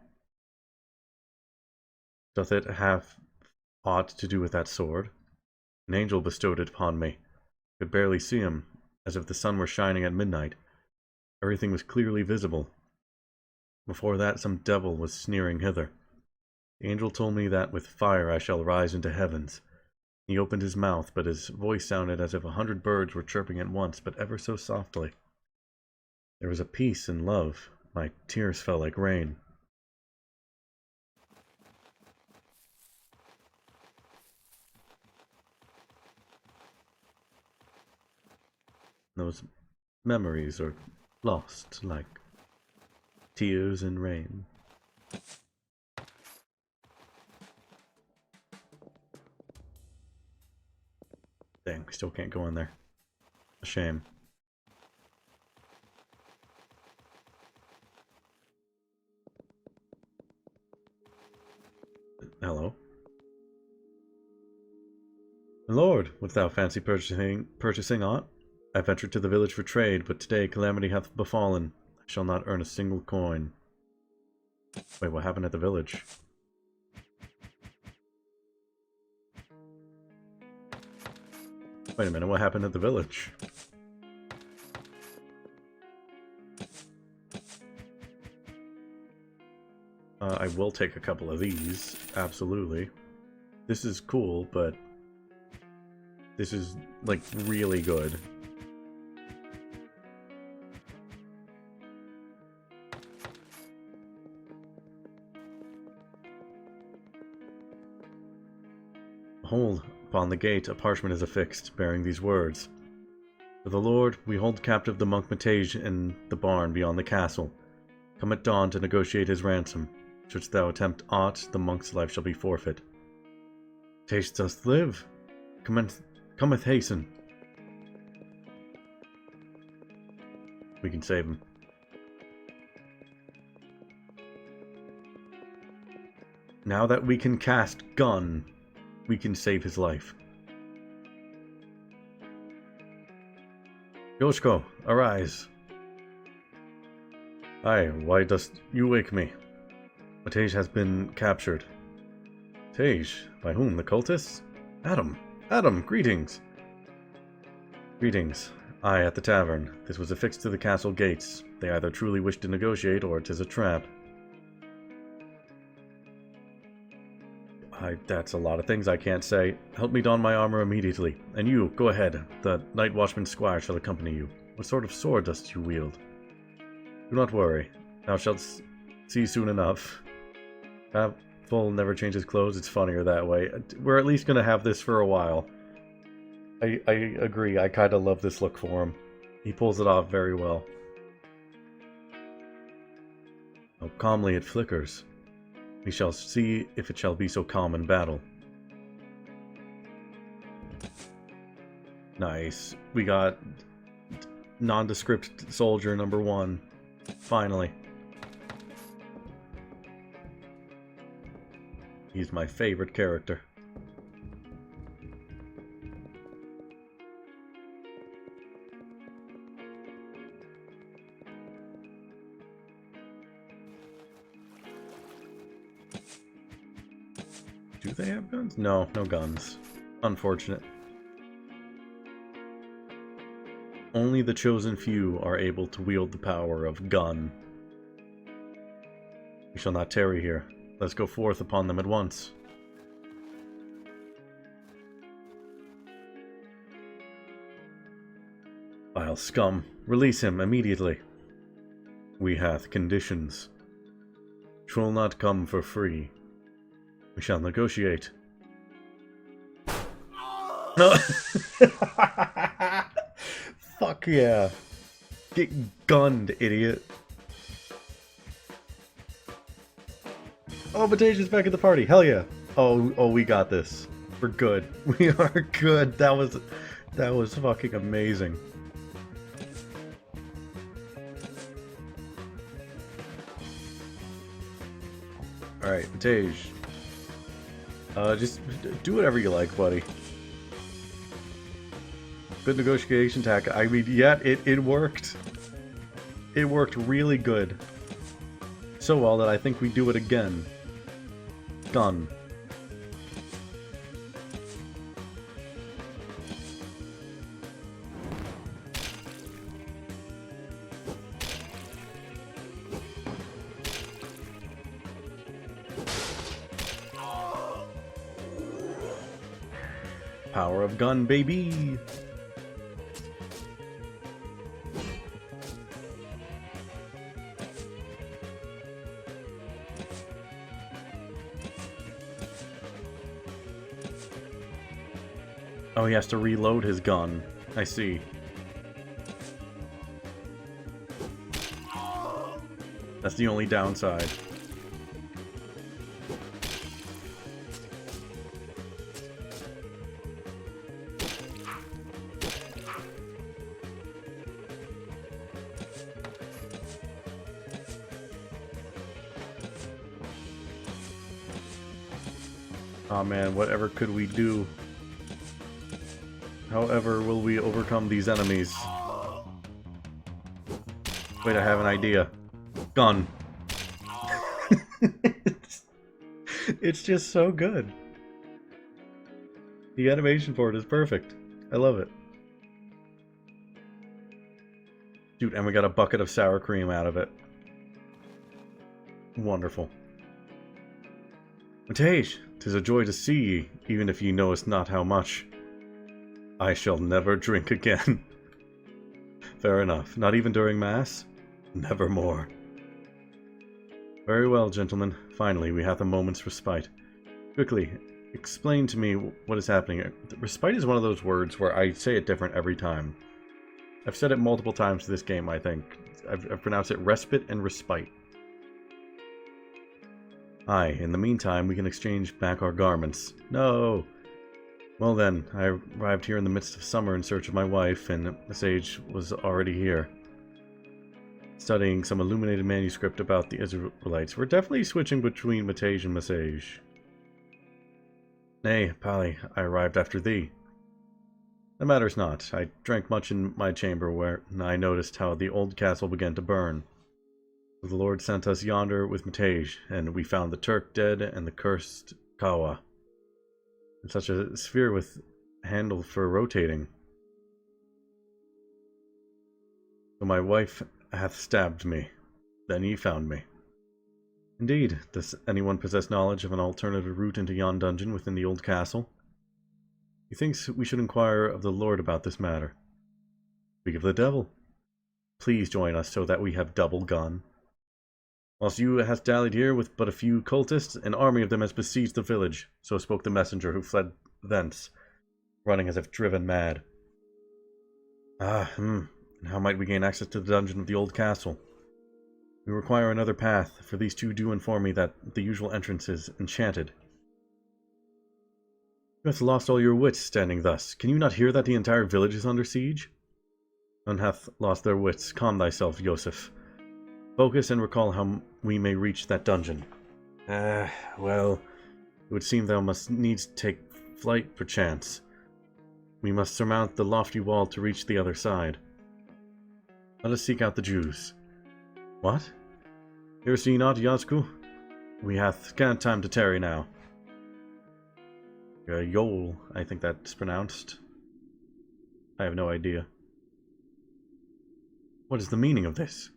Doth it have aught to do with that sword? An angel bestowed it upon me. Could barely see him, as if the sun were shining at midnight. Everything was clearly visible. Before that, some devil was sneering hither. The angel told me that with fire I shall rise into heavens. He opened his mouth, but his voice sounded as if 100 birds were chirping at once, but ever so softly. There was a peace and love. My tears fell like rain. Those memories are lost like tears in rain. Dang, we still can't go in there. A shame. Lord, wouldst thou fancy purchasing aught? I ventured to the village for trade, but today calamity hath befallen. I shall not earn a single coin. Wait, what happened at the village? Wait a minute, what happened at the village? I will take a couple of these, absolutely. This is cool, but this is, like, really good. Behold, upon the gate a parchment is affixed, bearing these words. For the Lord, we hold captive the monk Matage in the barn beyond the castle. Come at dawn to negotiate his ransom. Shouldst thou attempt aught, the monk's life shall be forfeit. Matage doth live. Cometh hasten. We can save him. Now that we can cast gun, we can save his life. Yoshiko, arise. Aye, why dost you wake me? Matage has been captured. Matage? By whom? The cultists? Adam! Adam, greetings! Greetings. I at the tavern. This was affixed to the castle gates. They either truly wish to negotiate, or 'tis a trap. That's a lot of things I can't say. Help me don my armor immediately. And you, go ahead. The night watchman squire shall accompany you. What sort of sword dost you wield? Do not worry. Thou shalt see soon enough. Full never changes clothes. It's funnier that way. We're at least going to have this for a while. I agree. I kind of love this look for him. He pulls it off very well. How calmly it flickers. We shall see if it shall be so calm in battle. Nice. We got nondescript soldier number 1. Finally. He's my favorite character. Do they have guns? No, no guns. Unfortunate. Only the chosen few are able to wield the power of gun. We shall not tarry here. Let's go forth upon them at once. Vile scum, release him immediately. We hath conditions. 'Twill not come for free. We shall negotiate. No. Fuck yeah. Get gunned, idiot. Oh, Batage's back at the party. Hell yeah. Oh, we got this. We're good. We are good. That was fucking amazing. Alright, Batage. Just do whatever you like, buddy. Good negotiation tactic. I mean, yeah, it worked. It worked really good. So well that I think we do it again. Gun. Power of gun, baby! Oh, he has to reload his gun. I see. That's the only downside. Oh man, whatever could we do? However will we overcome these enemies? Wait, I have an idea. Gun. It's just so good. The animation for it is perfect. I love it. Dude, and we got a bucket of sour cream out of it. Wonderful. Matej, 'tis a joy to see ye, even if ye knowest not how much. I shall never drink again. Fair enough. Not even during Mass? Nevermore. Very well, gentlemen. Finally, we have a moment's respite. Quickly, explain to me what is happening. Respite is one of those words where I say it different every time. I've said it multiple times to this game, I think. I've pronounced it respite and respite. Aye, in the meantime, we can exchange back our garments. No! Well then, I arrived here in the midst of summer in search of my wife, and the sage was already here, studying some illuminated manuscript about the Israelites. We're definitely switching between Matej and Masage. Nay, Pali, I arrived after thee. That matters not. I drank much in my chamber, where I noticed how the old castle began to burn. The Lord sent us yonder with Matej, and we found the Turk dead and the cursed Kawa. And such a sphere with handle for rotating. So my wife hath stabbed me. Then ye found me. Indeed, does anyone possess knowledge of an alternative route into yon dungeon within the old castle? He thinks we should inquire of the Lord about this matter. Speak of the devil. Please join us so that we have double gun. Whilst you hast dallied here with but a few cultists, an army of them has besieged the village, so spoke the messenger who fled thence, running as if driven mad. And how might we gain access to the dungeon of the old castle? We require another path, for these two do inform me that the usual entrance is enchanted. You have lost all your wits standing thus. Can you not hear that the entire village is under siege? None hath lost their wits. Calm thyself, Yosef. Focus and recall how we may reach that dungeon. Well, it would seem thou must needs take flight perchance. We must surmount the lofty wall to reach the other side. Let us seek out the Jews. What? Hearest ye not, Yazku? We hath scant time to tarry now. Yol, I think that's pronounced. I have no idea. What is the meaning of this?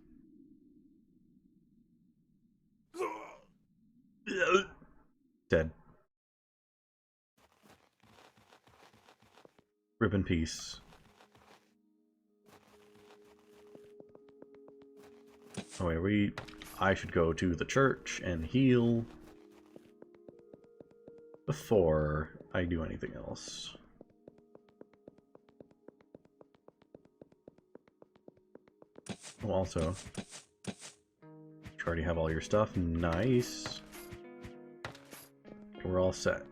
Dead. Rip in peace. Oh wait, I should go to the church and heal before I do anything else. Oh, also, you already have all your stuff. Nice. We're all set.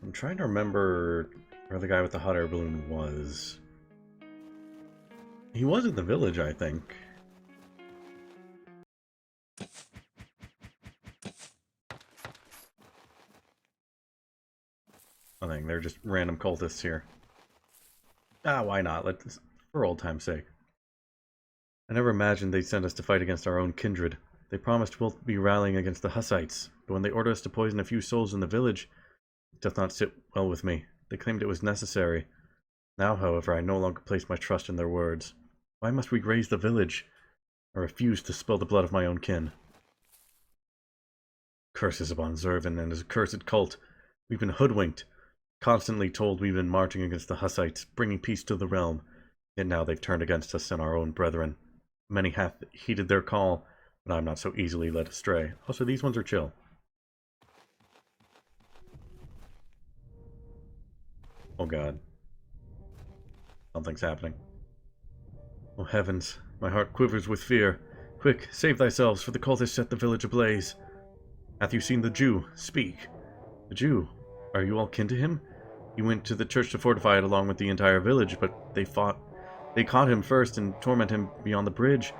I'm trying to remember where the guy with the hot air balloon was. He was in the village, I think. Nothing, they're just random cultists here. Why not? Let's, for old time's sake. I never imagined they'd send us to fight against our own kindred. They promised we'll be rallying against the Hussites, but when they ordered us to poison a few souls in the village, it doth not sit well with me. They claimed it was necessary. Now, however, I no longer place my trust in their words. Why must we raze the village? I refuse to spill the blood of my own kin. Curses upon Zervin and his accursed cult. We've been hoodwinked, constantly told we've been marching against the Hussites, bringing peace to the realm. Yet now they've turned against us and our own brethren. Many hath heeded their call, but I'm not so easily led astray. Also, these ones are chill. Oh god. Something's happening. Oh heavens, My heart quivers with fear. Quick, save thyselves, for the cultists set the village ablaze. Hath you seen the Jew? Speak. The Jew? Are you all kin to him? He went to the church to fortify it along with the entire village, but they fought. They caught him first and torment him beyond the bridge.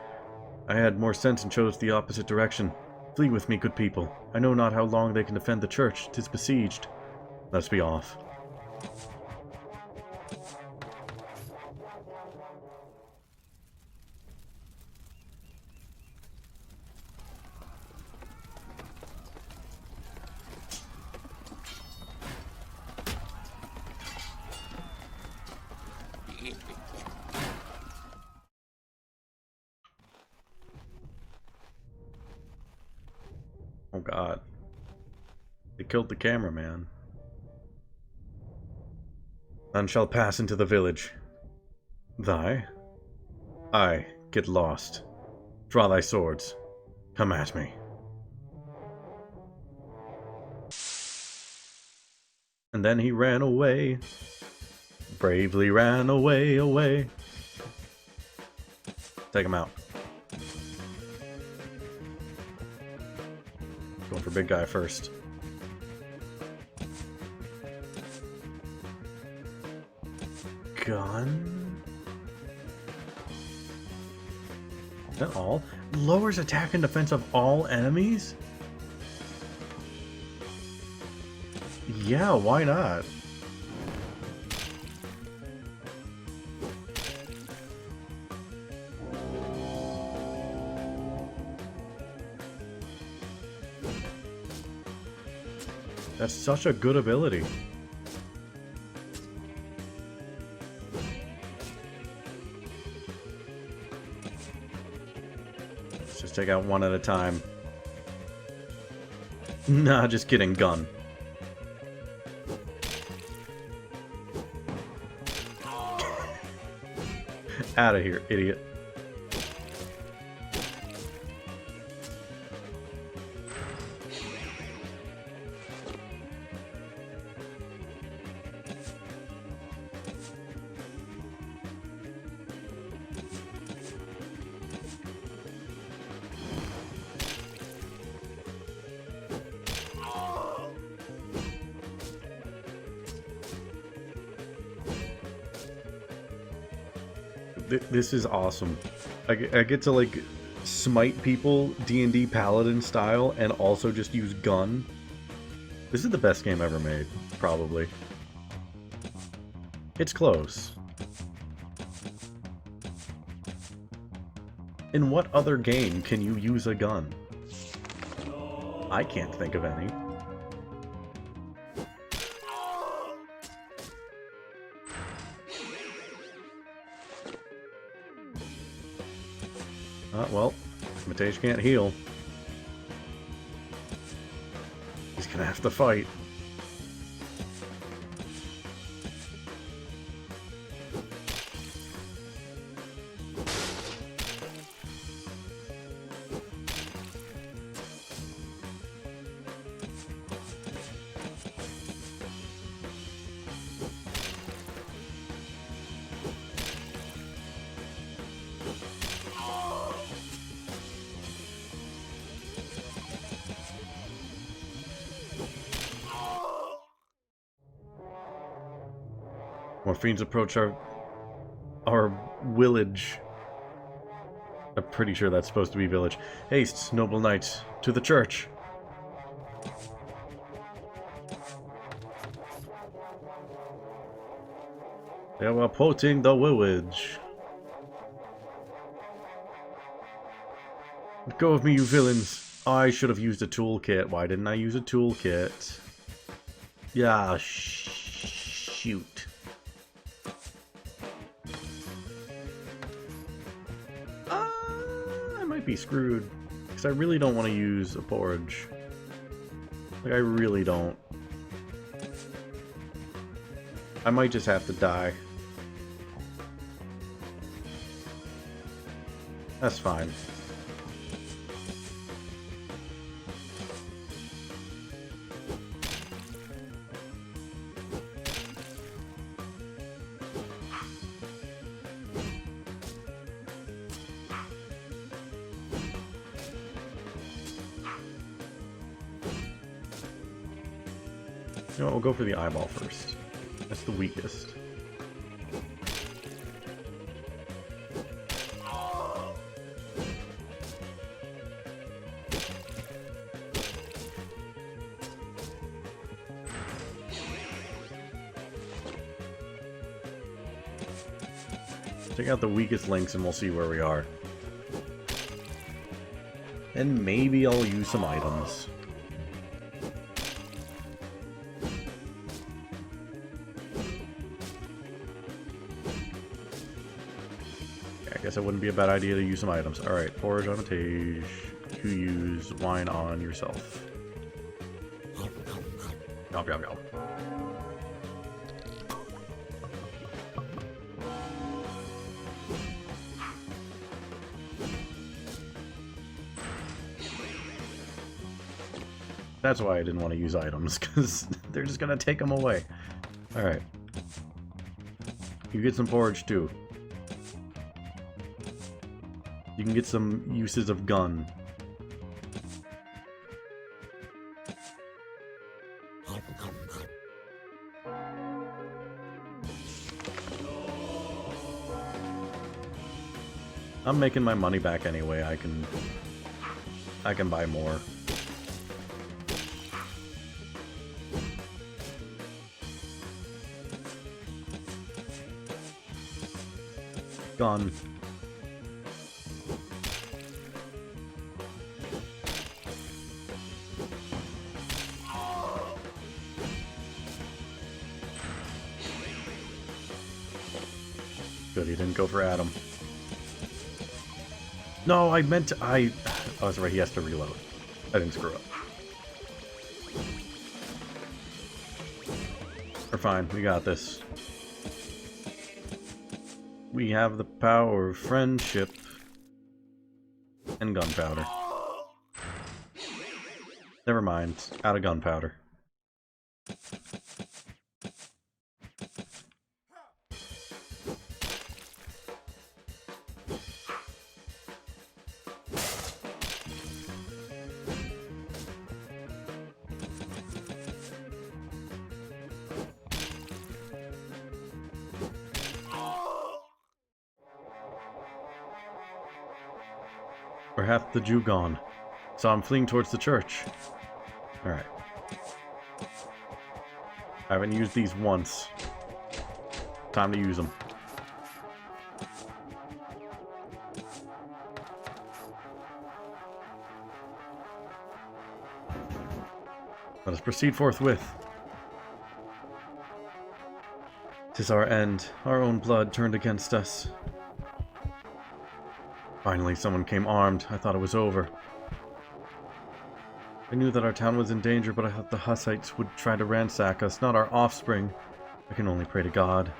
I had more sense and chose the opposite direction. Flee with me, good people. I know not how long they can defend the church. 'Tis besieged. Let's be off. Oh god. They killed the cameraman. None shall pass into the village. Thy? Aye, get lost. Draw thy swords. Come at me. And then he ran away. Bravely ran away. Take him out. Going for big guy first. Gun? Is that all? Lowers attack and defense of all enemies? Yeah, why not? That's such a good ability. Let's just take out one at a time. Nah, just kidding, gun. Out of here, idiot. This is awesome. I get to, like, smite people D&D Paladin style and also just use gun. This is the best game ever made, probably. It's close. In what other game can you use a gun? I can't think of any. Well, Matej can't heal. He's gonna have to fight. More fiends approach our village. I'm pretty sure that's supposed to be village. Haste, noble knights, to the church. They are approaching the village. Let go of me, you villains. I should have used a toolkit. Why didn't I use a toolkit? Yeah, shoot. Be screwed because I really don't want to use a porridge. Like, I really don't. I might just have to die. That's fine. You know what, we'll go for the eyeball first. That's the weakest. Take out the weakest links and we'll see where we are. And maybe I'll use some items. I guess it wouldn't be a bad idea to use some items. Alright, forage on a tage. You use wine on yourself. Yum, yum, yum. That's why I didn't want to use items, because they're just going to take them away. Alright. You get some forage too. You can get some uses of gun. I'm making my money back anyway. I can buy more. Gun. Good, he didn't go for Adam. No, I meant to, oh, that's right, he has to reload. I didn't screw up. We're fine, we got this. We have the power of friendship and gunpowder. Never mind, out of gunpowder. Or hath the Jew gone? Saw him fleeing towards the church. Alright. I haven't used these once. Time to use them. Let us proceed forthwith. 'Tis our end. Our own blood turned against us. Finally, someone came armed. I thought it was over. I knew that our town was in danger, but I thought the Hussites would try to ransack us, not our offspring. I can only pray to God.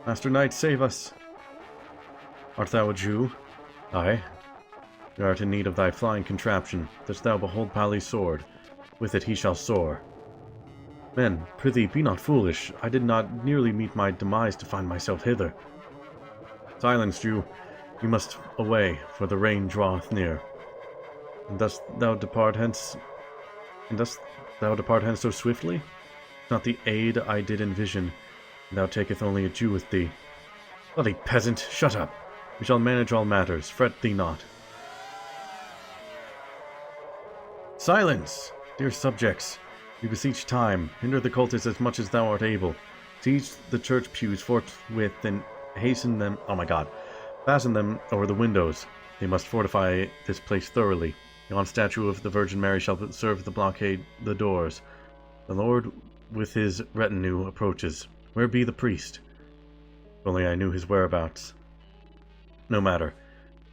Master Knight, save us! Art thou a Jew? Aye. Thou art in need of thy flying contraption. Dost thou behold Pali's sword? With it he shall soar. Men, prithee, be not foolish. I did not nearly meet my demise to find myself hither. Silence, Jew. You must away, for the rain draweth near. And dost thou depart hence so swiftly? Not the aid I did envision, and thou taketh only a Jew with thee. Bloody peasant, shut up! We shall manage all matters, fret thee not. Silence! Dear subjects, we beseech time, hinder the cultists as much as thou art able. Seize the church pews forthwith and hasten them, oh my god, fasten them over the windows. They must fortify this place thoroughly. Yon statue of the Virgin Mary shall serve the blockade the doors. The Lord with his retinue approaches. Where be the priest? If only I knew his whereabouts. No matter.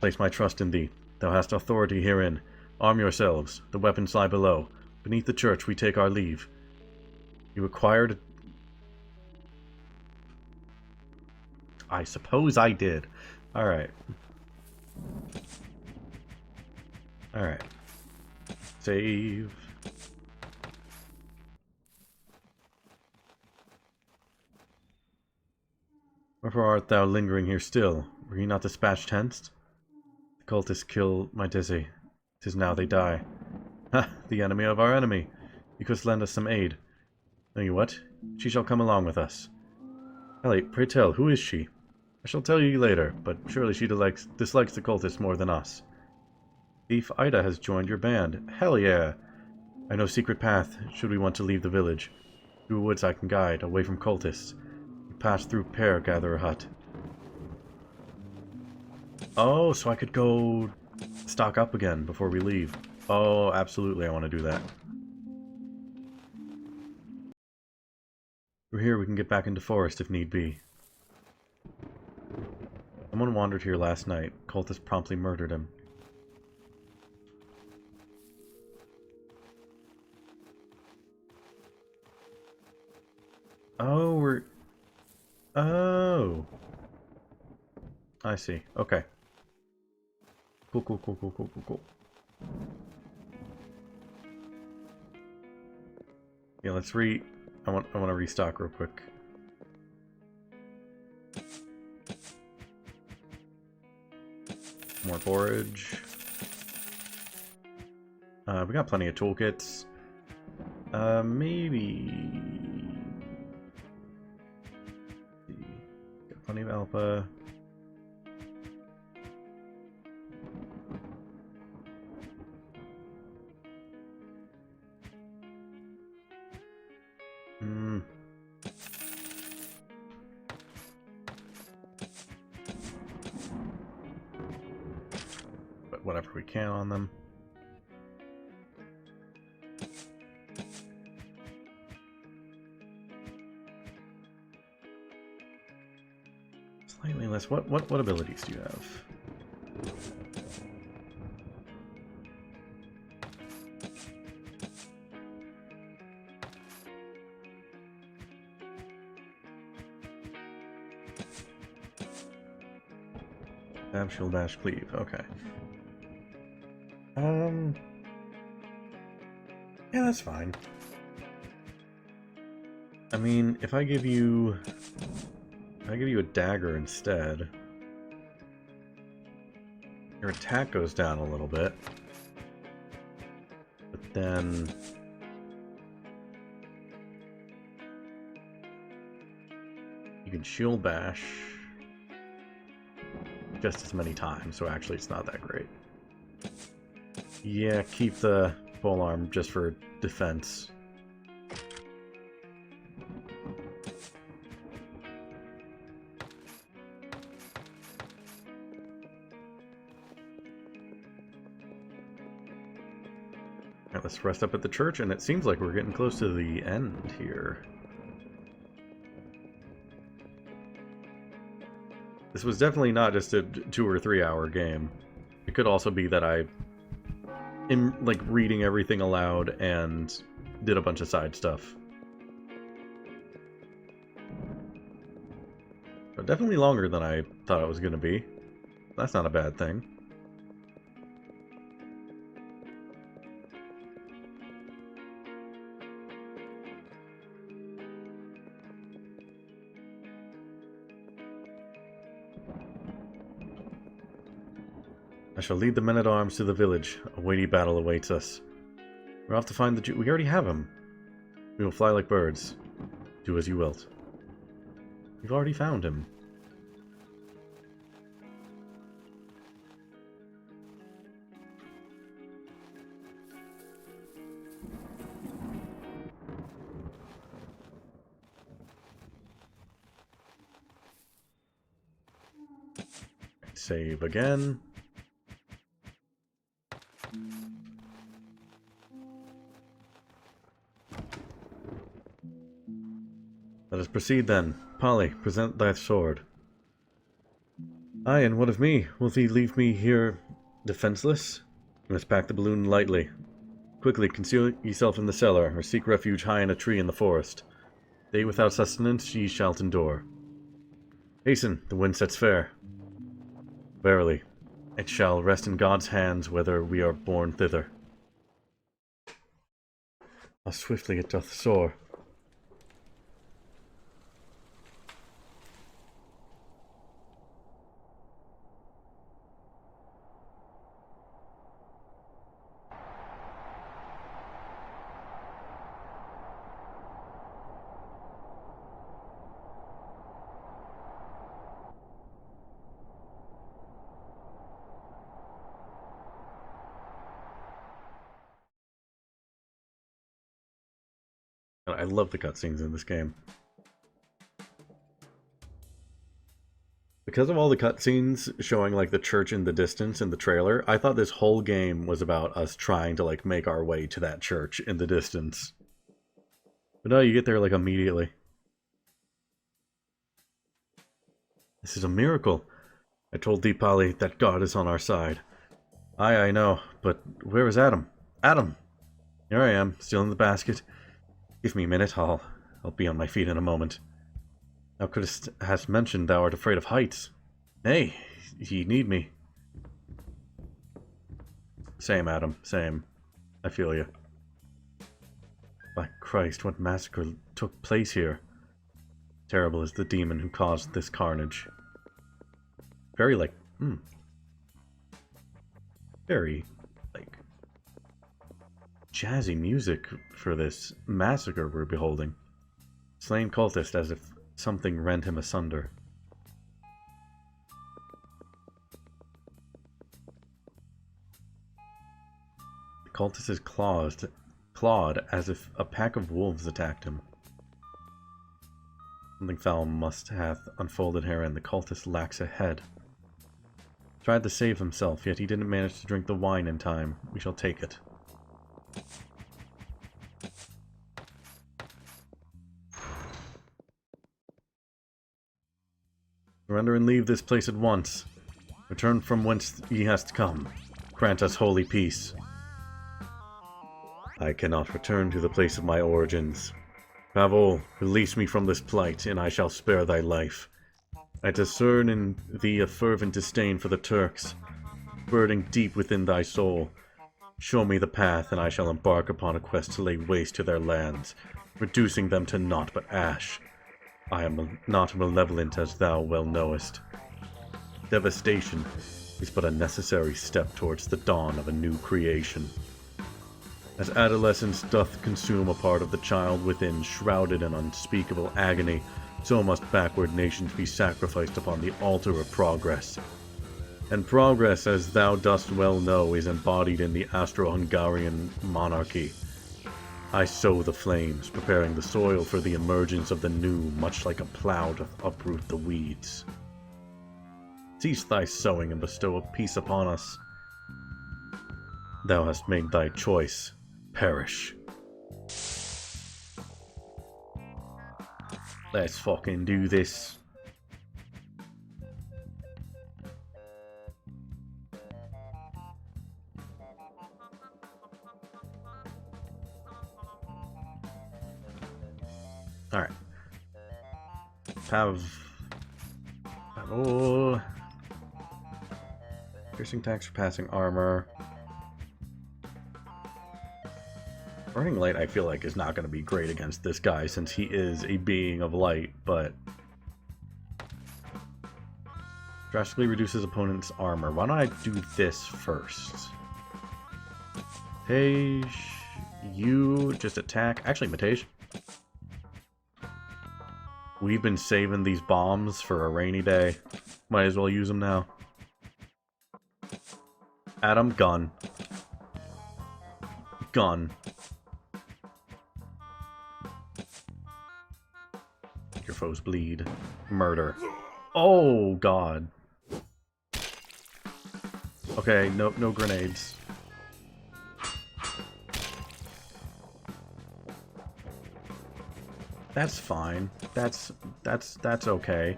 Place my trust in thee. Thou hast authority herein. Arm yourselves. The weapons lie below. Beneath the church we take our leave. You acquired... I suppose I did. Alright. Alright. Save. Wherefore art thou lingering here still? Were ye not dispatched hence? The cultists kill my Dizzy. 'Tis now they die. Ha! The enemy of our enemy. You couldst lend us some aid. Know you what? She shall come along with us. Ellie, pray tell, who is she? I shall tell you later, but surely she dislikes the cultists more than us. Thief Ida has joined your band. Hell yeah! I know secret path, should we want to leave the village. Through woods I can guide, away from cultists. We pass through Pear Gatherer Hut. Oh, so I could go stock up again before we leave. Oh, absolutely, I want to do that. Through here we can get back into forest if need be. Someone wandered here last night. Cultists promptly murdered him. Oh, we're... Oh. I see. Okay. Cool, cool, cool, cool, cool, cool, cool. Yeah, let's I want to restock real quick. More forage. We got plenty of toolkits. Maybe... Got plenty of alpha. But whatever we can on them. Slightly less. What abilities do you have? Stab, shield, dash, cleave. Okay. Yeah, that's fine. I mean, if I give you a dagger instead, your attack goes down a little bit, but then you can shield bash just as many times, so actually it's not that great. Yeah, keep the polearm just for defense. Alright, let's rest up at the church, and it seems like we're getting close to the end here. This was definitely not just a 2 or 3 hour game. It could also be that I am like reading everything aloud and did a bunch of side stuff. But definitely longer than I thought it was going to be. That's not a bad thing. I shall lead the men-at-arms to the village. A weighty battle awaits us. We're off to find the Jew. We already have him. We will fly like birds. Do as you wilt. We've already found him. Save again. Let us proceed then. Polly, present thy sword. Aye, and what of me? Will thee leave me here defenseless? You must pack the balloon lightly. Quickly conceal yourself in the cellar, or seek refuge high in a tree in the forest. Day without sustenance ye shalt endure. Hasten, the wind sets fair. Verily, it shall rest in God's hands whether we are borne thither. How swiftly it doth soar. God, I love the cutscenes in this game. Because of all the cutscenes showing like the church in the distance in the trailer, I thought this whole game was about us trying to like make our way to that church in the distance. But no, you get there like immediately. This is a miracle. I told Deepali that God is on our side. I know, but where is Adam? Adam! Here I am, still in the basket. Give me a minute, I'll be on my feet in a moment. Thou couldst hast mentioned thou art afraid of heights. Nay, ye need me. Same, Adam, same. I feel you. By Christ, what massacre took place here? Terrible is the demon who caused this carnage. Very, like, very, like, jazzy music for this massacre we're beholding. Slain cultist as if something rent him asunder. The cultist is clawed as if a pack of wolves attacked him. Something foul must hath unfolded here, and the cultist lacks a head. Tried to save himself, yet he didn't manage to drink the wine in time. We shall take it. Surrender and leave this place at once. Return from whence ye hast come. Grant us holy peace. I cannot return to the place of my origins. Pavol, release me from this plight, and I shall spare thy life. I discern in thee a fervent disdain for the Turks, burning deep within thy soul. Show me the path, and I shall embark upon a quest to lay waste to their lands, reducing them to naught but ash. I am not malevolent, as thou well knowest. Devastation is but a necessary step towards the dawn of a new creation. As adolescence doth consume a part of the child within, shrouded in unspeakable agony, so must backward nations be sacrificed upon the altar of progress. And progress, as thou dost well know, is embodied in the Austro-Hungarian monarchy. I sow the flames, preparing the soil for the emergence of the new, much like a plow doth uproot the weeds. Cease thy sowing and bestow a peace upon us. Thou hast made thy choice. Perish. Let's fucking do this. Alright. Oh. Piercing attacks for passing armor. Burning Light, I feel like, is not going to be great against this guy since he is a being of light, but drastically reduces opponent's armor. Why don't I do this first? Hey, you just attack. Actually, Matej, we've been saving these bombs for a rainy day. Might as well use them now. Adam, gun. Gun. Your foes bleed. Murder. Oh, God. Okay, no grenades. That's fine. That's okay.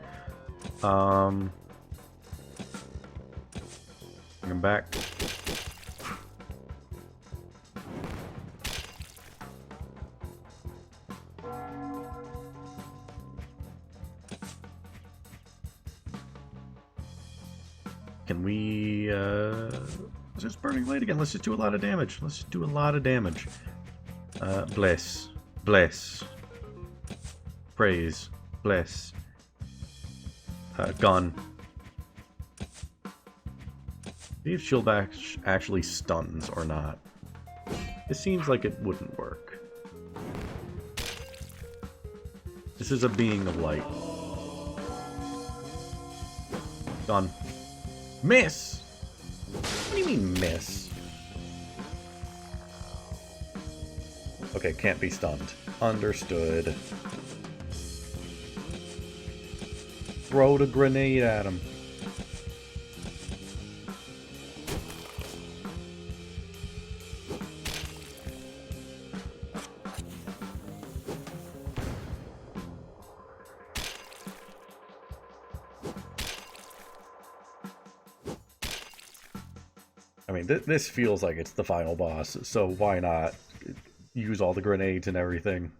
Bring him back. Can we, just Burning Blade again. Let's just do a lot of damage. Let's just do a lot of damage. Bless. Bless. Praise. Bless. Gun. See if Shield Bash actually stuns or not. It seems like it wouldn't work. This is a being of light. Gun. Miss! What do you mean, miss? Okay, can't be stunned. Understood. Throw the grenade at him. I mean, this feels like it's the final boss, so why not use all the grenades and everything?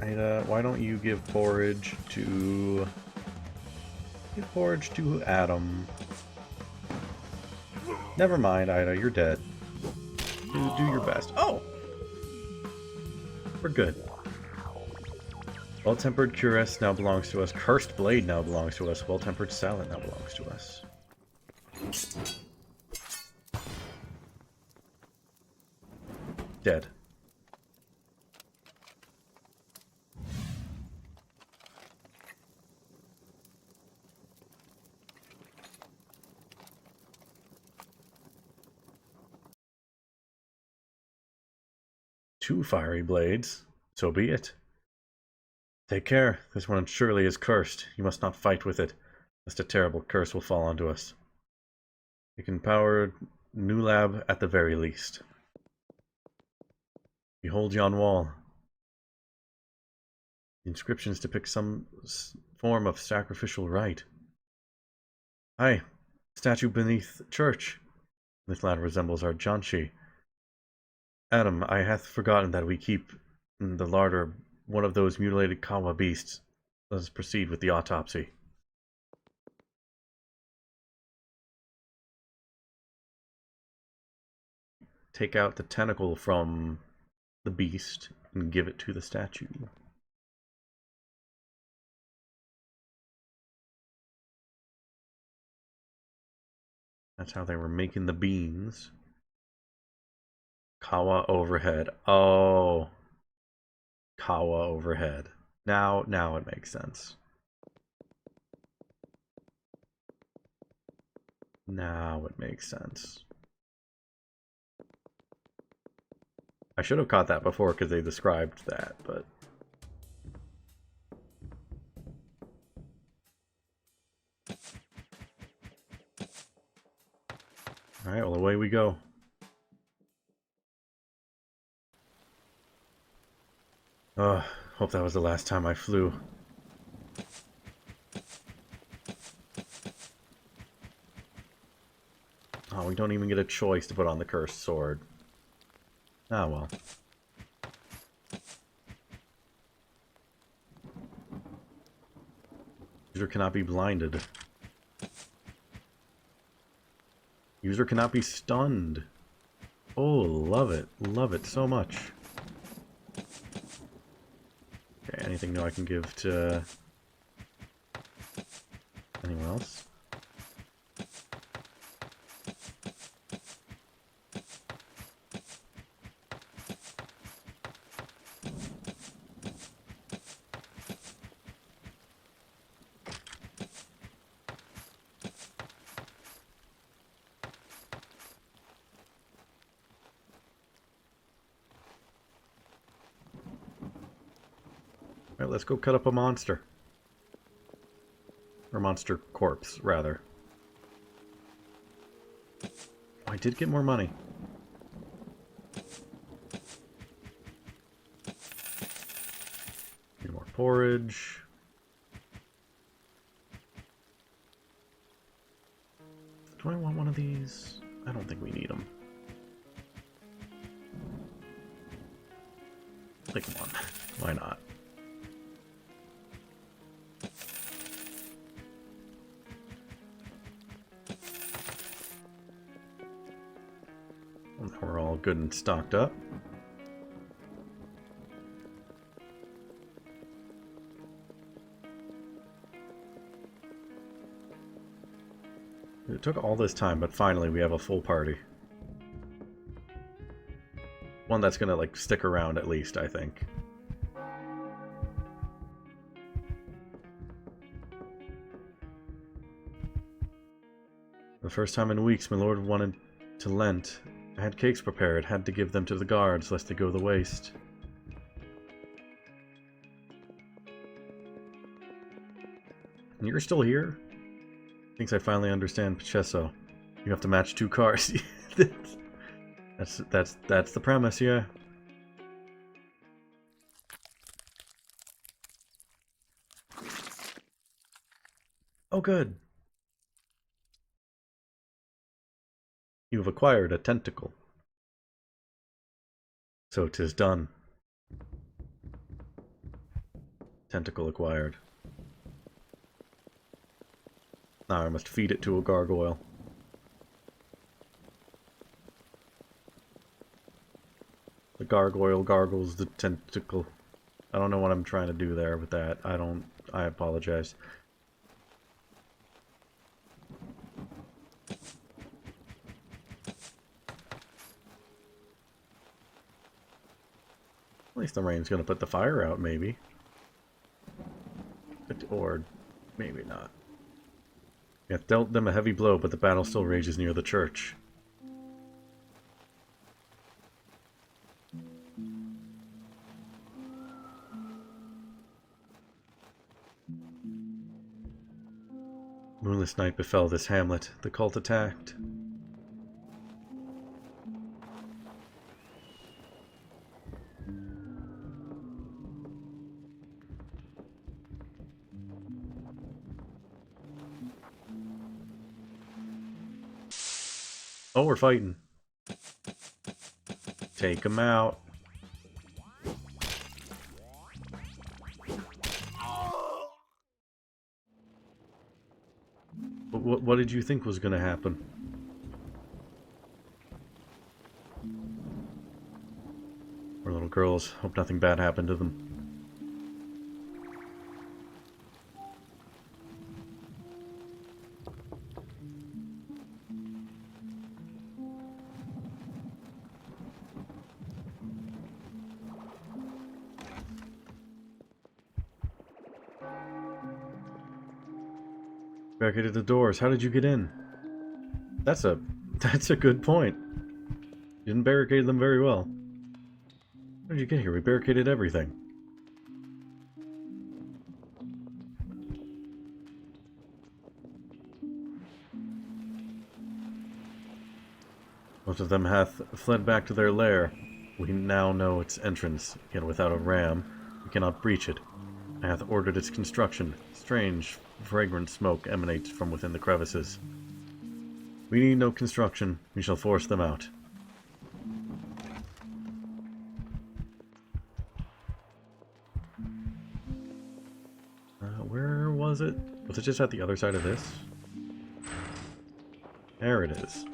Ida, why don't you give porridge to... Give porridge to Adam. Never mind, Ida, you're dead. Do your best. Oh! We're good. Well-tempered cuirass now belongs to us. Cursed blade now belongs to us. Well-tempered salad now belongs to us. Dead. Two fiery blades. So be it. Take care. This one surely is cursed. You must not fight with it, lest a terrible curse will fall onto us. You can power new lab at the very least. Behold yon wall. The inscriptions depict some form of sacrificial rite. Aye, statue beneath church. This lad resembles our Janshi. Adam, I hath forgotten that we keep in the larder one of those mutilated Kawa beasts. Let us proceed with the autopsy. Take out the tentacle from the beast and give it to the statue. That's how they were making the beans. Kawa overhead. Oh. Kawa overhead. Now it makes sense. Now it makes sense. I should have caught that before because they described that, but... Alright, well, away we go. Hope that was the last time I flew. Oh, we don't even get a choice to put on the cursed sword. Ah, well. User cannot be blinded. User cannot be stunned. Oh, love it. Love it so much. Okay, anything new I can give to anyone else? Alright, let's go cut up a monster. Or monster corpse, rather. Oh, I did get more money. Need more porridge. Do I want one of these? I don't think we need them. Take one. Why not? Well, now we're all good and stocked up. It took all this time, but finally we have a full party. One that's gonna, like, stick around at least, I think. the first time in weeks, my lord wanted to Lent. I had cakes prepared, had to give them to the guards, lest they go to waste. And you're still here? Thinks I finally understand Picesso. You have to match 2 cars. That's the premise, yeah. Oh, good. You have acquired a tentacle. So 'tis done. Tentacle acquired. Now I must feed it to a gargoyle. The gargoyle gargles the tentacle. I don't know what I'm trying to do there with that. I apologize. At least the rain's gonna put the fire out, maybe. Or maybe not. We have dealt them a heavy blow, but the battle still rages near the church. Moonless night befell this hamlet. The cult attacked. Oh, we're fighting. Take him out. What did you think was going to happen? Poor little girls. Hope nothing bad happened to them. Barricaded the doors. How did you get in? That's a good point. You didn't barricade them very well. How did you get here? We barricaded everything. Most of them hath fled back to their lair. We now know its entrance, yet without a ram, we cannot breach it. I hath ordered its construction. Strange, fragrant smoke emanates from within the crevices. We need no construction. We shall force them out. Where was it? Was it just at the other side of this? There it is.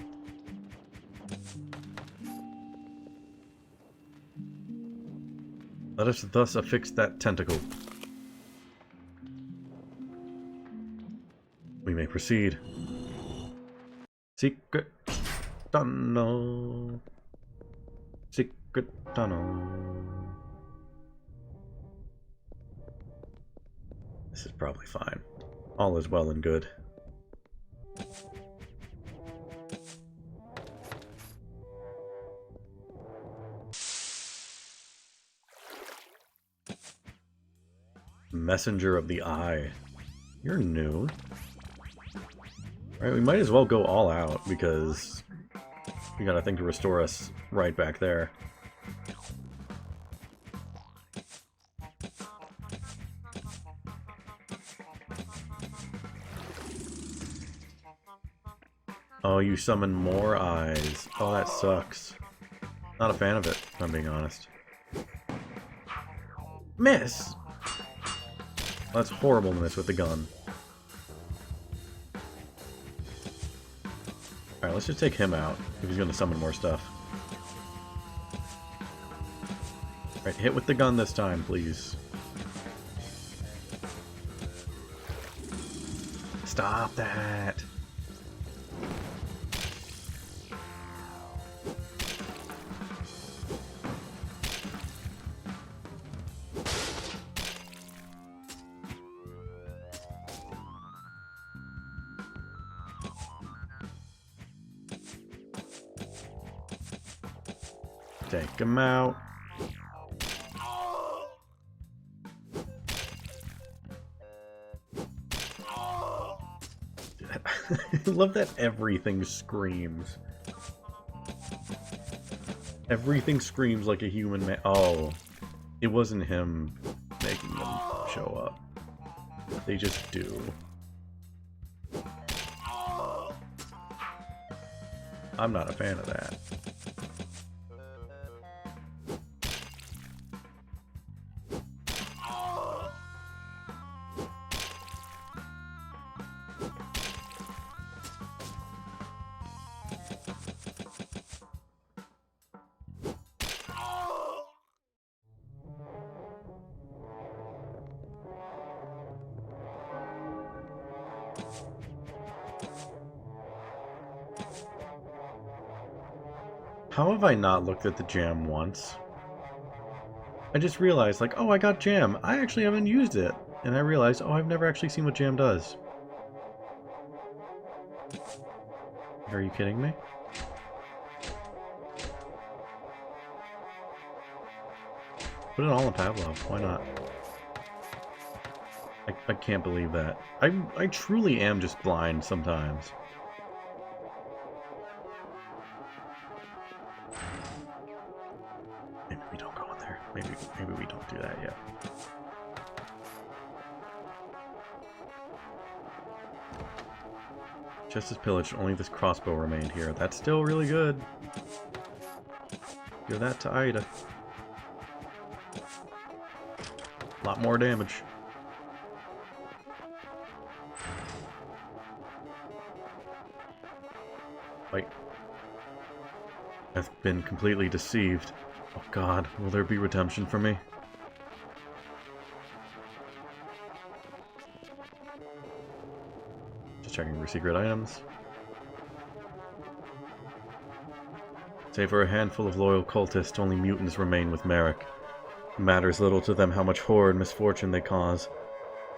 Let us thus affix that tentacle. We may proceed. Secret tunnel. Secret tunnel. This is probably fine. All is well and good. Messenger of the Eye. You're new. Alright, we might as well go all out because we got a thing to restore us right back there. Oh, you summon more eyes. Oh, that sucks. Not a fan of it, if I'm being honest. Miss! Well, that's horrible to miss with the gun. Alright, let's just take him out, if he's going to summon more stuff. Alright, hit with the gun this time, please. Stop that! Take him out. I love that everything screams. Everything screams like a human man. Oh, it wasn't him making them show up. They just do. I'm not a fan of that. How have I not looked at the jam once? I just realized, like, oh, I got jam. I actually haven't used it. And I realized, oh, I've never actually seen what jam does. Are you kidding me? Put it all in Pavlov. Why not? I can't believe that. I truly am just blind sometimes. Maybe we don't go in there. Maybe we don't do that yet. Chest is pillaged. Only this crossbow remained here. That's still really good. Give that to Ida. A lot more damage. Wait. I've been completely deceived. Oh god, will there be redemption for me? Just checking for secret items. Save for a handful of loyal cultists, only mutants remain with Merrick. It matters little to them how much horror and misfortune they cause.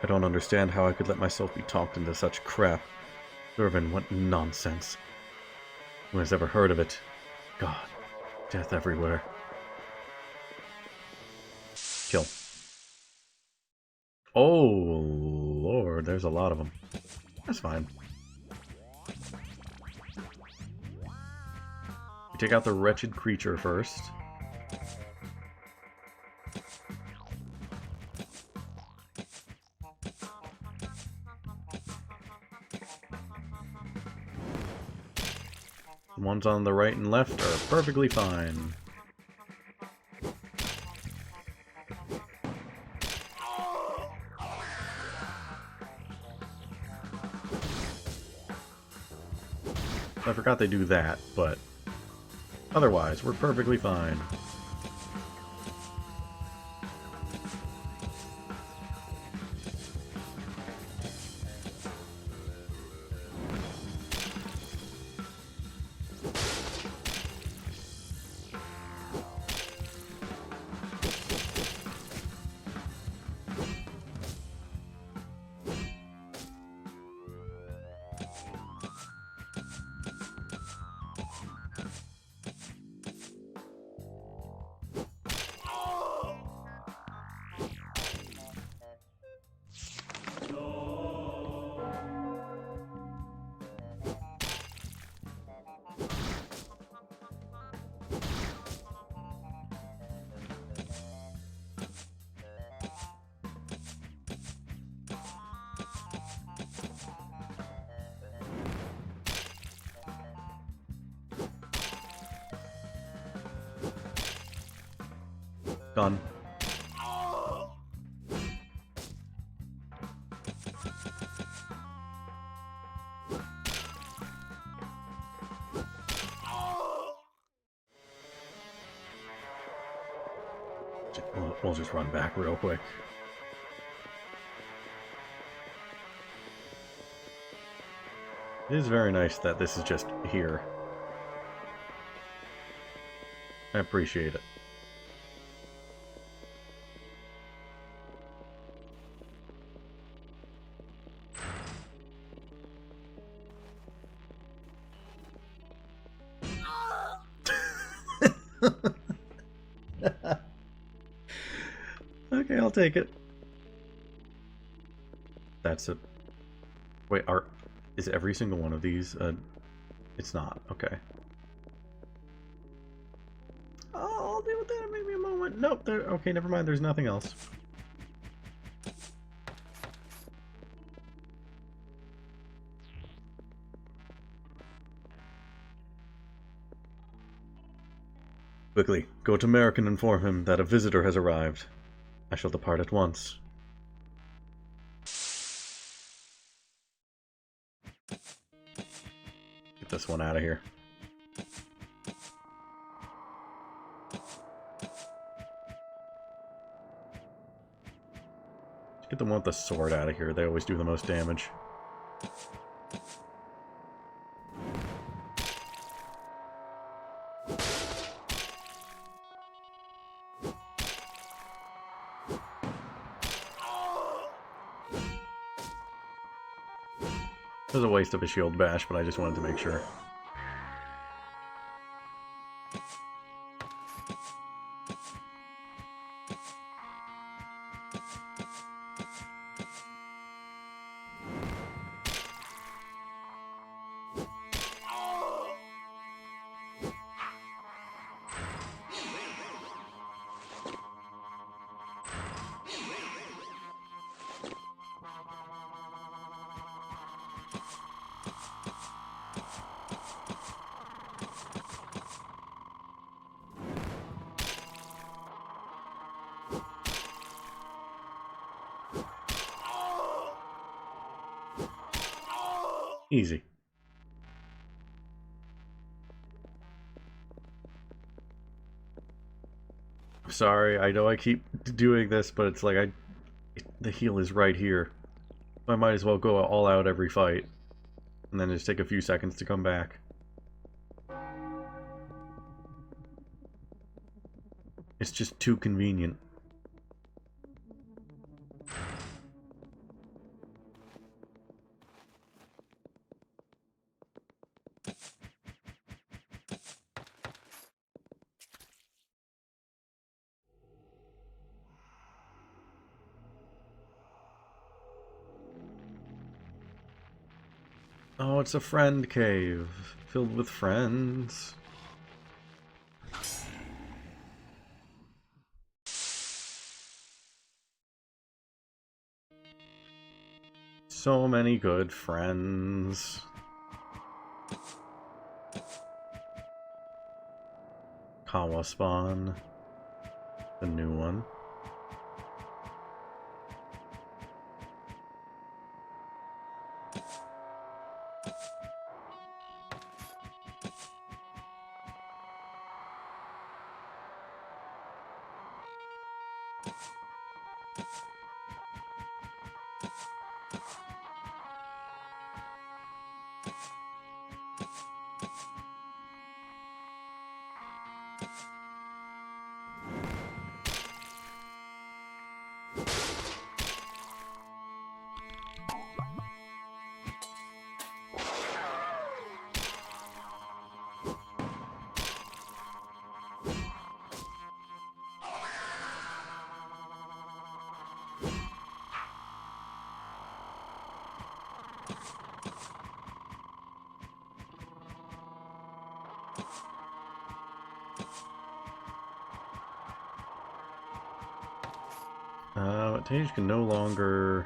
I don't understand how I could let myself be talked into such crap. Irvin, what nonsense. Who has ever heard of it? God, death everywhere. Kill. Oh, Lord, there's a lot of them. That's fine. We take out the wretched creature first. The ones on the right and left are perfectly fine. I forgot they do that, but otherwise, we're perfectly fine. Done. We'll just run back real quick. It is very nice that this is just here. I appreciate it. Okay, I'll take it. That's a... Wait, is every single one of these... It's not. Okay. Oh, I'll deal with that in maybe a moment. Nope, there... Okay, never mind. There's nothing else. Quickly, go to Merrick and inform him that a visitor has arrived. I shall depart at once. Get this one out of here. Get the one with the sword out of here. They always do the most damage. It was a waste of a shield bash, but I just wanted to make sure. Easy. Sorry, I know I keep doing this, but it's like the heal is right here. I might as well go all out every fight. And then just take a few seconds to come back. It's just too convenient. Oh, it's a friend cave, filled with friends. So many good friends. Kawa spawn. The new one. Tage can no longer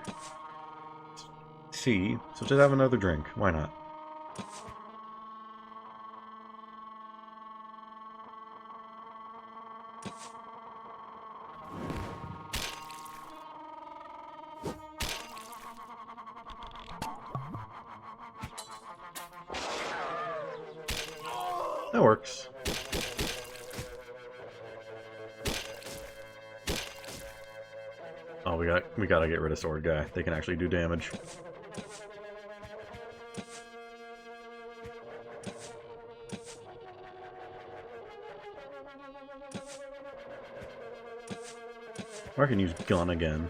see, so just have another drink. Why not? That works. Oh, we gotta get rid of Sword Guy. They can actually do damage. Or I can use Gun again.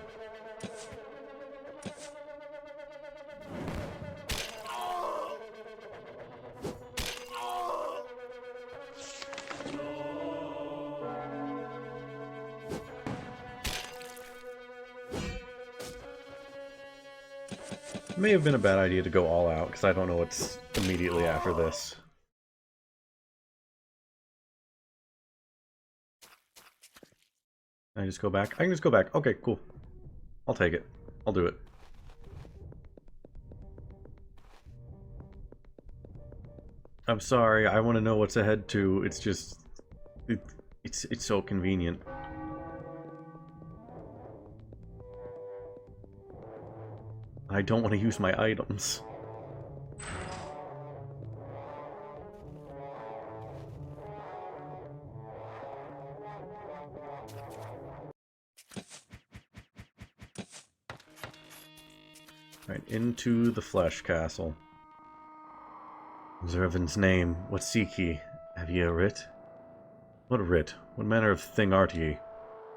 It may have been a bad idea to go all out, because I don't know what's immediately after this. Can I just go back? I can just go back. Okay, cool. I'll take it. I'll do it. I'm sorry, I want to know what's ahead too. It's just... It's so convenient. I don't want to use my items. Right, into the Flesh Castle. Zervin's name, what seek ye? Have ye a writ? What writ? What manner of thing art ye?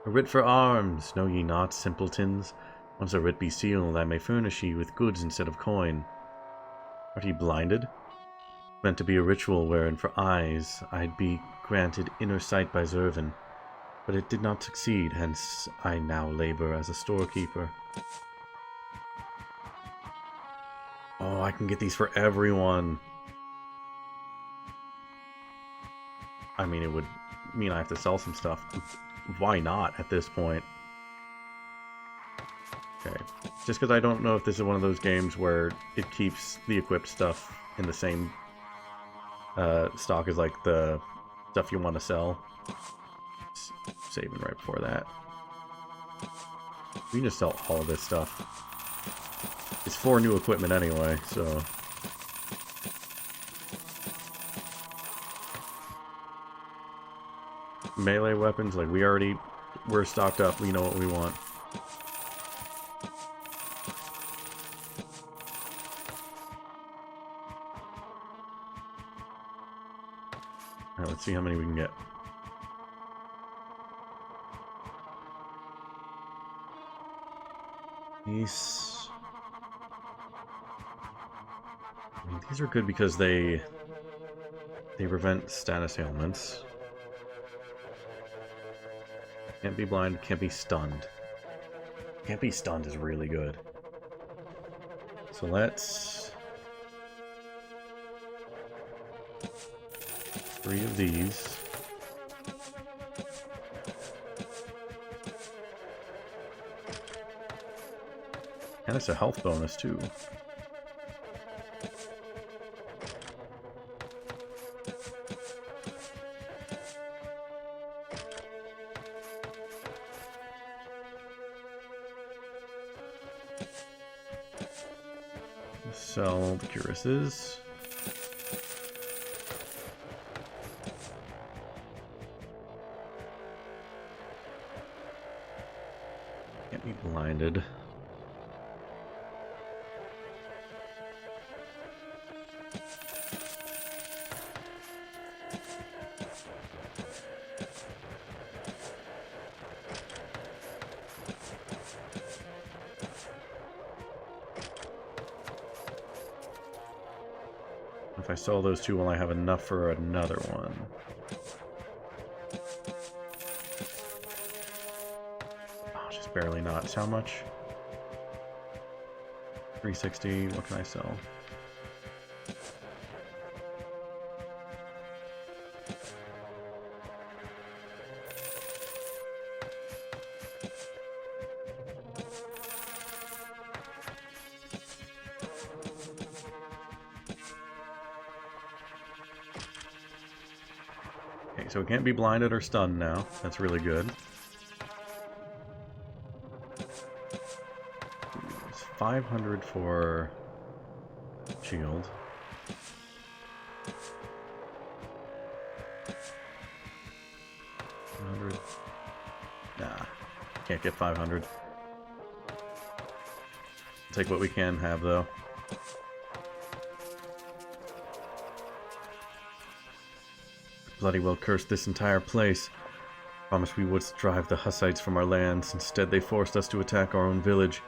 A writ for arms, know ye not, simpletons? Once a writ be sealed, I may furnish ye with goods instead of coin. Art ye blinded? Meant to be a ritual wherein for eyes I'd be granted inner sight by Zervin, but it did not succeed, hence I now labor as a storekeeper. Oh, I can get these for everyone. I mean, it would mean I have to sell some stuff. Why not at this point? Okay. Just because I don't know if this is one of those games where it keeps the equipped stuff in the same stock as like the stuff you want to sell. Saving right before that. We can just sell all of this stuff. It's for new equipment anyway, so... Melee weapons, like we're stocked up, we know what we want. Alright, let's see how many we can get. These are good because they prevent status ailments. Can't be blind, can't be stunned. Can't be stunned is really good. So let's... 3 of these. And it's a health bonus too. Sell the cuirasses. Can't be blinded. If I sell those two, will I have enough for another one? Oh, just barely not. How much? 360. What can I sell? So it can't be blinded or stunned now. That's really good. It's 500 for shield. 100. Nah, can't get 500. Take what we can have though. Bloody well cursed this entire place. Promised we would drive the Hussites from our lands. Instead they forced us to attack our own village.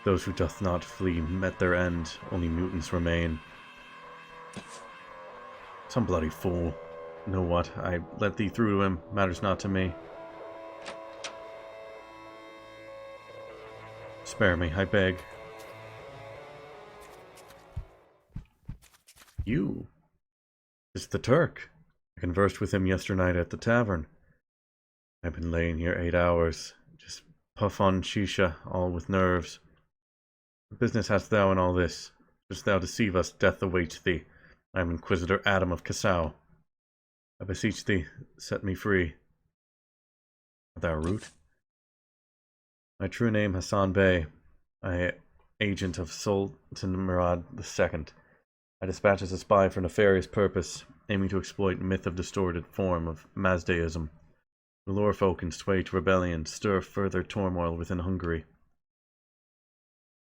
Those who doth not flee met their end. Only mutants remain. Some bloody fool. Know what? I let thee through to him. Matters not to me. Spare me, I beg. You? It's the Turk. I conversed with him yesternight at the tavern. I've been laying here 8 hours. Just puff on shisha, all with nerves. What business hast thou in all this? Shouldst thou deceive us, death awaits thee. I am Inquisitor Adam of Cassau. I beseech thee, set me free. Art thou Root? My true name Hassan Bey. I agent of Sultan Murad II. I dispatch as a spy for nefarious purpose, aiming to exploit myth of distorted form of Mazdaism, to lure folk and sway to rebellion, stir further turmoil within Hungary.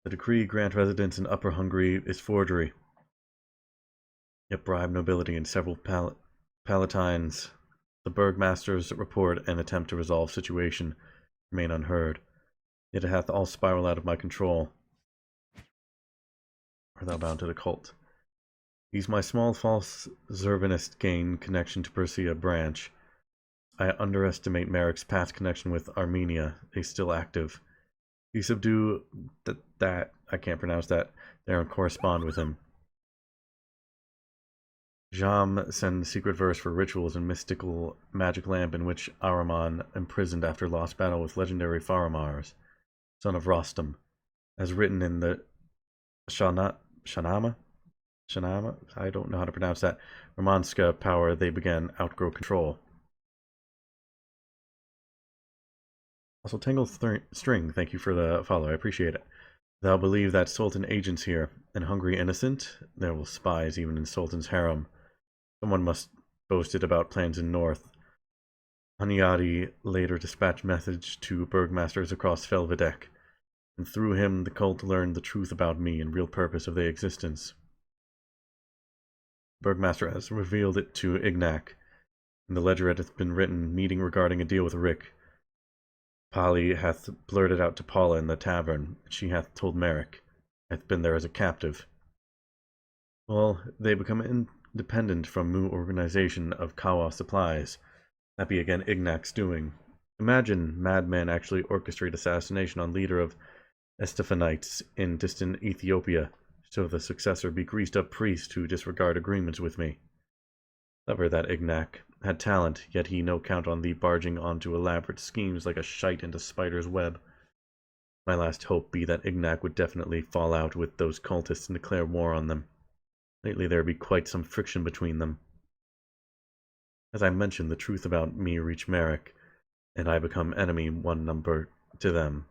The decree grant residence in Upper Hungary is forgery, yet bribe nobility and several palatines. The burgmaster's report and attempt to resolve situation remain unheard, yet it hath all spiraled out of my control. Art thou bound to the cult? These my small false Zerbanist gain connection to Persia branch. I underestimate Merrick's past connection with Armenia, they still active. You subdue that I can't pronounce that, there and correspond with him. Jam sends secret verse for rituals and mystical magic lamp in which Ahriman imprisoned after lost battle with legendary Faramars, son of Rostam, as written in the Shanama, I don't know how to pronounce that, Romanska power they began outgrow control. Also, Tangle String, thank you for the follow, I appreciate it. Thou believe that Sultan agents here, and Hungary innocent? There will spies even in Sultan's harem. Someone must boasted about plans in North. Hanyadi later dispatched message to burgmasters across Felvidek, and through him the cult learned the truth about me and real purpose of their existence. Burgmaster has revealed it to Ignac. In the ledger it hath been written, meeting regarding a deal with Rick. Polly hath blurted out to Paula in the tavern, and she hath told Merrick. Hath been there as a captive. Well, they become independent from Mu organization of Kawa supplies. That be again Ignac's doing. Imagine madmen actually orchestrate assassination on leader of Estefanites in distant Ethiopia, so the successor be greased up priest who disregard agreements with me. Clever that Ignac. Had talent, yet he no count on thee barging onto elaborate schemes like a shite into spider's web. My last hope be that Ignac would definitely fall out with those cultists and declare war on them. Lately there be quite some friction between them. As I mentioned, the truth about me reach Merrick, and I become enemy one number to them.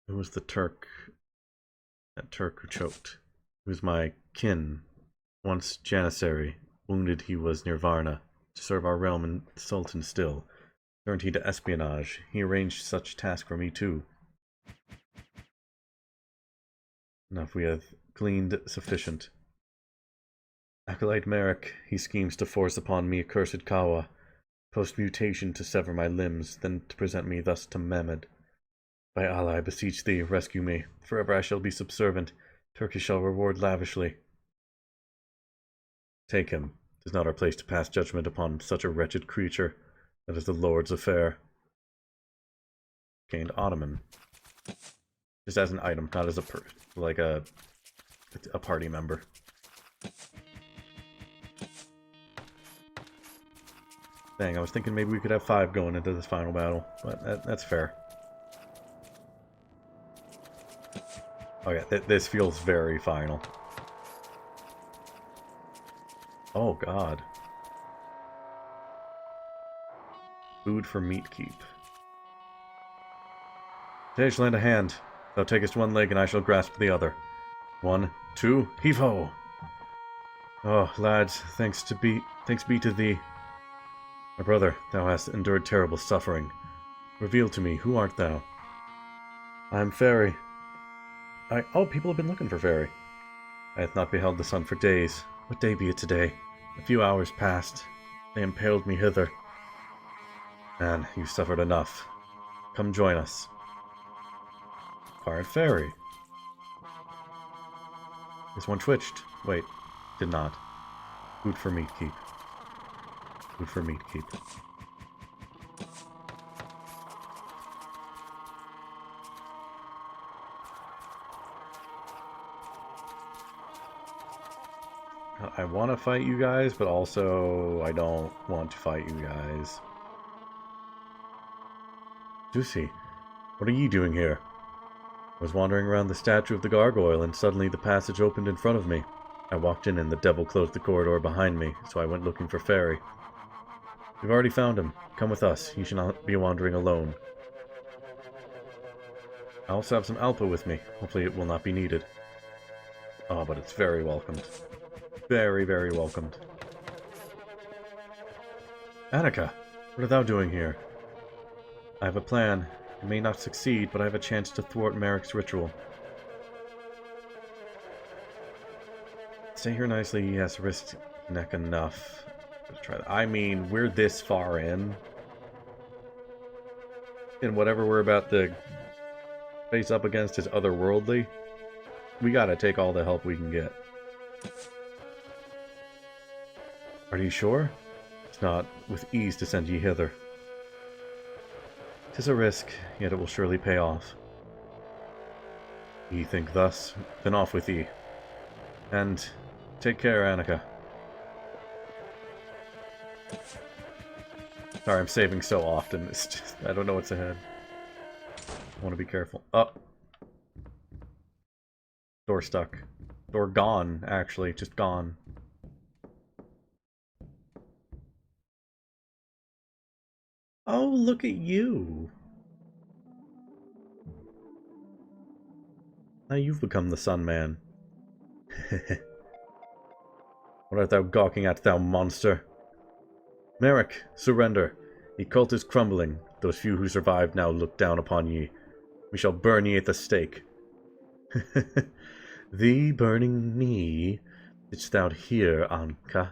Who was the Turk? That Turk who choked. He was my kin. Once Janissary, wounded he was near Varna, to serve our realm and the Sultan still. Turned he to espionage. He arranged such task for me too. Enough we have gleaned sufficient. Acolyte Merrick, he schemes to force upon me accursed Kawa, post-mutation to sever my limbs, then to present me thus to Mehmed. By Allah, I beseech thee, rescue me. Forever I shall be subservient. Turkey shall reward lavishly. Take him. 'Tis not our place to pass judgment upon such a wretched creature. That is the Lord's affair. Gained Ottoman. Just as an item, not as a a party member. Dang, I was thinking maybe we could have 5 going into this final battle, but that's fair. Oh yeah, this feels very final. Oh god. Food for meat keep. Today shall lend a hand. Thou takest one leg and I shall grasp the other. 1, 2, heave-ho! Oh, lads, thanks be to thee. My brother, thou hast endured terrible suffering. Reveal to me, who art thou? I am Fairy. Oh, people have been looking for Fairy. I hath not beheld the sun for days. What day be it today? A few hours past. They impaled me hither. Man, you've suffered enough. Come join us. Pirate Fairy. This one twitched. Wait, did not. Food for meat keep. Food for meat keep. I want to fight you guys, but also I don't want to fight you guys. Juicy, what are you doing here? I was wandering around the statue of the gargoyle, and suddenly the passage opened in front of me. I walked in and the devil closed the corridor behind me, so I went looking for Fairy. We've already found him. Come with us. You should not be wandering alone. I also have some Alpa with me. Hopefully it will not be needed. Oh, but it's very welcomed. Very, very welcomed. Annika, what art thou doing here? I have a plan. It may not succeed, but I have a chance to thwart Merrick's ritual. Stay here nicely. Yes, risk neck enough. Let's try that. I mean, we're this far in. And whatever we're about to face up against is otherworldly. We gotta take all the help we can get. Are you sure? It's not with ease to send ye hither. 'Tis a risk, yet it will surely pay off. Ye think thus? Then off with ye. And take care, Annika. Sorry, I'm saving so often. It's just, I don't know what's ahead. I want to be careful. Oh. Door stuck. Door gone, actually. Just gone. Oh, look at you. Now you've become the Sun Man. What art thou gawking at, thou monster? Merrick, surrender. Ye cult is crumbling. Those few who survived now look down upon ye. We shall burn ye at the stake. Thee burning me? Didst thou hear, Anka?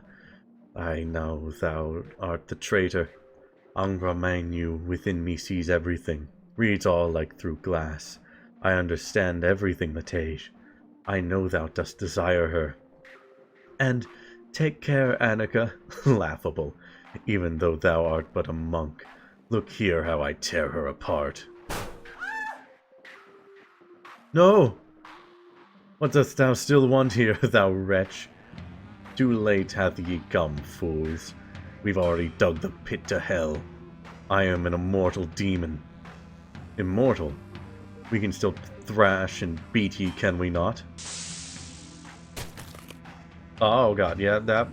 I know thou art the traitor. Angra Mainyu within me sees everything, reads all like through glass. I understand everything, Matej. I know thou dost desire her. And take care, Annika. Laughable, even though thou art but a monk. Look here how I tear her apart. No! What dost thou still want here, thou wretch? Too late hath ye come, fools. We've already dug the pit to hell. I am an immortal demon. Immortal? We can still thrash and beat ye, can we not? Oh god, yeah, that's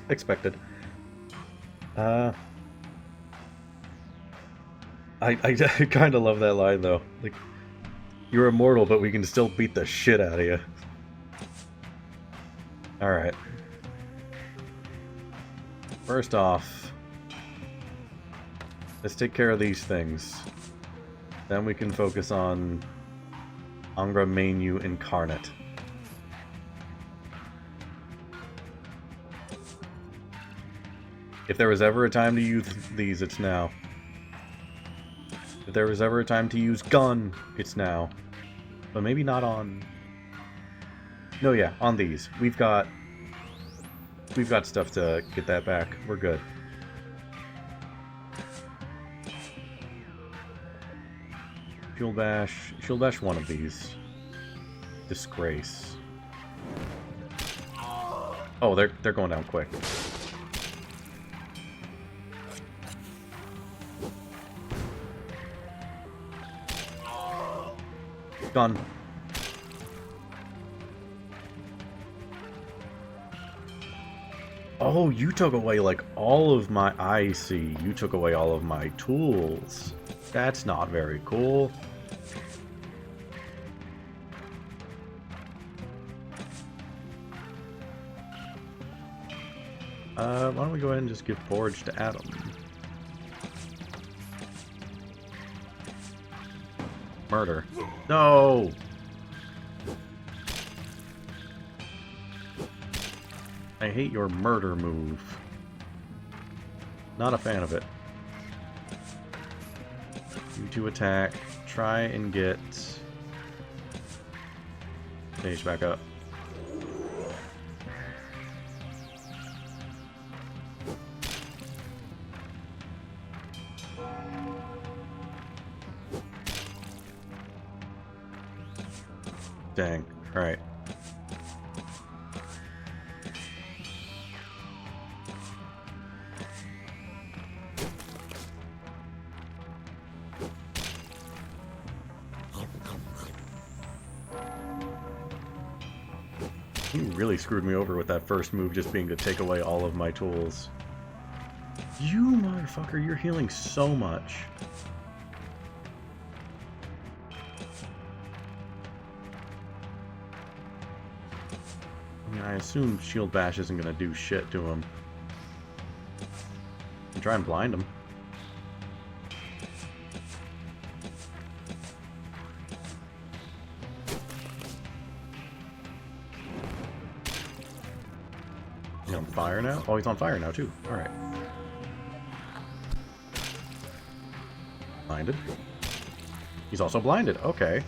expected. I kind of love that line, though. Like, you're immortal, but we can still beat the shit out of you. Alright. First off, let's take care of these things. Then we can focus on Angra Mainyu Incarnate. If there was ever a time to use these, it's now. If there was ever a time to use gun, it's now. But maybe not on... No, yeah, on these. We've got stuff to get that back. We're good. Shield bash one of these. Disgrace. Oh, they're going down quick. Gun. Oh, you took away like all of my... I see. You took away all of my tools. That's not very cool. Why don't we go ahead and just give Forge to Adam? Murder. No! I hate your murder move. Not a fan of it. You two attack. Try and get Sage back up. Dang. Alright. He really screwed me over with that first move just being to take away all of my tools. You motherfucker, you're healing so much. I mean, I assume Shield Bash isn't gonna do shit to him. You try and blind him. He's on fire now? Oh, he's on fire now too. Alright. Blinded. He's also blinded. Okay.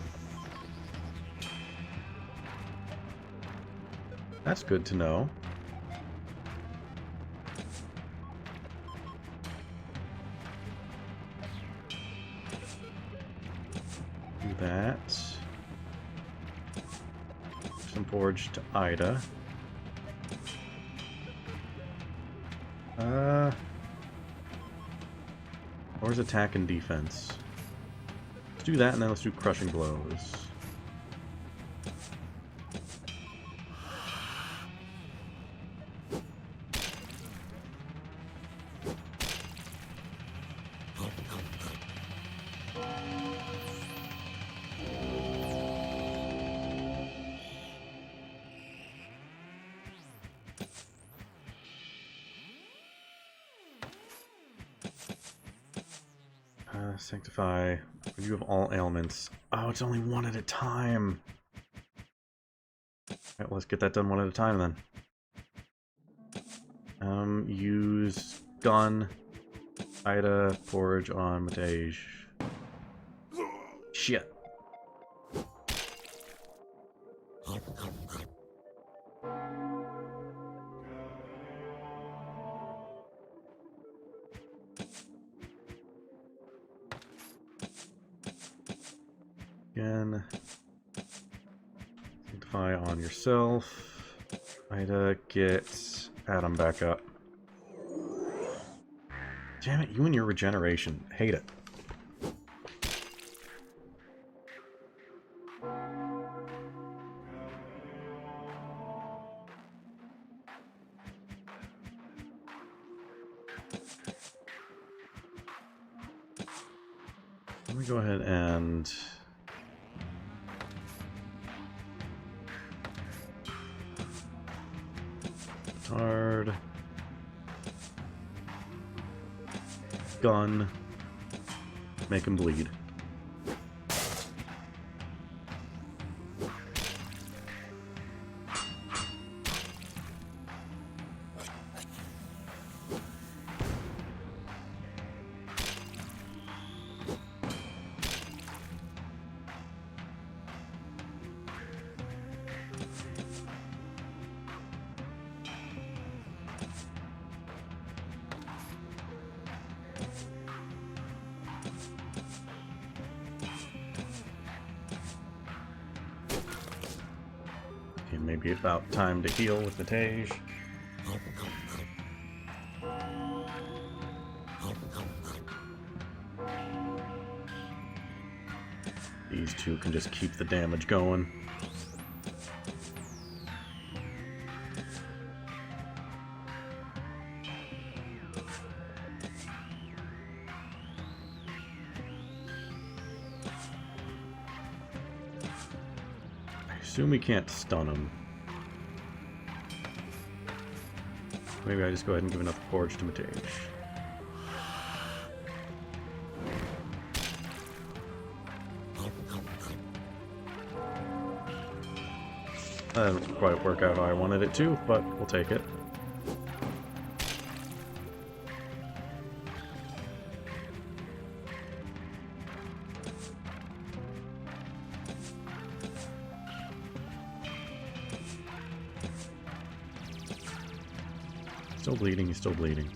That's good to know. Do that. Some forge to Ida. Where's attack and defense? Let's do that and then let's do crushing blows. Sanctify. You have all ailments. Oh, it's only one at a time. Alright, well, let's get that done one at a time then. Use gun. Ida, forge on Matej. Shit. Again, sanctify on yourself. Ida, get Adam back up. Damn it, you and your regeneration. Hate it. Let me go ahead and hard gun, make him bleed. Maybe about time to heal with the Tej. These two can just keep the damage going. I assume we can't stun him. Maybe I just go ahead and give another forge to Matej. That didn't quite work out how I wanted it to, but we'll take it. Still bleeding, he's still bleeding.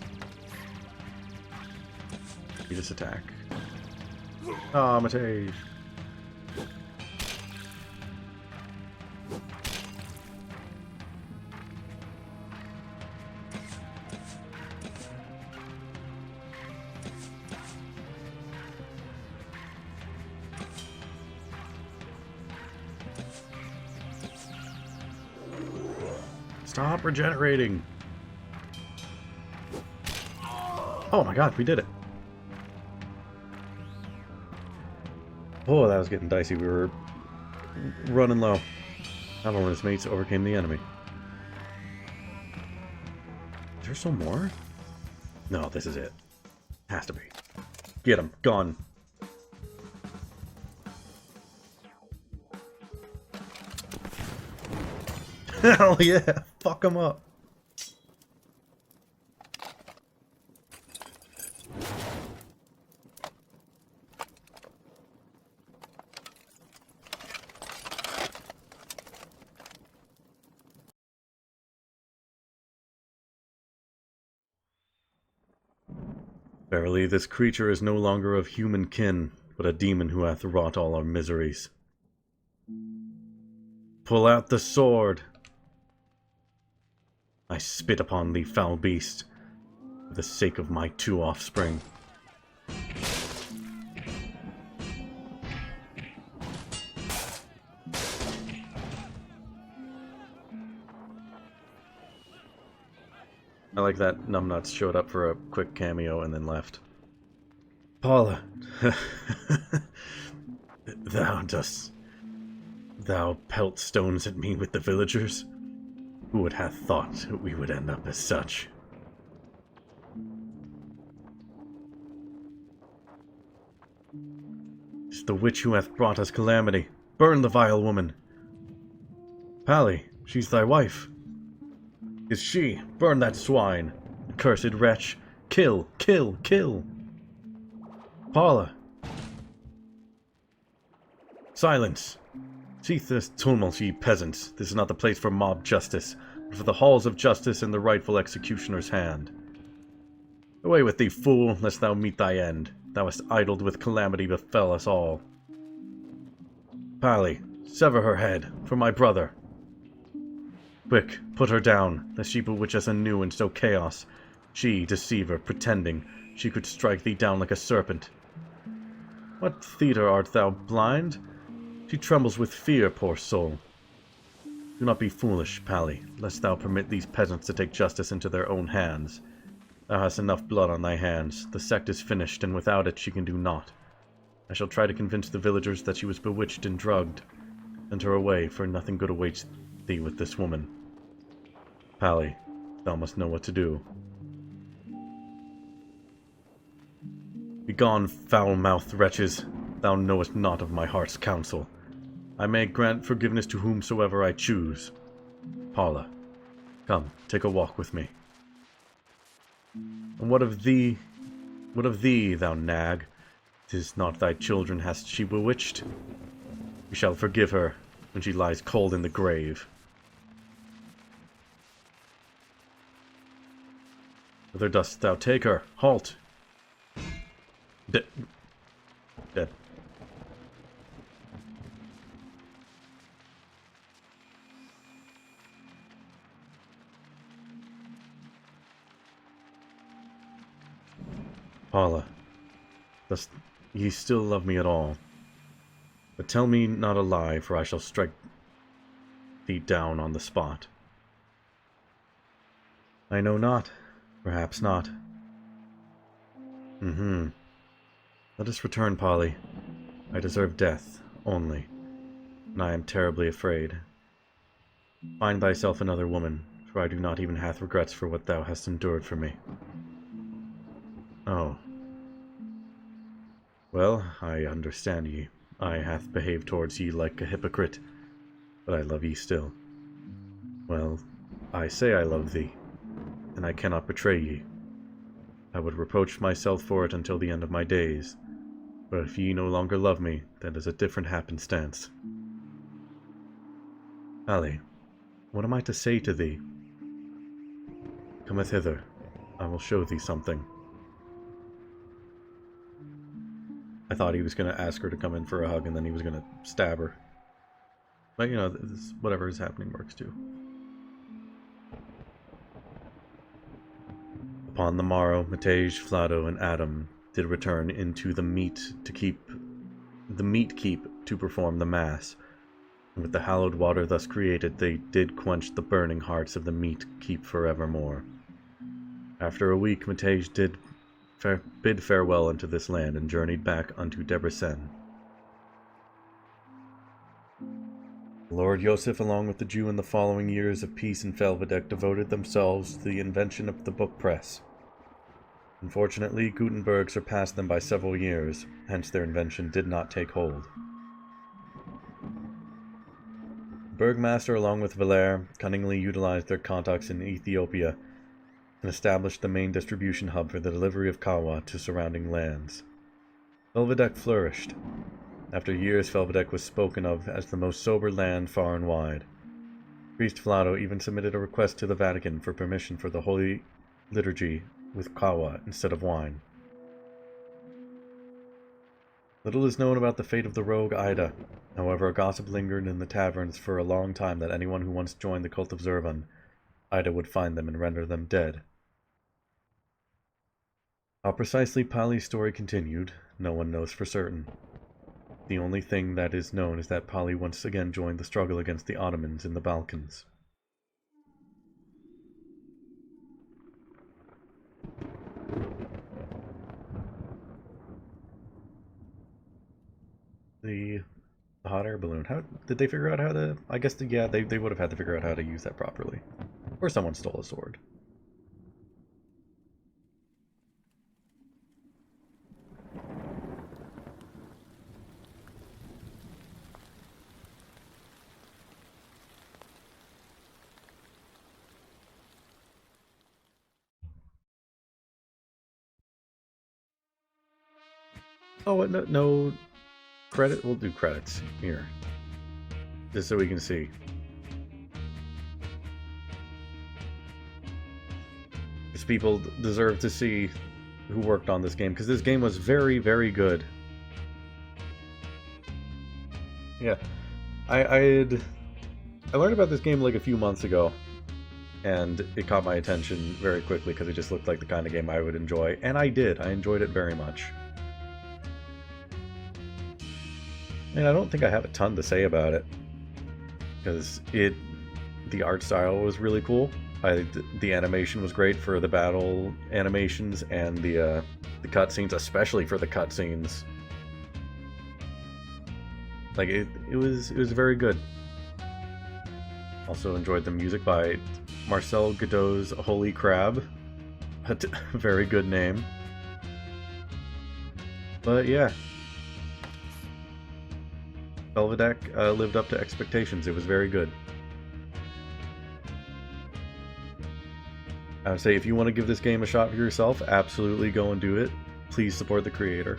You just attack. Ah, Matej! Stop regenerating. Oh my god, we did it. Oh, that was getting dicey. We were running low. Avalon and his mates overcame the enemy. Is there some more? No, this is it. Has to be. Get him. Gone. Hell yeah! Fuck him up. Verily, this creature is no longer of human kin, but a demon who hath wrought all our miseries. Pull out the sword! I spit upon thee, foul beast, for the sake of my 2 offspring. I like that Numbnuts showed up for a quick cameo and then left. Paula, thou pelt stones at me with the villagers? Who would have thought we would end up as such? It's the witch who hath brought us calamity. Burn the vile woman. Pally, she's thy wife. Is she? Burn that swine. Cursed wretch. Kill, kill, kill. Paula. Silence. Cease this tumult, ye peasants. This is not the place for mob justice, but for the halls of justice in the rightful executioner's hand. Away with thee, fool, lest thou meet thy end. Thou hast idled with calamity befell us all. Pally, sever her head, for my brother. Quick, put her down, lest she bewitch us anew and sow chaos. She, deceiver, pretending, she could strike thee down like a serpent. What theatre art thou, blind? She trembles with fear, poor soul. Do not be foolish, Pally, lest thou permit these peasants to take justice into their own hands. Thou hast enough blood on thy hands. The sect is finished, and without it she can do naught. I shall try to convince the villagers that she was bewitched and drugged. Send her away, for nothing good awaits thee with this woman. Pally, thou must know what to do. Begone, foul-mouthed wretches. Thou knowest not of my heart's counsel. I may grant forgiveness to whomsoever I choose. Paula, come, take a walk with me. And what of thee, thou nag? 'Tis not thy children hath she bewitched. We shall forgive her when she lies cold in the grave. Whither dost thou take her? Halt! Dead. Paula, dost ye still love me at all? But tell me not a lie, for I shall strike thee down on the spot. I know not. Perhaps not. Let us return, Polly. I deserve death, only, and I am terribly afraid. Find thyself another woman, for I do not even have regrets for what thou hast endured for me. Oh. Well, I understand ye. I hath behaved towards ye like a hypocrite, but I love ye still. Well, I say I love thee, and I cannot betray ye. I would reproach myself for it until the end of my days, but if ye no longer love me, that is a different happenstance. Pally, what am I to say to thee? Cometh hither. I will show thee something. I thought he was going to ask her to come in for a hug, and then he was going to stab her. But, you know, this, whatever is happening works too. Upon the morrow, Matej, Flado, and Adam did return into the meat keep to perform the mass. And with the hallowed water thus created, they did quench the burning hearts of the meat keep forevermore. After a week, Matej did bid farewell unto this land and journeyed back unto Debrecen. Lord Joseph, along with the Jew in the following years of peace in Felvidek, devoted themselves to the invention of the book press. Unfortunately, Gutenberg surpassed them by several years, hence their invention did not take hold. Bergmaster, along with Valer, cunningly utilized their contacts in Ethiopia and established the main distribution hub for the delivery of kawa to surrounding lands. Felvidek flourished. After years, Felvidek was spoken of as the most sober land far and wide. Priest Vlado even submitted a request to the Vatican for permission for the Holy Liturgy with kawa instead of wine. Little is known about the fate of the rogue Ida. However, a gossip lingered in the taverns for a long time that anyone who once joined the cult of Zurvan, Ida would find them and render them dead. How precisely Pali's story continued, no one knows for certain. The only thing that is known is that Pali once again joined the struggle against the Ottomans in the Balkans. The hot air balloon. How did they figure out how to... I guess, yeah, they would have had to figure out how to use that properly. Or someone stole a sword. Oh, no credit? We'll do credits here. Just so we can see. Because people deserve to see who worked on this game, because this game was very, very good. Yeah. I learned about this game like a few months ago, and it caught my attention very quickly because it just looked like the kind of game I would enjoy, and I did. I enjoyed it very much. And I don't think I have a ton to say about it, because the art style was really cool. The animation was great for the battle animations and the cutscenes, especially for the cutscenes. Like it was very good. Also enjoyed the music by Marcel Godot's Holy Crab. A very good name. But yeah. Felvidek lived up to expectations. It was very good. I would say if you want to give this game a shot for yourself, absolutely go and do it. Please support the creator.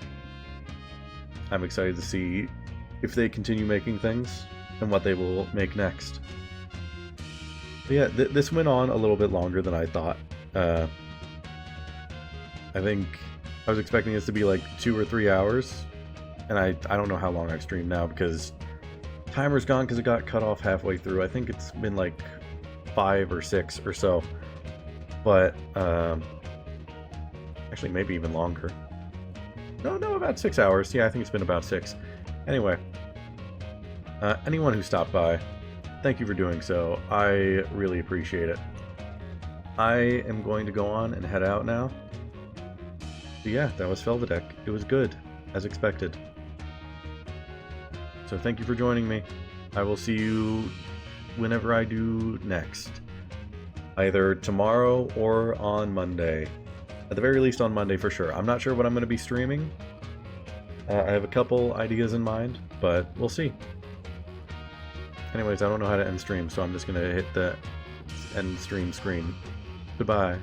I'm excited to see if they continue making things and what they will make next. But yeah, this went on a little bit longer than I thought. I think I was expecting this to be like 2 or 3 hours. And I don't know how long I've streamed now because timer's gone because it got cut off halfway through. I think it's been like 5 or 6 or so. But, actually maybe even longer. No, about 6 hours. Yeah, I think it's been about 6. Anyway, anyone who stopped by, thank you for doing so. I really appreciate it. I am going to go on and head out now. But yeah, that was Felvidek. It was good, as expected. So thank you for joining me. I will see you whenever I do next. Either tomorrow or on Monday. At the very least on Monday for sure. I'm not sure what I'm going to be streaming. I have a couple ideas in mind, but we'll see. Anyways, I don't know how to end stream, so I'm just going to hit the end stream screen. Goodbye.